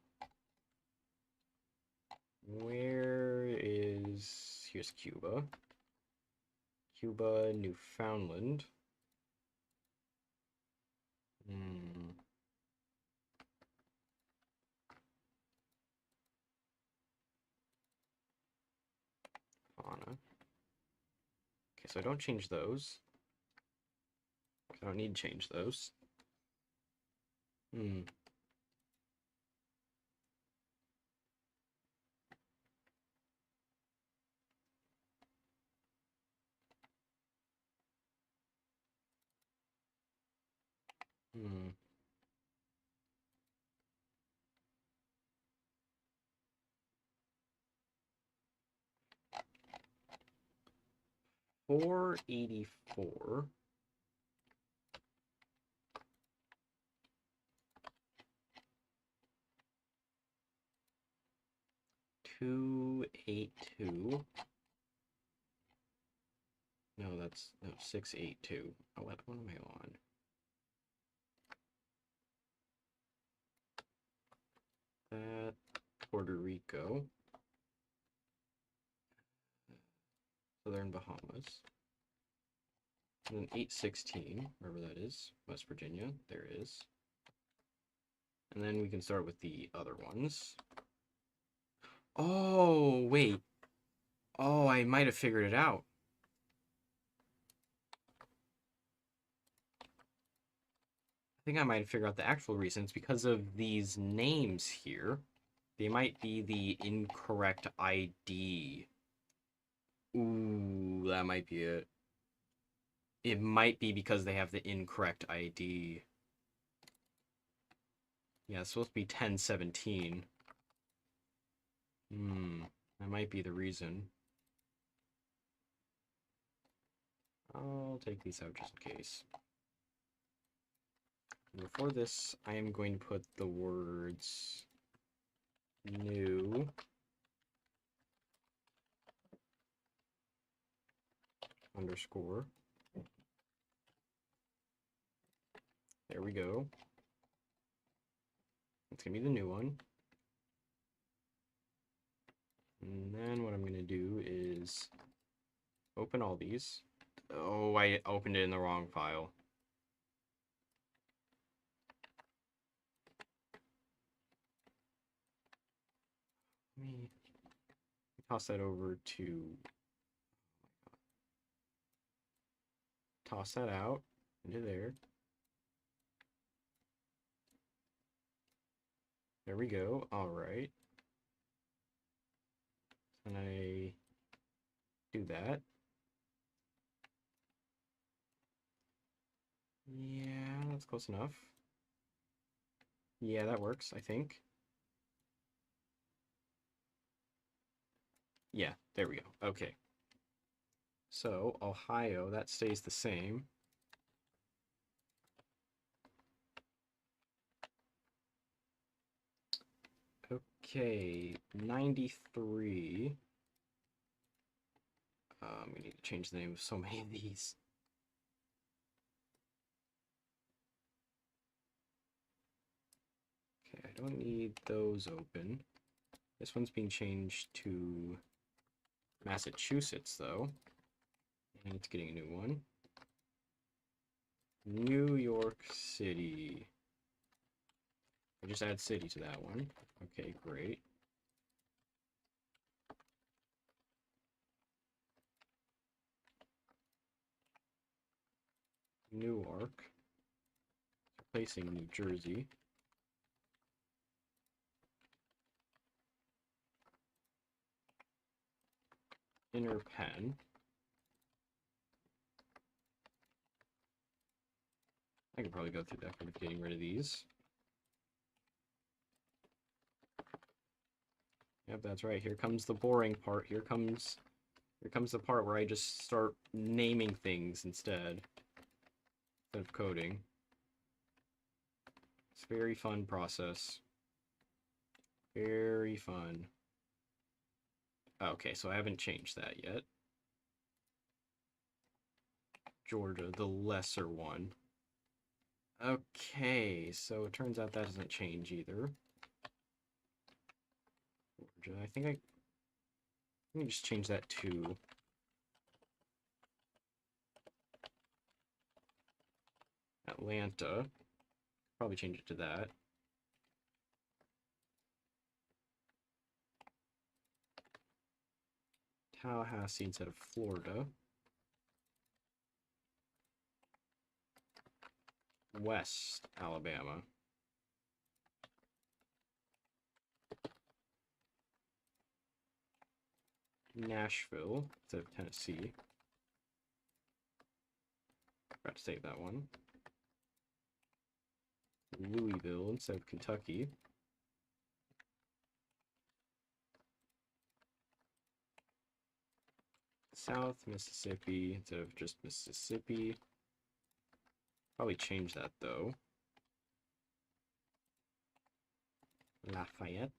Where is... Here's Cuba. Cuba, Newfoundland. Hmm. Fauna. Okay, so I don't change those. I don't need to change those. Hmm. Hmm. 484. 282. No, that's no 682. Oh, what am I on? That Puerto Rico. Southern Bahamas. And then 816, wherever that is. West Virginia. There it is. And then we can start with the other ones. Oh, wait. Oh, I might have figured it out. I think I might have figured out the actual reason. It's because of these names here. They might be the incorrect ID. Ooh, that might be it. It might be because they have the incorrect ID. Yeah, it's supposed to be 1017. That might be the reason. I'll take these out just in case. And before this, I am going to put the words new underscore. There we go. It's going to be the new one. And then what I'm going to do is open all these. Oh, I opened it in the wrong file. Let me toss that over to... Toss that out into there. There we go. All right. And I do that. Yeah, that's close enough. Yeah, that works, I think. Yeah, there we go. Okay. So, Ohio, that stays the same. Okay, 93. We need to change the name of so many of these. Okay, I don't need those open. This one's being changed to Massachusetts, though. And it's getting a new one. New York City. just add city to that one. Okay, great. Newark. Replacing New Jersey. Inner Penn. I could probably go through the effort of getting rid of these. Yep, that's right. Here comes the boring part. Here comes the part where I just start naming things instead of coding. It's a very fun process. Very fun. Okay, so I haven't changed that yet. Georgia, the lesser one. Okay, so it turns out that doesn't change either. Georgia, I think let me just change that to Atlanta. Probably change it to that. Tallahassee instead of Florida. West Alabama. Nashville instead of Tennessee. Forgot to save that one. Louisville instead of Kentucky. South Mississippi instead of just Mississippi. Probably change that though. Lafayette.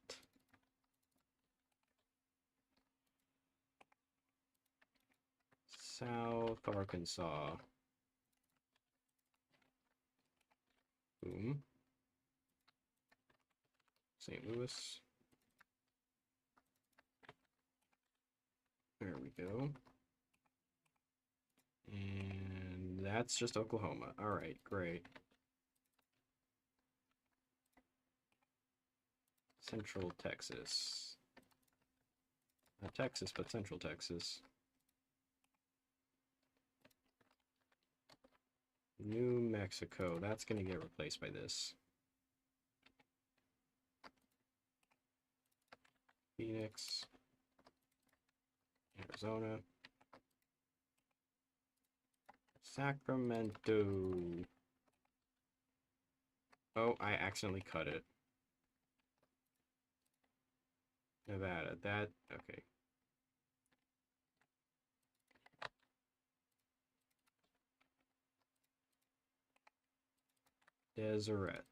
South Arkansas. Boom. St. Louis. There we go. And that's just Oklahoma. Alright, great. Central Texas. Not Texas, but Central Texas. New Mexico. That's going to get replaced by this. Phoenix. Arizona. Sacramento. Oh, I accidentally cut it. Nevada. That, okay. Deseret.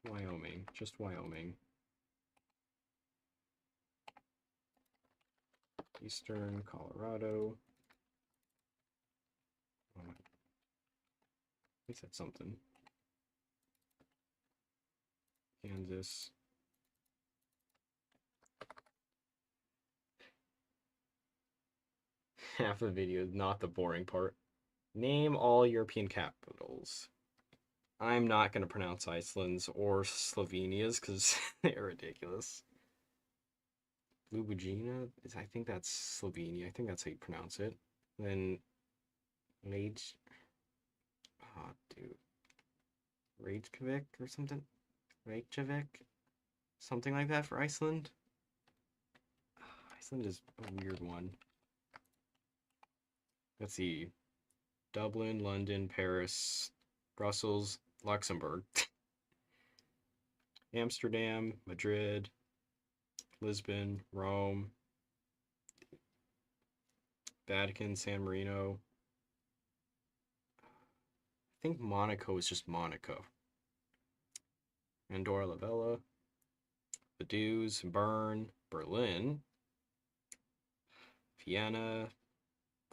Wyoming. Just Wyoming. Eastern Colorado. Oh, he said something. Kansas. Half the video is not the boring part. Name all European capitals. I'm not going to pronounce Iceland's or Slovenia's because they're ridiculous. Ljubljana, I think that's Slovenia. I think that's how you pronounce it. Then Rage. Oh, dude. Reykjavik or something? Reykjavik? Something like that for Iceland? Iceland is a weird one. Let's see. Dublin, London, Paris, Brussels, Luxembourg. Amsterdam, Madrid, Lisbon, Rome, Vatican, San Marino. I think Monaco is just Monaco. Andorra la Vella, Vaduz, Bern, Berlin, Vienna,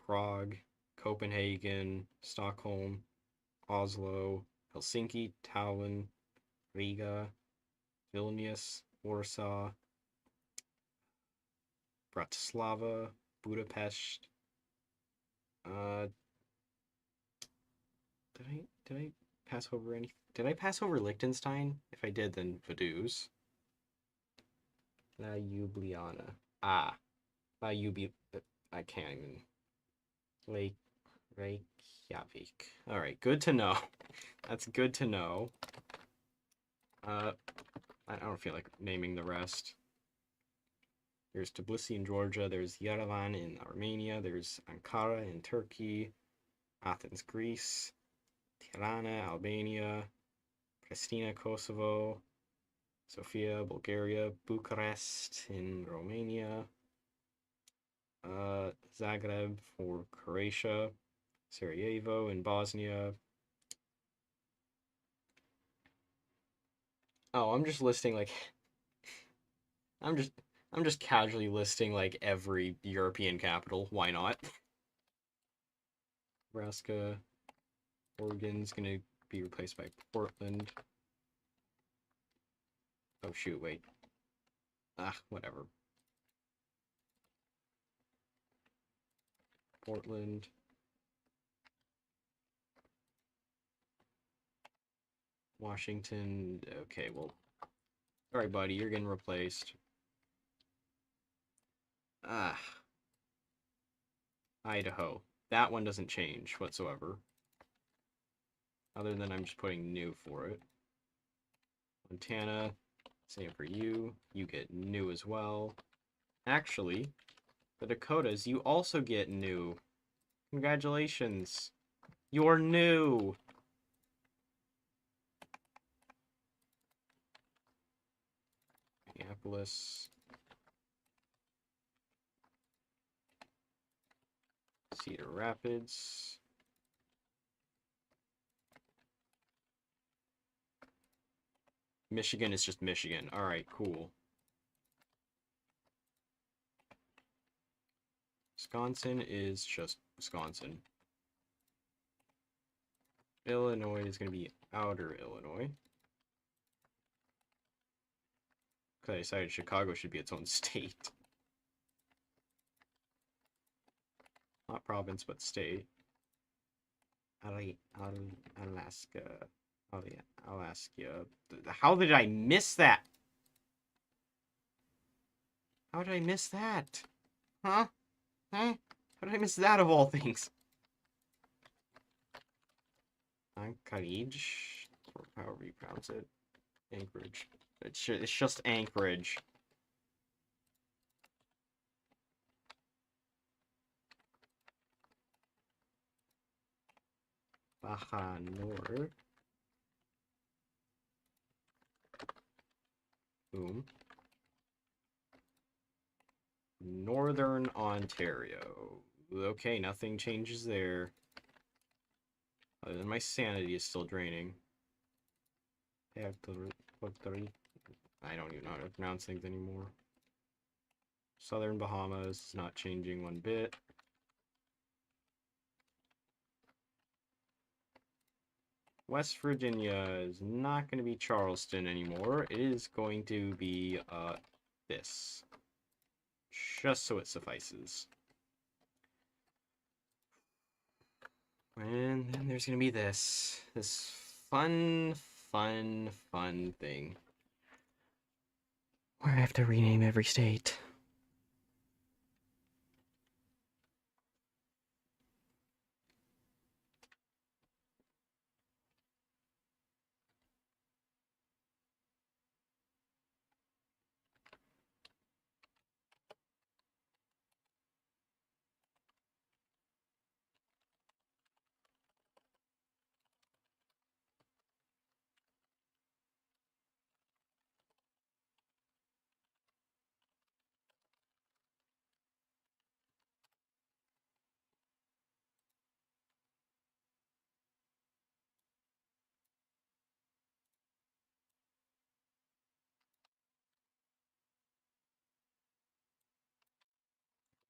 Prague, Copenhagen, Stockholm, Oslo, Helsinki, Tallinn, Riga, Vilnius, Warsaw, Bratislava, Budapest, Uh, did I pass over any? Did I pass over Liechtenstein? If I did, then Vaduz. La Ljubljana. Ah, La Ljubi. I can't even. Lake Reykjavik. All right, good to know. That's good to know. I don't feel like naming the rest. There's Tbilisi in Georgia. There's Yerevan in Armenia. There's Ankara in Turkey. Athens, Greece. Tirana, Albania. Pristina, Kosovo. Sofia, Bulgaria. Bucharest in Romania. Zagreb for Croatia. Sarajevo in Bosnia. Oh, I'm just listing like I'm just I'm just casually listing like every European capital. Why not? Nebraska, Oregon's gonna be replaced by Portland. Oh shoot, wait. Ah, whatever. Portland. Washington. Okay, well. Alright, buddy, you're getting replaced. Ah, Idaho. That one doesn't change whatsoever. Other than I'm just putting new for it. Montana. Same for you. You get new as well. Actually, the Dakotas, you also get new. Congratulations. You're new. Minneapolis. Cedar Rapids. Michigan is just Michigan. Alright, cool. Wisconsin is just Wisconsin. Illinois is going to be outer Illinois. Because I decided Chicago should be its own state. Not province, but state. Alaska. Alaska. How did I miss that? How did I miss that? Huh? Huh? How did I miss that of all things? Anchorage, or however you pronounce it. Anchorage. It's just Anchorage. Baja Nord. Boom. Northern Ontario. Okay, nothing changes there. Other than my sanity is still draining. I don't even know how to pronounce things anymore. Southern Bahamas is not changing one bit. West Virginia is not going to be Charleston anymore. It is going to be this. Just so it suffices. And then there's going to be this. This fun thing. Where I have to rename every state.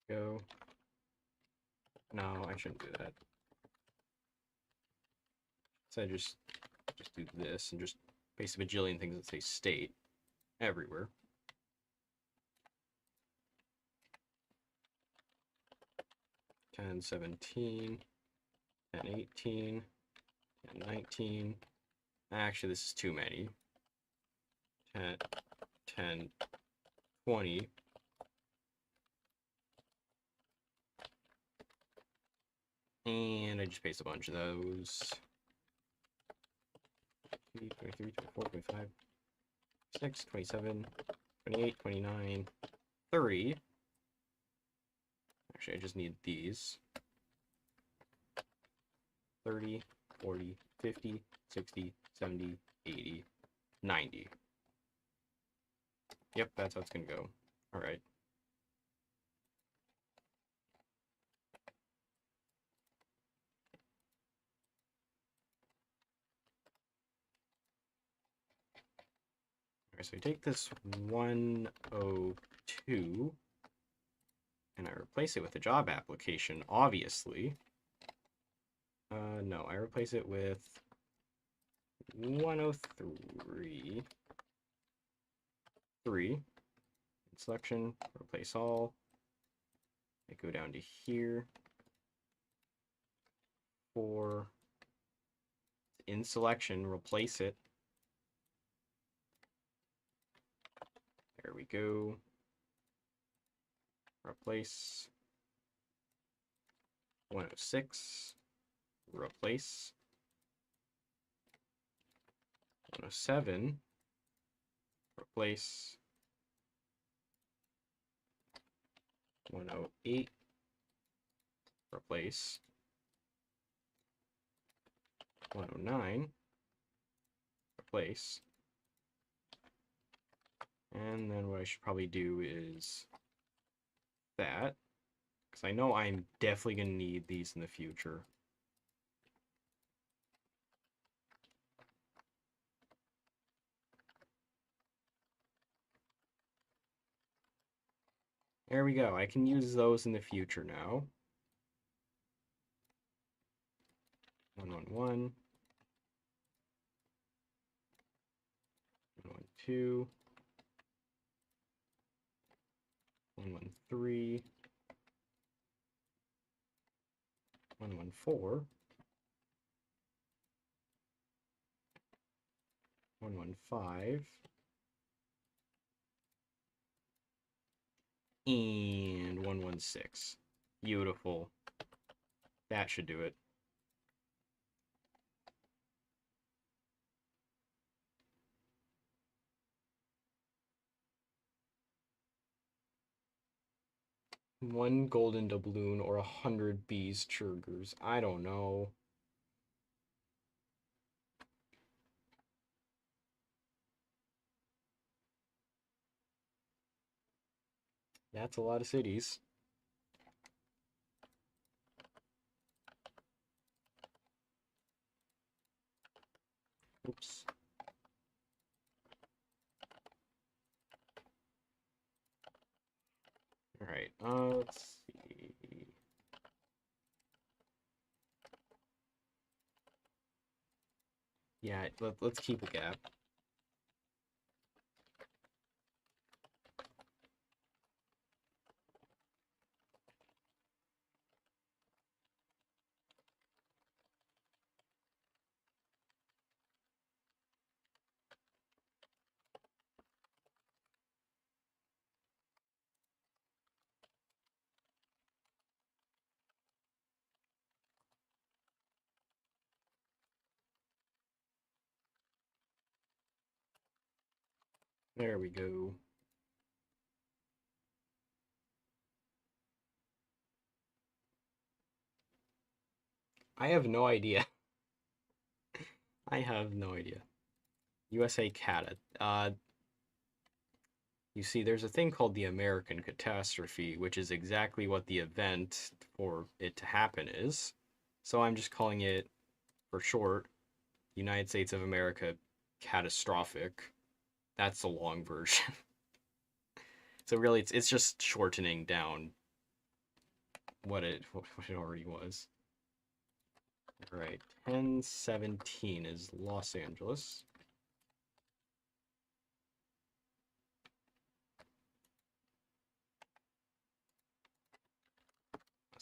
Go. No, I shouldn't do that. So I just do this and just paste a bajillion things that say state everywhere. 1017, 1018, 1019. Actually, this is too many. 10, 10, 20. And I just paste a bunch of those. 23, 24, 25, 26, 27, 28, 29, 30. Actually, I just need these. 30, 40, 50, 60, 70, 80, 90. Yep, that's how it's gonna go. Alright. Alright, so I take this 102 and I replace it with a job application, obviously. No, I replace it with 103. 3. Selection, replace all. I go down to here. 4. In selection, replace it. There we go. Replace. 106. Replace. 107. Replace. 108. Replace. 109. Replace. And then what I should probably do is that, because I know I'm definitely going to need these in the future. There we go. I can use those in the future now. 111. 112. 113. 114. 115. And 116. Beautiful. That should do it. One golden doubloon or 100 bees churgers. I don't know. That's a lot of cities. Oops. Alright, let's see. Yeah, let's keep a gap. There we go. I have no idea. I have no idea. USA Cata. You see, there's a thing called the American catastrophe, which is exactly what the event for it to happen is. So I'm just calling it, for short, United States of America catastrophic. That's the long version. So really, it's just shortening down what it already was. All right, 1017 is Los Angeles.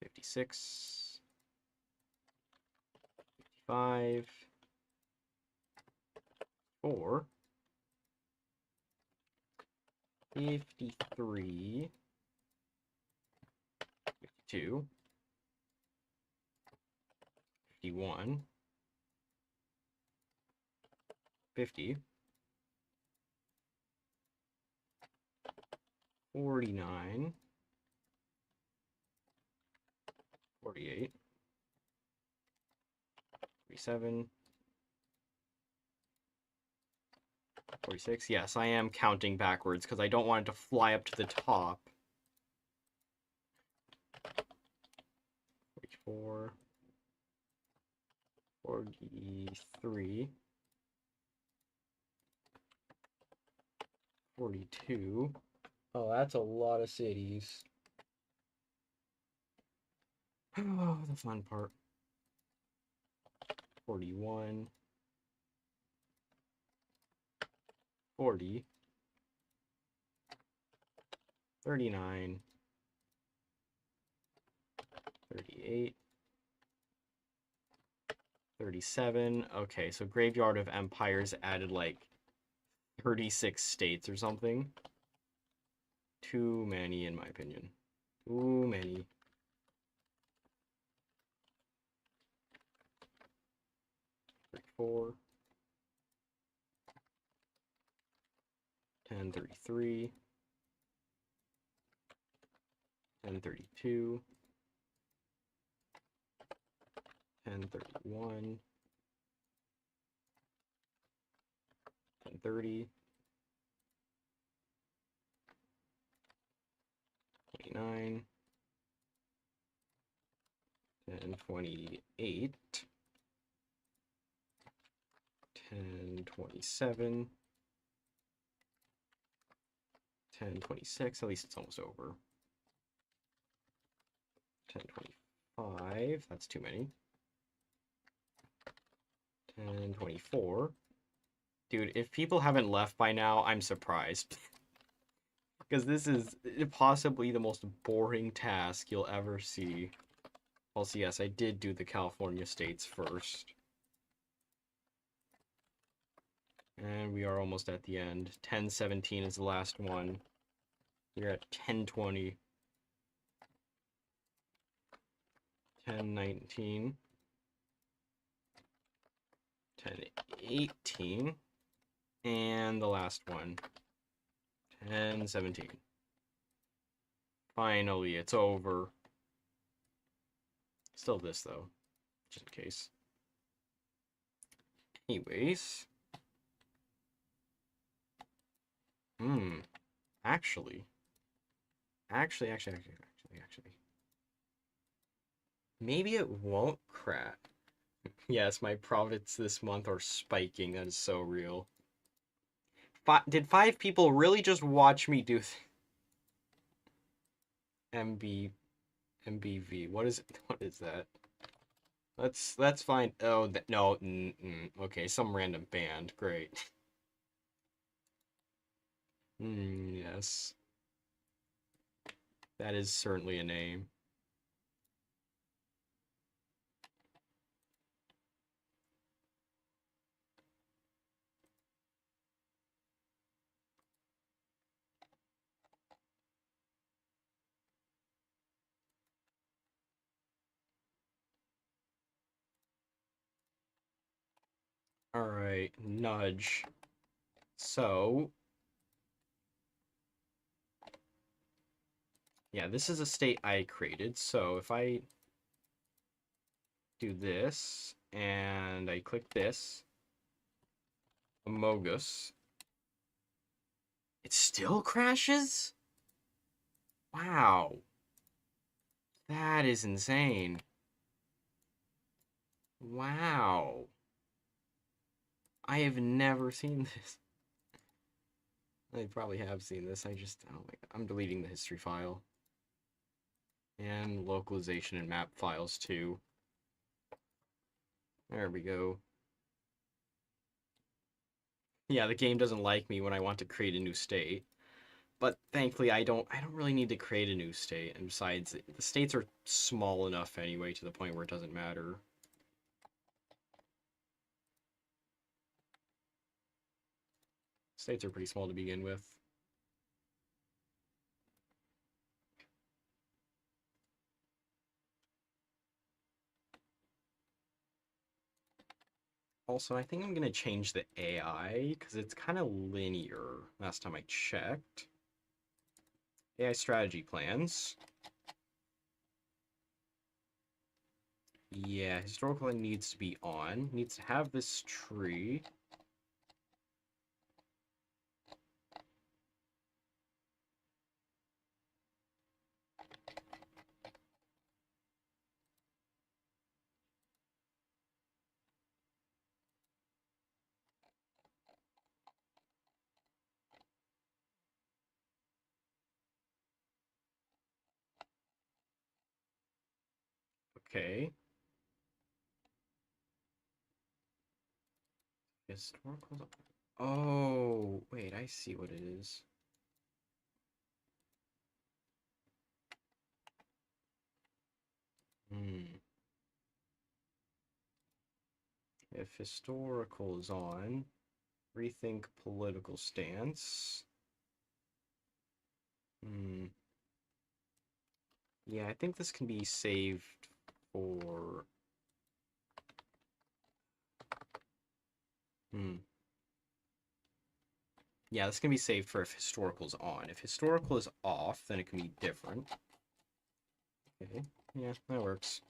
56, 55, 4, 53, 52, 51, 50, 49, 48, 47, 46. Yes, I am counting backwards because I don't want it to fly up to the top. 44. 43. 42. Oh, that's a lot of cities. Oh, the fun part. 41. 40. 39. 38. 37. Okay, so Graveyard of Empires added like 36 states or something. Too many, in my opinion. Too many. 34. 1033. 1032. 1031. 1030. 29. 1028. 1027. 1026. At least it's almost over. 1025. That's too many. 1024. Dude, if people haven't left by now, I'm surprised. Because this is possibly the most boring task you'll ever see. Also, yes, I did do the California states first. And we are almost at the end. 1017 is the last one. We're at 1020. 1019. 1018. And the last one. 1017. Finally, it's over. Still this, though. Just in case. Anyways. Actually. Maybe it won't crash. Yes, my profits this month are spiking. That is so real. Did 5 people really just watch me do MBV? What is that? That's fine. Oh, no. Okay, some random band. Great. Yes. That is certainly a name. Alright, nudge. So, yeah, this is a state I created. So if I do this, and I click this, Amogus, it still crashes? Wow. That is insane. Wow. I have never seen this. I probably have seen this. Oh my god, I'm deleting the history file. And localization and map files too. There we go. Yeah, the game doesn't like me when I want to create a new state. But thankfully I don't really need to create a new state. And besides, the states are small enough anyway to the point where it doesn't matter. States are pretty small to begin with. Also, I think I'm going to change the AI, because it's kind of linear last time I checked. AI strategy plans. Yeah, historical needs to be on. Needs to have this tree. Okay. Historical. Oh, wait, I see what it is. Hmm. If historical is on, rethink political stance. Hmm. Yeah, I think this can be saved for... Hmm. Yeah, this can be saved for if historical's on. If historical is off, then it can be different. Okay. Yeah, that works.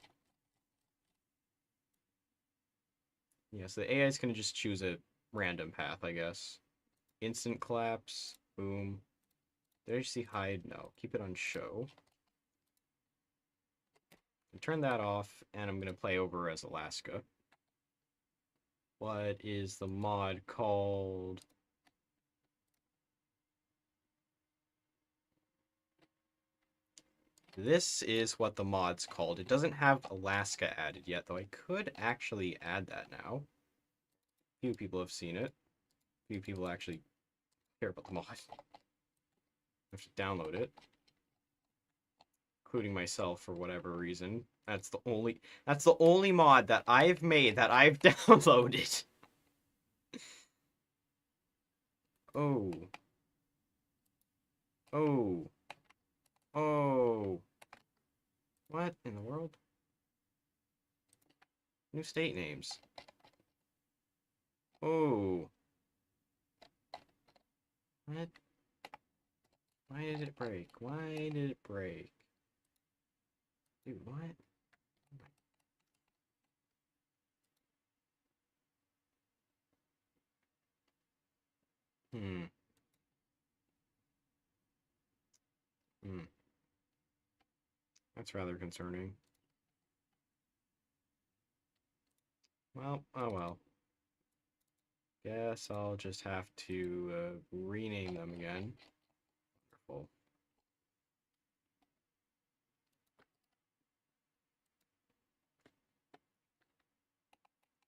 Yeah, so the AI is going to just choose a random path, I guess. Instant collapse. Boom. Did I see hide? No. Keep it on show. Turn that off, and I'm going to play over as Alaska. What is the mod called? This is what the mod's called. It doesn't have Alaska added yet, though I could actually add that now. Few people have seen it. Few people actually care about the mod. I have to download it. Including myself for whatever reason. That's the only mod that I've made that I've downloaded. Oh. Oh. Oh. What in the world? New state names. Oh. What? Why did it break? Why did it break? Dude, what? Hmm. Hmm. That's rather concerning. Well, oh well. Guess I'll just have to rename them again. Wonderful.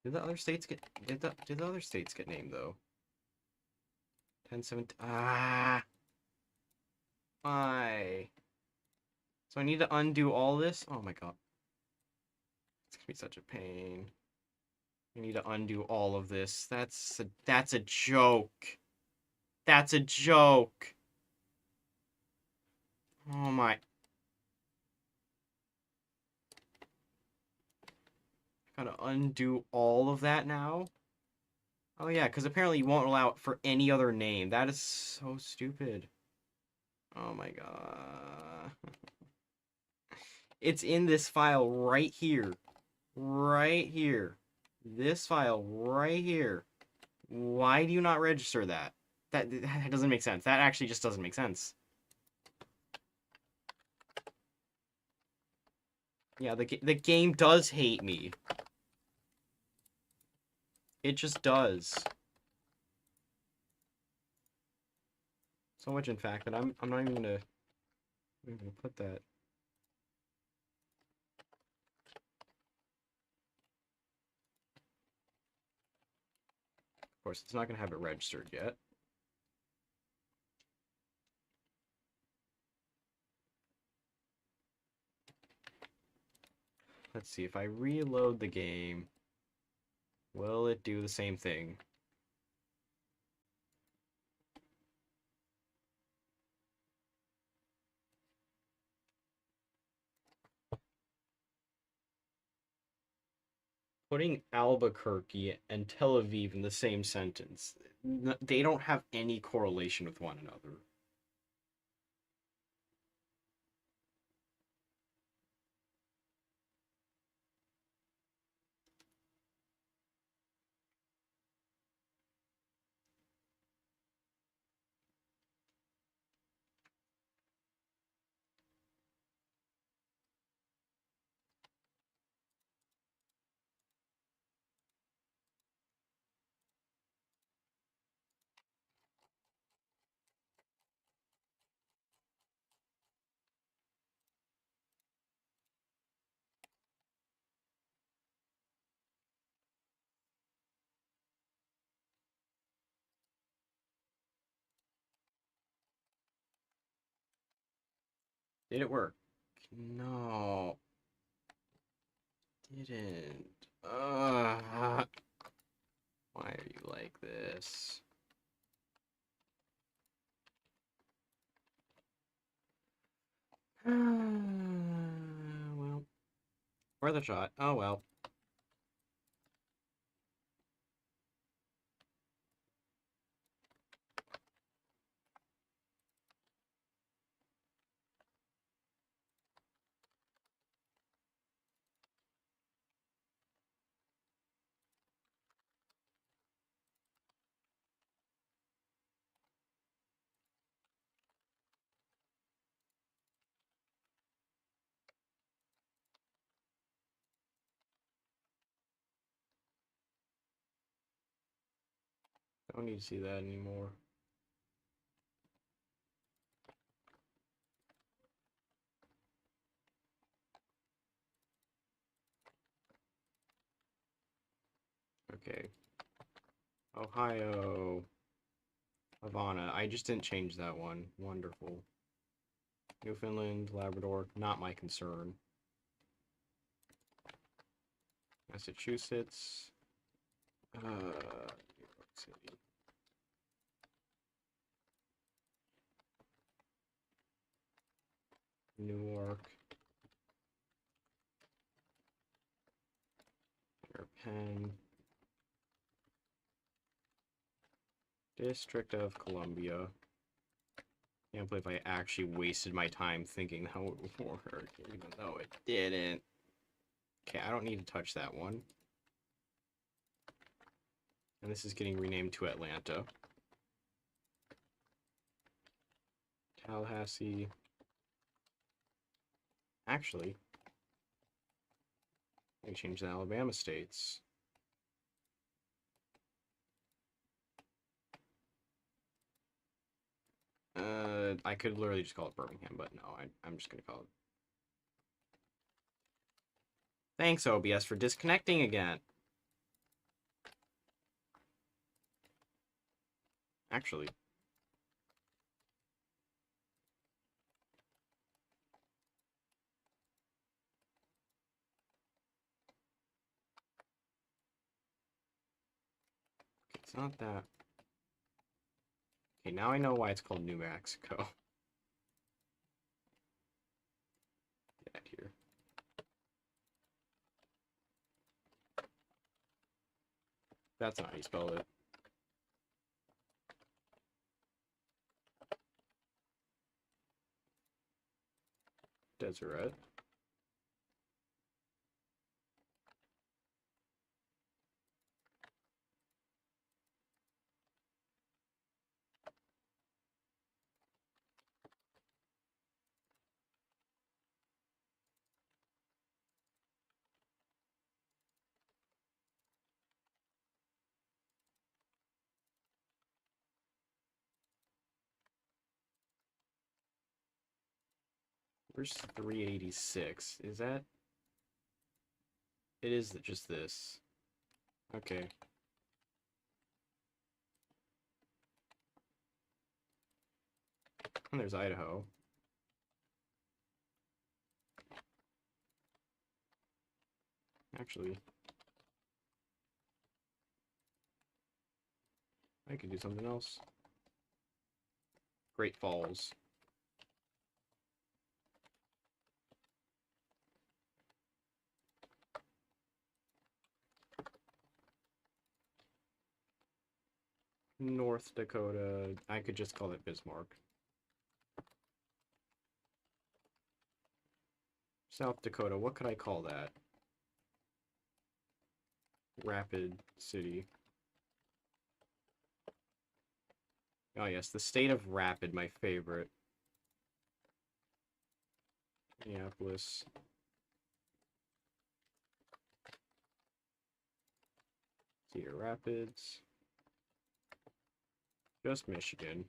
Did the other states get did the other states get named though? 10, 7, ah, why? So I need to undo all this? Oh my god. It's gonna be such a pain. I need to undo all of this. That's a joke. That's a joke. Oh my. Gotta undo all of that now? Oh yeah, because apparently you won't allow it for any other name. That is so stupid. Oh my god. It's in this file right here. Right here. This file right here. Why do you not register that? That doesn't make sense. That actually just doesn't make sense. Yeah, the game does hate me. It just does. So much, in fact, that I'm not even gonna put that. Of course, it's not gonna have it registered yet. Let's see, if I reload the game, will it do the same thing? Putting Albuquerque and Tel Aviv in the same sentence, they don't have any correlation with one another. Did it work? No. Didn't. Why are you like this? Well, worth a shot. Oh well. Don't need to see that anymore. Okay. Ohio. Havana. I just didn't change that one. Wonderful. Newfoundland, Labrador, not my concern. Massachusetts. New York City. Newark. Penn. District of Columbia. Can't believe I actually wasted my time thinking that would work, even though it didn't. Okay, I don't need to touch that one. And this is getting renamed to Atlanta. Tallahassee. Actually, I change the Alabama states. I could literally just call it Birmingham, but no, I'm just gonna call it. Thanks, OBS, for disconnecting again. Actually. It's not that. Okay, now I know why it's called New Mexico. Get here. That's not how you spell it. Deseret. Where's 386? Is that? It is just this. Okay. And there's Idaho. Actually, I could do something else. Great Falls. North Dakota. I could just call it Bismarck. South Dakota. What could I call that? Rapid City. Oh yes, the state of Rapid, my favorite. Minneapolis. Cedar Rapids. Just Michigan.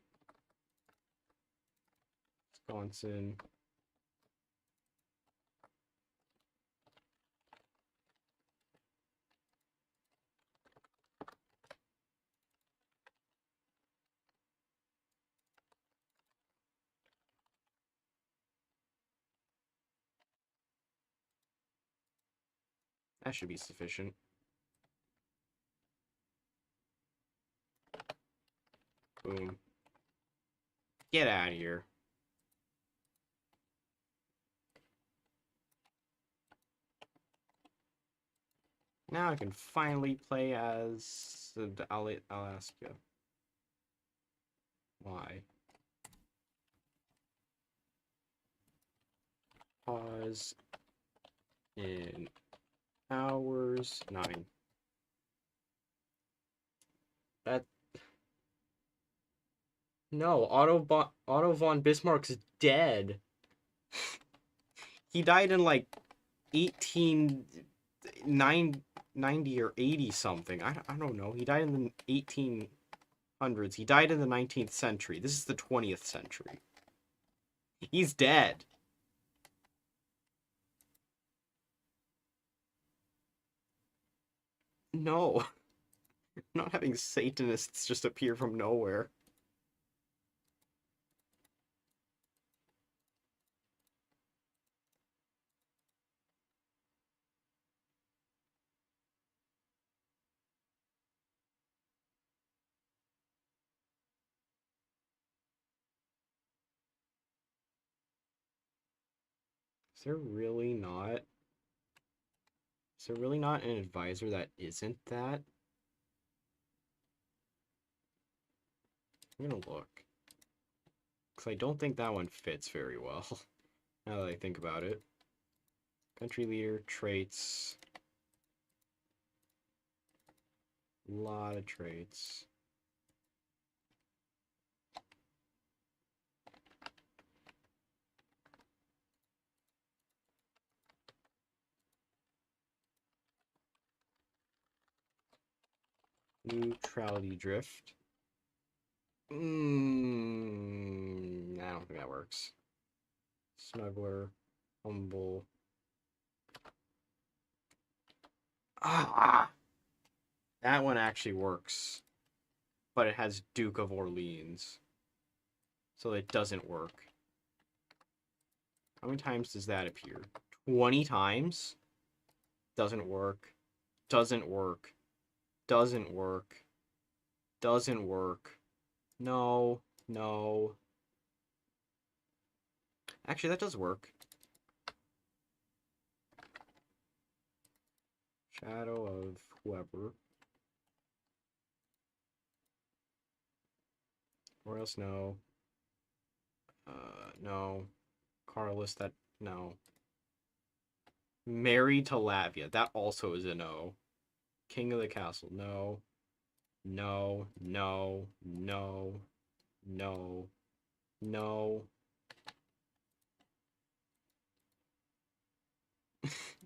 Wisconsin. That should be sufficient. Boom. Get out of here. Now I can finally play as... I'll ask you. Why? Pause in hours 9. That... No, Otto von Bismarck's dead. He died in like 1890 or 80 something. I don't know. He died in the 1800s. He died in the 19th century. This is the 20th century. He's dead. No. I'm not having Satanists just appear from nowhere. Is there really not? Is there really not an advisor that isn't that? I'm gonna look. Because I don't think that one fits very well, now that I think about it. Country leader, traits. A lot of traits. Neutrality drift. I don't think that works. Smuggler. Humble. Ah! That one actually works. But it has Duke of Orleans. So it doesn't work. How many times does that appear? 20 times? Doesn't work. Doesn't work. Doesn't work. Doesn't work. No. No. Actually, that does work. Shadow of whoever. Or else no. No. Carlos, that... No. Married to Lavia. That also is a no. King of the Castle. No. No. No. No. No. No.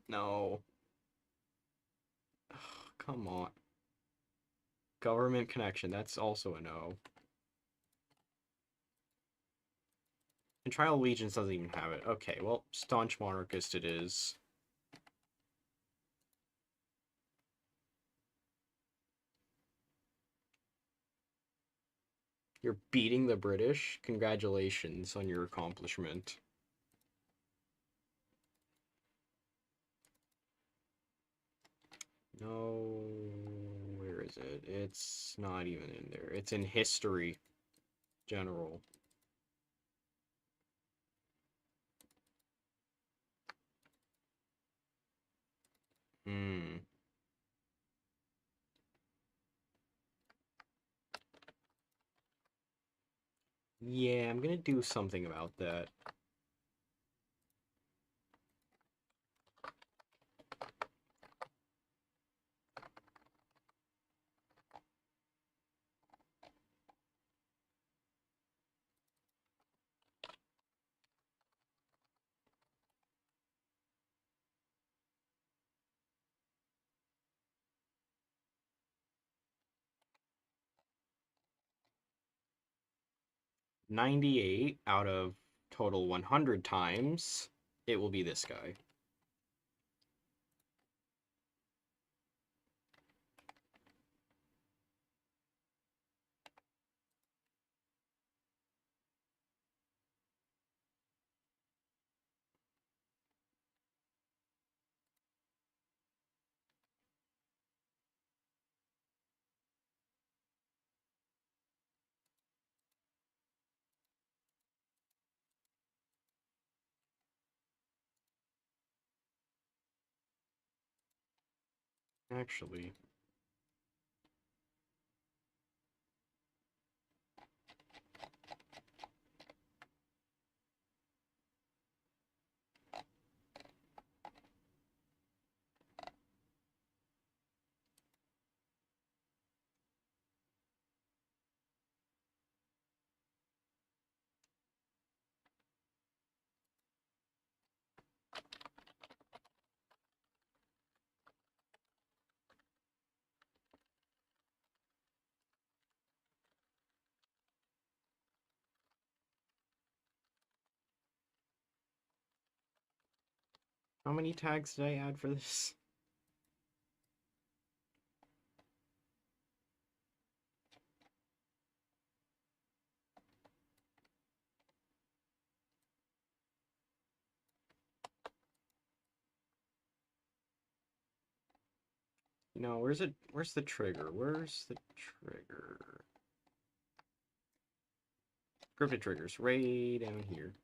No. Come on. Government connection. That's also a no. And Trial Allegiance doesn't even have it. Okay, well, Staunch Monarchist it is. You're beating the British? Congratulations on your accomplishment. No, where is it? It's not even in there. It's in history. General. Hmm. Yeah, I'm gonna do something about that. $98 out of total 100 times, it will be this guy. Actually, how many tags did I add for this? No, where's it? Where's the trigger? Where's the trigger? Scripted triggers, right down here.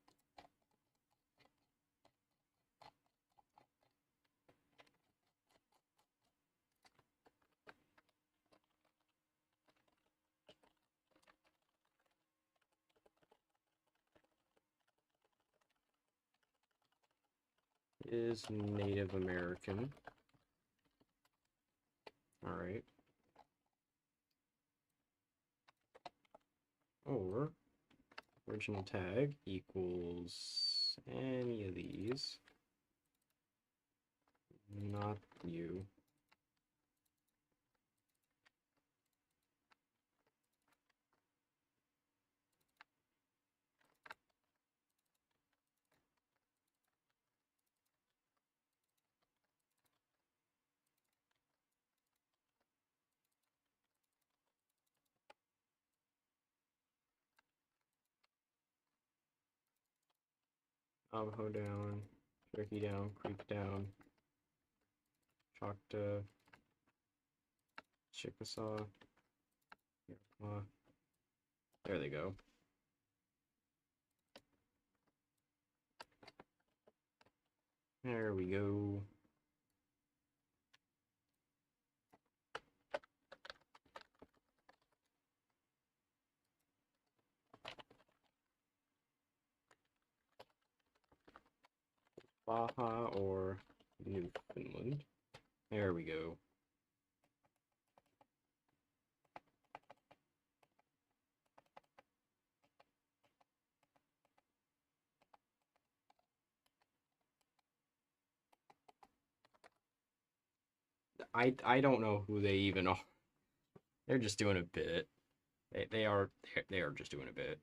Is Native American. Alright. Or original tag equals any of these. Not you. Navajo down, Cherokee down, Creek down, Choctaw, Chickasaw. There they go. There we go. Baja or Newfoundland. There we go. I don't know who they even are. They're just doing a bit. They are just doing a bit.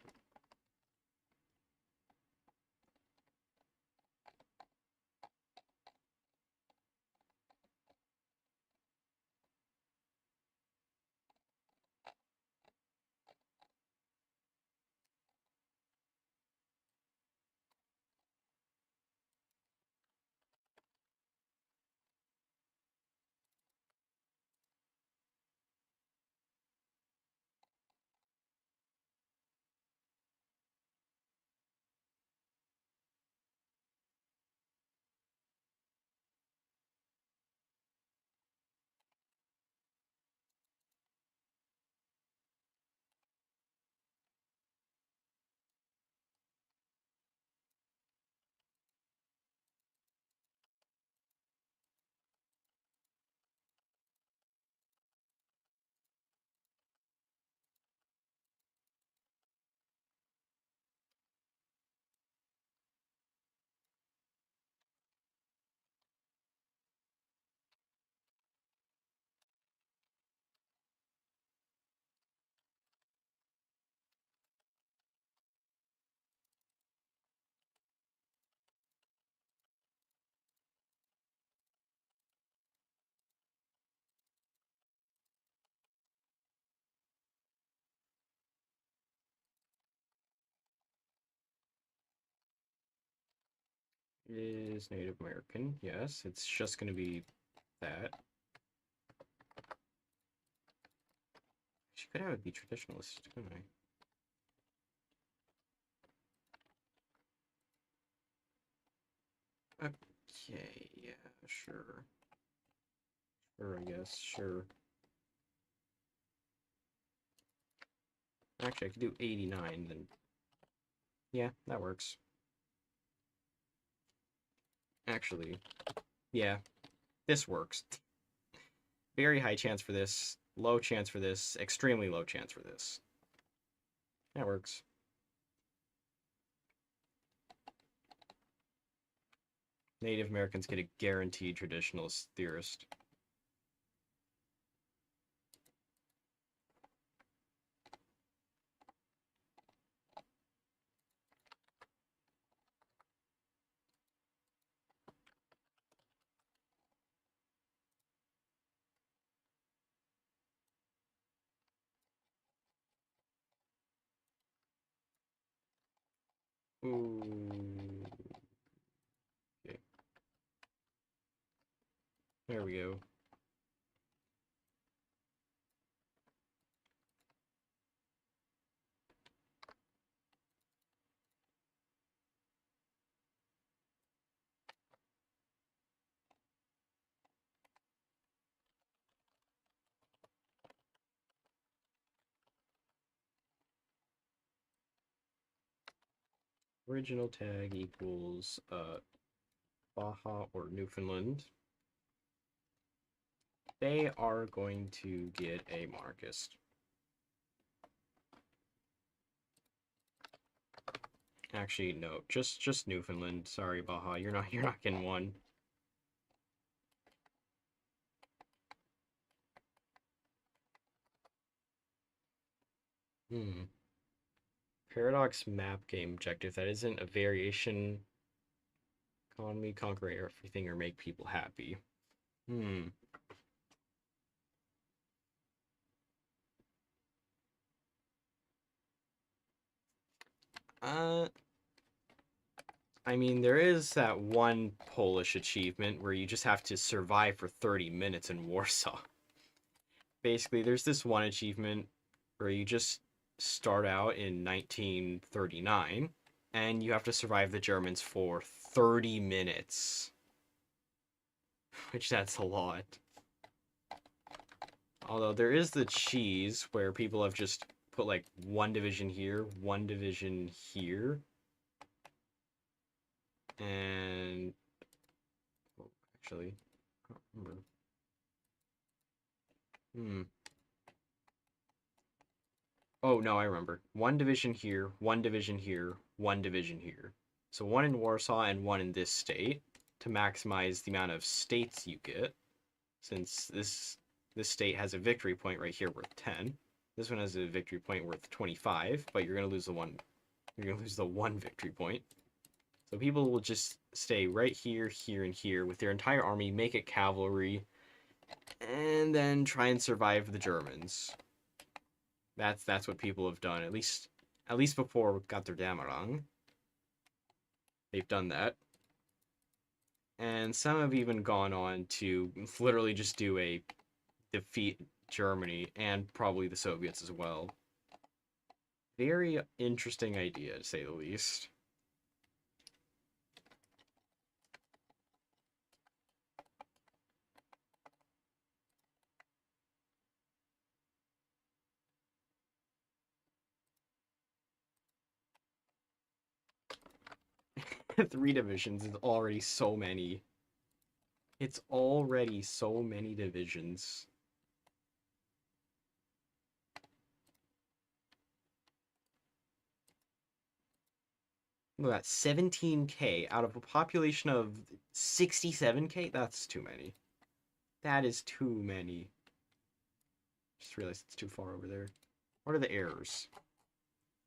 Is Native American. Yes, it's just going to be that. She could have it be traditionalist, couldn't I? Okay, yeah, sure. Or I guess, sure. Actually, I could do 89, then. Yeah, that works. Actually, yeah, this works. Very high chance for this, low chance for this, extremely low chance for this. That works. Native Americans get a guaranteed traditionalist theorist. Ooh. Okay. There we go. Original tag equals Baja or Newfoundland. They are going to get a monarchist. Actually, no, just Newfoundland. Sorry, Baja, you're not getting one. Hmm. Paradox map game objective. That isn't a variation. Economy, conquer everything, or make people happy. Hmm. Uh, I mean, there is that one Polish achievement where you just have to survive for 30 minutes in Warsaw. Basically, there's this one achievement where you just start out in 1939 and you have to survive the Germans for 30 minutes, which that's a lot. Although there is the cheese where people have just put like one division here, one division here, and oh, actually, I don't remember. Hmm. Oh no, I remember. One division here, one division here, one division here. So one in Warsaw and one in this state to maximize the amount of states you get. Since this state has a victory point right here worth 10. This one has a victory point worth 25, but you're gonna lose the one. You're gonna lose the one victory point. So people will just stay right here, here, and here with their entire army, make it cavalry, and then try and survive the Germans. That's what people have done. At least before we got their Damarang. They've done that. And some have even gone on to literally just do a defeat Germany and probably the Soviets as well. Very interesting idea, to say the least. Three divisions is already so many. It's already so many divisions. Look at that, 17K out of a population of 67K? That's too many. That is too many. Just realized it's too far over there. What are the errors?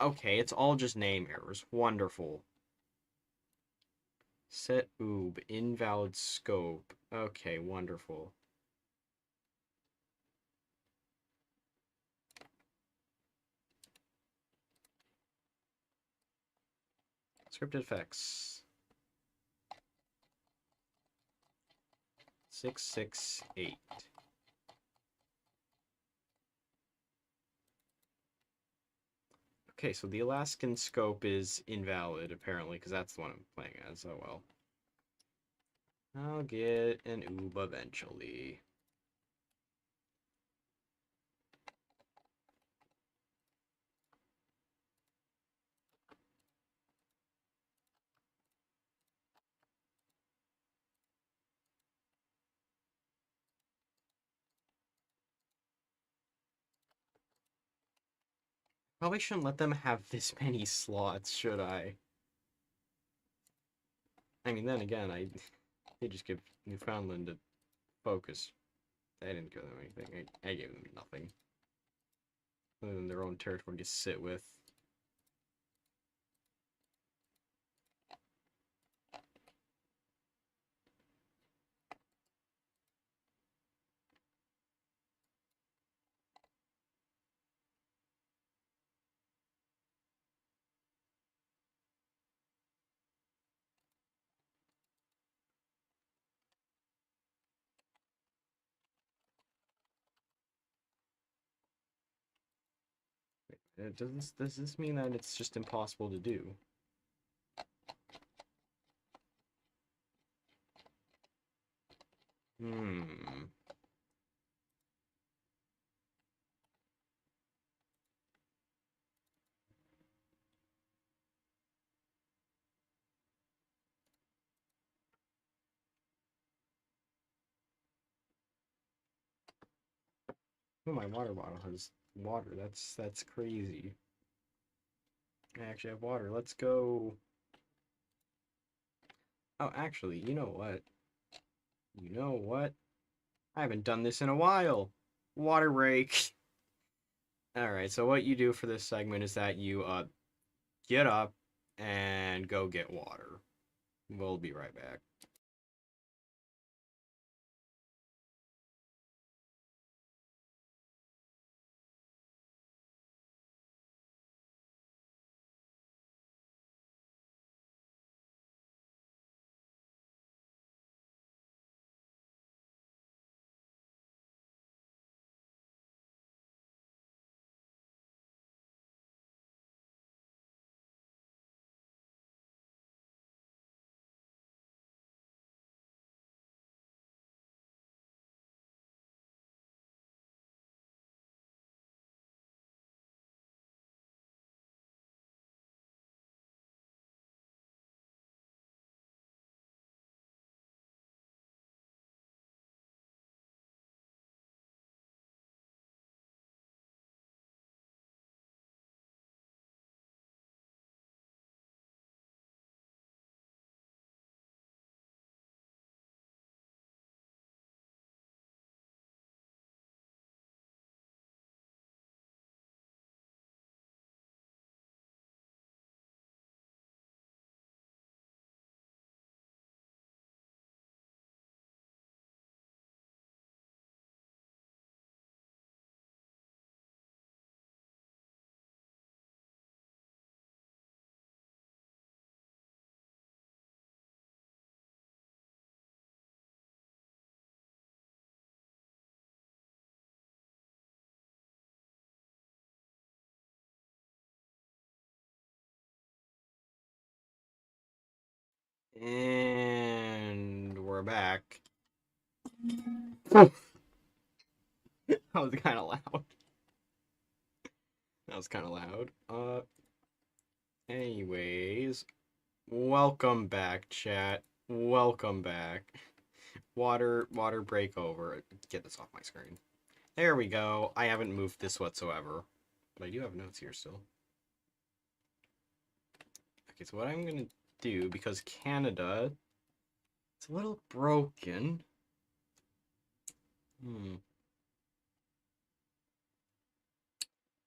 Okay, it's all just name errors. Wonderful. Set oob, invalid scope. Okay, wonderful. Scripted effects. 668. Okay, so the Alaskan scope is invalid, apparently, because that's the one I'm playing as. Oh well. I'll get an oob eventually. Probably shouldn't let them have this many slots, should I? I mean, then again, they just give Newfoundland a focus. I didn't give them anything. I gave them nothing. Other than their own territory to sit with. Does this mean that it's just impossible to do? Hmm. Oh, my water bottle has water. That's crazy. I actually have water. Let's go. Oh, actually, you know what? You know what? I haven't done this in a while. Water break. All right. So what you do for this segment is that you get up and go get water. We'll be right back. And we're back. That was kind of loud. That was kind of loud. Anyways, welcome back, chat. Welcome back. Water break over. Get this off my screen. There we go. I haven't moved this whatsoever. But I do have notes here still. Okay, so what I'm gonna do, because Canada, it's a little broken.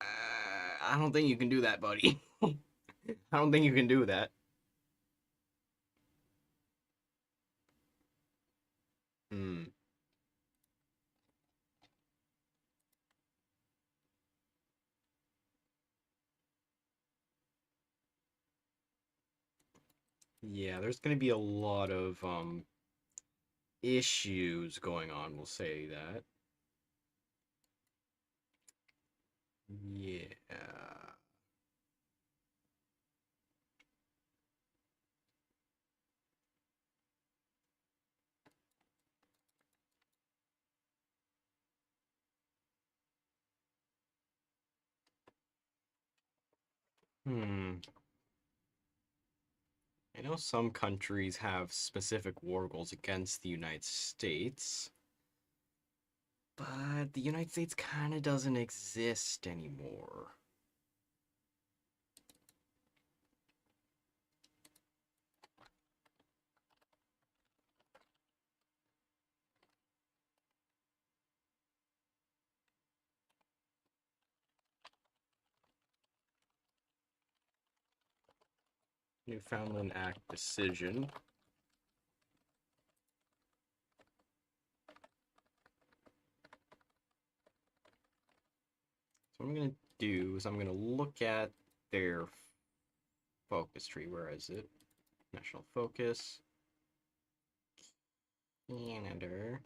I don't think you can do that, buddy. I don't think you can do that. Hmm. Yeah, there's gonna be a lot of issues going on, we'll say that. Yeah. Hmm. I know some countries have specific war goals against the United States, but the United States kind of doesn't exist anymore. Newfoundland Act decision. So what I'm going to do is I'm going to look at their focus tree. Where is it? National focus. Canada.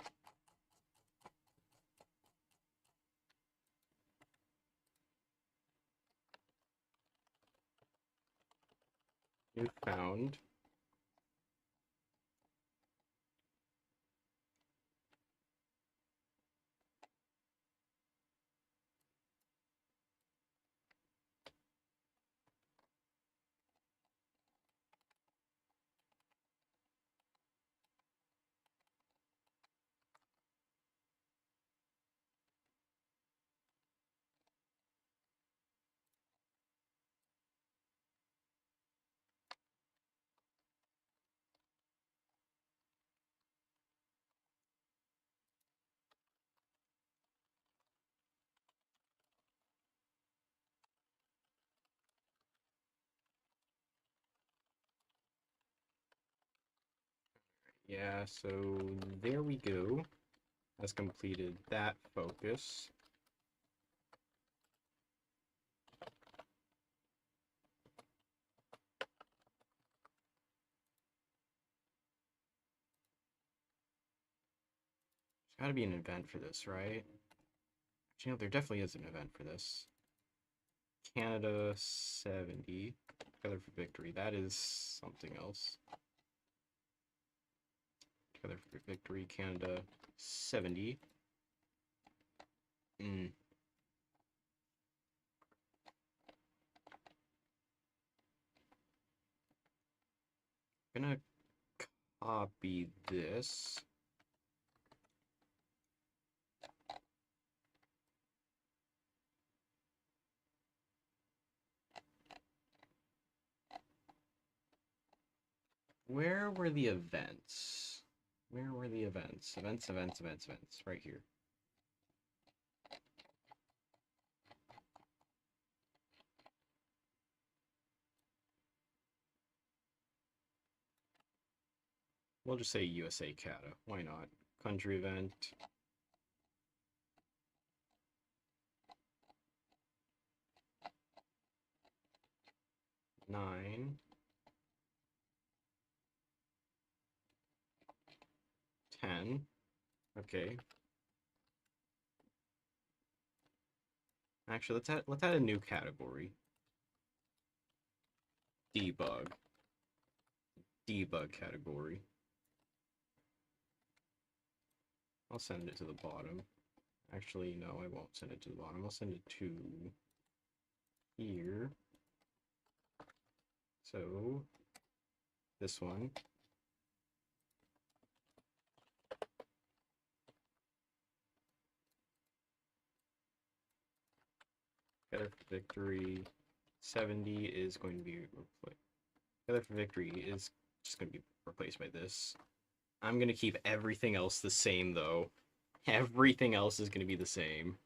Newfound. Yeah, so there we go. Has completed that focus. There's got to be an event for this, right? Actually, no, there definitely is an event for this. Canada 70. Together for Victory. That is something else. Together for Victory, Canada 70. Gonna copy this. Where were the events? Where were the events? Events. Right here. We'll just say USA Cata. Why not? Country event. 9. 10. Okay. Actually, let's add a new category. Debug. Debug category. I'll send it to the bottom. Actually, no, I won't send it to the bottom. I'll send it to here. So, this one. Together for Victory 70 is going to be replaced. Together for Victory is just going to be replaced by this. I'm going to keep everything else the same, though. Everything else is going to be the same.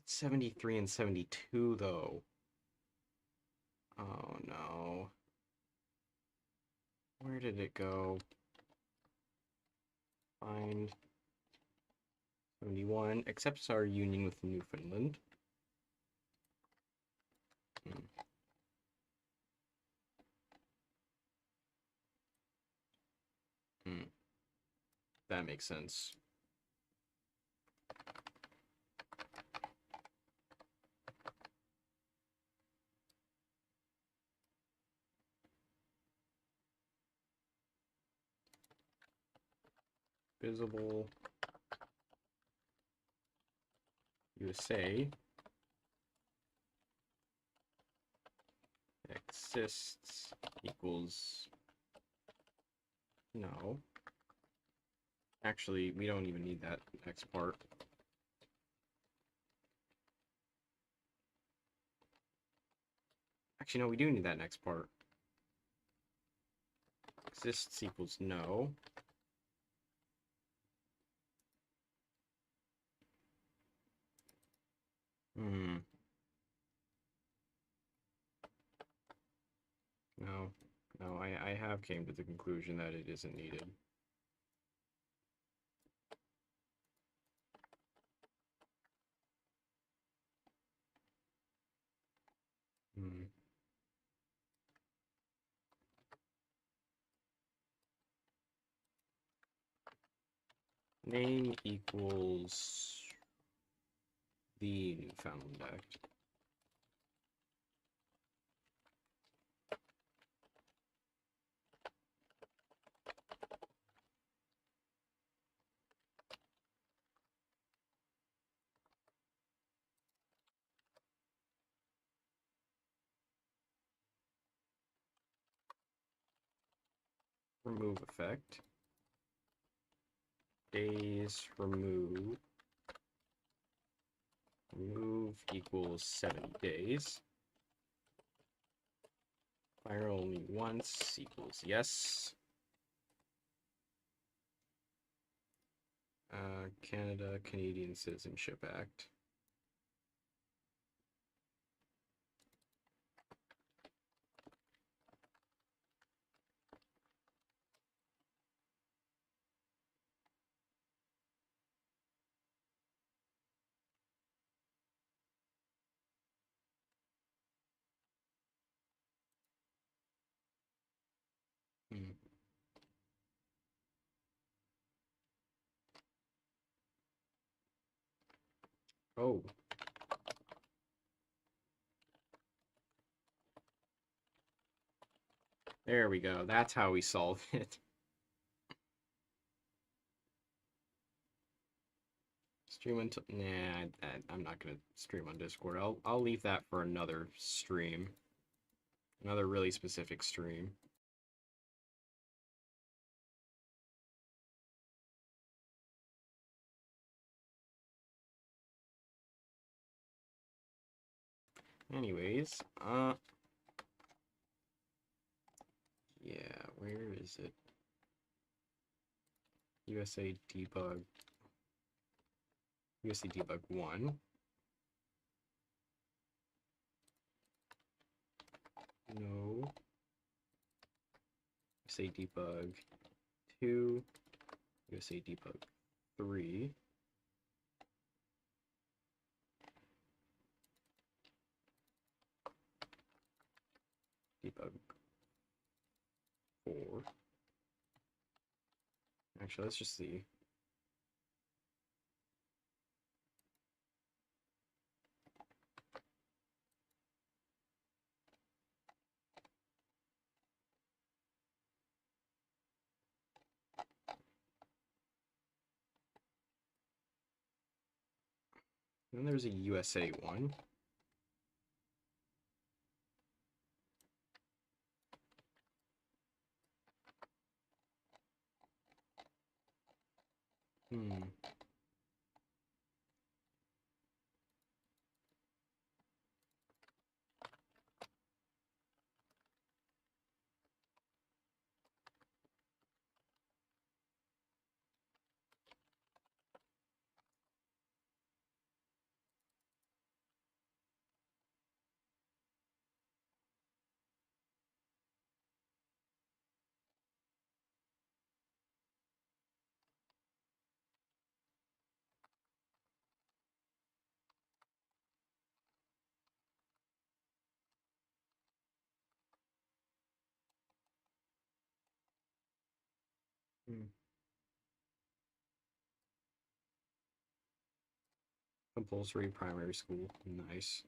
It's 73 and 72, though. Oh, no. Where did it go? Find 71. Accepts our union with Newfoundland. That makes sense. Visible USA exists equals no. Actually, we don't even need that next part. Actually, no, we do need that next part. Exists equals no. Hmm. No. No, I have came to the conclusion that it isn't needed. Hmm. Name equals the Newfoundland Act. Remove effect. Days remove. Remove equals 70 days. Fire only once equals yes. Canada Canadian Citizenship Act. Hmm. Oh. There we go. That's how we solve it. Stream until nah, I'm not gonna stream on Discord. I'll leave that for another stream. Another really specific stream. Anyways, yeah, where is it? USA debug. USA debug 1. No. USA debug 2. USA debug 3. Debug 4. Actually, let's just see. Then there's a USA one. Hmm. Hmm. Compulsory primary school. Nice.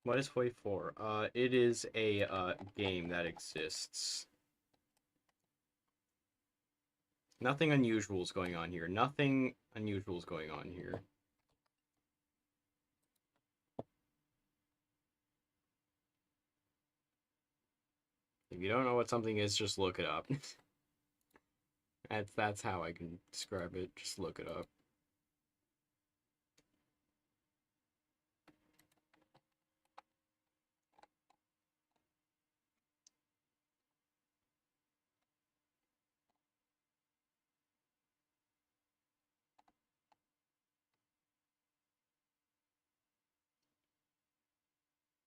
What is hoi4? It is a game that exists. Nothing unusual is going on here. Nothing unusual is going on here. If you don't know what something is, just look it up. That's how I can describe it. Just look it up.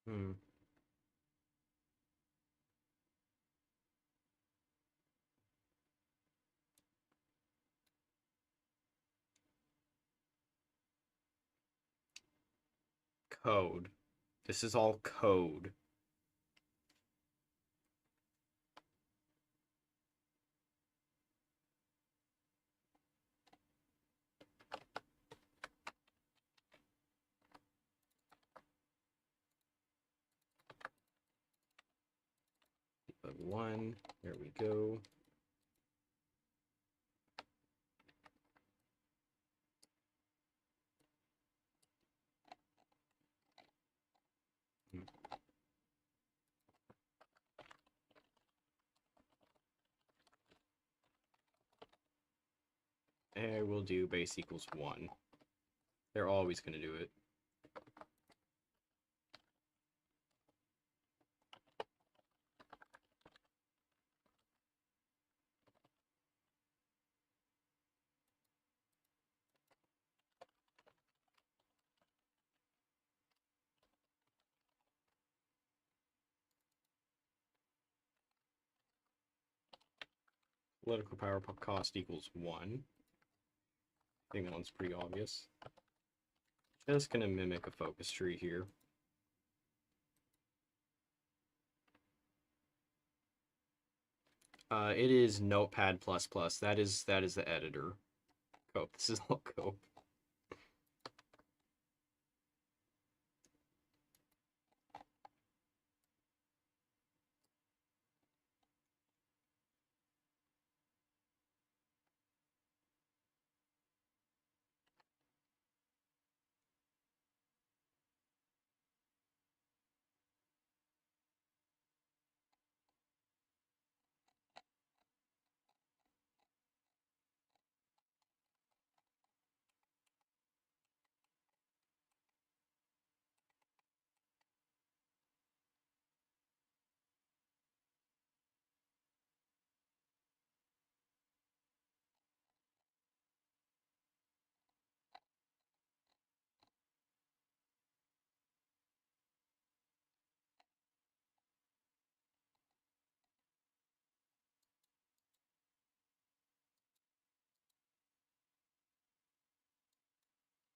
Hmm. Code. This is all code. Debug 1. There we go. And we'll do base equals 1. They're always going to do it. Political power cost equals 1. I think that one's pretty obvious. Just going to mimic a focus tree here. It is Notepad++. That is the editor. Cope. This is all Cope.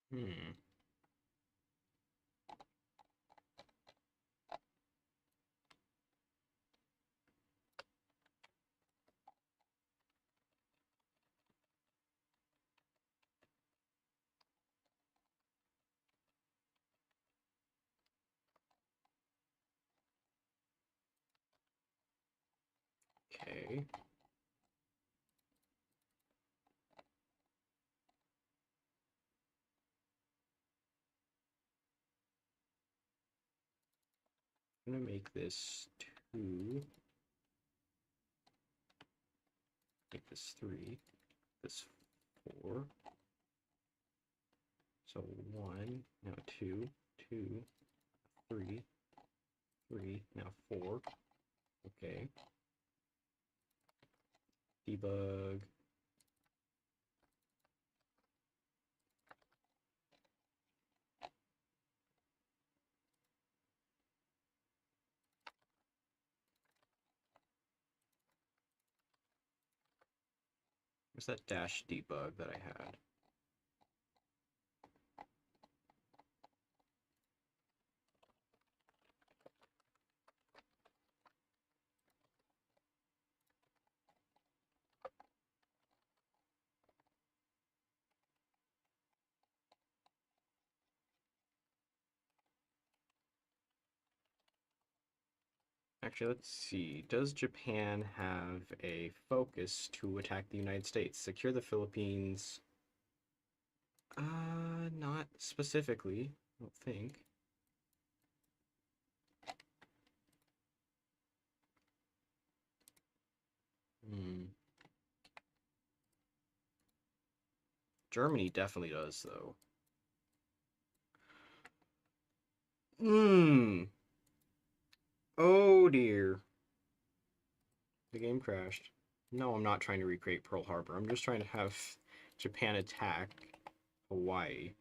Hmm. Okay. I'm gonna make this 2. Make this 3. This 4. So 1. Now 2. 2. 3. 3. Now 4. Okay. Debug. Where's that dash debug that I had? Actually, let's see. Does Japan have a focus to attack the United States? Secure the Philippines? Not specifically. I don't think. Hmm. Germany definitely does, though. Hmm. Oh dear. The game crashed. No, I'm not trying to recreate Pearl Harbor. I'm just trying to have Japan attack Hawaii.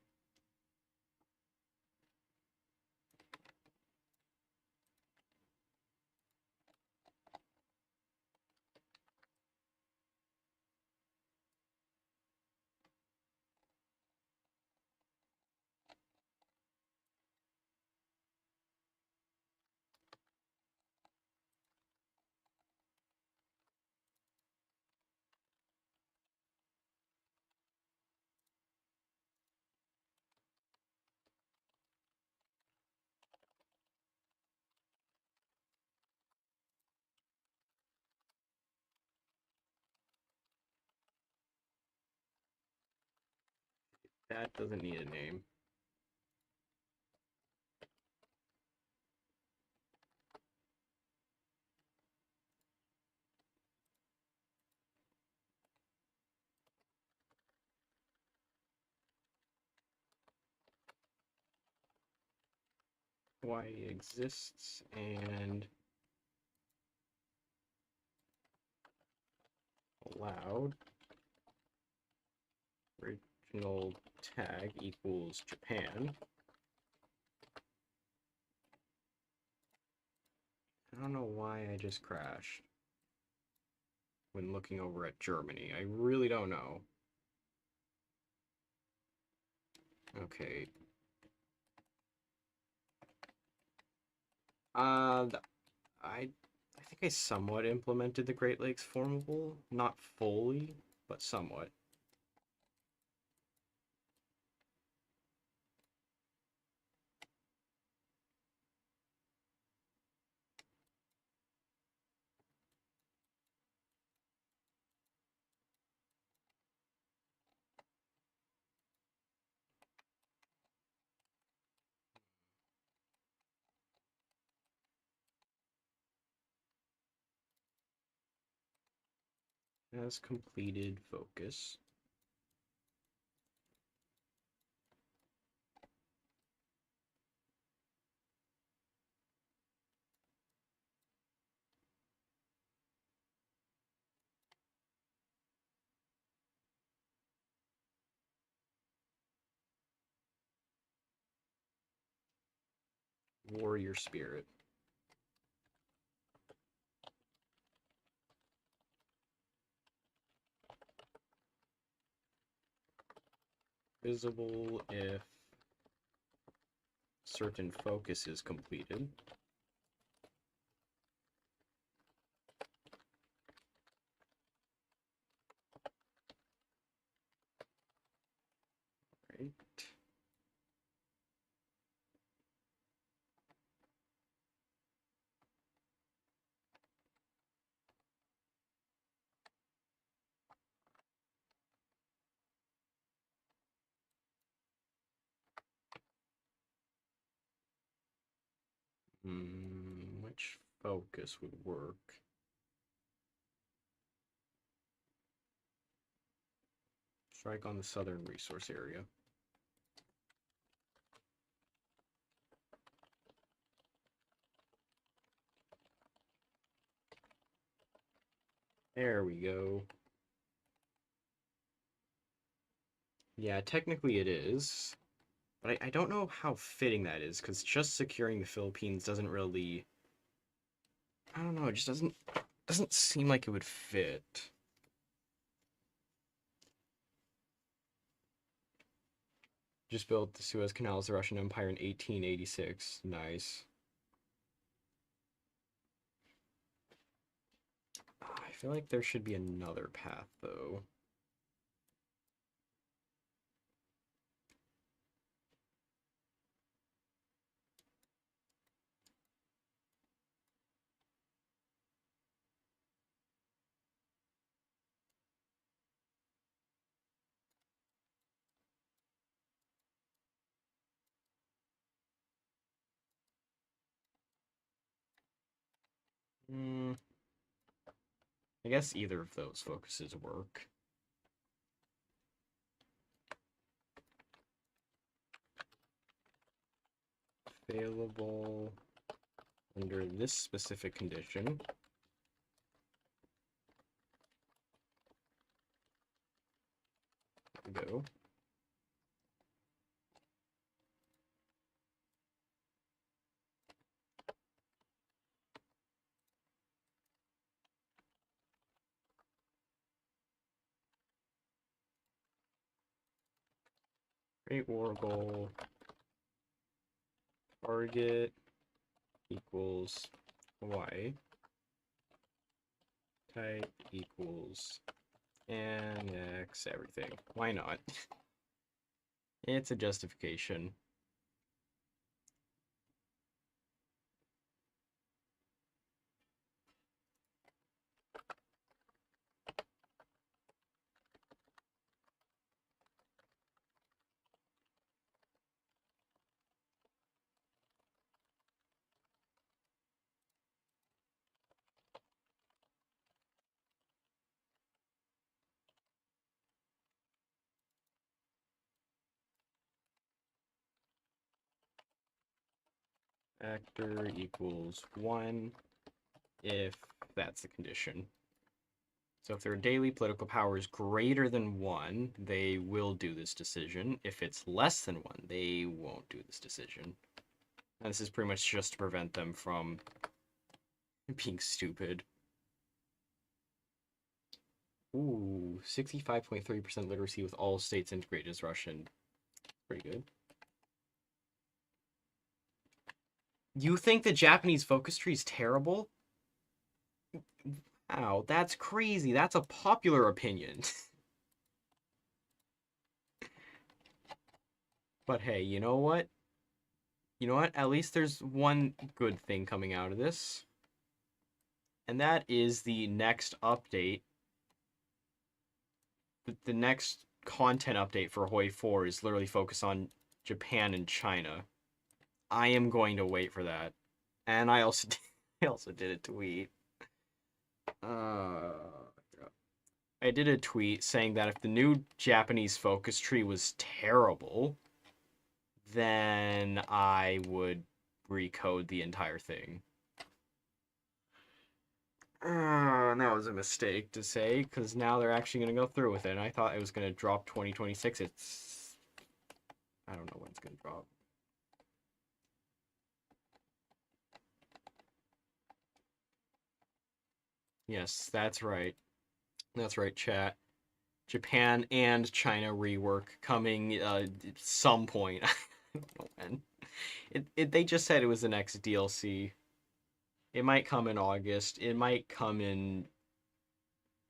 That doesn't need a name. Hawaii exists and allowed original tag equals Japan. I don't know why I just crashed when looking over at Germany. I really don't know. Okay. Uh, I think I somewhat implemented the Great Lakes formable, not fully, but somewhat. Has completed focus. Warrior spirit. Visible if certain focus is completed. Right. Which focus would work? Strike on the southern resource area. There we go. Yeah, technically it is. But I don't know how fitting that is, because just securing the Philippines doesn't really... I don't know, it just doesn't seem like it would fit. Just built the Suez Canal as the Russian Empire in 1886. Nice. I feel like there should be another path, though. I guess either of those focuses work. Available under this specific condition. Go. Great War goal. Target equals Hawaii. Type equals annex everything. Why not? It's a justification. Factor equals 1 if that's the condition. So if their daily political power is greater than 1, they will do this decision. If it's less than 1, they won't do this decision. And this is pretty much just to prevent them from being stupid. Ooh, 65.3% literacy with all states integrated as Russian. Pretty good. You think the Japanese focus tree is terrible? Wow, that's crazy. That's a popular opinion. But hey, you know what? You know what? At least there's one good thing coming out of this. And that is the next update. The next content update for hoi4 is literally focused on Japan and China. I am going to wait for that. And I also did a tweet. I did a tweet saying that if the new Japanese focus tree was terrible, then I would recode the entire thing. And that was a mistake to say, because now they're actually going to go through with it. And I thought it was going to drop 2026. I don't know when it's going to drop. Yes, that's right. That's right, chat. Japan and China rework coming some point. I don't know when. They just said it was the next DLC. It might come in August. It might come in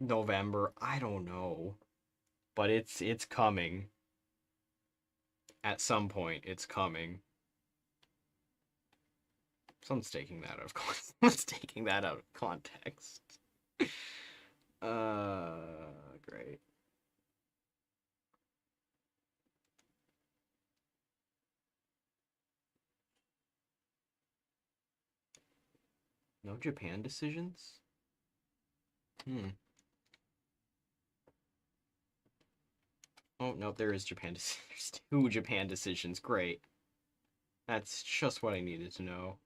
November. I don't know. But it's coming. At some point, it's coming. Someone's taking that out of context. Someone's taking that out of context. Great. No Japan decisions? Oh, no, there is Japan. There's 2 Japan decisions. Great. That's just what I needed to know.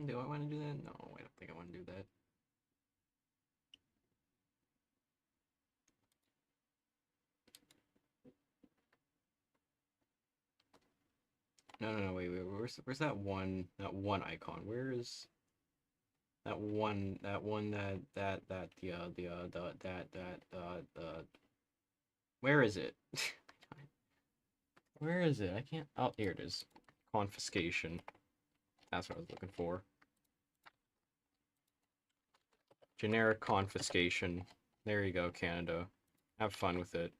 Do I want to do that? No, I don't think I want to do that. No, wait, where's that one icon? Where is where is it? Where is it? I can't. Oh, here it is. Confiscation. That's what I was looking for. Generic confiscation. There you go, Canada. Have fun with it.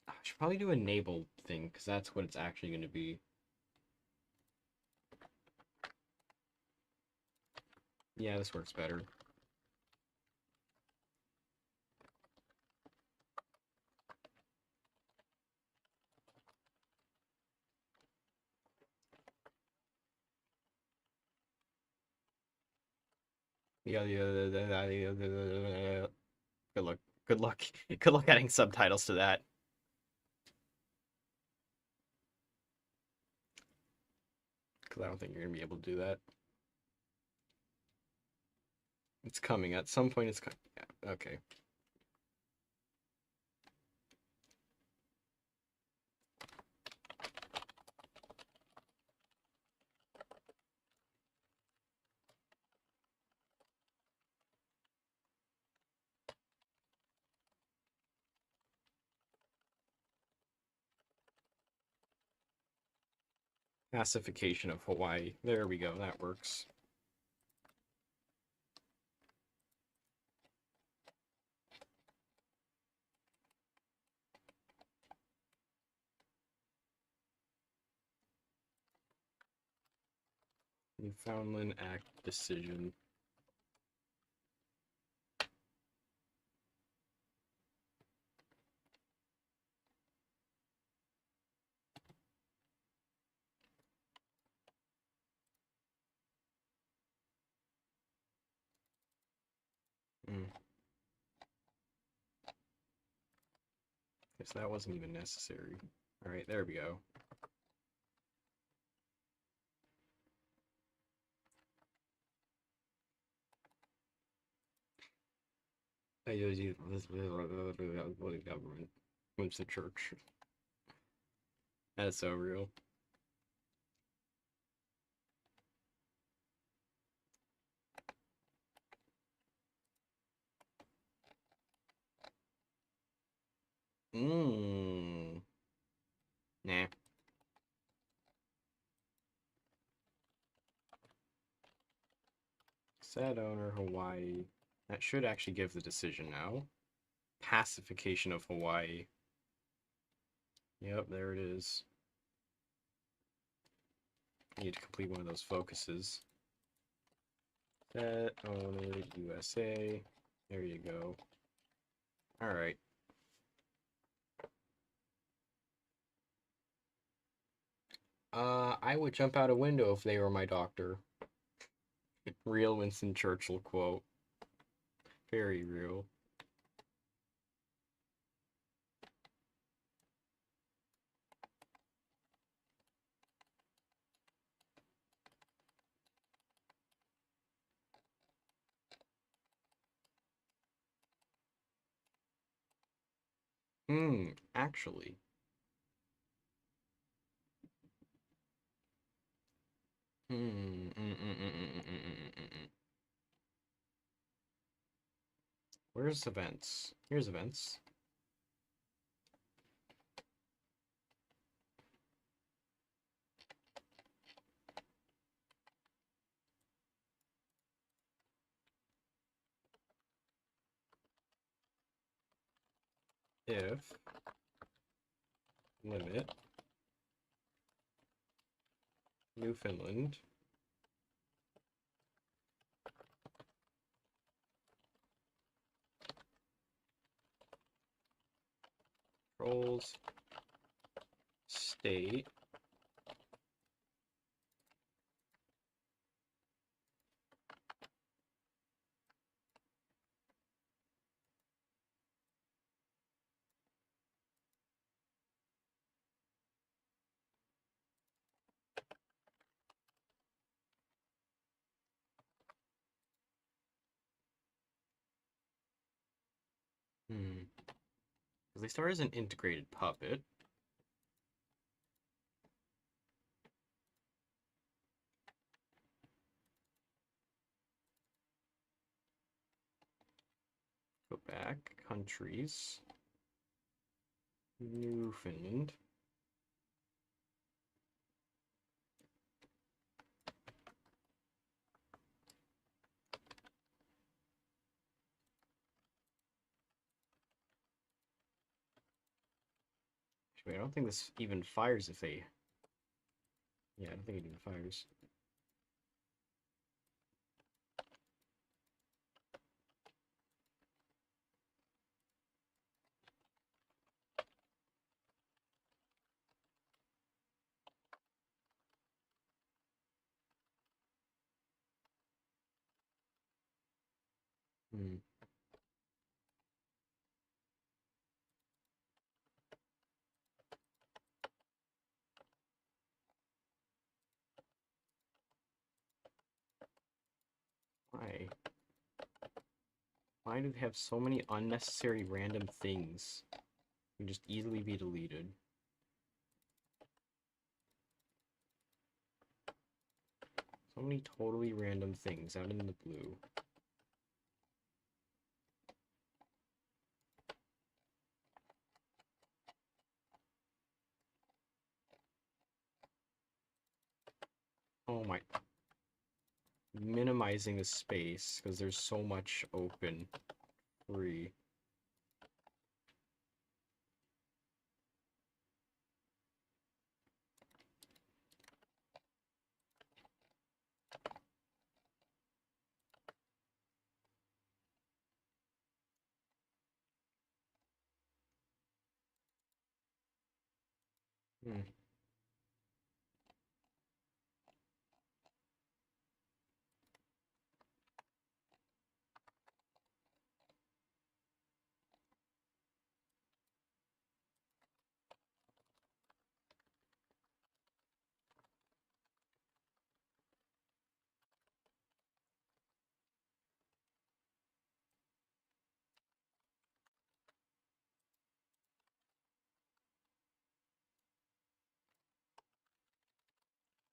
I should probably do a enable thing, because that's what it's actually going to be. Yeah, this works better. Yeah. Good luck. Good luck. Good luck adding subtitles to that. Because I don't think you're going to be able to do that. It's coming. At some point, it's coming. Yeah, okay. Pacification of Hawaii. There we go. That works. Newfoundland Act decision. Mm. Guess that wasn't even necessary. Alright, there we go. I use this government. Moves the church. That's so real. Mmm. Nah. Said owner, Hawaii. That should actually give the decision now. Pacification of Hawaii. Yep, there it is. I need to complete one of those focuses. Set owner, USA. There you go. Alright. I would jump out a window if they were my doctor. Real Winston Churchill quote. Very real. Actually. Where's events? Here's events. If limit Newfoundland controls state Because they start as an integrated puppet. Go back. Countries. Newfoundland. Wait, I don't think this even fires if they... Yeah, I don't think it even fires. Hmm. Why? Why do they have so many unnecessary random things? Can just easily be deleted. So many totally random things out in the blue. Oh my. Minimizing the space because there's so much open free. Hmm.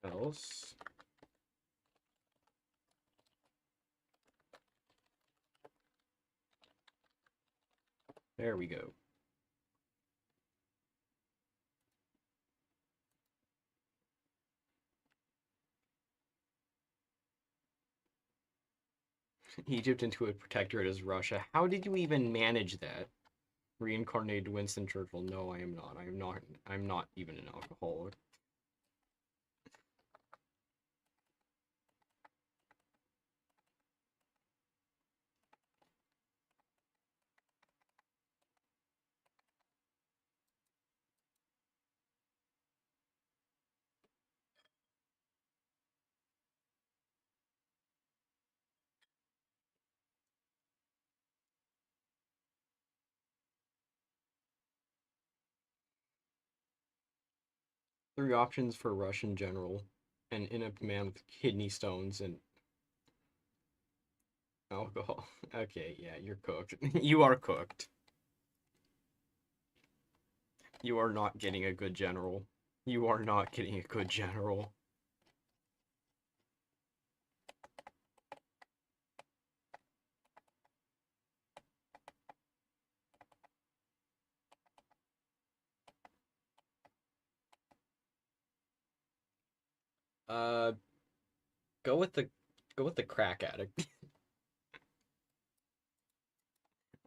Else. There we go. Egypt into a protectorate as Russia. How did you even manage that? Reincarnated Winston Churchill. No, I am not. I am not. I'm not even an alcoholic. Three options for Russian general. An inept man with kidney stones and alcohol. Okay, yeah, you're cooked. You are cooked. You are not getting a good general. You are not getting a good general. Uh, go with the crack addict.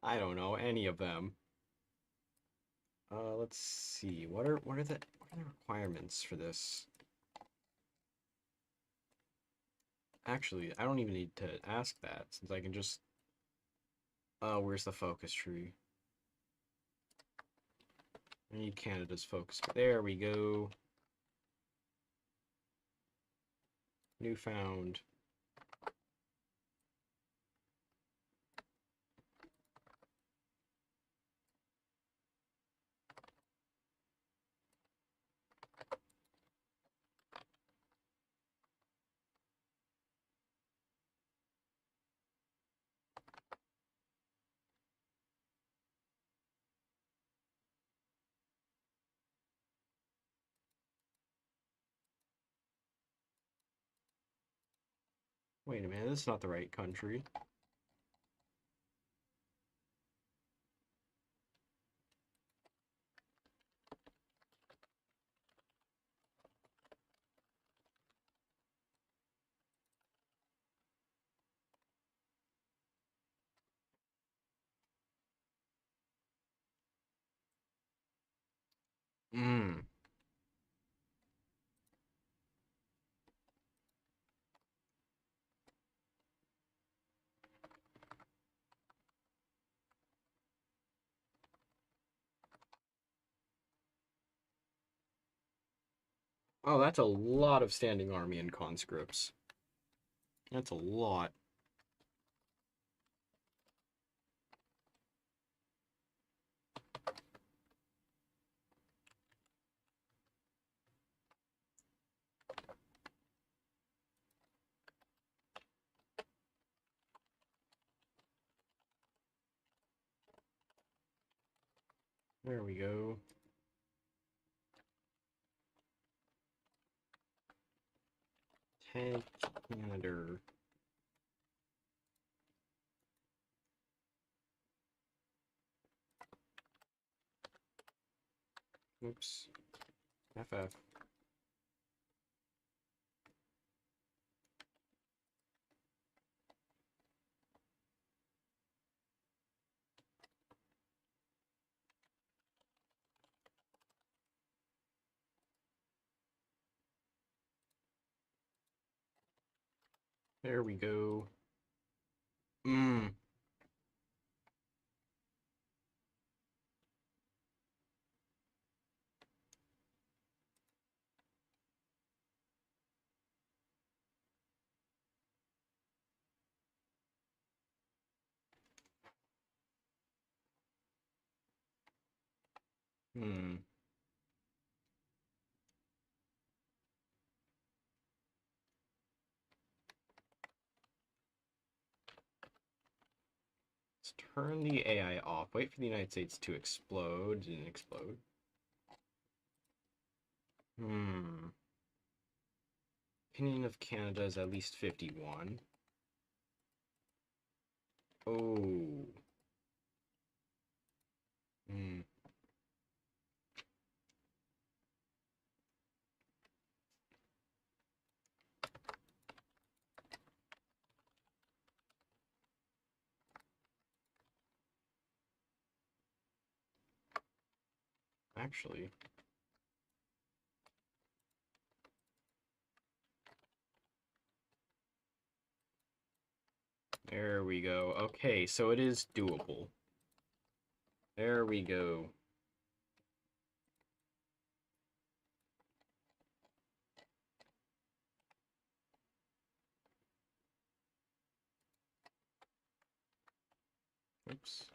I don't know any of them. Let's see. What are the requirements for this? Actually, I don't even need to ask that since I can just. Oh, where's the focus tree? I need Canada's focus. There we go. Newfound. Wait a minute, this is not the right country. Hmm. Oh, that's a lot of standing army and conscripts. That's a lot. There we go. Tank Canada. Oops. FF. There we go. Mmm. Hmm. Let's turn the AI off. Wait for the United States to explode. Didn't explode. Hmm. Opinion of Canada is at least 51. Oh. Hmm. Actually. There we go. Okay, so it is doable. There we go. Oops.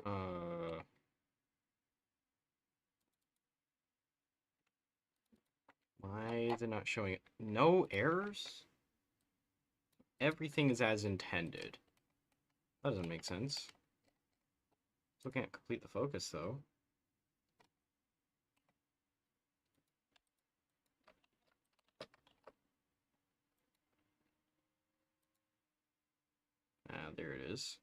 Uh, why is it not showing it? No errors? Everything is as intended. That doesn't make sense. Still can't complete the focus, though. Ah, there it is.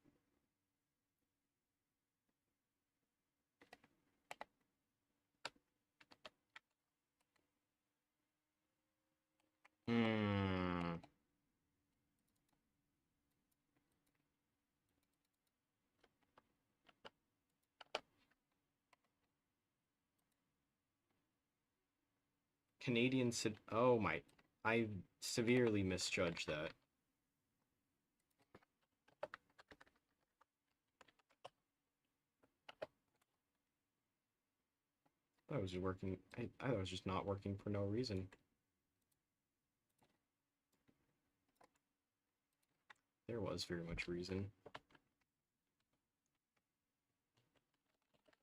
Hmm. Canadian oh my. I severely misjudged that. I thought it was just working. I thought it was just not working for no reason. There was very much reason.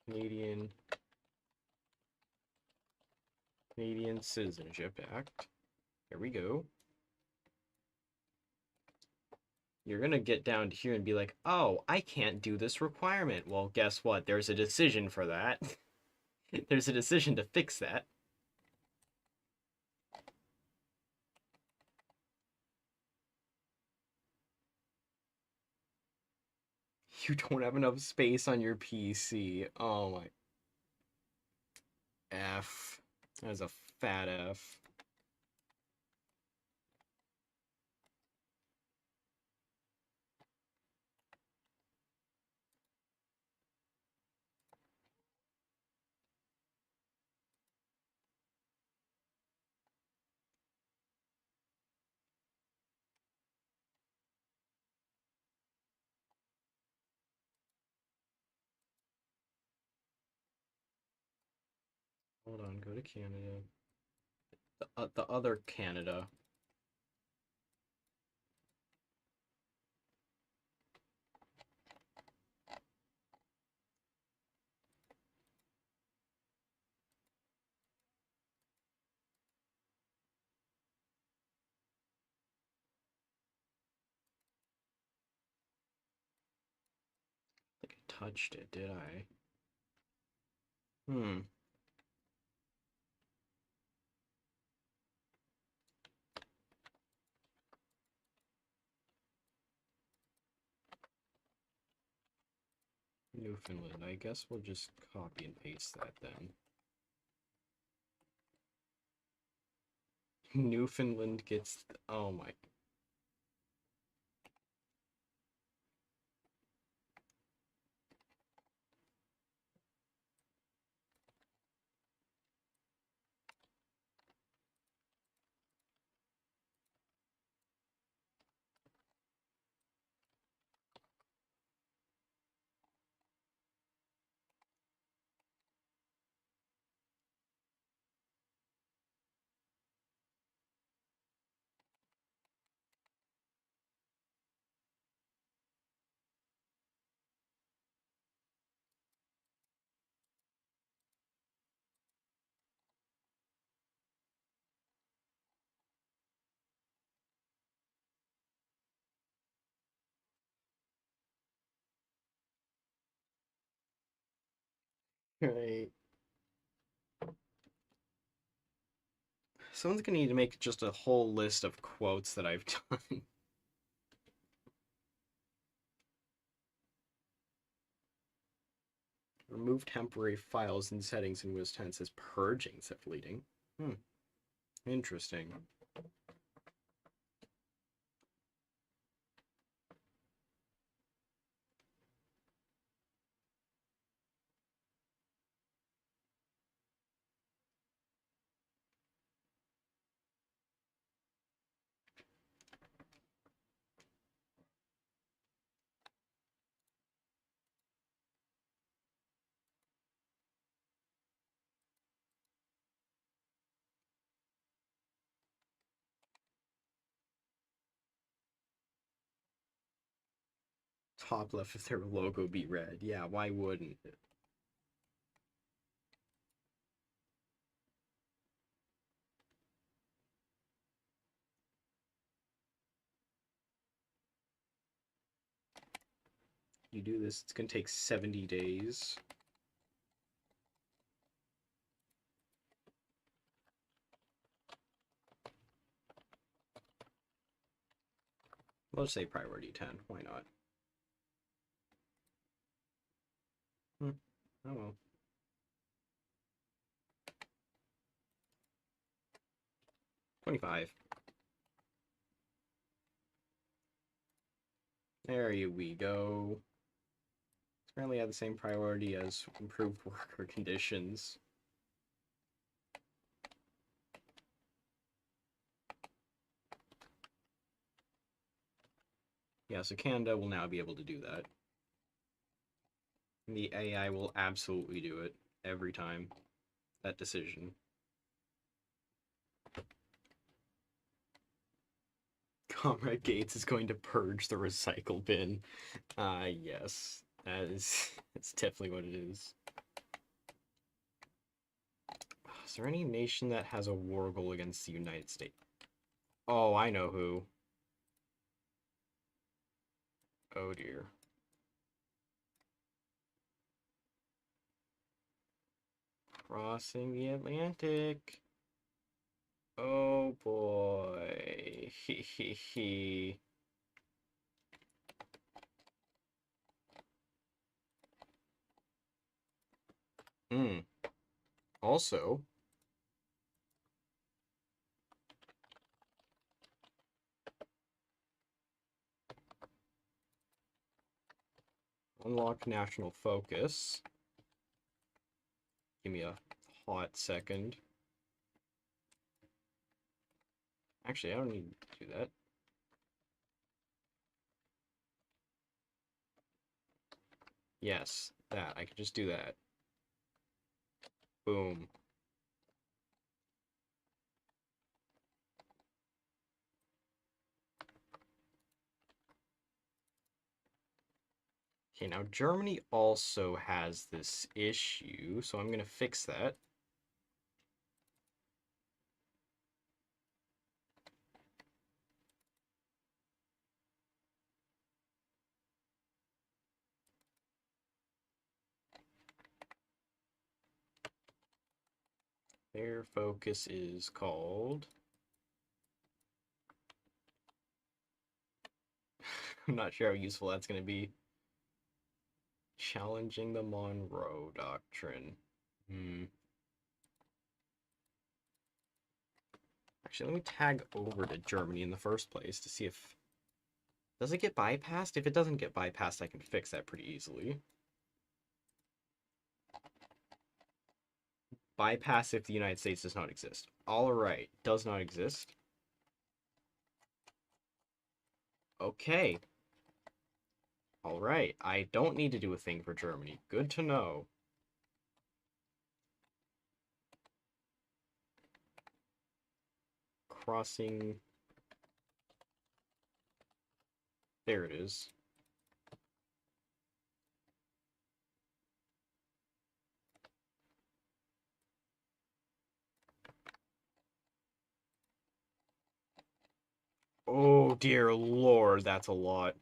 Canadian Canadian Citizenship Act. There we go. You're gonna get down to here and be like, oh, I can't do this requirement. Well, guess what? There's a decision for that. There's a decision to fix that. You don't have enough space on your PC. Oh my. F. That is a fat F. Hold on, go to Canada. The other Canada. I think I touched it, did I? Hmm. Newfoundland. I guess we'll just copy and paste that then. Newfoundland gets. Oh my. Right. Someone's gonna need to make just a whole list of quotes that I've done. Remove temporary files and settings in Windows 10 says purging instead of deleting. Hmm. Interesting. Top left of their logo be red. Yeah, why wouldn't it? You do this, it's gonna take 70 days. Let's say priority 10. Why not? Hmm. Oh well. 25. There we go. Apparently have the same priority as improved worker conditions. Yeah, so Canada will now be able to do that. And the AI will absolutely do it every time. That decision. Comrade Gates is going to purge the recycle bin. Yes. That's definitely what it is. Is there any nation that has a war goal against the United States? Oh, I know who. Oh dear. Crossing the Atlantic. Oh boy. He. Hmm. Also, unlock national focus. Give me a hot second. Actually, I don't need to do that. Yes, that. I could just do that. Boom. Okay, now Germany also has this issue, so I'm going to fix that. Their focus is called... I'm not sure how useful that's going to be. Challenging the Monroe Doctrine. Actually, let me tag over to Germany in the first place to see if... Does it get bypassed? If it doesn't get bypassed, I can fix that pretty easily. Bypass if the United States does not exist. Alright, does not exist. Okay. Alright, I don't need to do a thing for Germany. Good to know. Crossing... There it is. Oh dear lord, that's a lot.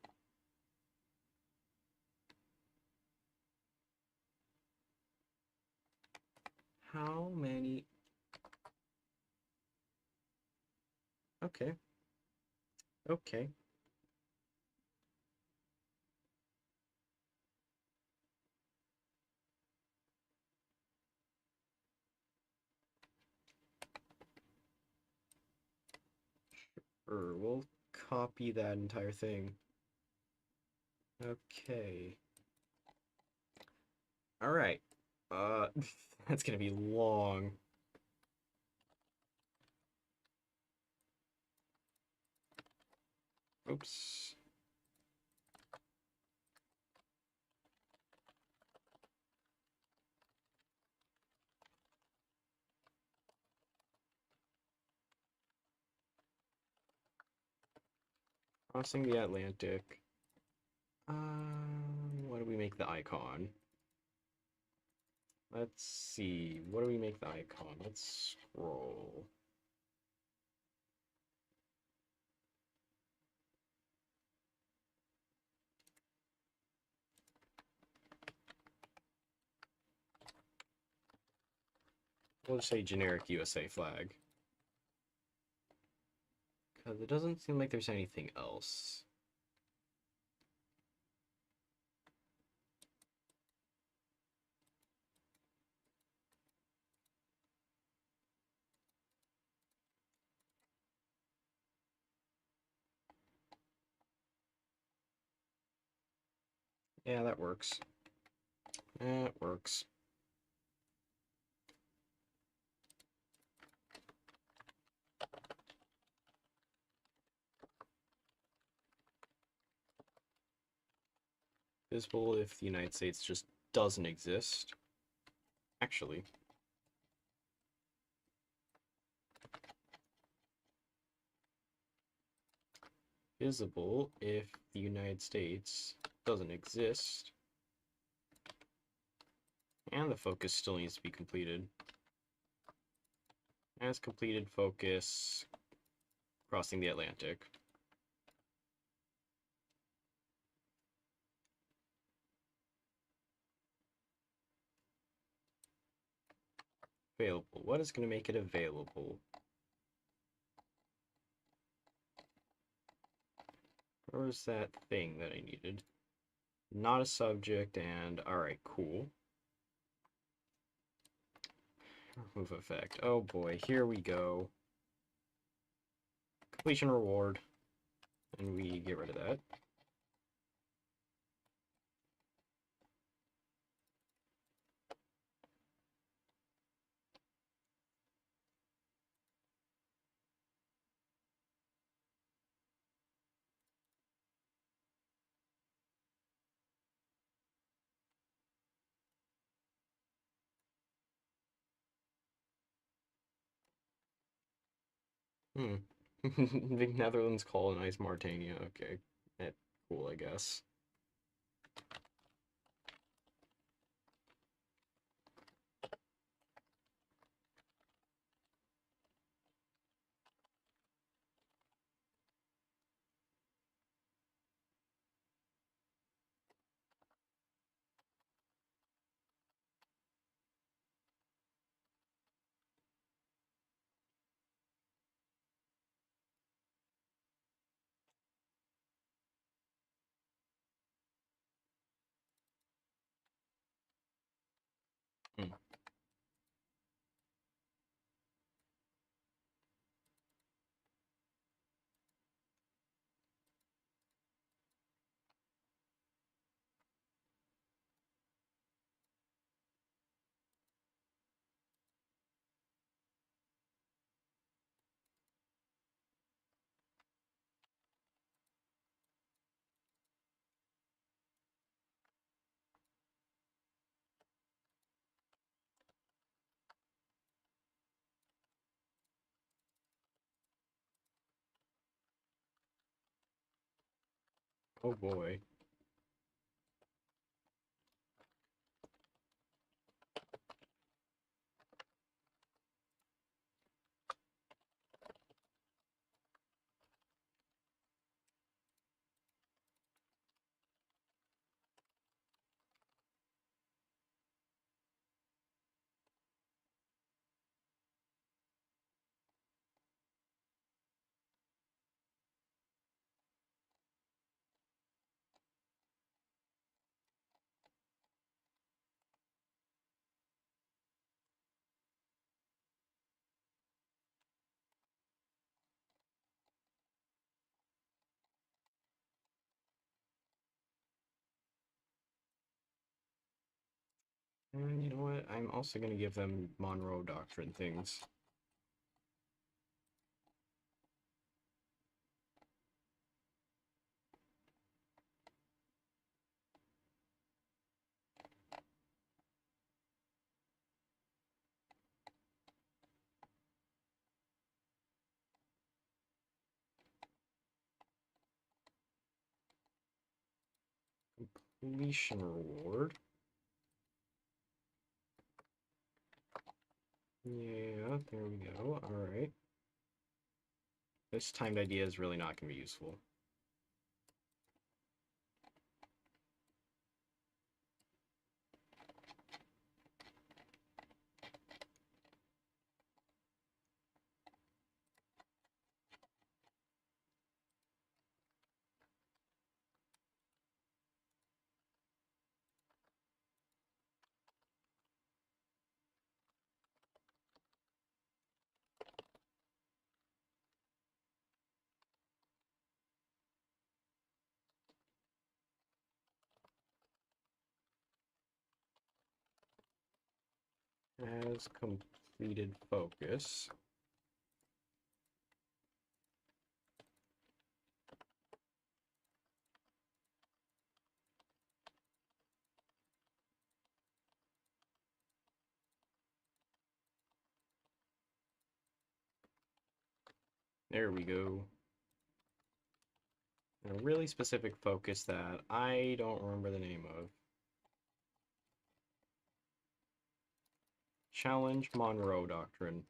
How many... Okay. Okay. We'll copy that entire thing. Okay. Alright. That's gonna be long. Oops. Crossing the Atlantic. What do we make the icon? Let's see. What do we make the icon? Let's scroll. We'll just say generic USA flag. Because it doesn't seem like there's anything else. Yeah, that works. That works. Visible if the United States just doesn't exist. Actually. Visible if the United States doesn't exist. And the focus still needs to be completed. As completed focus, crossing the Atlantic. Available. What is going to make it available? Where was that thing that I needed? Not a subject, and alright, cool. Remove effect. Oh boy, here we go. Completion reward. And we get rid of that. Hmm. Big Netherlands colonized Mauritania. Okay. Cool, I guess. Hmm. Oh boy. And you know what? I'm also going to give them Monroe Doctrine things. Completion reward. Yeah, there we go. Alright. This timed idea is really not going to be useful. Has completed focus. There we go. And a really specific focus that I don't remember the name of. Challenge Monroe Doctrine.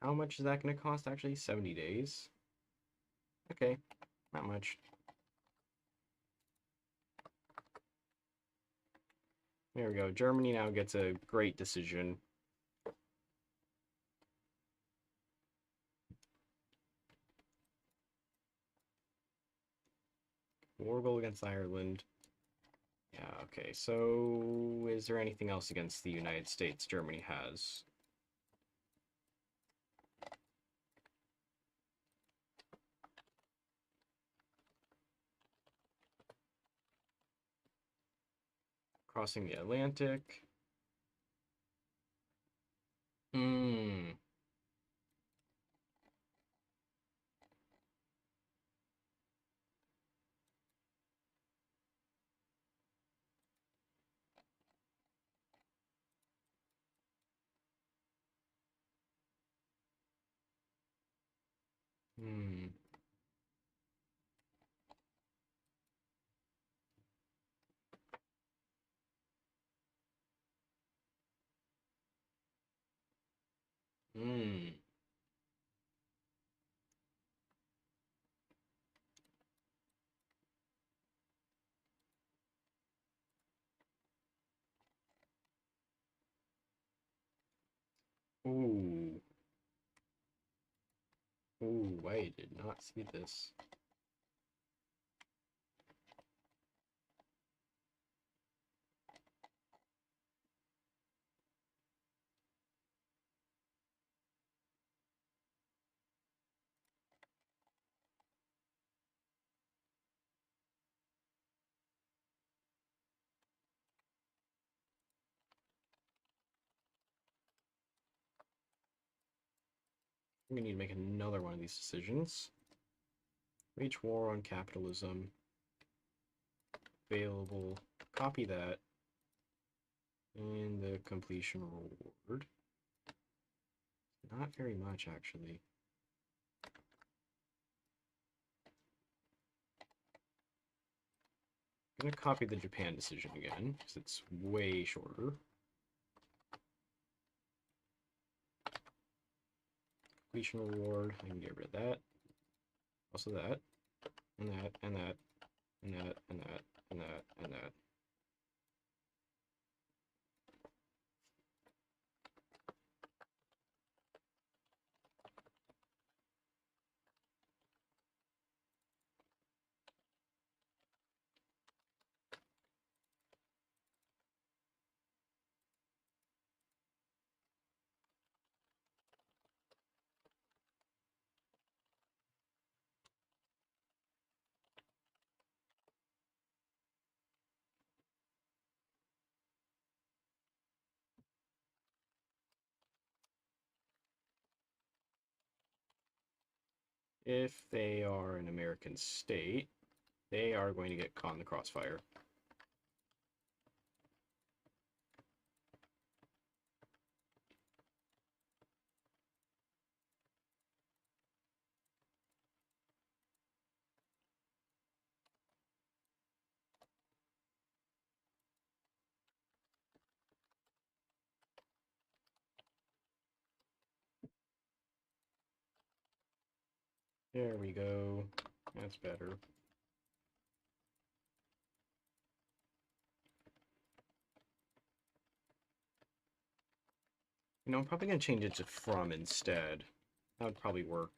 How much is that going to cost, actually? 70 days? Okay, not much. There we go. Germany now gets a great decision. War goal against Ireland. Yeah, okay. So, is there anything else against the United States Germany has? Crossing the Atlantic. Hmm. Hmm. Hmm. Ooh. Ooh, I did not see this. I'm gonna need to make another one of these decisions. Wage war on capitalism. Available. Copy that. And the completion reward. Not very much, actually. I'm gonna copy the Japan decision again, because it's way shorter. Completion reward, I can get rid of that. Also that, and that, and that, and that, and that, and that, and that. If they are an American state, they are going to get caught in the crossfire. There we go. That's better. You know, I'm probably going to change it to from instead. That would probably work.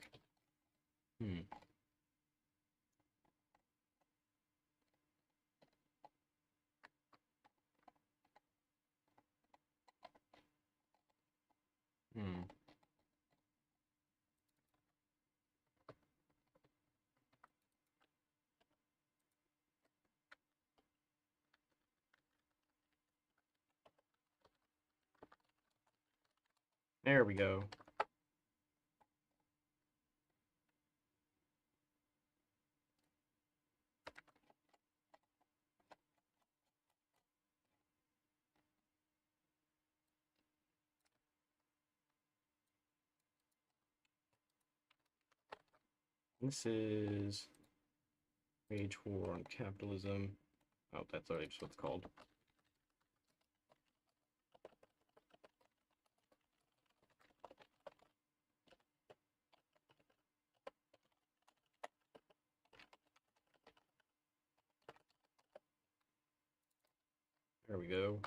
Hmm. Hmm. There we go. This is wage war on capitalism. Oh, that's already what it's called. we go.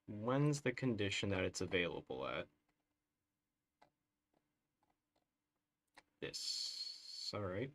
When's the condition that it's available at? This. Alright.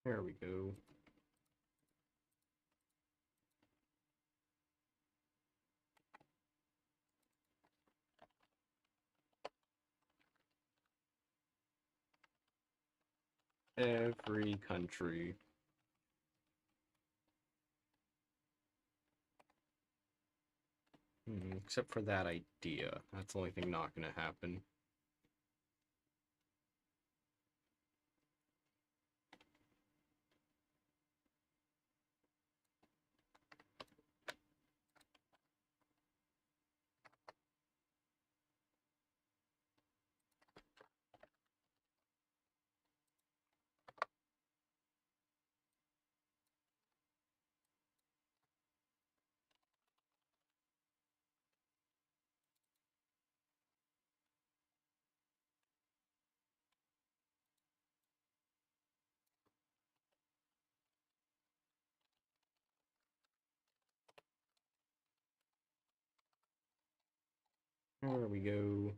There we go. Every country. Except for that idea. That's the only thing not gonna happen. There we go.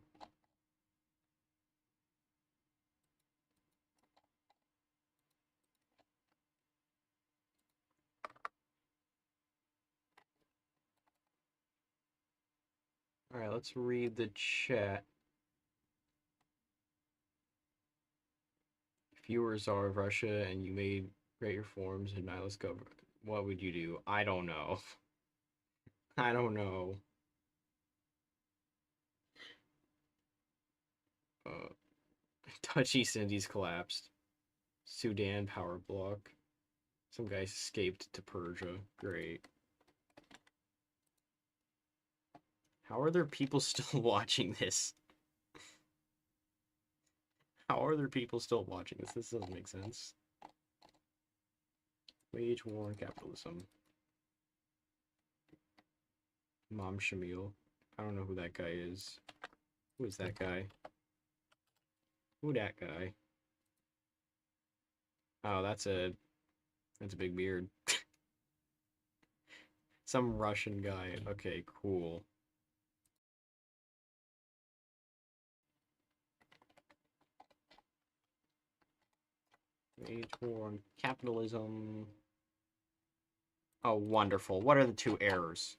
Alright, let's read the chat. If you were a Tsar of Russia and you made great reforms and now let's go. What would you do? I don't know. I don't know. Uh, Dutch East Indies collapsed. Sudan power block. Some guys escaped to Persia. Great. How are there people still watching this? How are there people still watching this? This doesn't make sense. Wage war and capitalism. Mom Shamil. I don't know who that guy is. Who is that guy? Who that guy? Oh, that's a big beard. Some Russian guy. Okay, cool. Wage war on capitalism. Oh, wonderful. What are the two errors?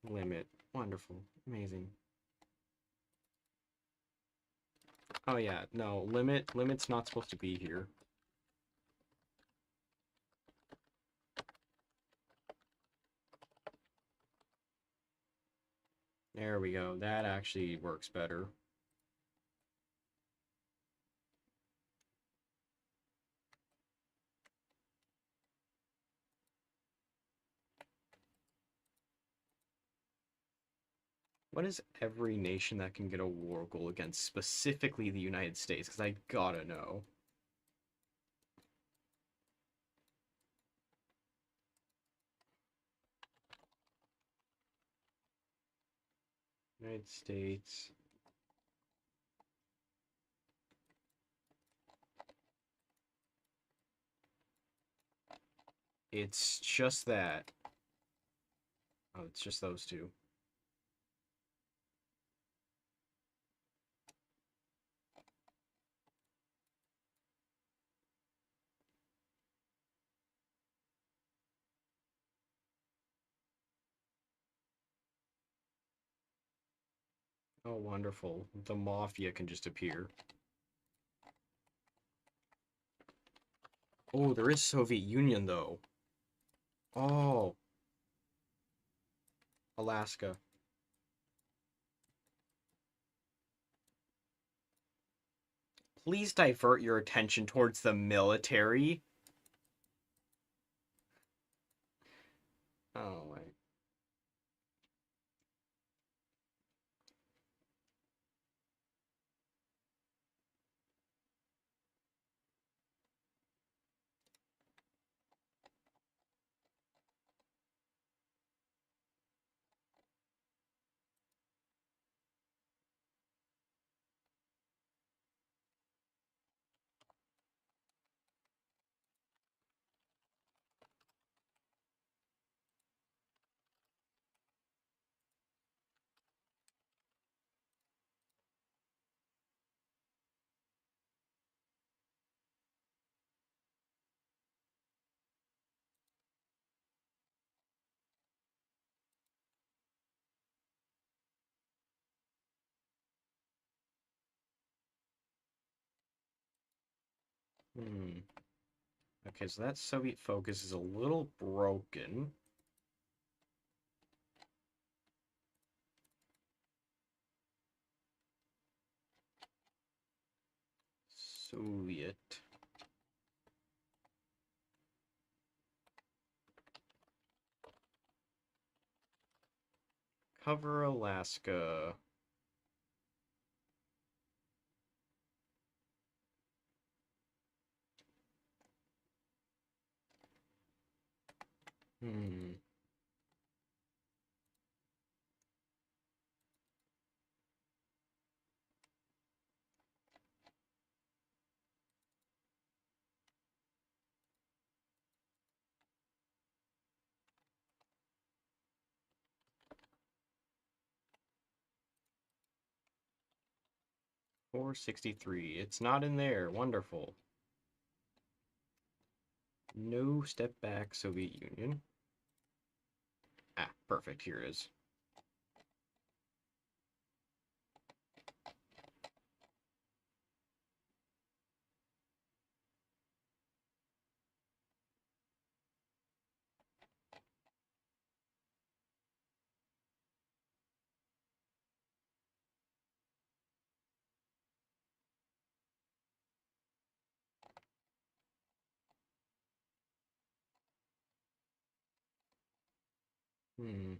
Limit. Wonderful. Amazing. Oh yeah, no, limit's not supposed to be here. There we go. That actually works better. What is every nation that can get a war goal against specifically the United States? Because I gotta know. United States. It's just that. Oh, it's just those two. Oh, wonderful. The Mafia can just appear. Oh, there is Soviet Union, though. Oh, Alaska. Please divert your attention towards the military. Oh, my. Hmm. Okay, so that Soviet focus is a little broken. Soviet. Cover Alaska. Hmm. 463. It's not in there. Wonderful. No step back, Soviet Union. Ah, perfect. Here it is. Hmm.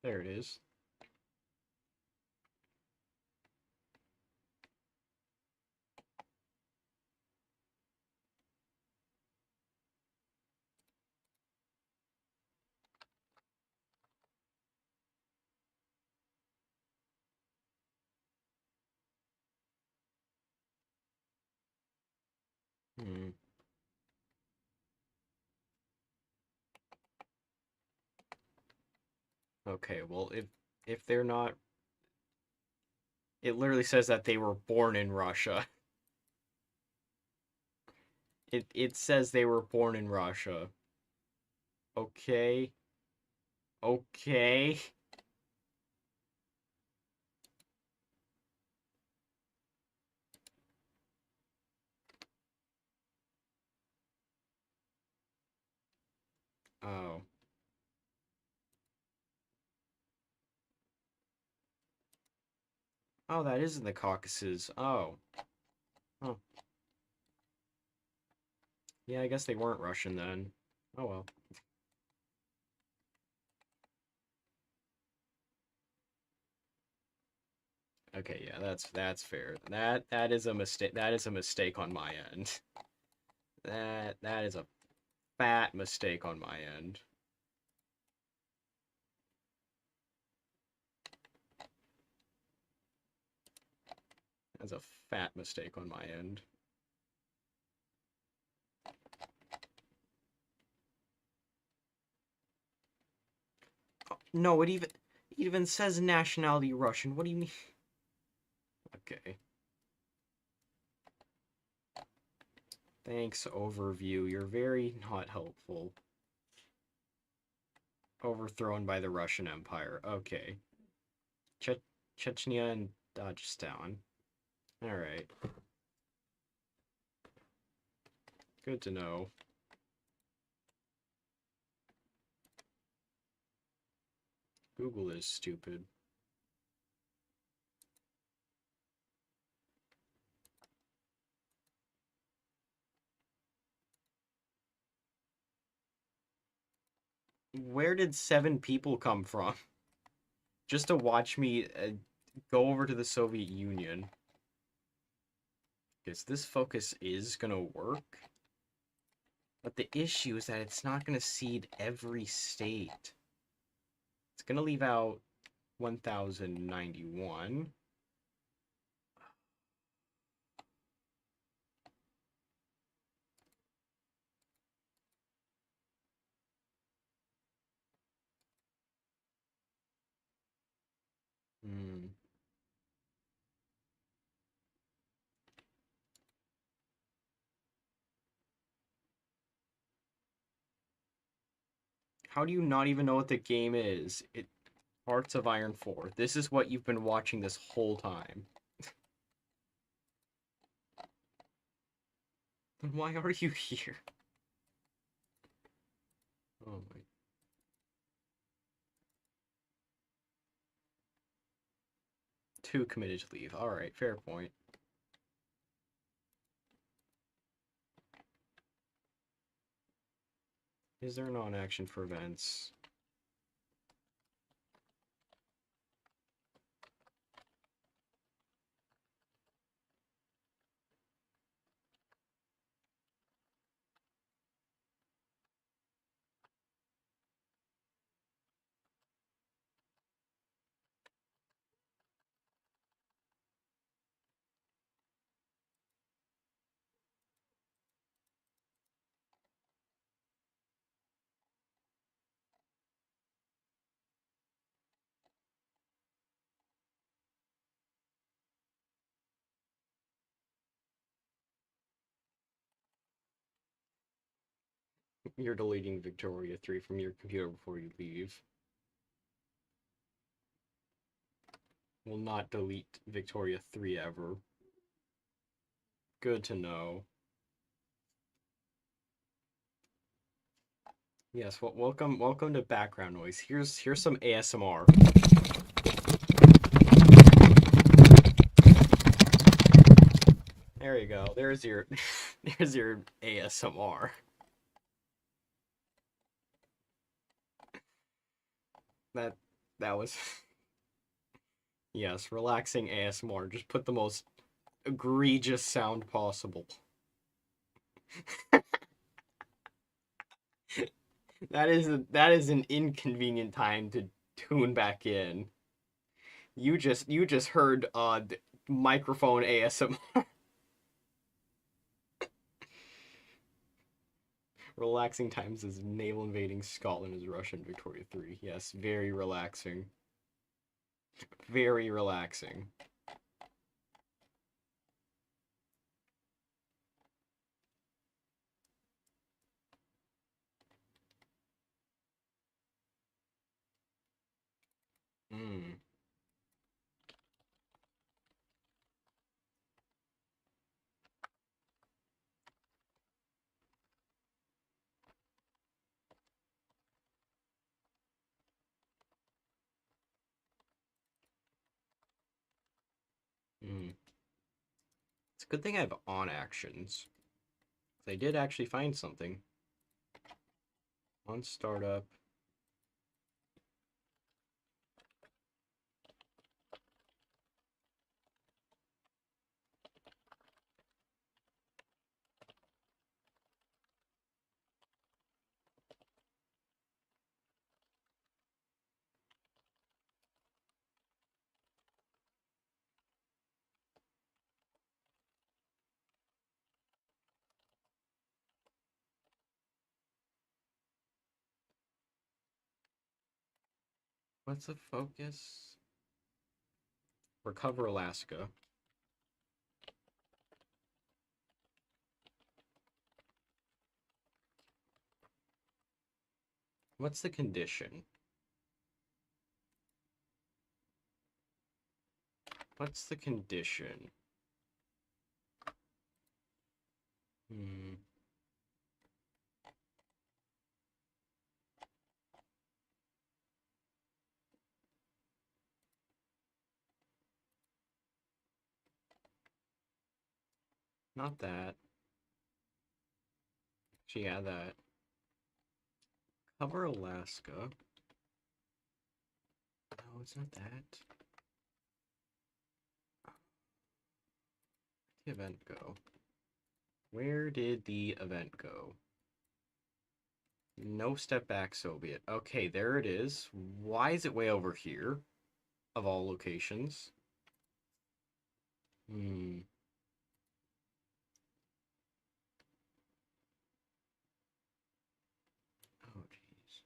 There it is. Hmm. Okay, well, if they're not, it literally says that they were born in Russia. It says they were born in Russia. Okay. Okay. Oh. Oh, that is in the Caucasus. Oh. Oh. Yeah, I guess they weren't Russian then. Oh well. Okay, yeah, that's fair. That is a mistake. That is a mistake on my end. That is a fat mistake on my end. That's a fat mistake on my end. Oh, no, it even says nationality Russian. What do you mean? Okay. Thanks, overview. You're very not helpful. Overthrown by the Russian Empire. Okay. Chechnya and Dagestan. Alright. Good to know. Google is stupid. Where did 7 people come from? Just to watch me go over to the Soviet Union. Because this focus is gonna work. But the issue is that it's not gonna seed every state. It's gonna leave out 1091. Hmm. How do you not even know what the game is? Hearts of Iron 4. This is what you've been watching this whole time. Then why are you here? Oh my. Too committed to leave. Alright, fair point. Is there non-action for events? You're deleting Victoria 3 from your computer before you leave. Will not delete Victoria 3 ever. Good to know. Yes, well, welcome to background noise. Here's some ASMR. There you go. There's your there's your ASMR. That was yes, relaxing ASMR. Just put the most egregious sound possible. That is an inconvenient time to tune back in. You just heard microphone ASMR. Relaxing times is naval invading Scotland is Russian Victoria 3. Yes, very relaxing. Very relaxing. Mm. Mm. It's a good thing I have on actions. I did actually find something. On startup. What's the focus? Recover Alaska. What's the condition? What's the condition? Hmm. Not that. Actually, yeah, that. Cover Alaska. No, it's not that. The event go? Where did the event go? No step back Soviet. Okay, there it is. Why is it way over here? Of all locations? Hmm. Oh, jeez.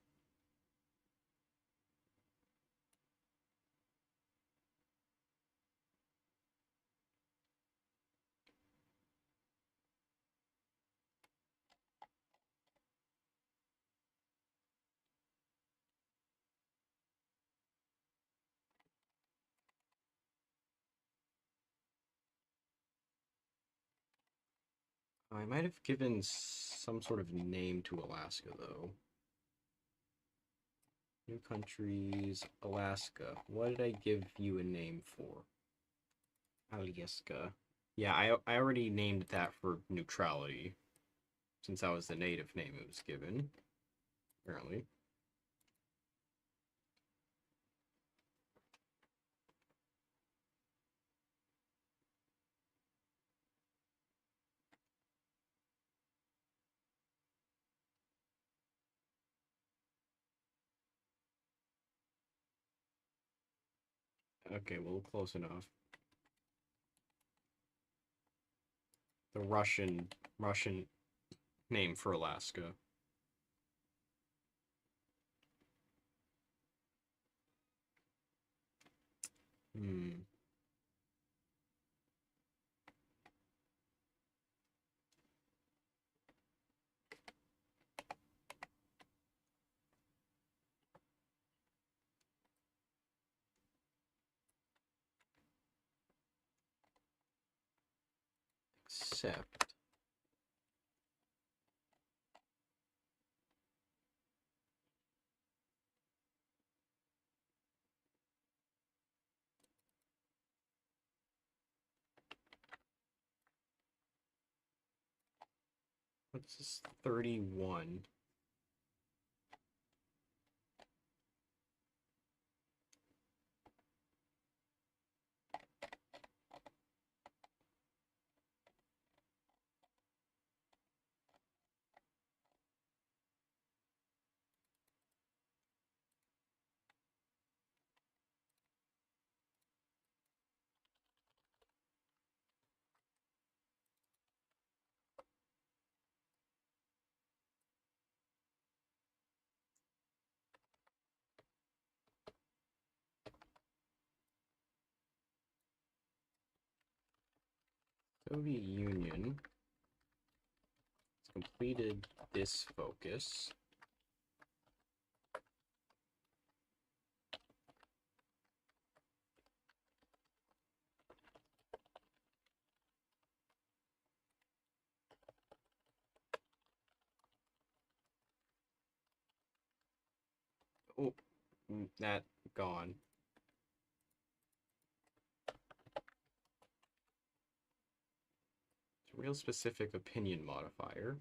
I might have given some sort of name to Alaska, though. New countries, Alaska. What did I give you a name for? Alaska. Yeah, I already named that for neutrality, since that was the native name it was given, apparently. Okay, well, close enough. The Russian name for Alaska. Hmm. Except what's this 31? Soviet Union has completed this focus. Oh, that gone. It's a real specific opinion modifier.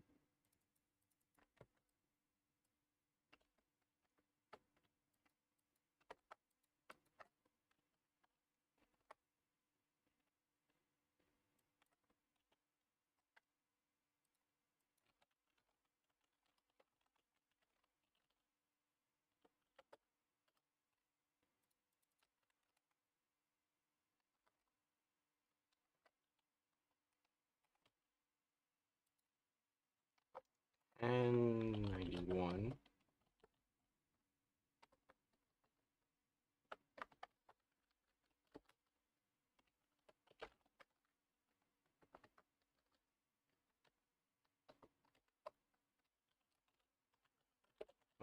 And 91.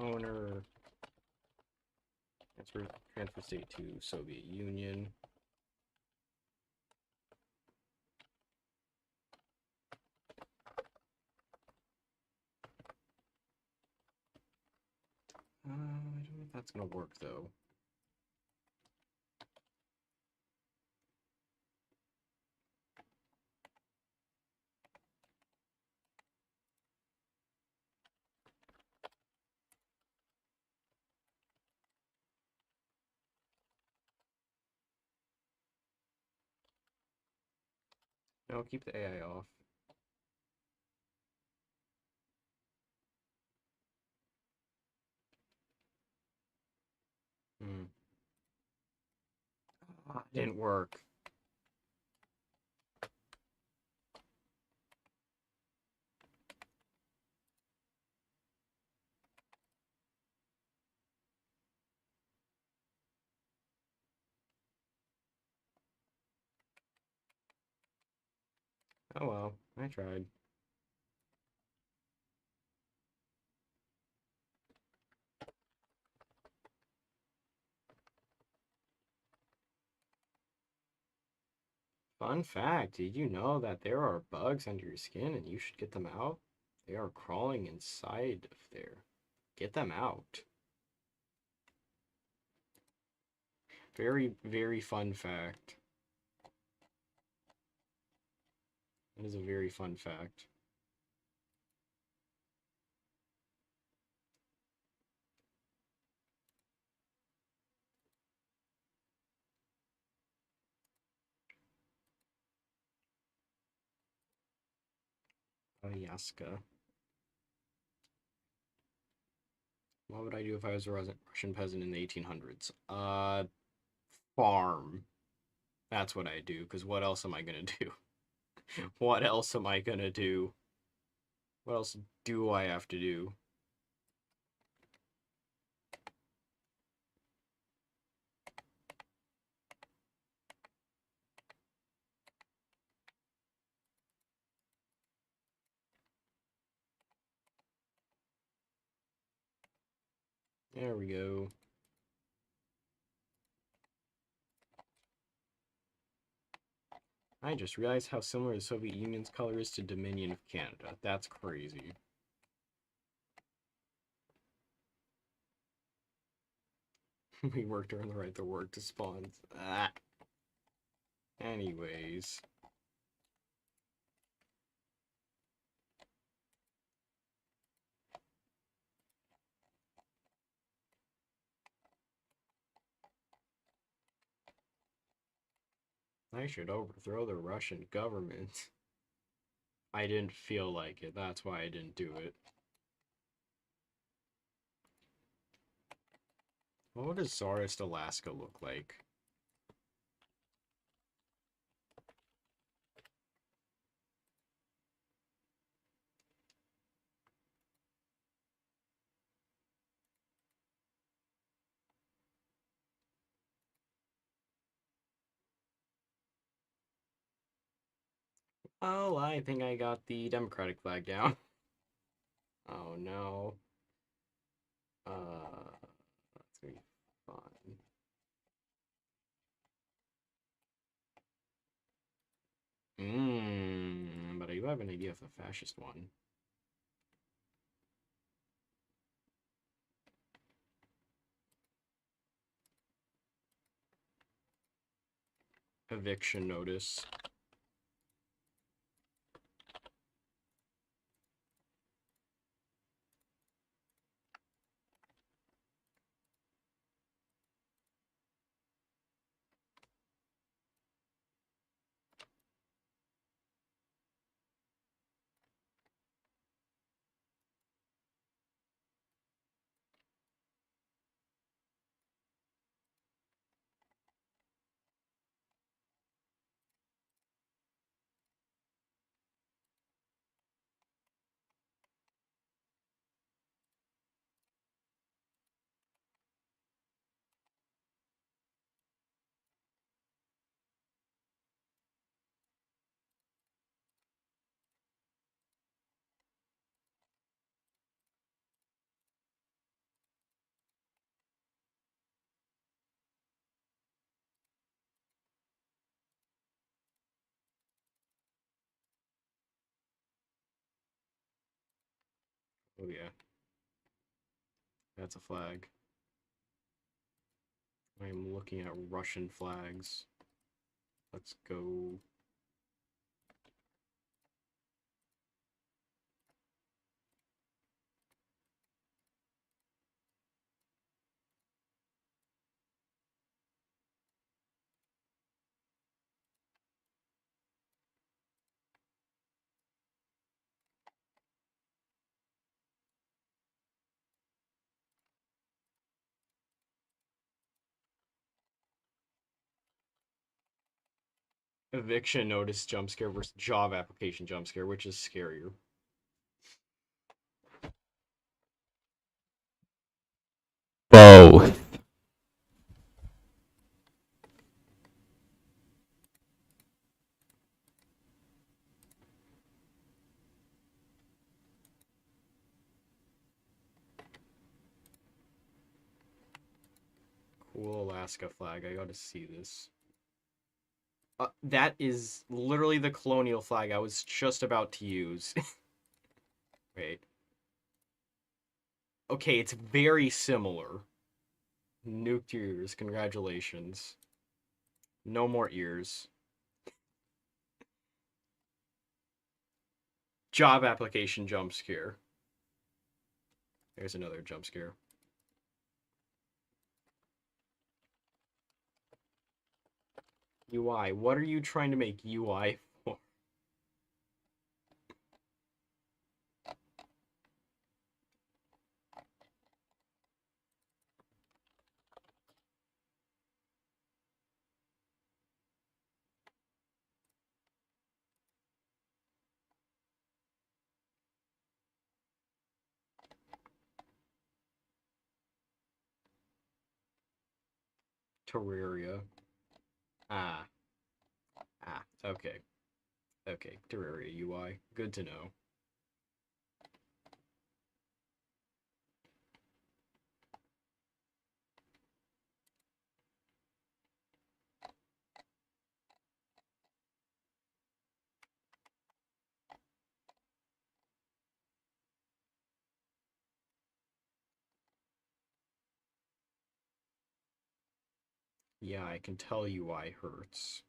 owner. Transfer state to Soviet Union. I don't know if that's gonna work though. No, keep the AI off. Hmm. Didn't work. Oh well, I tried. Fun fact, did you know that there are bugs under your skin and you should get them out? They are crawling inside of there. Get them out. Very, very fun fact. It is a very fun fact. Alaska. What would I do if I was a Russian peasant in the 1800s? Farm. That's what I do, because what else am I gonna do? What else am I gonna do? What else do I have to do? There we go. I just realized how similar the Soviet Union's color is to Dominion of Canada. That's crazy. We worked to earn the right to work to spawn. Ah. Anyways. I should overthrow the Russian government. I didn't feel like it. That's why I didn't do it. What does Tsarist Alaska look like? Oh, I think I got the Democratic flag down. Oh no. That's gonna be fun. But I do have an idea of the fascist one. Eviction notice. Oh yeah, that's a flag. I am looking at Russian flags. Let's go. Eviction notice jump scare versus job application jump scare, which is scarier? Both. Cool Alaska flag. I gotta see this. That is literally the colonial flag I was just about to use. Wait. Okay, it's very similar. Nuked ears, congratulations. No more ears. Job application jump scare. There's another jump scare. UI. What are you trying to make UI for? Terraria. Ah. Ah. Okay. Okay. Terraria UI. Good to know. Yeah, I can tell UI hurts.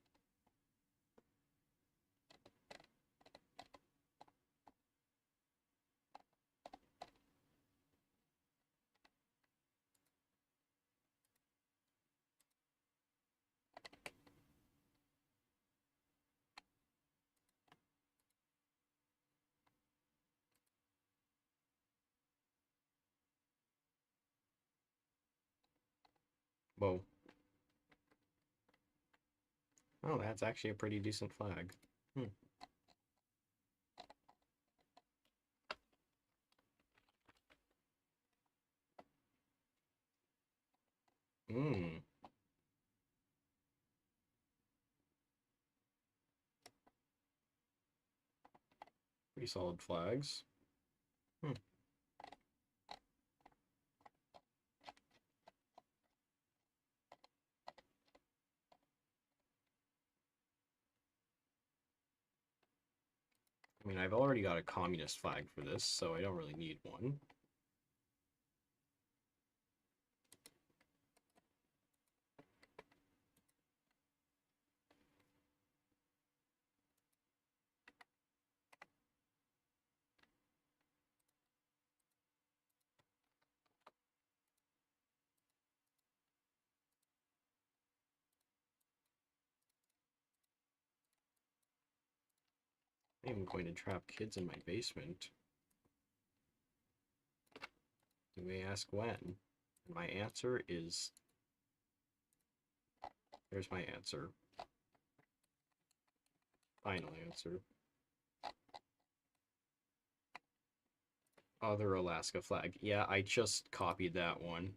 Whoa. Oh, that's actually a pretty decent flag. Hmm. Mmm. Pretty solid flags. Hmm. I mean, I've already got a communist flag for this, so I don't really need one. I'm going to trap kids in my basement. You may ask when. My answer is... There's my answer. Final answer. Other Alaska flag. Yeah, I just copied that one.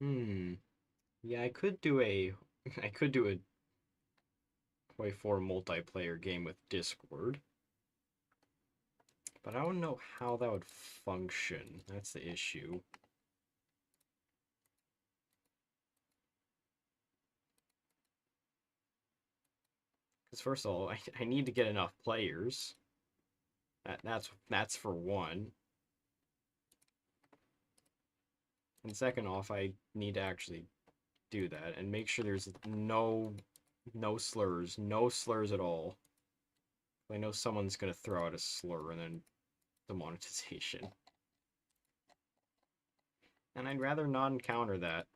Hmm. Yeah, I could do a I could do a hoi4 multiplayer game with Discord, but I don't know how that would function. That's the issue. Because first of all, I need to get enough players. That's for one. And second off, I need to actually do that and make sure there's no slurs, no slurs at all. I know someone's gonna throw out a slur and then demonetization. And I'd rather not encounter that.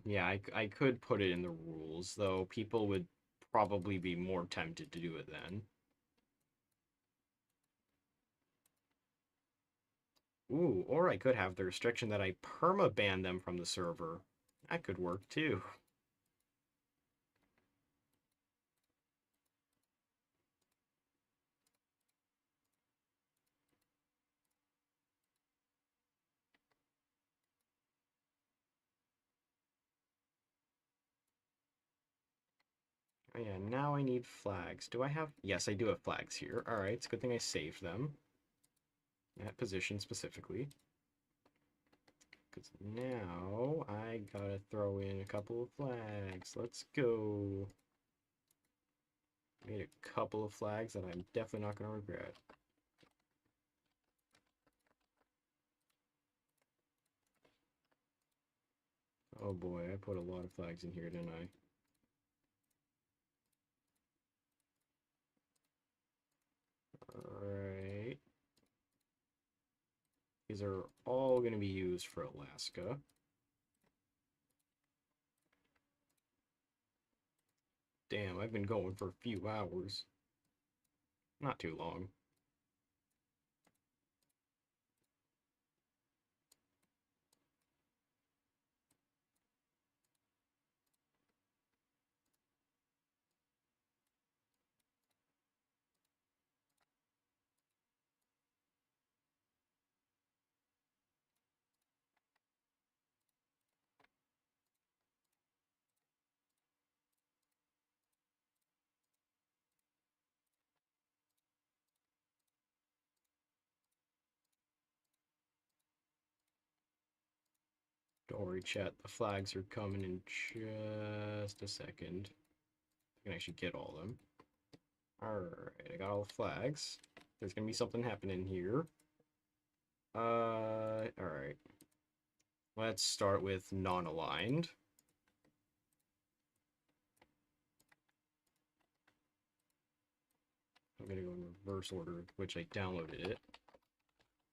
Yeah, I could put it in the rules, though people would probably be more tempted to do it then. Ooh, or I could have the restriction that I perma-ban them from the server. That could work too. Oh yeah, now I need flags. Do I have... Yes, I do have flags here. Alright, it's a good thing I saved them. That position specifically. Because now I gotta throw in a couple of flags. Let's go. Made a couple of flags that I'm definitely not gonna regret. Oh boy, I put a lot of flags in here, didn't I? Alright. These are all gonna be used for Alaska. Damn, I've been going for a few hours. Not too long. Don't worry, chat. The flags are coming in just a second. I can actually get all of them. Alright, I got all the flags. There's gonna be something happening here. Alright. Let's start with non-aligned. I'm gonna go in reverse order, which I downloaded it.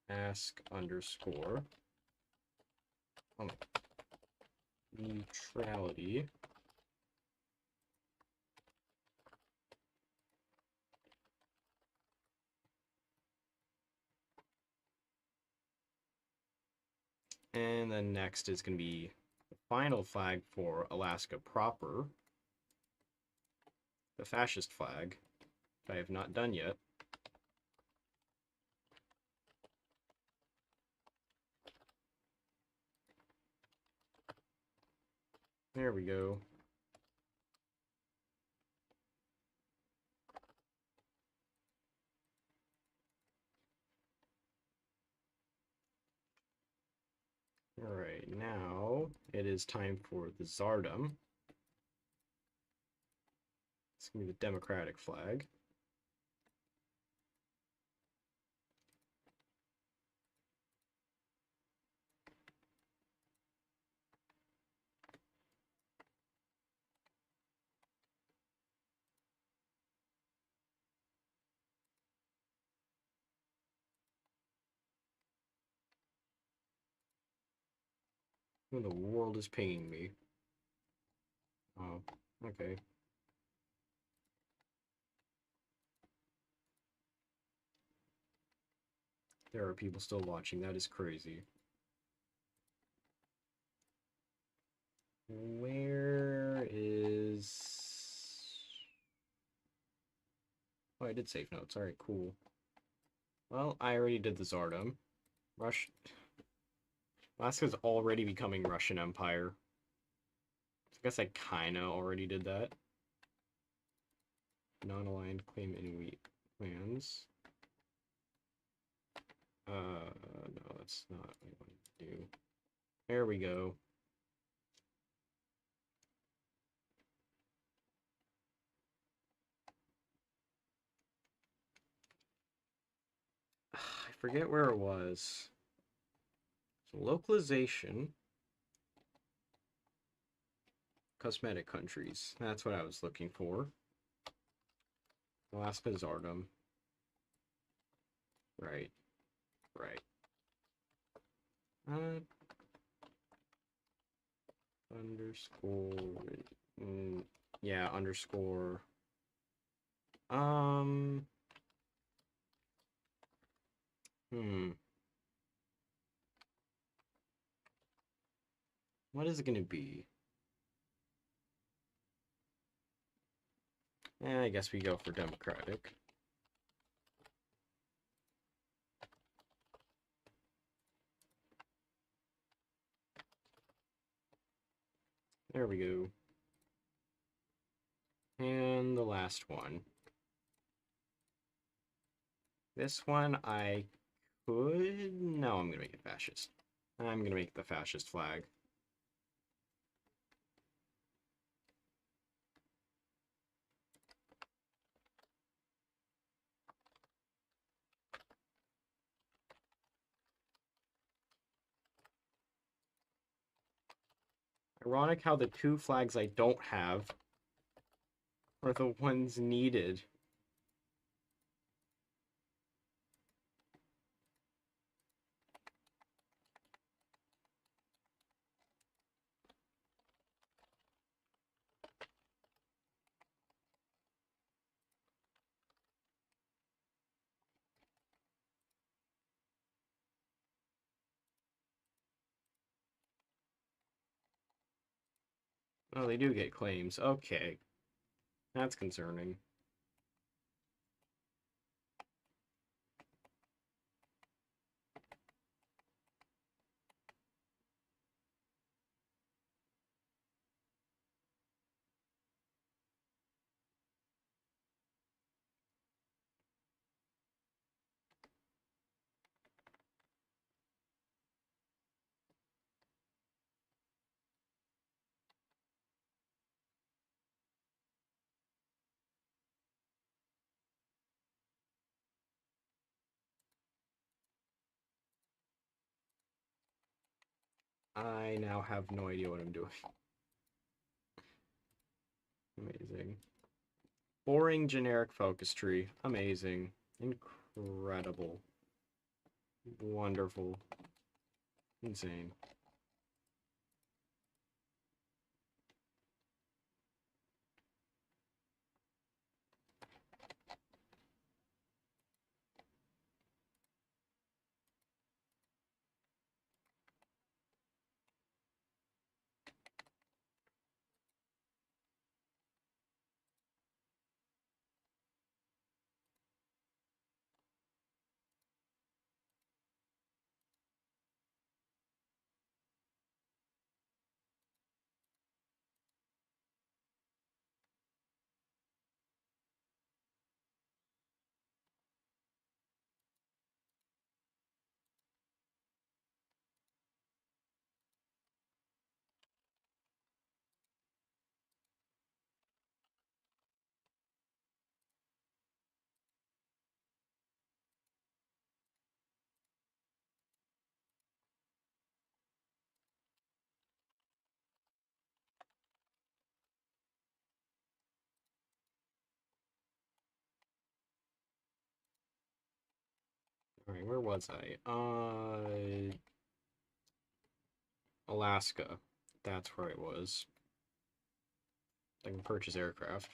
Ask underscore. Oh, neutrality. And then next is going to be the final flag for Alaska proper, the fascist flag, that I have not done yet. There we go. Alright, now it is time for the Tsardom. It's going to be the Democratic flag. Who in the world is pinging me? Oh, okay. There are people still watching. That is crazy. Where is... Oh, I did save notes. Alright, cool. Well, I already did the Tsardom. Alaska's already becoming Russian Empire. I guess I kinda already did that. Non-aligned claim Inuit lands. No, that's not what I want to do. There we go. I forget where it was. So localization. Cosmetic countries. That's what I was looking for. Alaska Tsardom. Right. Right. Underscore. Yeah, underscore. Hmm. What is it gonna be? I guess we go for democratic. There we go. And the last one. This one I could... No, I'm gonna make it fascist. I'm gonna make the fascist flag. Ironic how the two flags I don't have are the ones needed. Oh, they do get claims. Okay. That's concerning. I now have no idea what I'm doing. Amazing. Boring generic focus tree. Amazing. Incredible. Wonderful. Insane. Alright, where was I? Alaska. That's where it was. I can purchase aircraft.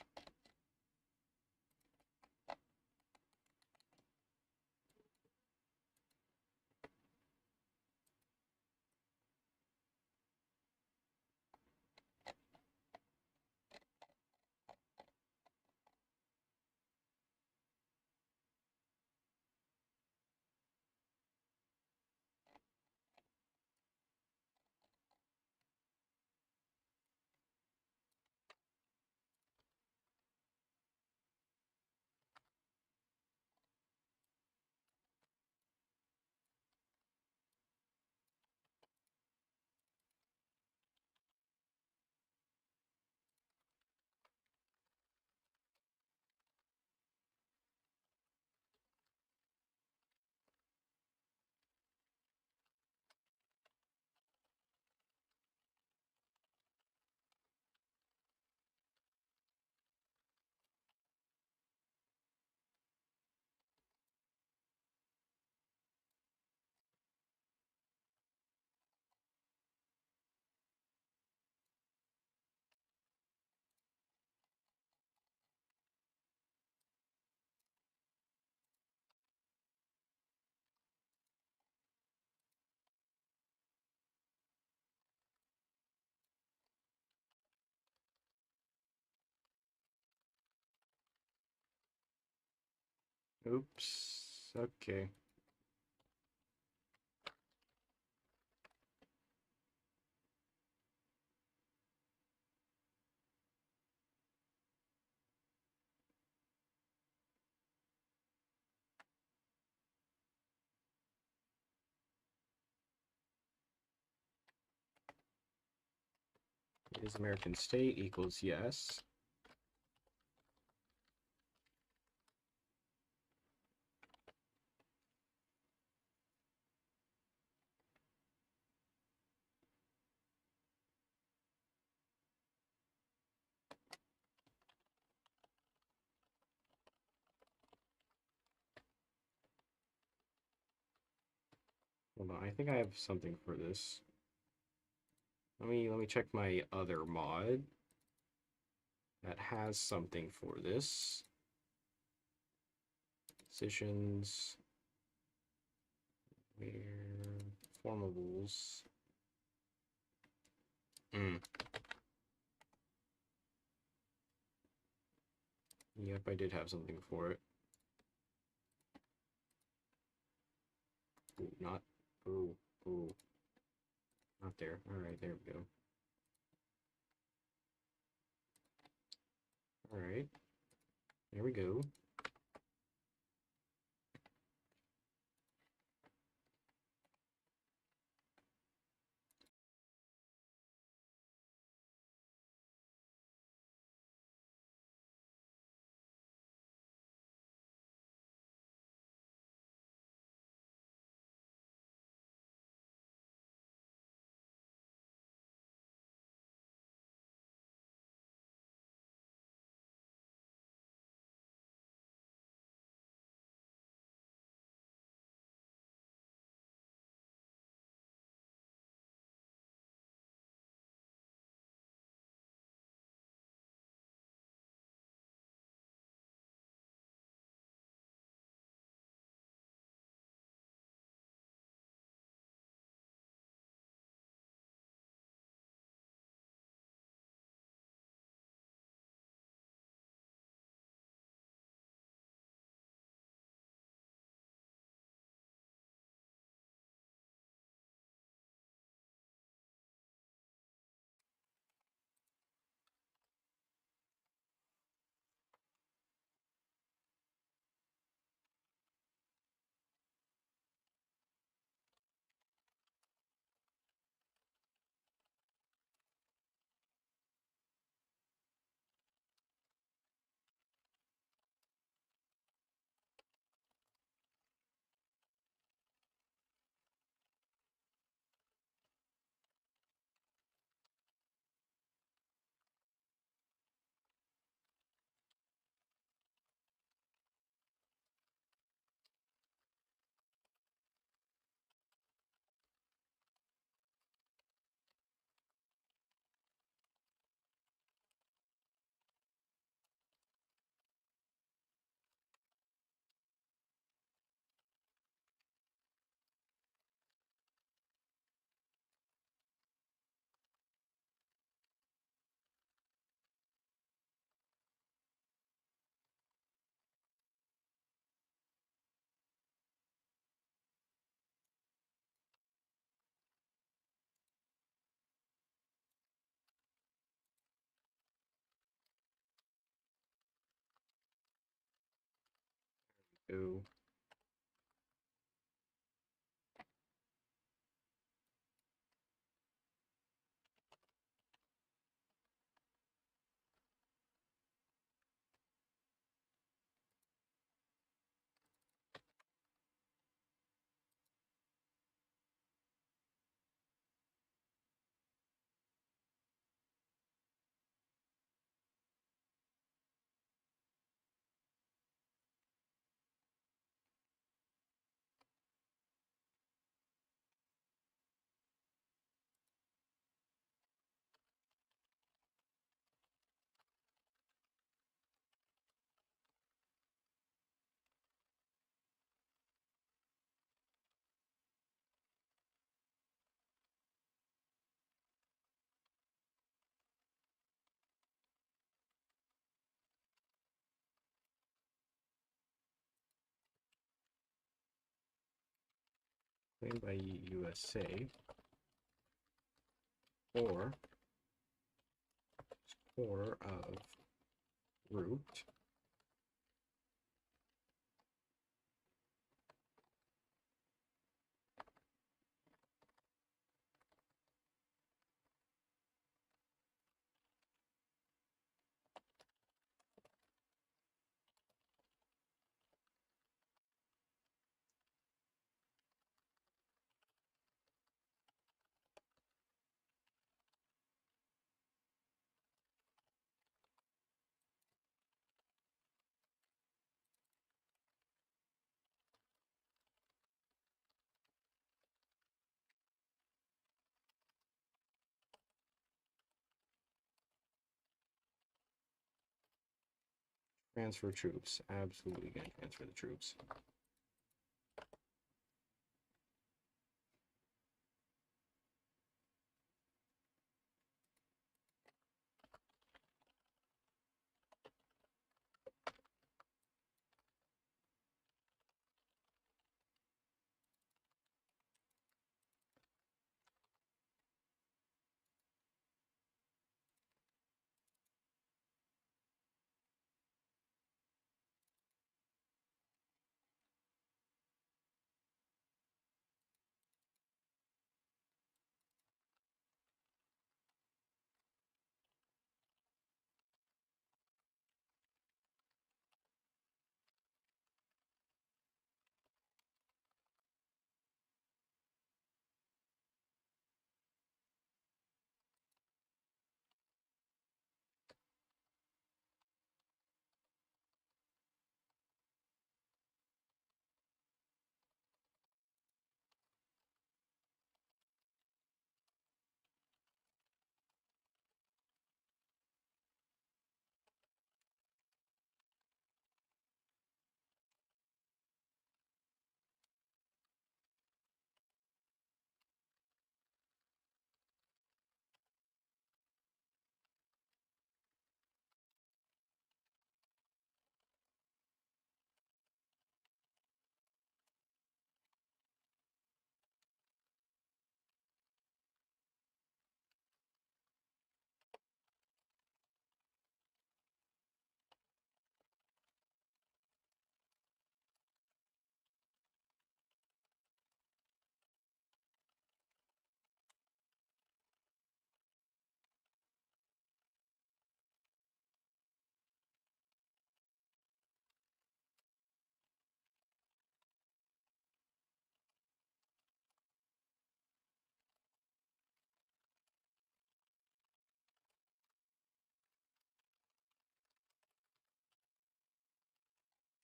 Oops. Okay. Is American state equals yes. Hold on, I think I have something for this. Let me check my other mod that has something for this. Decisions, where formables. Yep, I did have something for it. Ooh, not. Ooh, ooh. Not there. Alright, there we go. Alright. There we go. Ooh. Claimed by USA or quarter of root transfer troops. Absolutely gonna transfer the troops.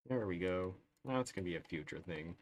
There we go. That's gonna be a future thing.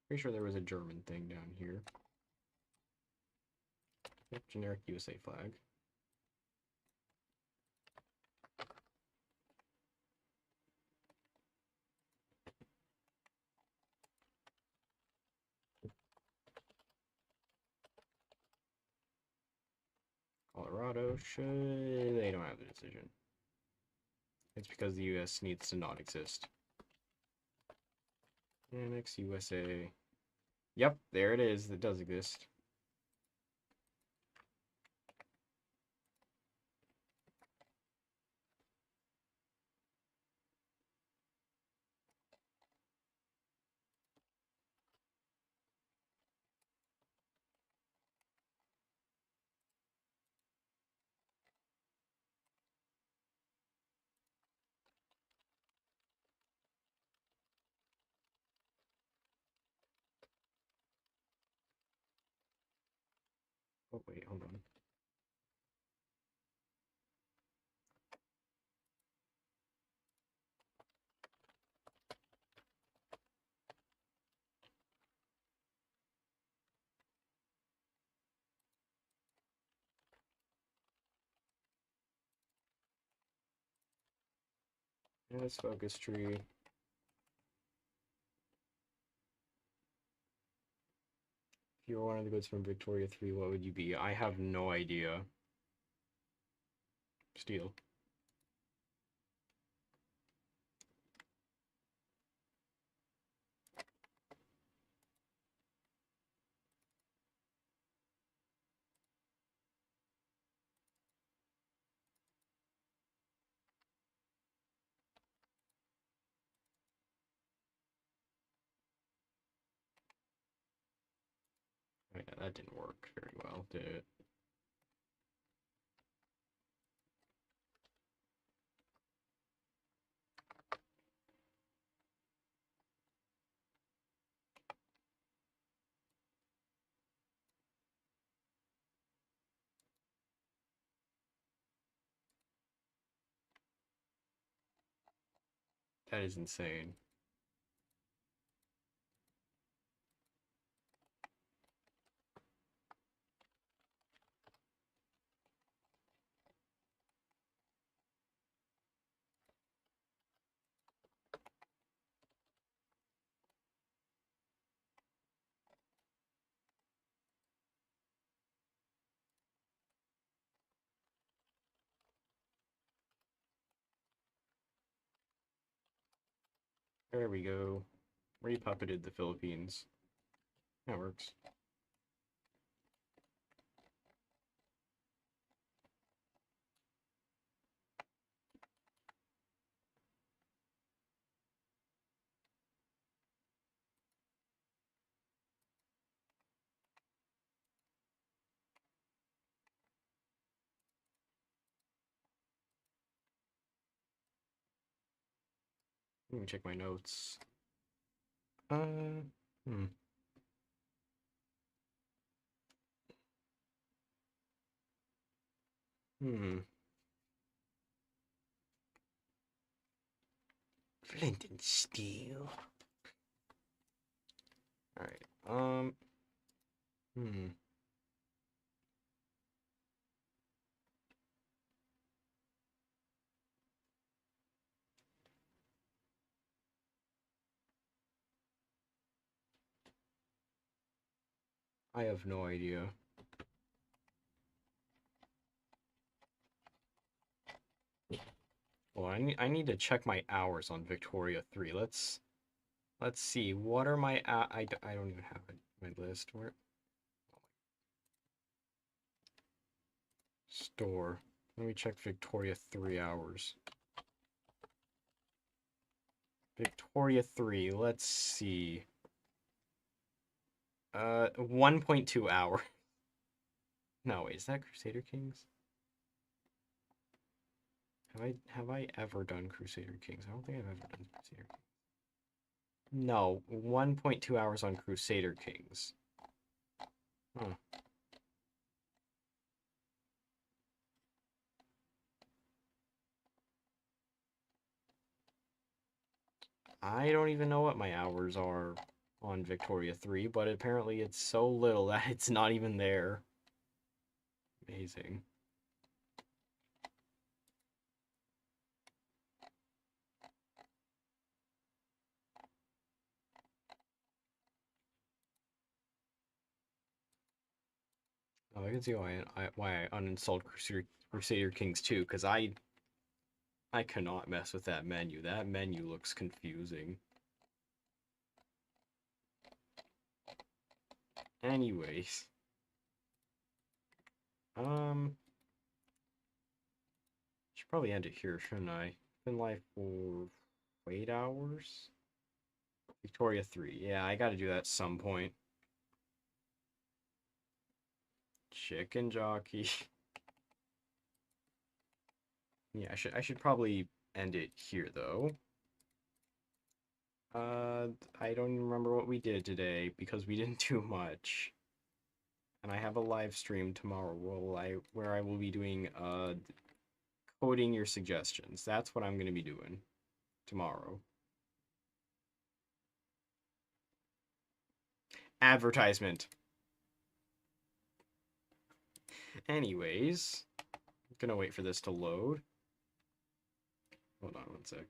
Pretty sure there was a German thing down here. Yep, generic USA flag. Colorado should... They don't have the decision. It's because the US needs to not exist. Annex USA. Yep, there it is. It does exist. Oh, wait, hold on. And it's focus tree. If you were one of the goods from Victoria 3, what would you be? I have no idea. Steel. Oh, yeah, that didn't work very well, did it? That is insane. There we go. Repuppeted the Philippines. That works. Let me check my notes. Hmm. Hmm. Flint and steel. Alright, hmm. I have no idea. Well, I need to check my hours on Victoria 3. Let's see. What are my I don't even have it, my list. Where? Store. Let me check Victoria 3 hours. Victoria 3. Let's see. 1.2 hour. No, wait, is that Crusader Kings? Have I ever done Crusader Kings? I don't think I've ever done Crusader Kings. No, 1.2 hours on Crusader Kings. Huh. I don't even know what my hours are on Victoria 3, but apparently it's so little that it's not even there. Amazing. Oh, I can see why I uninstalled Crusader Kings 2, because I cannot mess with that menu. That menu looks confusing. Anyways. Should probably end it here, shouldn't I? Been live for 8 hours? Victoria 3. Yeah, I gotta do that at some point. Chicken jockey. Yeah, I should probably end it here though. I don't even remember what we did today because we didn't do much. And I have a live stream tomorrow where I will be doing coding your suggestions. That's what I'm gonna be doing tomorrow. Advertisement. Anyways, I'm gonna wait for this to load. Hold on one sec.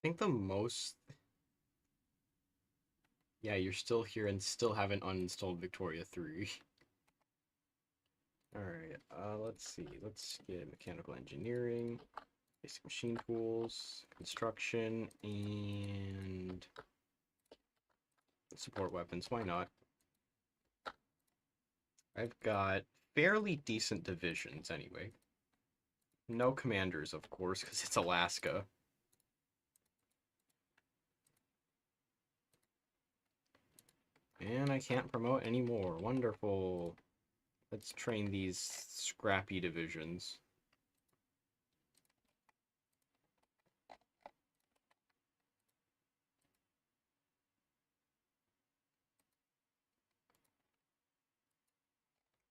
I think the most. Yeah, you're still here and still haven't uninstalled Victoria 3. Alright, let's see. Let's get mechanical engineering, basic machine tools, construction, and support weapons. Why not? I've got fairly decent divisions anyway. No commanders, of course, because it's Alaska. And I can't promote anymore. Wonderful. Let's train these scrappy divisions.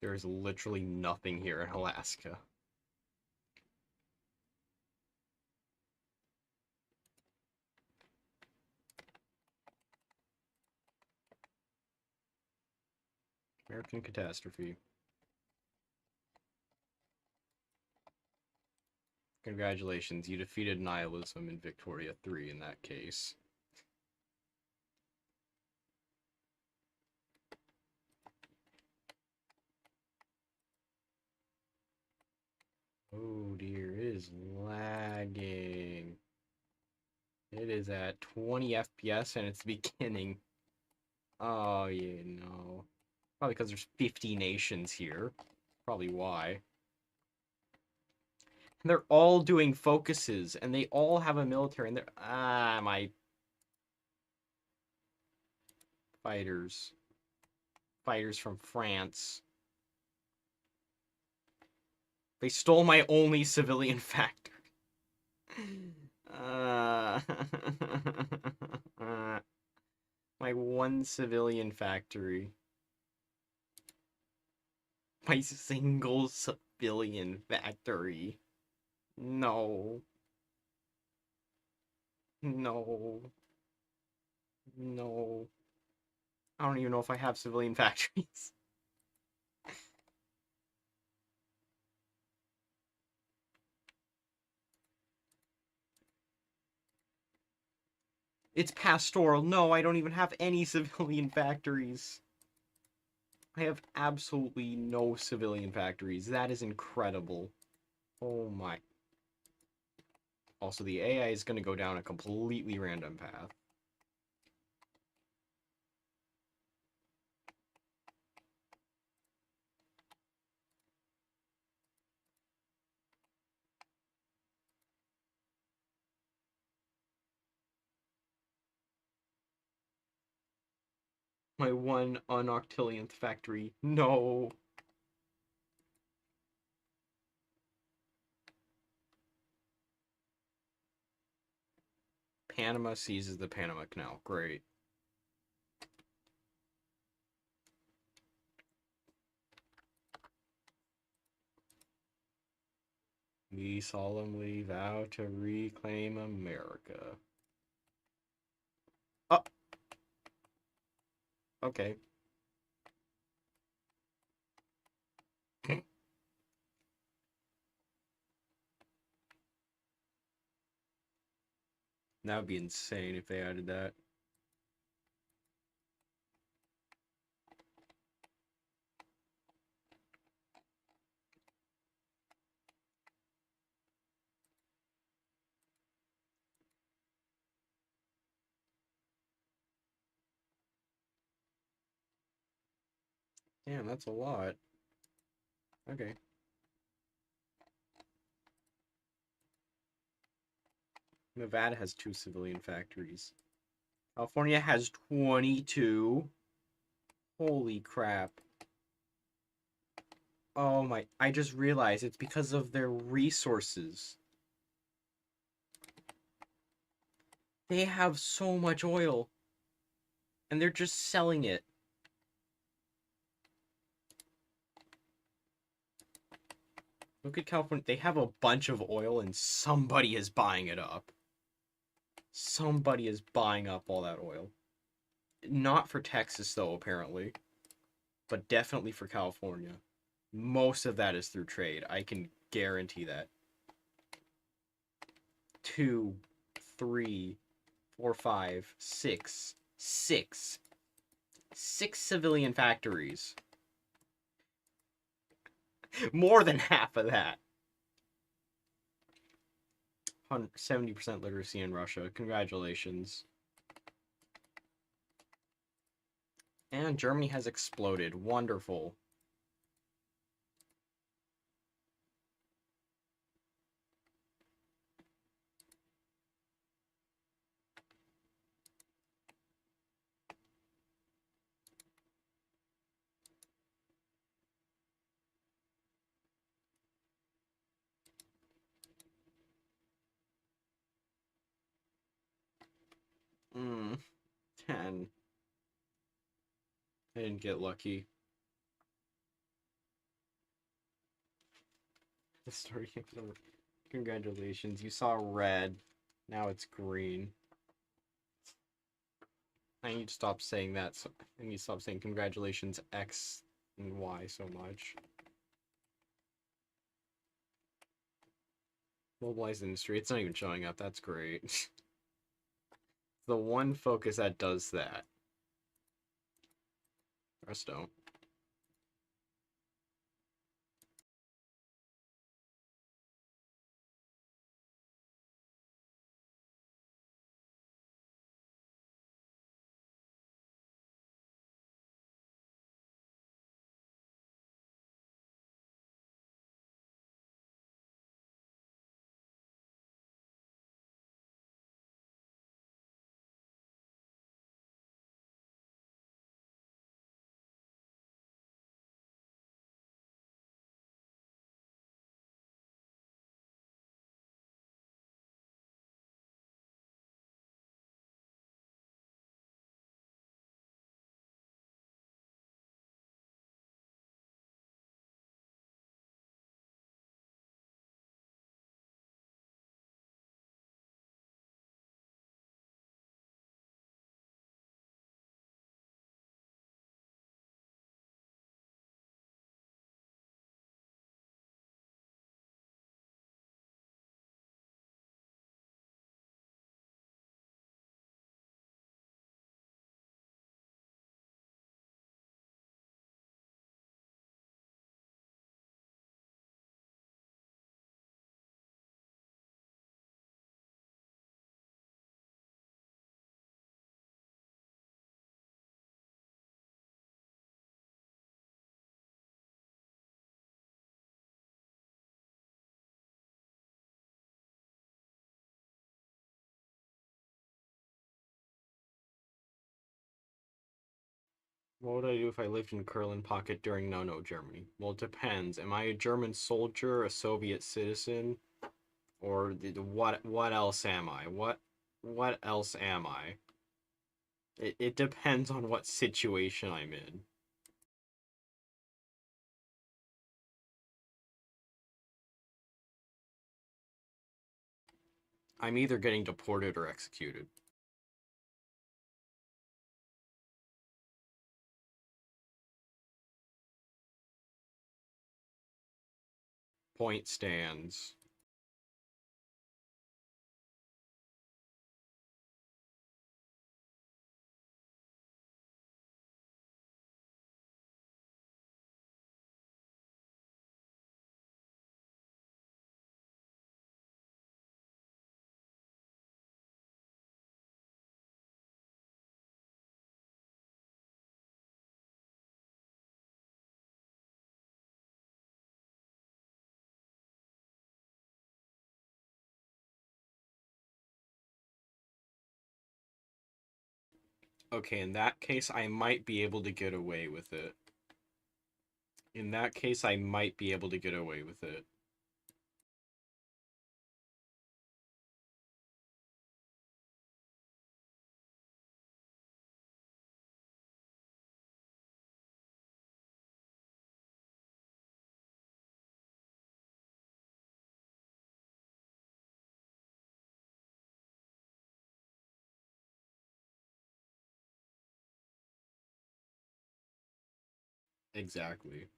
There's literally nothing here in Alaska. American catastrophe. Congratulations, you defeated nihilism in Victoria 3 in that case. Oh dear, it is lagging. It It is at 20 FPS and it's beginning. Oh, yeah, no. Probably because there's 50 nations here. Probably why. And they're all doing focuses, and they all have a military, and they're... Ah, my... Fighters. Fighters from France. They stole my only civilian factory. Uh... my one civilian factory. My single civilian factory. No. No. No. I don't even know if I have civilian factories. It's pastoral. No, I don't even have any civilian factories. I have absolutely no civilian factories. That is incredible. Oh my. Also, the AI is going to go down a completely random path. My one unoctillionth factory. No. Panama seizes the Panama Canal. Great. We solemnly vow to reclaim America. Oh, okay. That would be insane if they added that. Damn, that's a lot. Okay. Nevada has 2 civilian factories. California has 22. Holy crap. Oh my, I just realized it's because of their resources. They have so much oil. And they're just selling it. Look at California. They have a bunch of oil and somebody is buying it up. Somebody is buying up all that oil. Not for Texas, though, apparently. But definitely for California. Most of that is through trade. I can guarantee that. 2, 3, 4, 5, 6. 6. 6 civilian factories. More than half of that. 70% literacy in Russia. Congratulations. And Germany has exploded. Wonderful. Hmm. 10. I didn't get lucky. The story of the... Congratulations. You saw red. Now it's green. I need to stop saying that. So I need to stop saying congratulations X and Y so much. Mobilized industry. It's not even showing up. That's great. The one focus that does that. The rest don't. What would I do if I lived in Kurland Pocket during No Germany? Well, it depends. Am I a German soldier, a Soviet citizen, or what else am I? What else am I? It depends on what situation I'm in. I'm either getting deported or executed. Point stands. Okay, in that case, I might be able to get away with it. In that case, I might be able to get away with it. Exactly.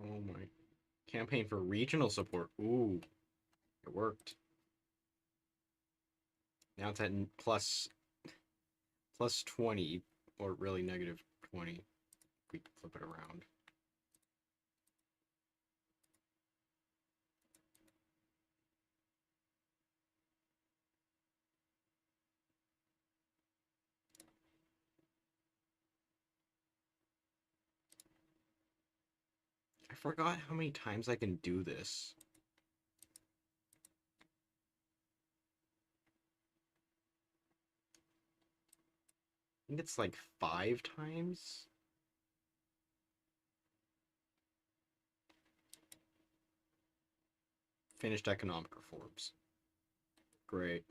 Oh my. Campaign for regional support. Ooh, it worked. Now it's at plus 20, or really negative 20. If we flip it around. I forgot how many times I can do this. I think it's like 5 times. Finished economic reforms. Great.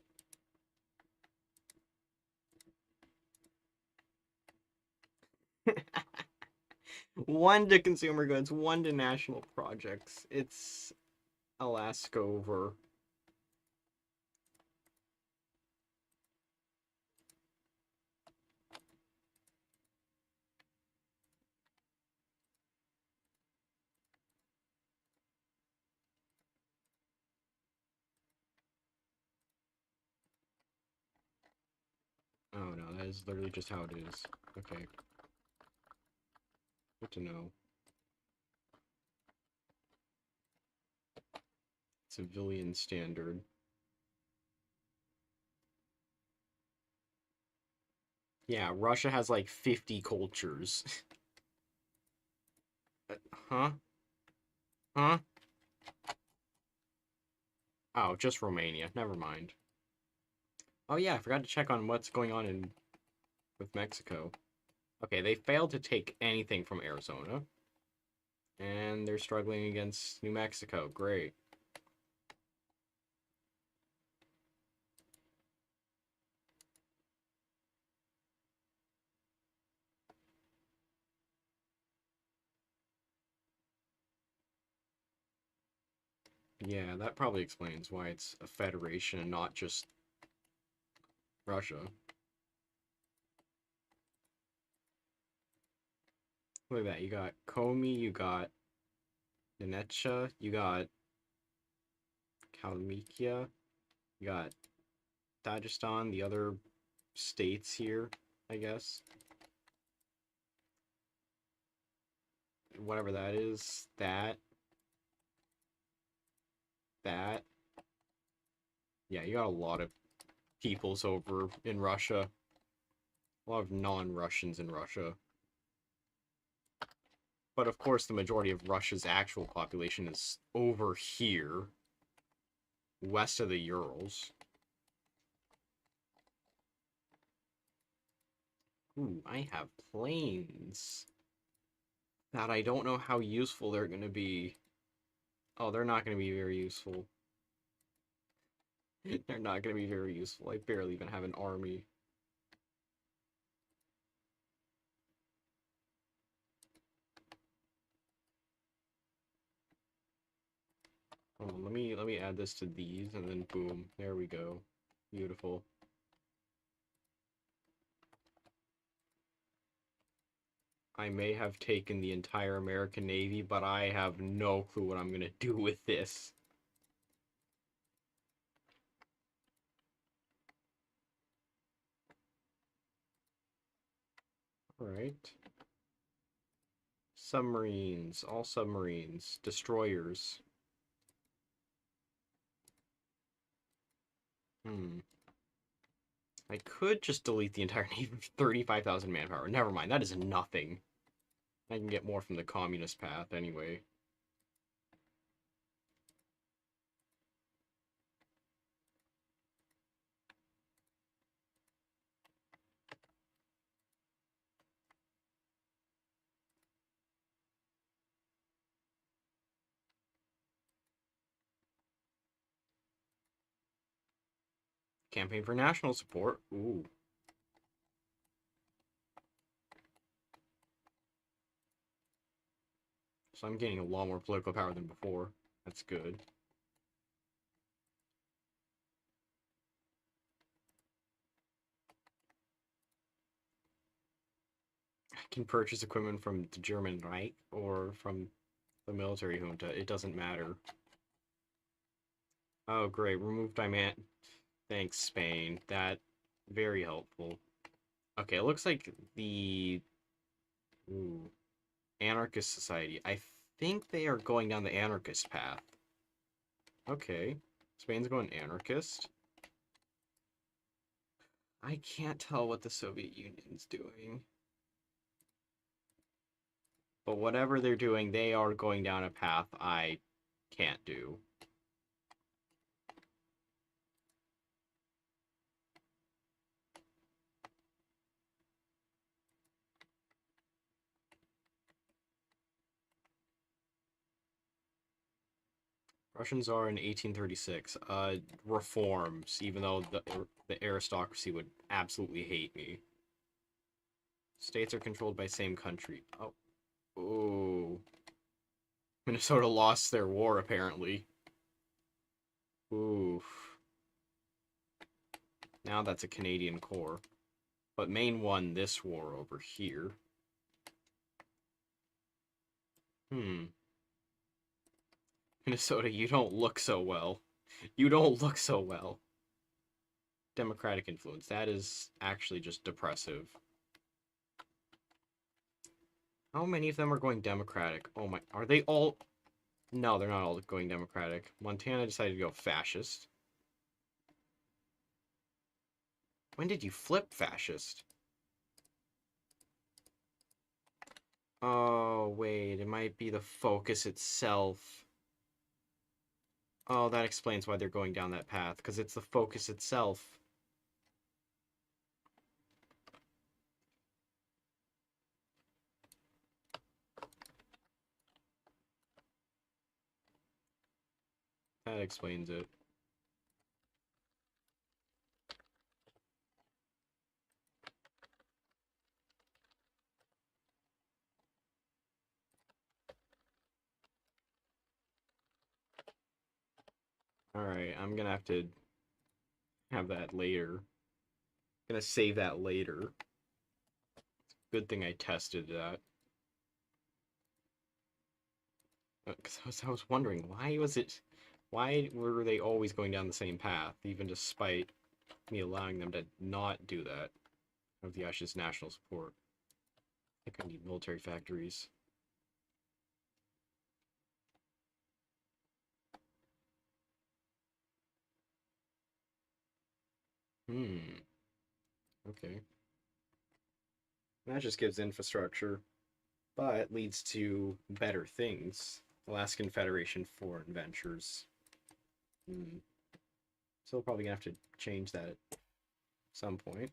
One to consumer goods, one to national projects. It's Alaska over. Oh no, that is literally just how it is. Okay. Good to know. Civilian standard. Yeah, Russia has like 50 cultures. Huh? Huh? Oh, just Romania. Never mind. Oh yeah, I forgot to check on what's going on in with Mexico. Okay, they failed to take anything from Arizona. And they're struggling against New Mexico. Great. Yeah, that probably explains why it's a federation and not just Russia. Look at that. You got Komi, you got Venetia, you got Kalmykia, you got Dagestan, the other states here, I guess. Whatever that is. That. Yeah, you got a lot of peoples over in Russia. A lot of non-Russians in Russia. But of course, the majority of Russia's actual population is over here, west of the Urals. Ooh, I have planes that I don't know how useful they're going to be. Oh, they're not going to be very useful. They're not going to be very useful. I barely even have an army. Oh, let me add this to these, and then boom, there we go. Beautiful. I may have taken the entire American Navy, but I have no clue what I'm going to do with this. Alright. Submarines. All submarines. Destroyers. I could just delete the entire Navy of 35,000 manpower. Never mind, that is nothing. I can get more from the communist path anyway. Campaign for national support. Ooh. So I'm gaining a lot more political power than before. That's good. I can purchase equipment from the German Reich or from the military junta. It doesn't matter. Oh, great. Remove demand. Thanks, Spain. That very helpful. Okay, it looks like the ooh, anarchist society. I think they are going down the anarchist path. Okay. Spain's going anarchist. I can't tell what the Soviet Union's doing. But whatever they're doing, they are going down a path I can't do. Russians are in 1836. Reforms, even though the aristocracy would absolutely hate me. States are controlled by same country. Oh. Ooh. Minnesota lost their war, apparently. Oof. Now that's a Canadian core. But Maine won this war over here. Minnesota, you don't look so well. You don't look so well. Democratic influence. That is actually just depressive. How many of them are going Democratic? Oh my, are they all... No, they're not all going Democratic. Montana decided to go fascist. When did you flip fascist? Oh, wait, it might be the focus itself. Oh, that explains why they're going down that path, because it's the focus itself. That explains it. Alright, I'm gonna have to have that later. Gonna save that later. Good thing I tested that. Because I was wondering, why were they always going down the same path, even despite me allowing them to not do that? Of the Ash's national support. I think I need military factories. Okay. That just gives infrastructure, but leads to better things. Alaskan Federation Foreign Ventures. Still probably gonna have to change that at some point.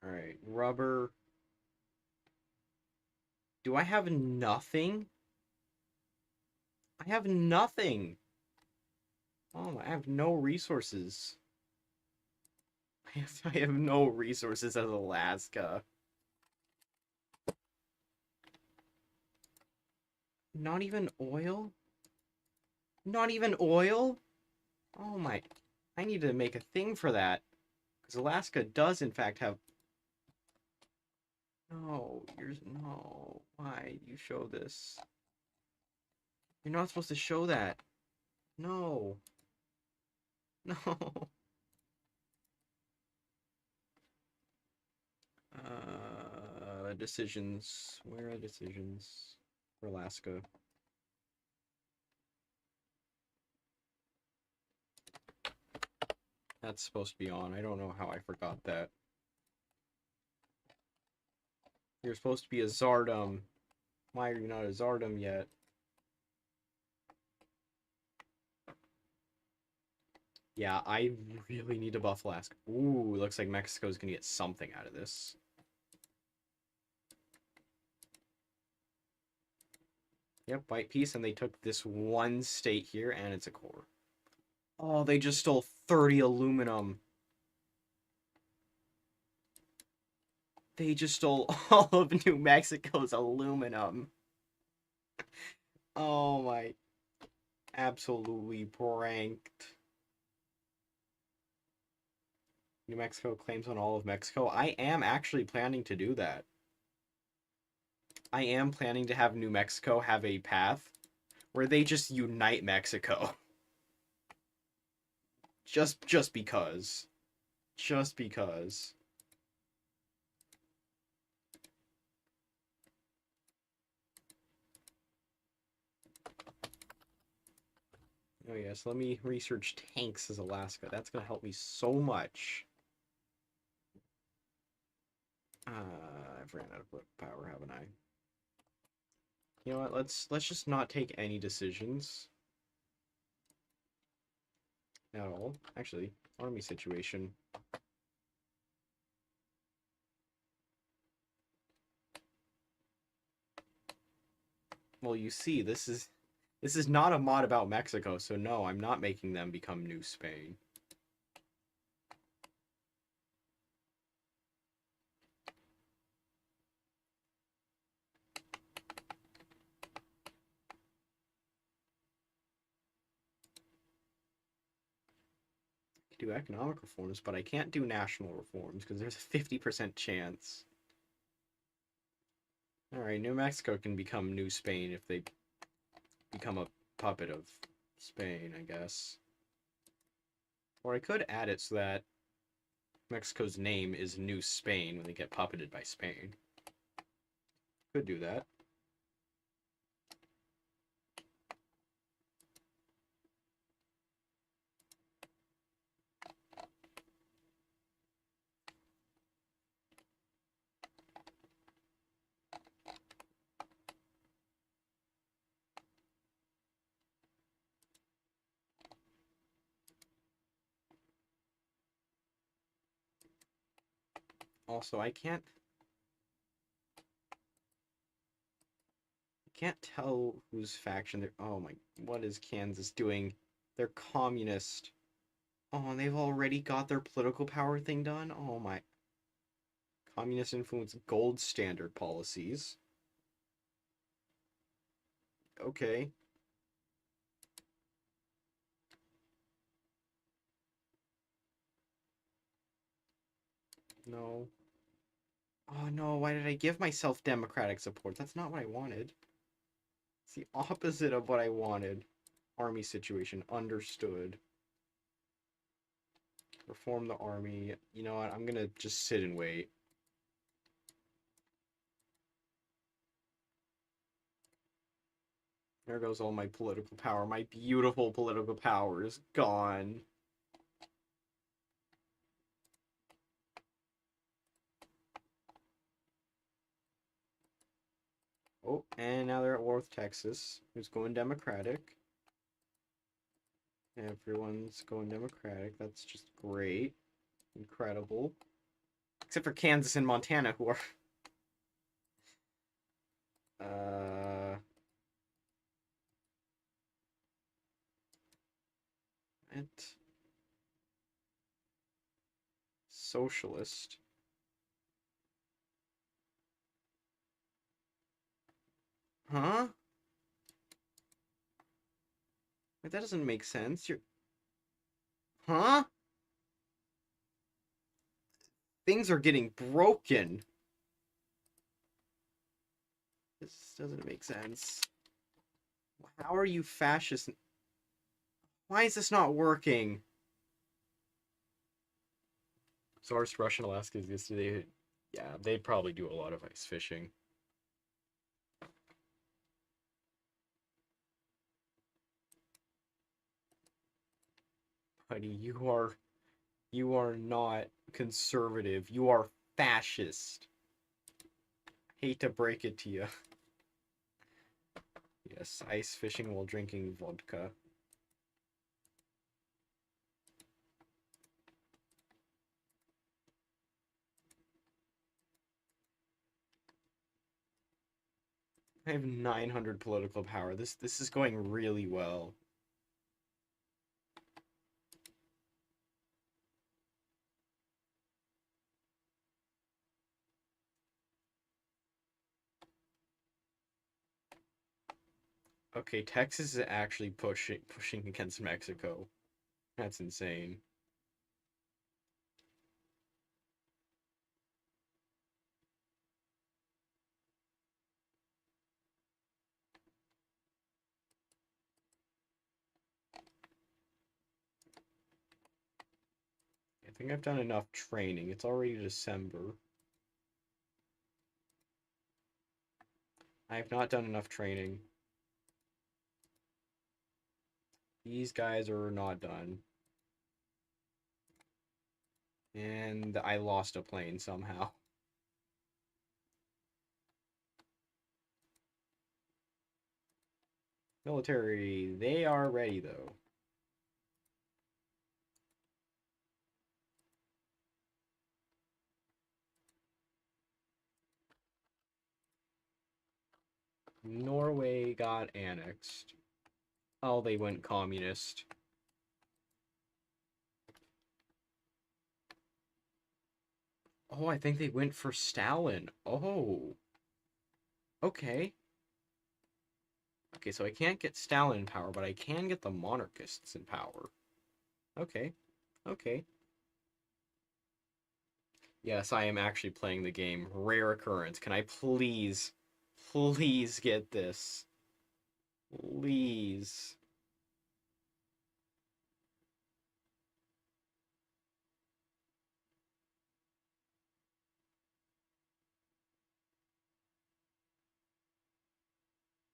Alright, rubber. Do I have nothing? I have nothing! Oh, I have no resources. I have no resources as Alaska. Not even oil? Not even oil? Oh my... I need to make a thing for that. Because Alaska does in fact have... No, no. Why you show this? You're not supposed to show that. No. No. Decisions. Where are decisions for Alaska? That's supposed to be on. I don't know how I forgot that. You're supposed to be a Zardum. Why are you not a Zardum yet? Yeah, I really need to buff Alaska. Ooh, looks like Mexico's gonna get something out of this. Yep, white piece, and they took this one state here, and it's a core. Oh, they just stole 30 aluminum. They just stole all of New Mexico's aluminum. Oh my. Absolutely pranked. New Mexico claims on all of Mexico. I am actually planning to do that. I am planning to have New Mexico have a path where they just unite Mexico. Just because. Just because. Oh yes, let me research tanks as Alaska. That's gonna help me so much. I've ran out of power, haven't I? You know what? Let's just not take any decisions at all. Actually, army situation. Well, you see, this is not a mod about Mexico, so no, I'm not making them become New Spain. I can do economic reforms, but I can't do national reforms because there's a 50% chance. Alright, New Mexico can become New Spain if they become a puppet of Spain, I guess. Or I could add it so that Mexico's name is New Spain when they get puppeted by Spain. Could do that. Also, I can't... Can't tell whose faction they're. Oh my, what is Kansas doing? They're communist. Oh, and they've already got their political power thing done? Oh my. Communist influence gold standard policies. Okay. No. Oh no, why did I give myself democratic support? That's not what I wanted. It's the opposite of what I wanted. Army situation. Understood. Reform the army. You know what? I'm gonna just sit and wait. There goes all my political power. My beautiful political power is gone. Oh, and now they're at war with Texas, who's going Democratic. Everyone's going Democratic. That's just great. Incredible. Except for Kansas and Montana, who are... What? Socialist. Huh? Wait, that doesn't make sense. You're... Huh? Things are getting broken. This doesn't make sense. How are you fascist? Why is this not working? Source Russian Alaska yesterday. Yeah, they'd probably do a lot of ice fishing. Buddy, you are not conservative. You are fascist. Hate to break it to you. Yes, ice fishing while drinking vodka. I have 900 political power. This is going really well. Okay, Texas is actually pushing against Mexico. That's insane. I think I've done enough training. It's already December. I have not done enough training. These guys are not done. And I lost a plane somehow. Military, they are ready though. Norway got annexed. Oh, they went communist. Oh, I think they went for Stalin. Oh. Okay. Okay, so I can't get Stalin in power, but I can get the monarchists in power. Okay. Okay. Yes, I am actually playing the game. Rare occurrence. Can I please get this? Please.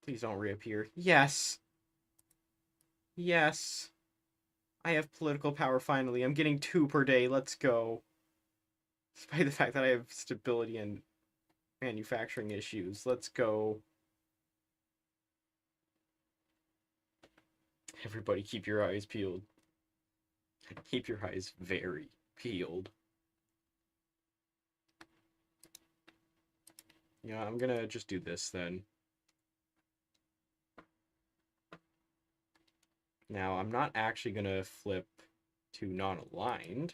Please don't reappear. Yes. Yes. I have political power finally. I'm getting 2 per day. Let's go. Despite the fact that I have stability and manufacturing issues. Let's go. Everybody keep your eyes peeled. Keep your eyes very peeled. Yeah, I'm gonna just do this then. Now, I'm not actually going to flip to non-aligned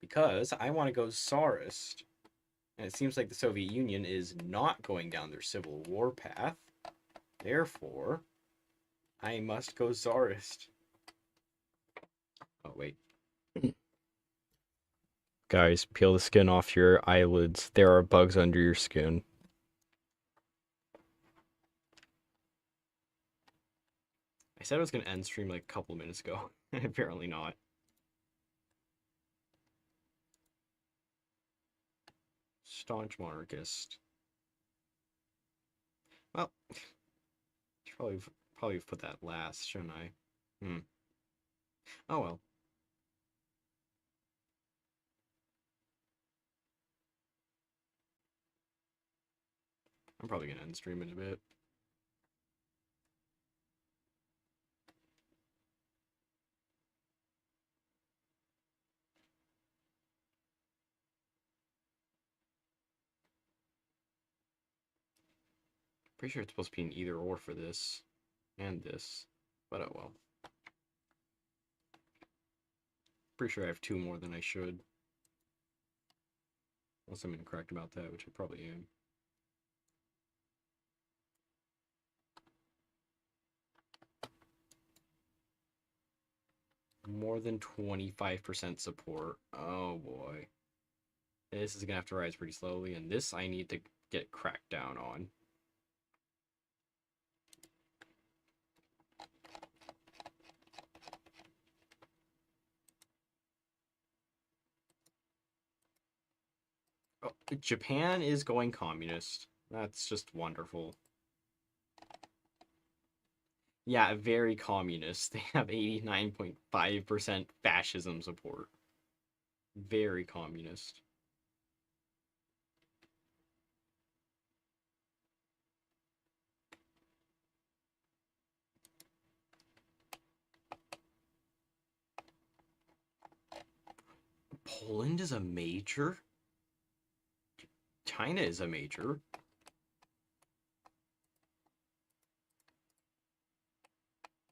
because I want to go Tsarist. And it seems like the Soviet Union is not going down their civil war path. Therefore, I must go Tsarist. Oh, wait. Guys, peel the skin off your eyelids. There are bugs under your skin. I said I was going to end stream like a couple minutes ago. Apparently not. Staunch monarchist. Well, should probably put that last, shouldn't I? Oh well. I'm probably gonna end stream in a bit. Pretty sure it's supposed to be an either or for this and this, but oh well. Pretty sure I have two more than I should. Unless I'm incorrect about that, which I probably am. More than 25% support. Oh boy. This is gonna have to rise pretty slowly, and this I need to get cracked down on. Oh, Japan is going communist. That's just wonderful. Yeah, very communist. They have 89.5% fascism support. Very communist. Poland is a major? China is a major.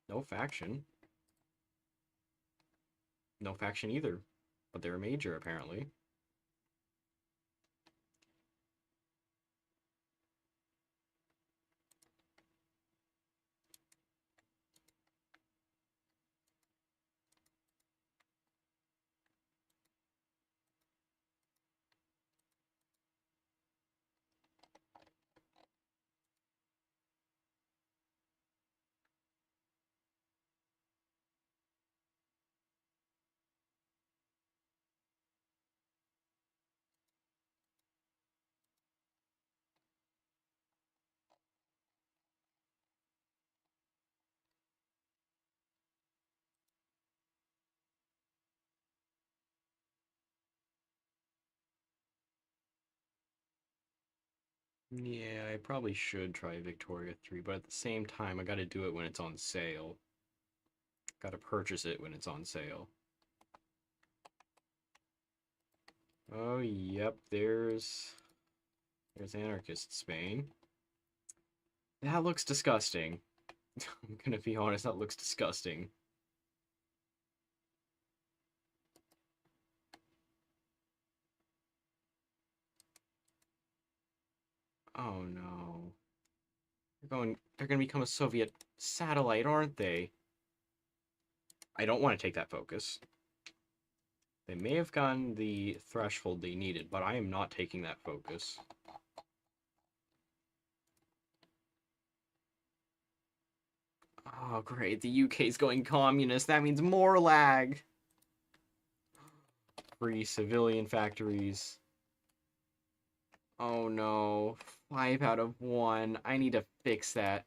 No faction. No faction either. But they're a major, apparently. Yeah, I probably should try Victoria 3, but at the same time, I gotta do it when it's on sale. Gotta purchase it when it's on sale. Oh, yep, there's anarchist Spain. That looks disgusting. I'm gonna be honest, that looks disgusting. Oh no. They're gonna become a Soviet satellite, aren't they? I don't want to take that focus. They may have gotten the threshold they needed, but I am not taking that focus. Oh, great. The UK's going communist. That means more lag. Free civilian factories. Oh no. 5 out of 1. I need to fix that.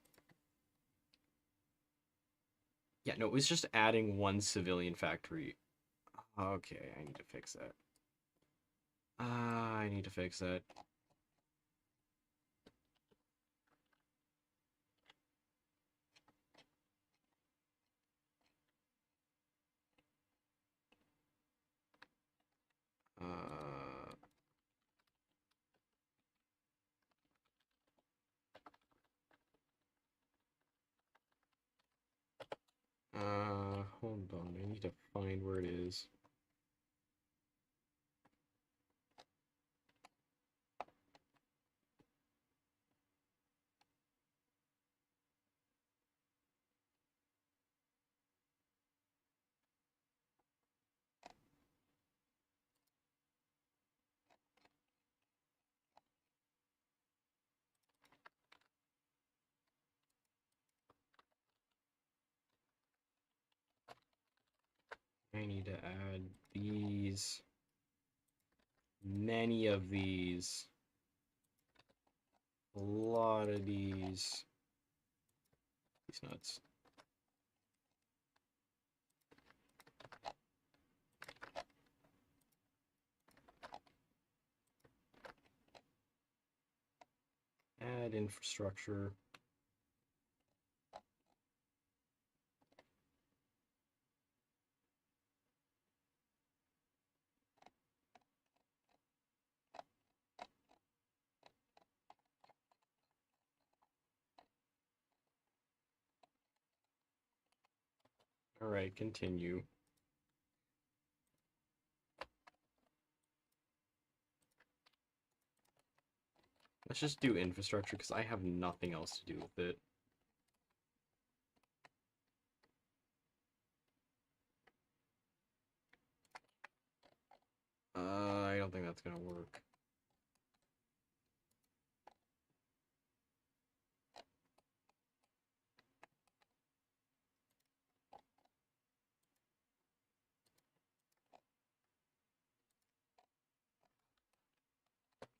Yeah, no, it was just adding one civilian factory. Okay, I need to fix that. I need to fix that. Uh, is. I need to add these. Many of these. A lot of these. These nuts. Add infrastructure. Alright, continue. Let's just do infrastructure because I have nothing else to do with it. I don't think that's gonna work.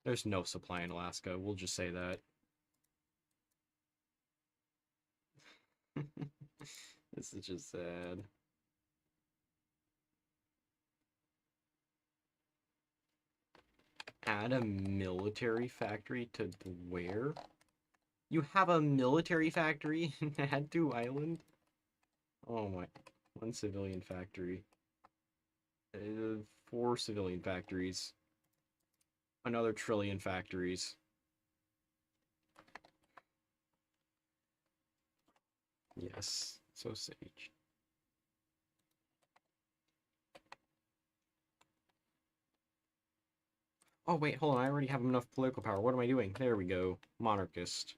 There's no supply in Alaska, we'll just say that. This is just sad. Add a military factory to where? You have a military factory in Addu Island? Oh my. One civilian factory. 4 civilian factories. Another trillion factories. Yes, so sage. Oh wait, hold on, I already have enough political power. What am I doing? There we go. Monarchist.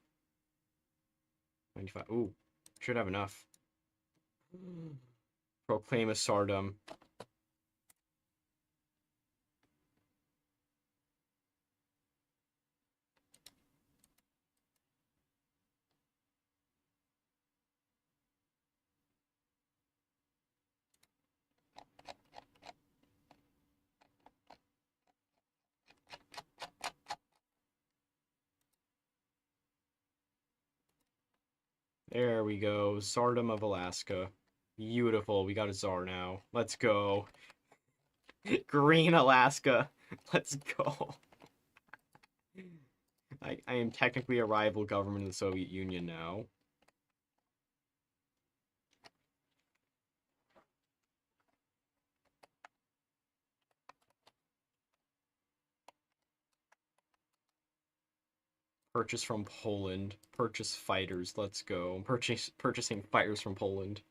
95. Ooh, should have enough. Proclaim a tsardom. There we go. Tsardom of Alaska. Beautiful. We got a czar now. Let's go. Green Alaska. Let's go. I am technically a rival government of the Soviet Union now. Purchase from Poland. Purchase fighters. Let's go. Purchasing fighters from Poland.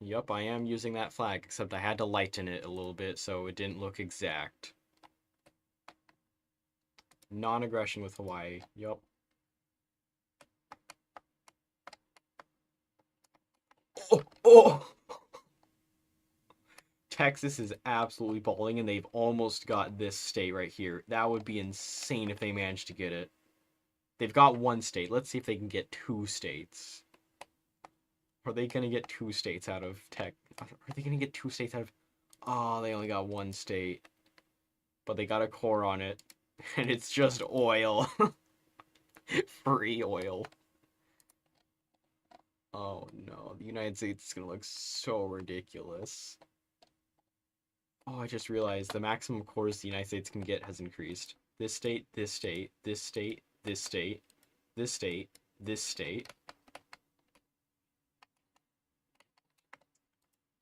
Yup, I am using that flag, except I had to lighten it a little bit so it didn't look exact. Non-aggression with Hawaii. Yup. Oh! Oh! Texas is absolutely balling, and they've almost got this state right here. That would be insane if they managed to get it. They've got 1 state. Let's see if they can get 2 states. Are they going to get 2 states out of Tech? Are they going to get 2 states out of... Oh, they only got 1 state. But they got a core on it. And it's just oil. Free oil. Oh no, the United States is going to look so ridiculous. Oh, I just realized the maximum cores the United States can get has increased. This state, this state, this state, this state, this state, this state,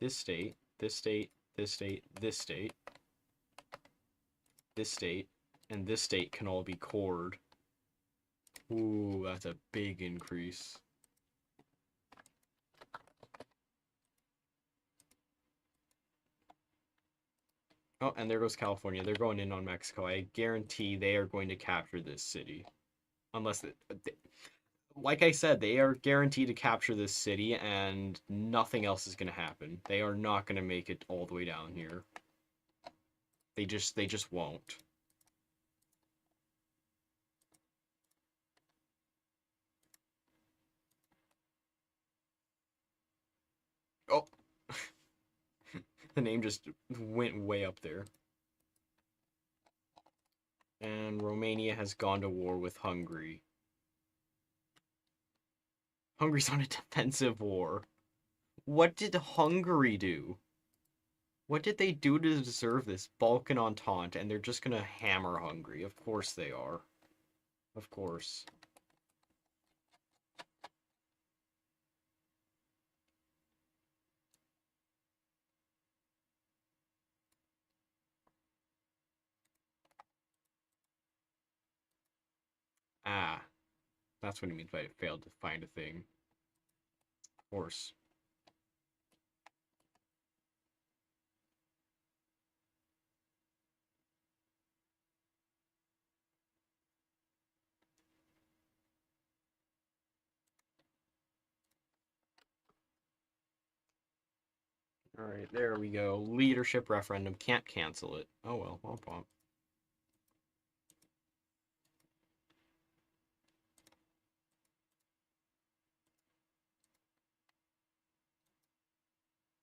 this state, this state, this state, this state, this state, and this state can all be cored. Ooh, that's a big increase. Oh, and there goes California. They're going in on Mexico. I guarantee they are going to capture this city. Unless, like I said, they are guaranteed to capture this city and nothing else is going to happen. They are not going to make it all the way down here. They just won't. Oh, the name just went way up there. And Romania has gone to war with Hungary. Hungary's on a defensive war. What did Hungary do? What did they do to deserve this Balkan Entente? And they're just gonna hammer Hungary. Of course they are. Of course. Ah, that's what it means by it failed to find a thing. Of course. Alright, there we go. Leadership referendum. Can't cancel it. Oh well, womp womp.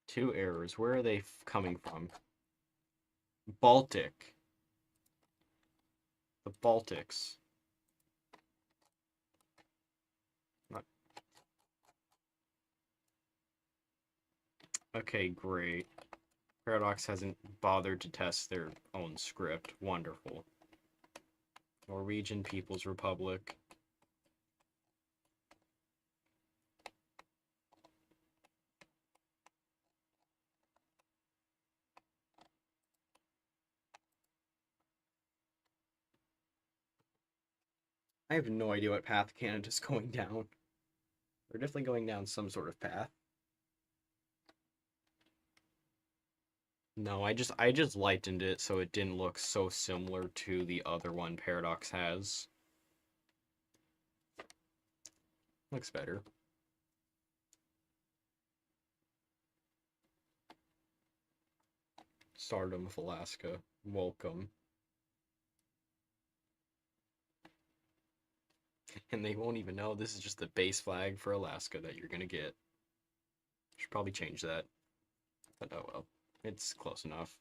Two errors. Where are they coming from? Baltic. The Baltics. Not... Okay, great. Paradox hasn't bothered to test their own script. Wonderful. Norwegian People's Republic. I have no idea what path Canada's going down. They're definitely going down some sort of path. No, I just lightened it so it didn't look so similar to the other one Paradox has. Looks better. Stardom of Alaska. Welcome. And they won't even know this is just the base flag for Alaska that you're gonna get. Should probably change that. But oh well. It's close enough.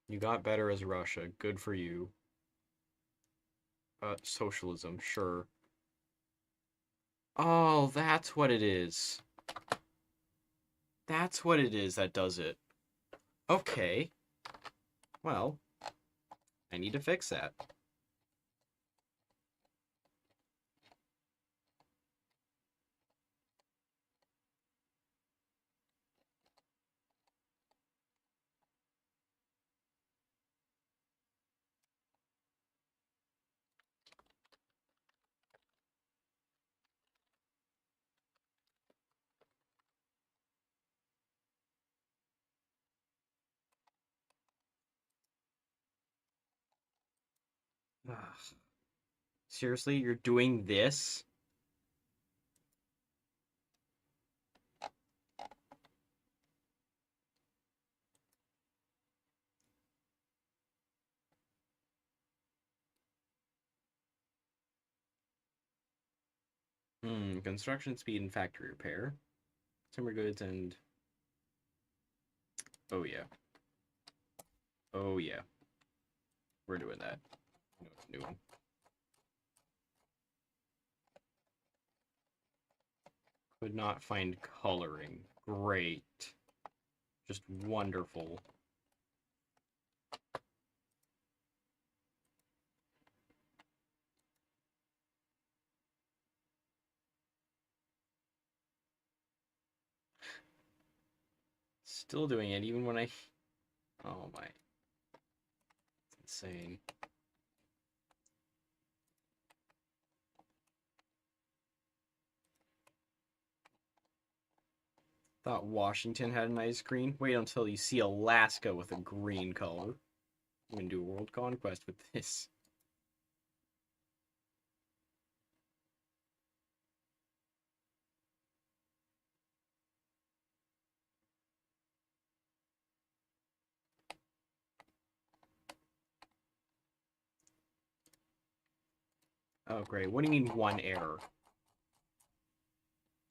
You got better as Russia. Good for you. Socialism, sure. Oh, that's what it is. That's what it is that does it. Okay. Well, I need to fix that. Ugh. Seriously, you're doing this? Construction speed and factory repair. Consumer goods and... Oh yeah. Oh yeah. We're doing that. I know what I'm doing. Could not find coloring. Great. Just wonderful. Still doing it even when I... Oh my. It's insane. Thought Washington had a nice green. Wait until you see Alaska with a green color. I'm gonna do a world conquest with this. Oh, great. What do you mean one error?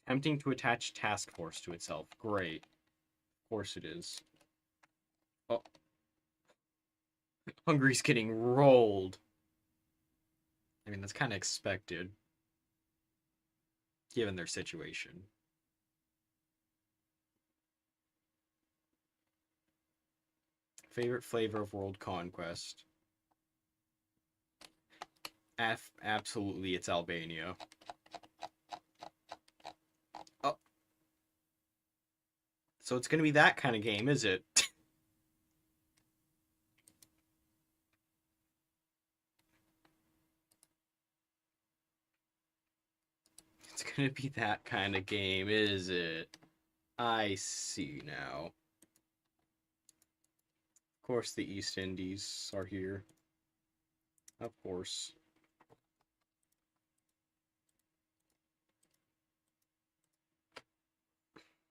Attempting to attach task force to itself. Great. Of course it is. Oh. Hungary's getting rolled. I mean, that's kind of expected, given their situation. Favorite flavor of world conquest? Absolutely, it's Albania. Oh. So it's gonna be that kind of game, is it? It's gonna be that kind of game, is it? I see now. Of course the East Indies are here. Of course.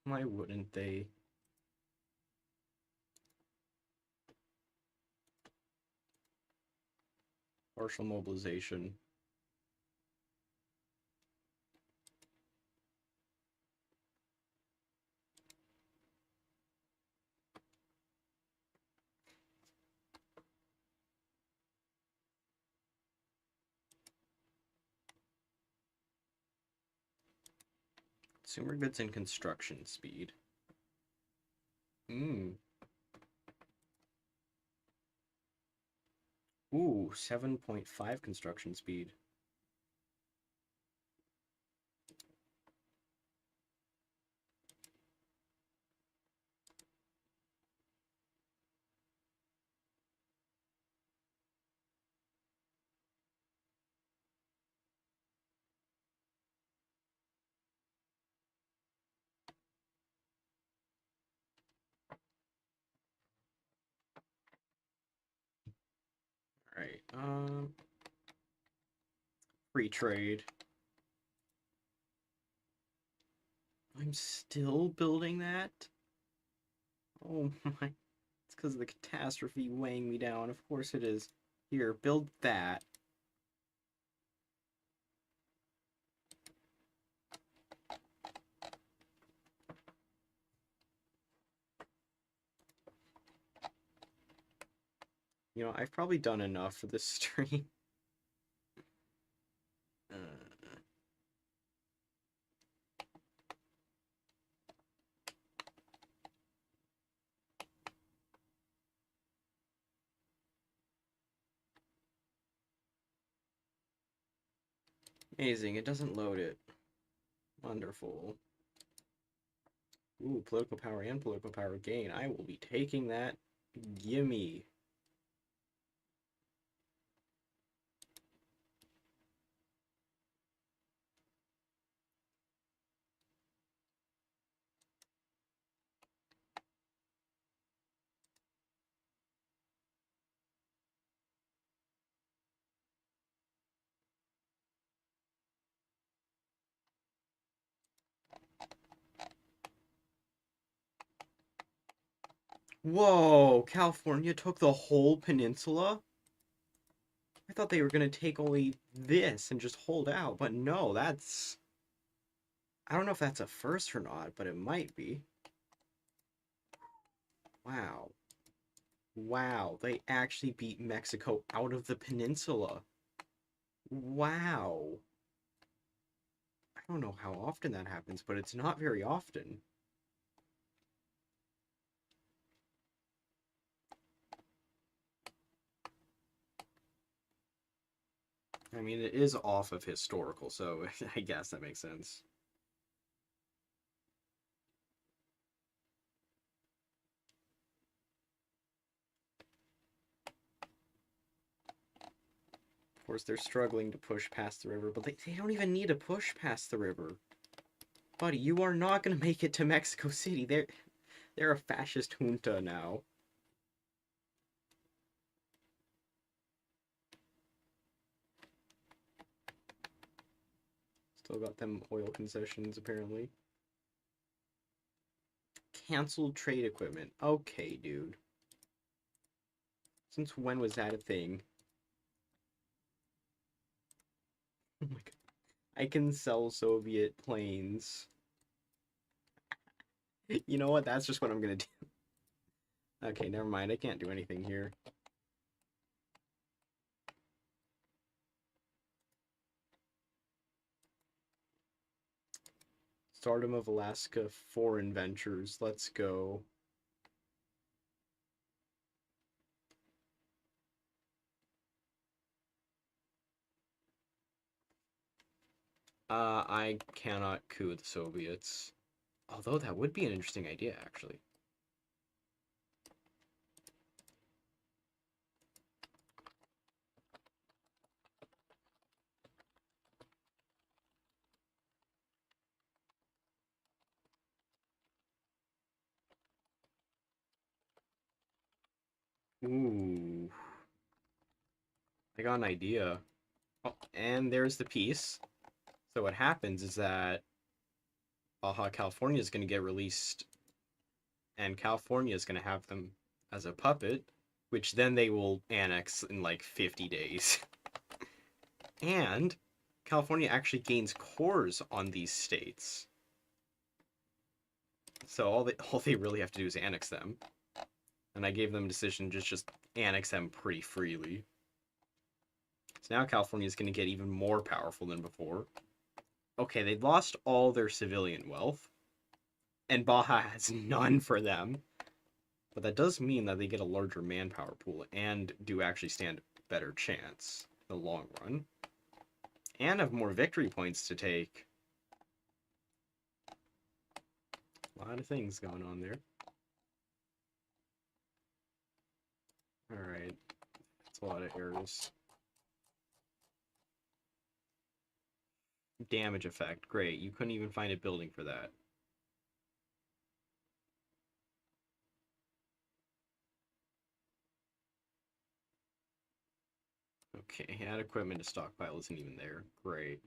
Why wouldn't they? Partial mobilization. Consumer goods and construction speed. Ooh, 7.5 construction speed. Alright, free trade. I'm still building that? Oh my, it's because of the catastrophe weighing me down. Of course it is. Here, build that. You know, I've probably done enough for this stream. Amazing, it doesn't load it. Wonderful. Ooh, political power and political power gain. I will be taking that. Gimme. Whoa, California took the whole peninsula? I thought they were gonna take only this and just hold out, but no, that's... I don't know if that's a first or not, but it might be. Wow. Wow, they actually beat Mexico out of the peninsula. Wow. I don't know how often that happens, but it's not very often. I mean, it is off of historical, so I guess that makes sense. course, they're struggling to push past the river, but they don't even need to push past the river. Buddy, you are not going to make it to Mexico City. They're a fascist junta now. Still got them oil concessions, apparently. Canceled trade equipment. Okay, dude. Since when was that a thing? Oh my god. I can sell Soviet planes. You know what? That's just what I'm gonna do. Okay, never mind. I can't do anything here. Stardom of Alaska foreign ventures. Let's go. I cannot coup the Soviets. Although that would be an interesting idea, actually. Ooh. I got an idea. Oh, and there's the piece. So what happens is that Baja California is going to get released, and California is going to have them as a puppet, which then they will annex in like 50 days. And California actually gains cores on these states. So all they really have to do is annex them. And I gave them a decision to just annex them pretty freely. So now California is going to get even more powerful than before. Okay, they lost all their civilian wealth, and Baja has none for them. But that does mean that they get a larger manpower pool and do actually stand a better chance in the long run. And have more victory points to take. A lot of things going on there. Alright. That's a lot of errors. Damage effect. Great. You couldn't even find a building for that. Okay, add equipment to stockpile isn't even there. Great.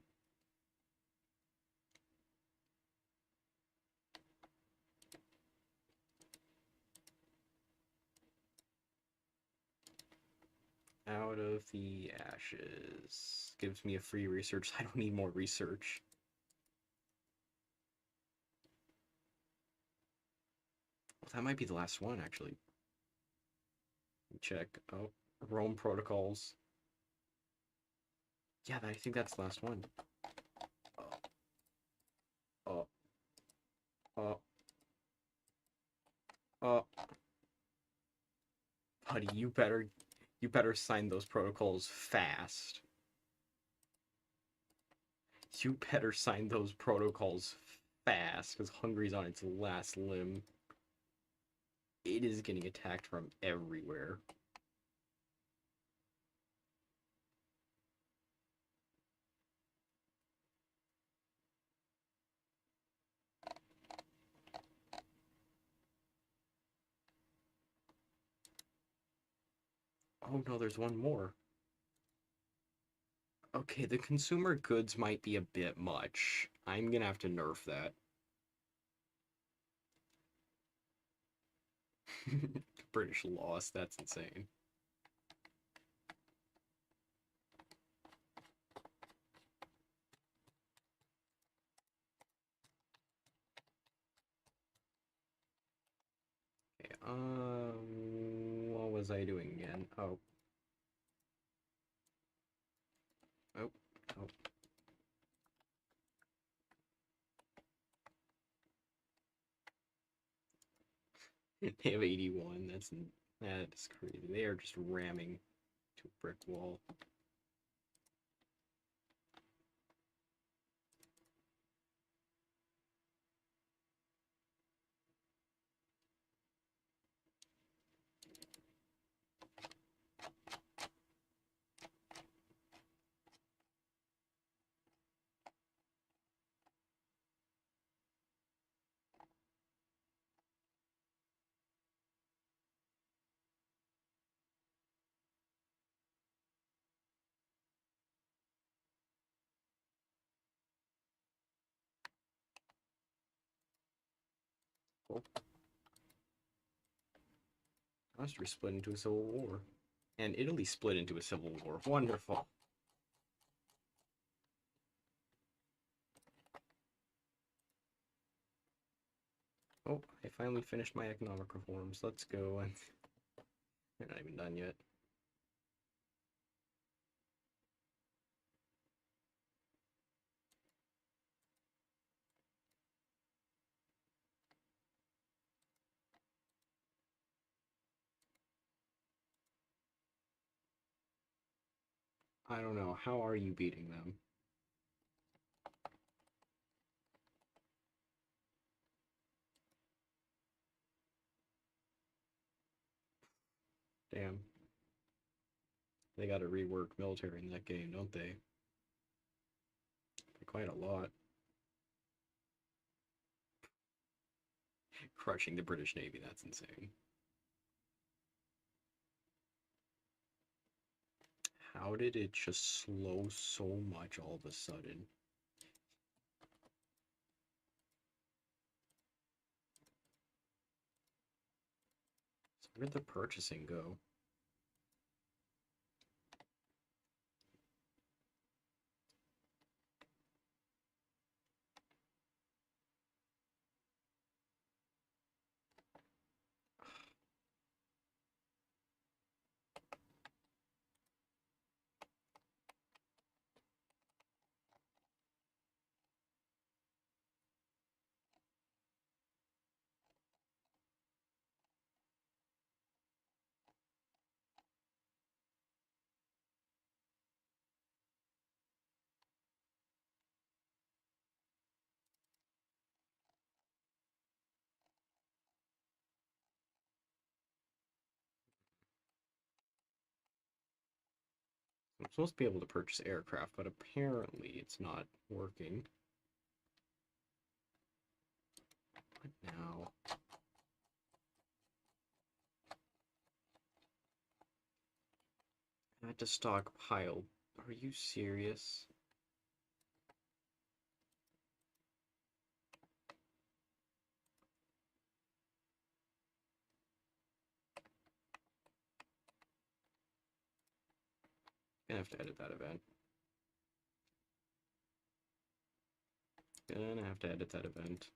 Out of the ashes. Gives me a free research. I don't need more research. Well, that might be the last one, actually. Check. Oh, Rome protocols. Yeah, I think that's the last one. Oh. Oh. Oh. Buddy, you better sign those protocols fast. You better sign those protocols fast, because Hungary's on its last limb. It is getting attacked from everywhere. Oh no, there's one more. Okay, the consumer goods might be a bit much. I'm gonna have to nerf that. British lost, that's insane. Okay, what was I doing again? Oh. Oh. Oh. They have 81, that's crazy. They are just ramming to a brick wall. Cool. Austria split into a civil war. And Italy split into a civil war. Wonderful. Oh, I finally finished my economic reforms. Let's go. And they're not even done yet. I don't know. How are you beating them? Damn. They gotta rework military in that game, don't they? Quite a lot. Crushing the British Navy, that's insane. How did it just slow so much all of a sudden? So where'd the purchasing go? I'm supposed to be able to purchase aircraft, but apparently it's not working. What now? I had to stockpile. Are you serious? Gonna have to edit that event. Gonna have to edit that event.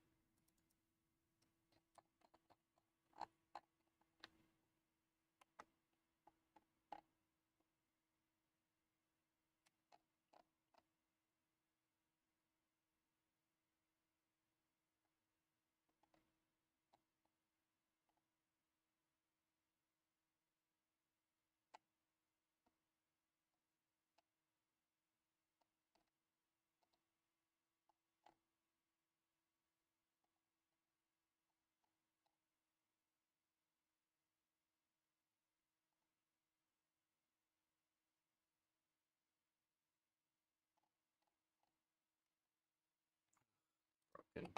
Broken.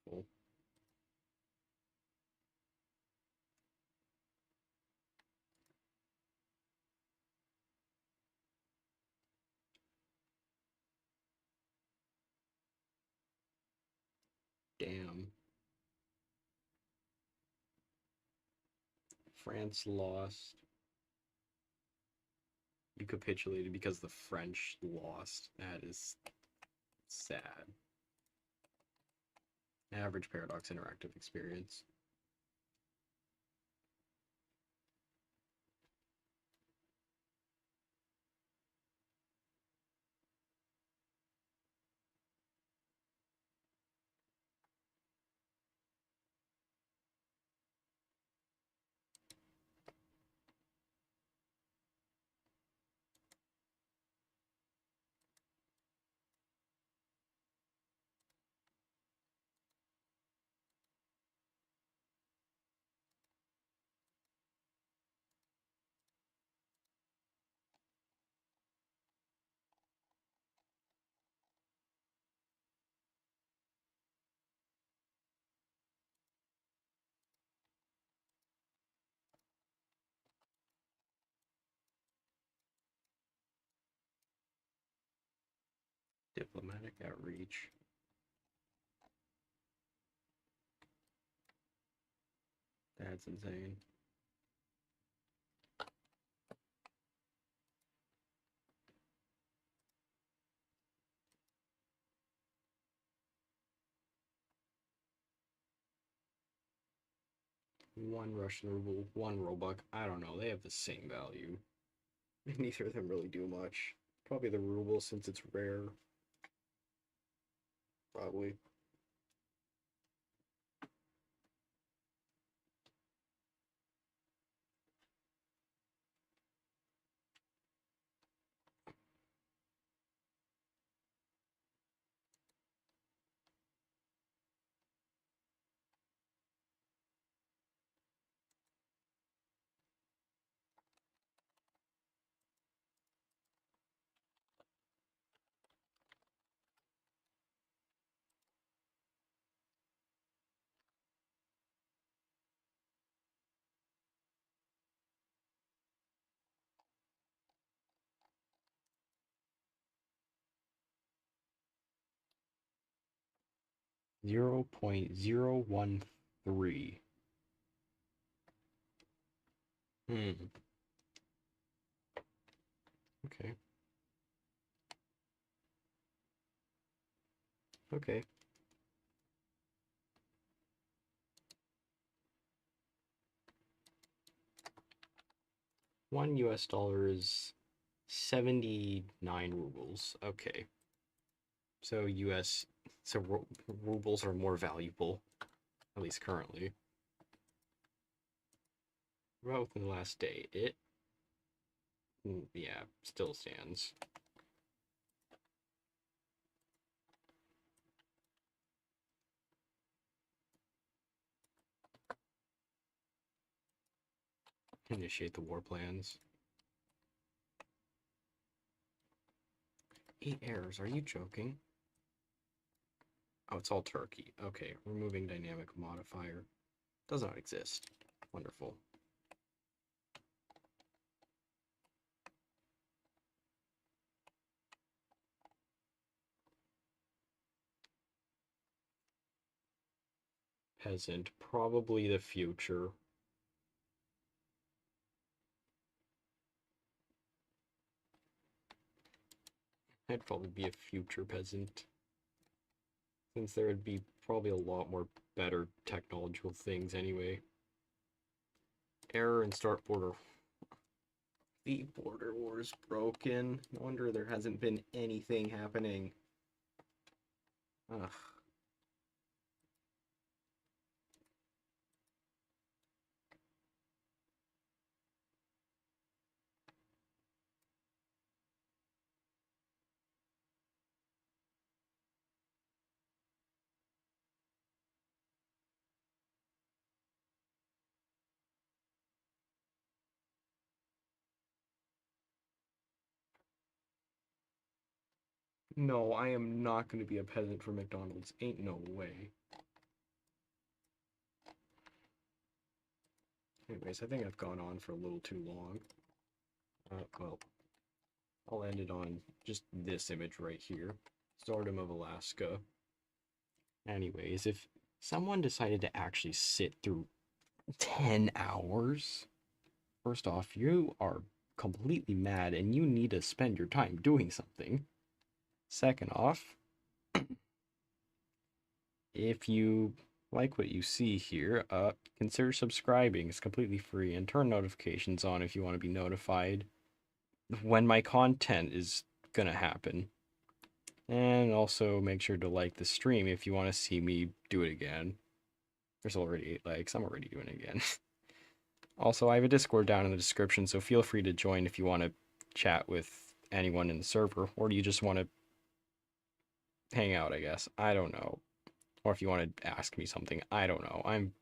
Full. Damn. France lost. You capitulated because the French lost. That is sad. Average Paradox interactive experience. Diplomatic outreach. That's insane. One Russian ruble, one Roebuck. I don't know. They have the same value. Neither of them really do much. Probably the ruble since it's rare. Probably. Zero point 0.013. Okay. Okay. One US dollar is 79 rubles. Okay. So rubles are more valuable, at least currently. Well, within the last day, yeah, still stands. Initiate the war plans. 8 errors, are you joking? Oh, it's all Turkey. Okay, removing dynamic modifier. Does not exist. Wonderful. Peasant, probably the future. I'd probably be a future peasant. Since there would be probably a lot more better technological things anyway. Error and start border. The border war is broken. No wonder there hasn't been anything happening. Ugh. No, I am not going to be a peasant for McDonald's. Ain't no way. Anyways, I think I've gone on for a little too long. Well, I'll end it on just this image right here. Stardom of Alaska. Anyways, if someone decided to actually sit through 10 hours, first off, you are completely mad and you need to spend your time doing something. Second off, if you like what you see here, consider subscribing. It's completely free, and turn notifications on if you want to be notified when my content is gonna happen. And also make sure to like the stream if you want to see me do it again. There's already 8 likes. I'm already doing it again. Also, I have a Discord down in the description, so feel free to join if you want to chat with anyone in the server, or do you just want to hang out, I guess. I don't know. Or if you want to ask me something, I don't know. I'm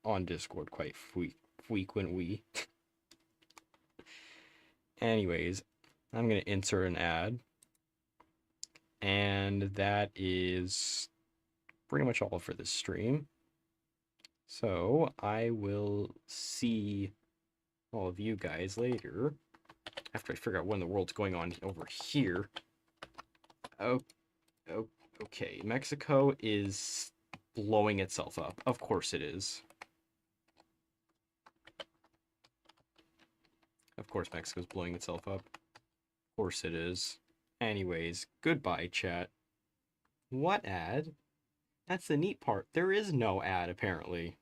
on Discord quite frequently. Anyways, I'm going to insert an ad. And that is pretty much all for this stream. So I will see all of you guys later. After I figure out when the world's going on over here. Okay, Mexico is blowing itself up. Of course it is. Of course Mexico's blowing itself up. Of course it is. Anyways, goodbye, chat. What ad? That's the neat part. There is no ad, apparently.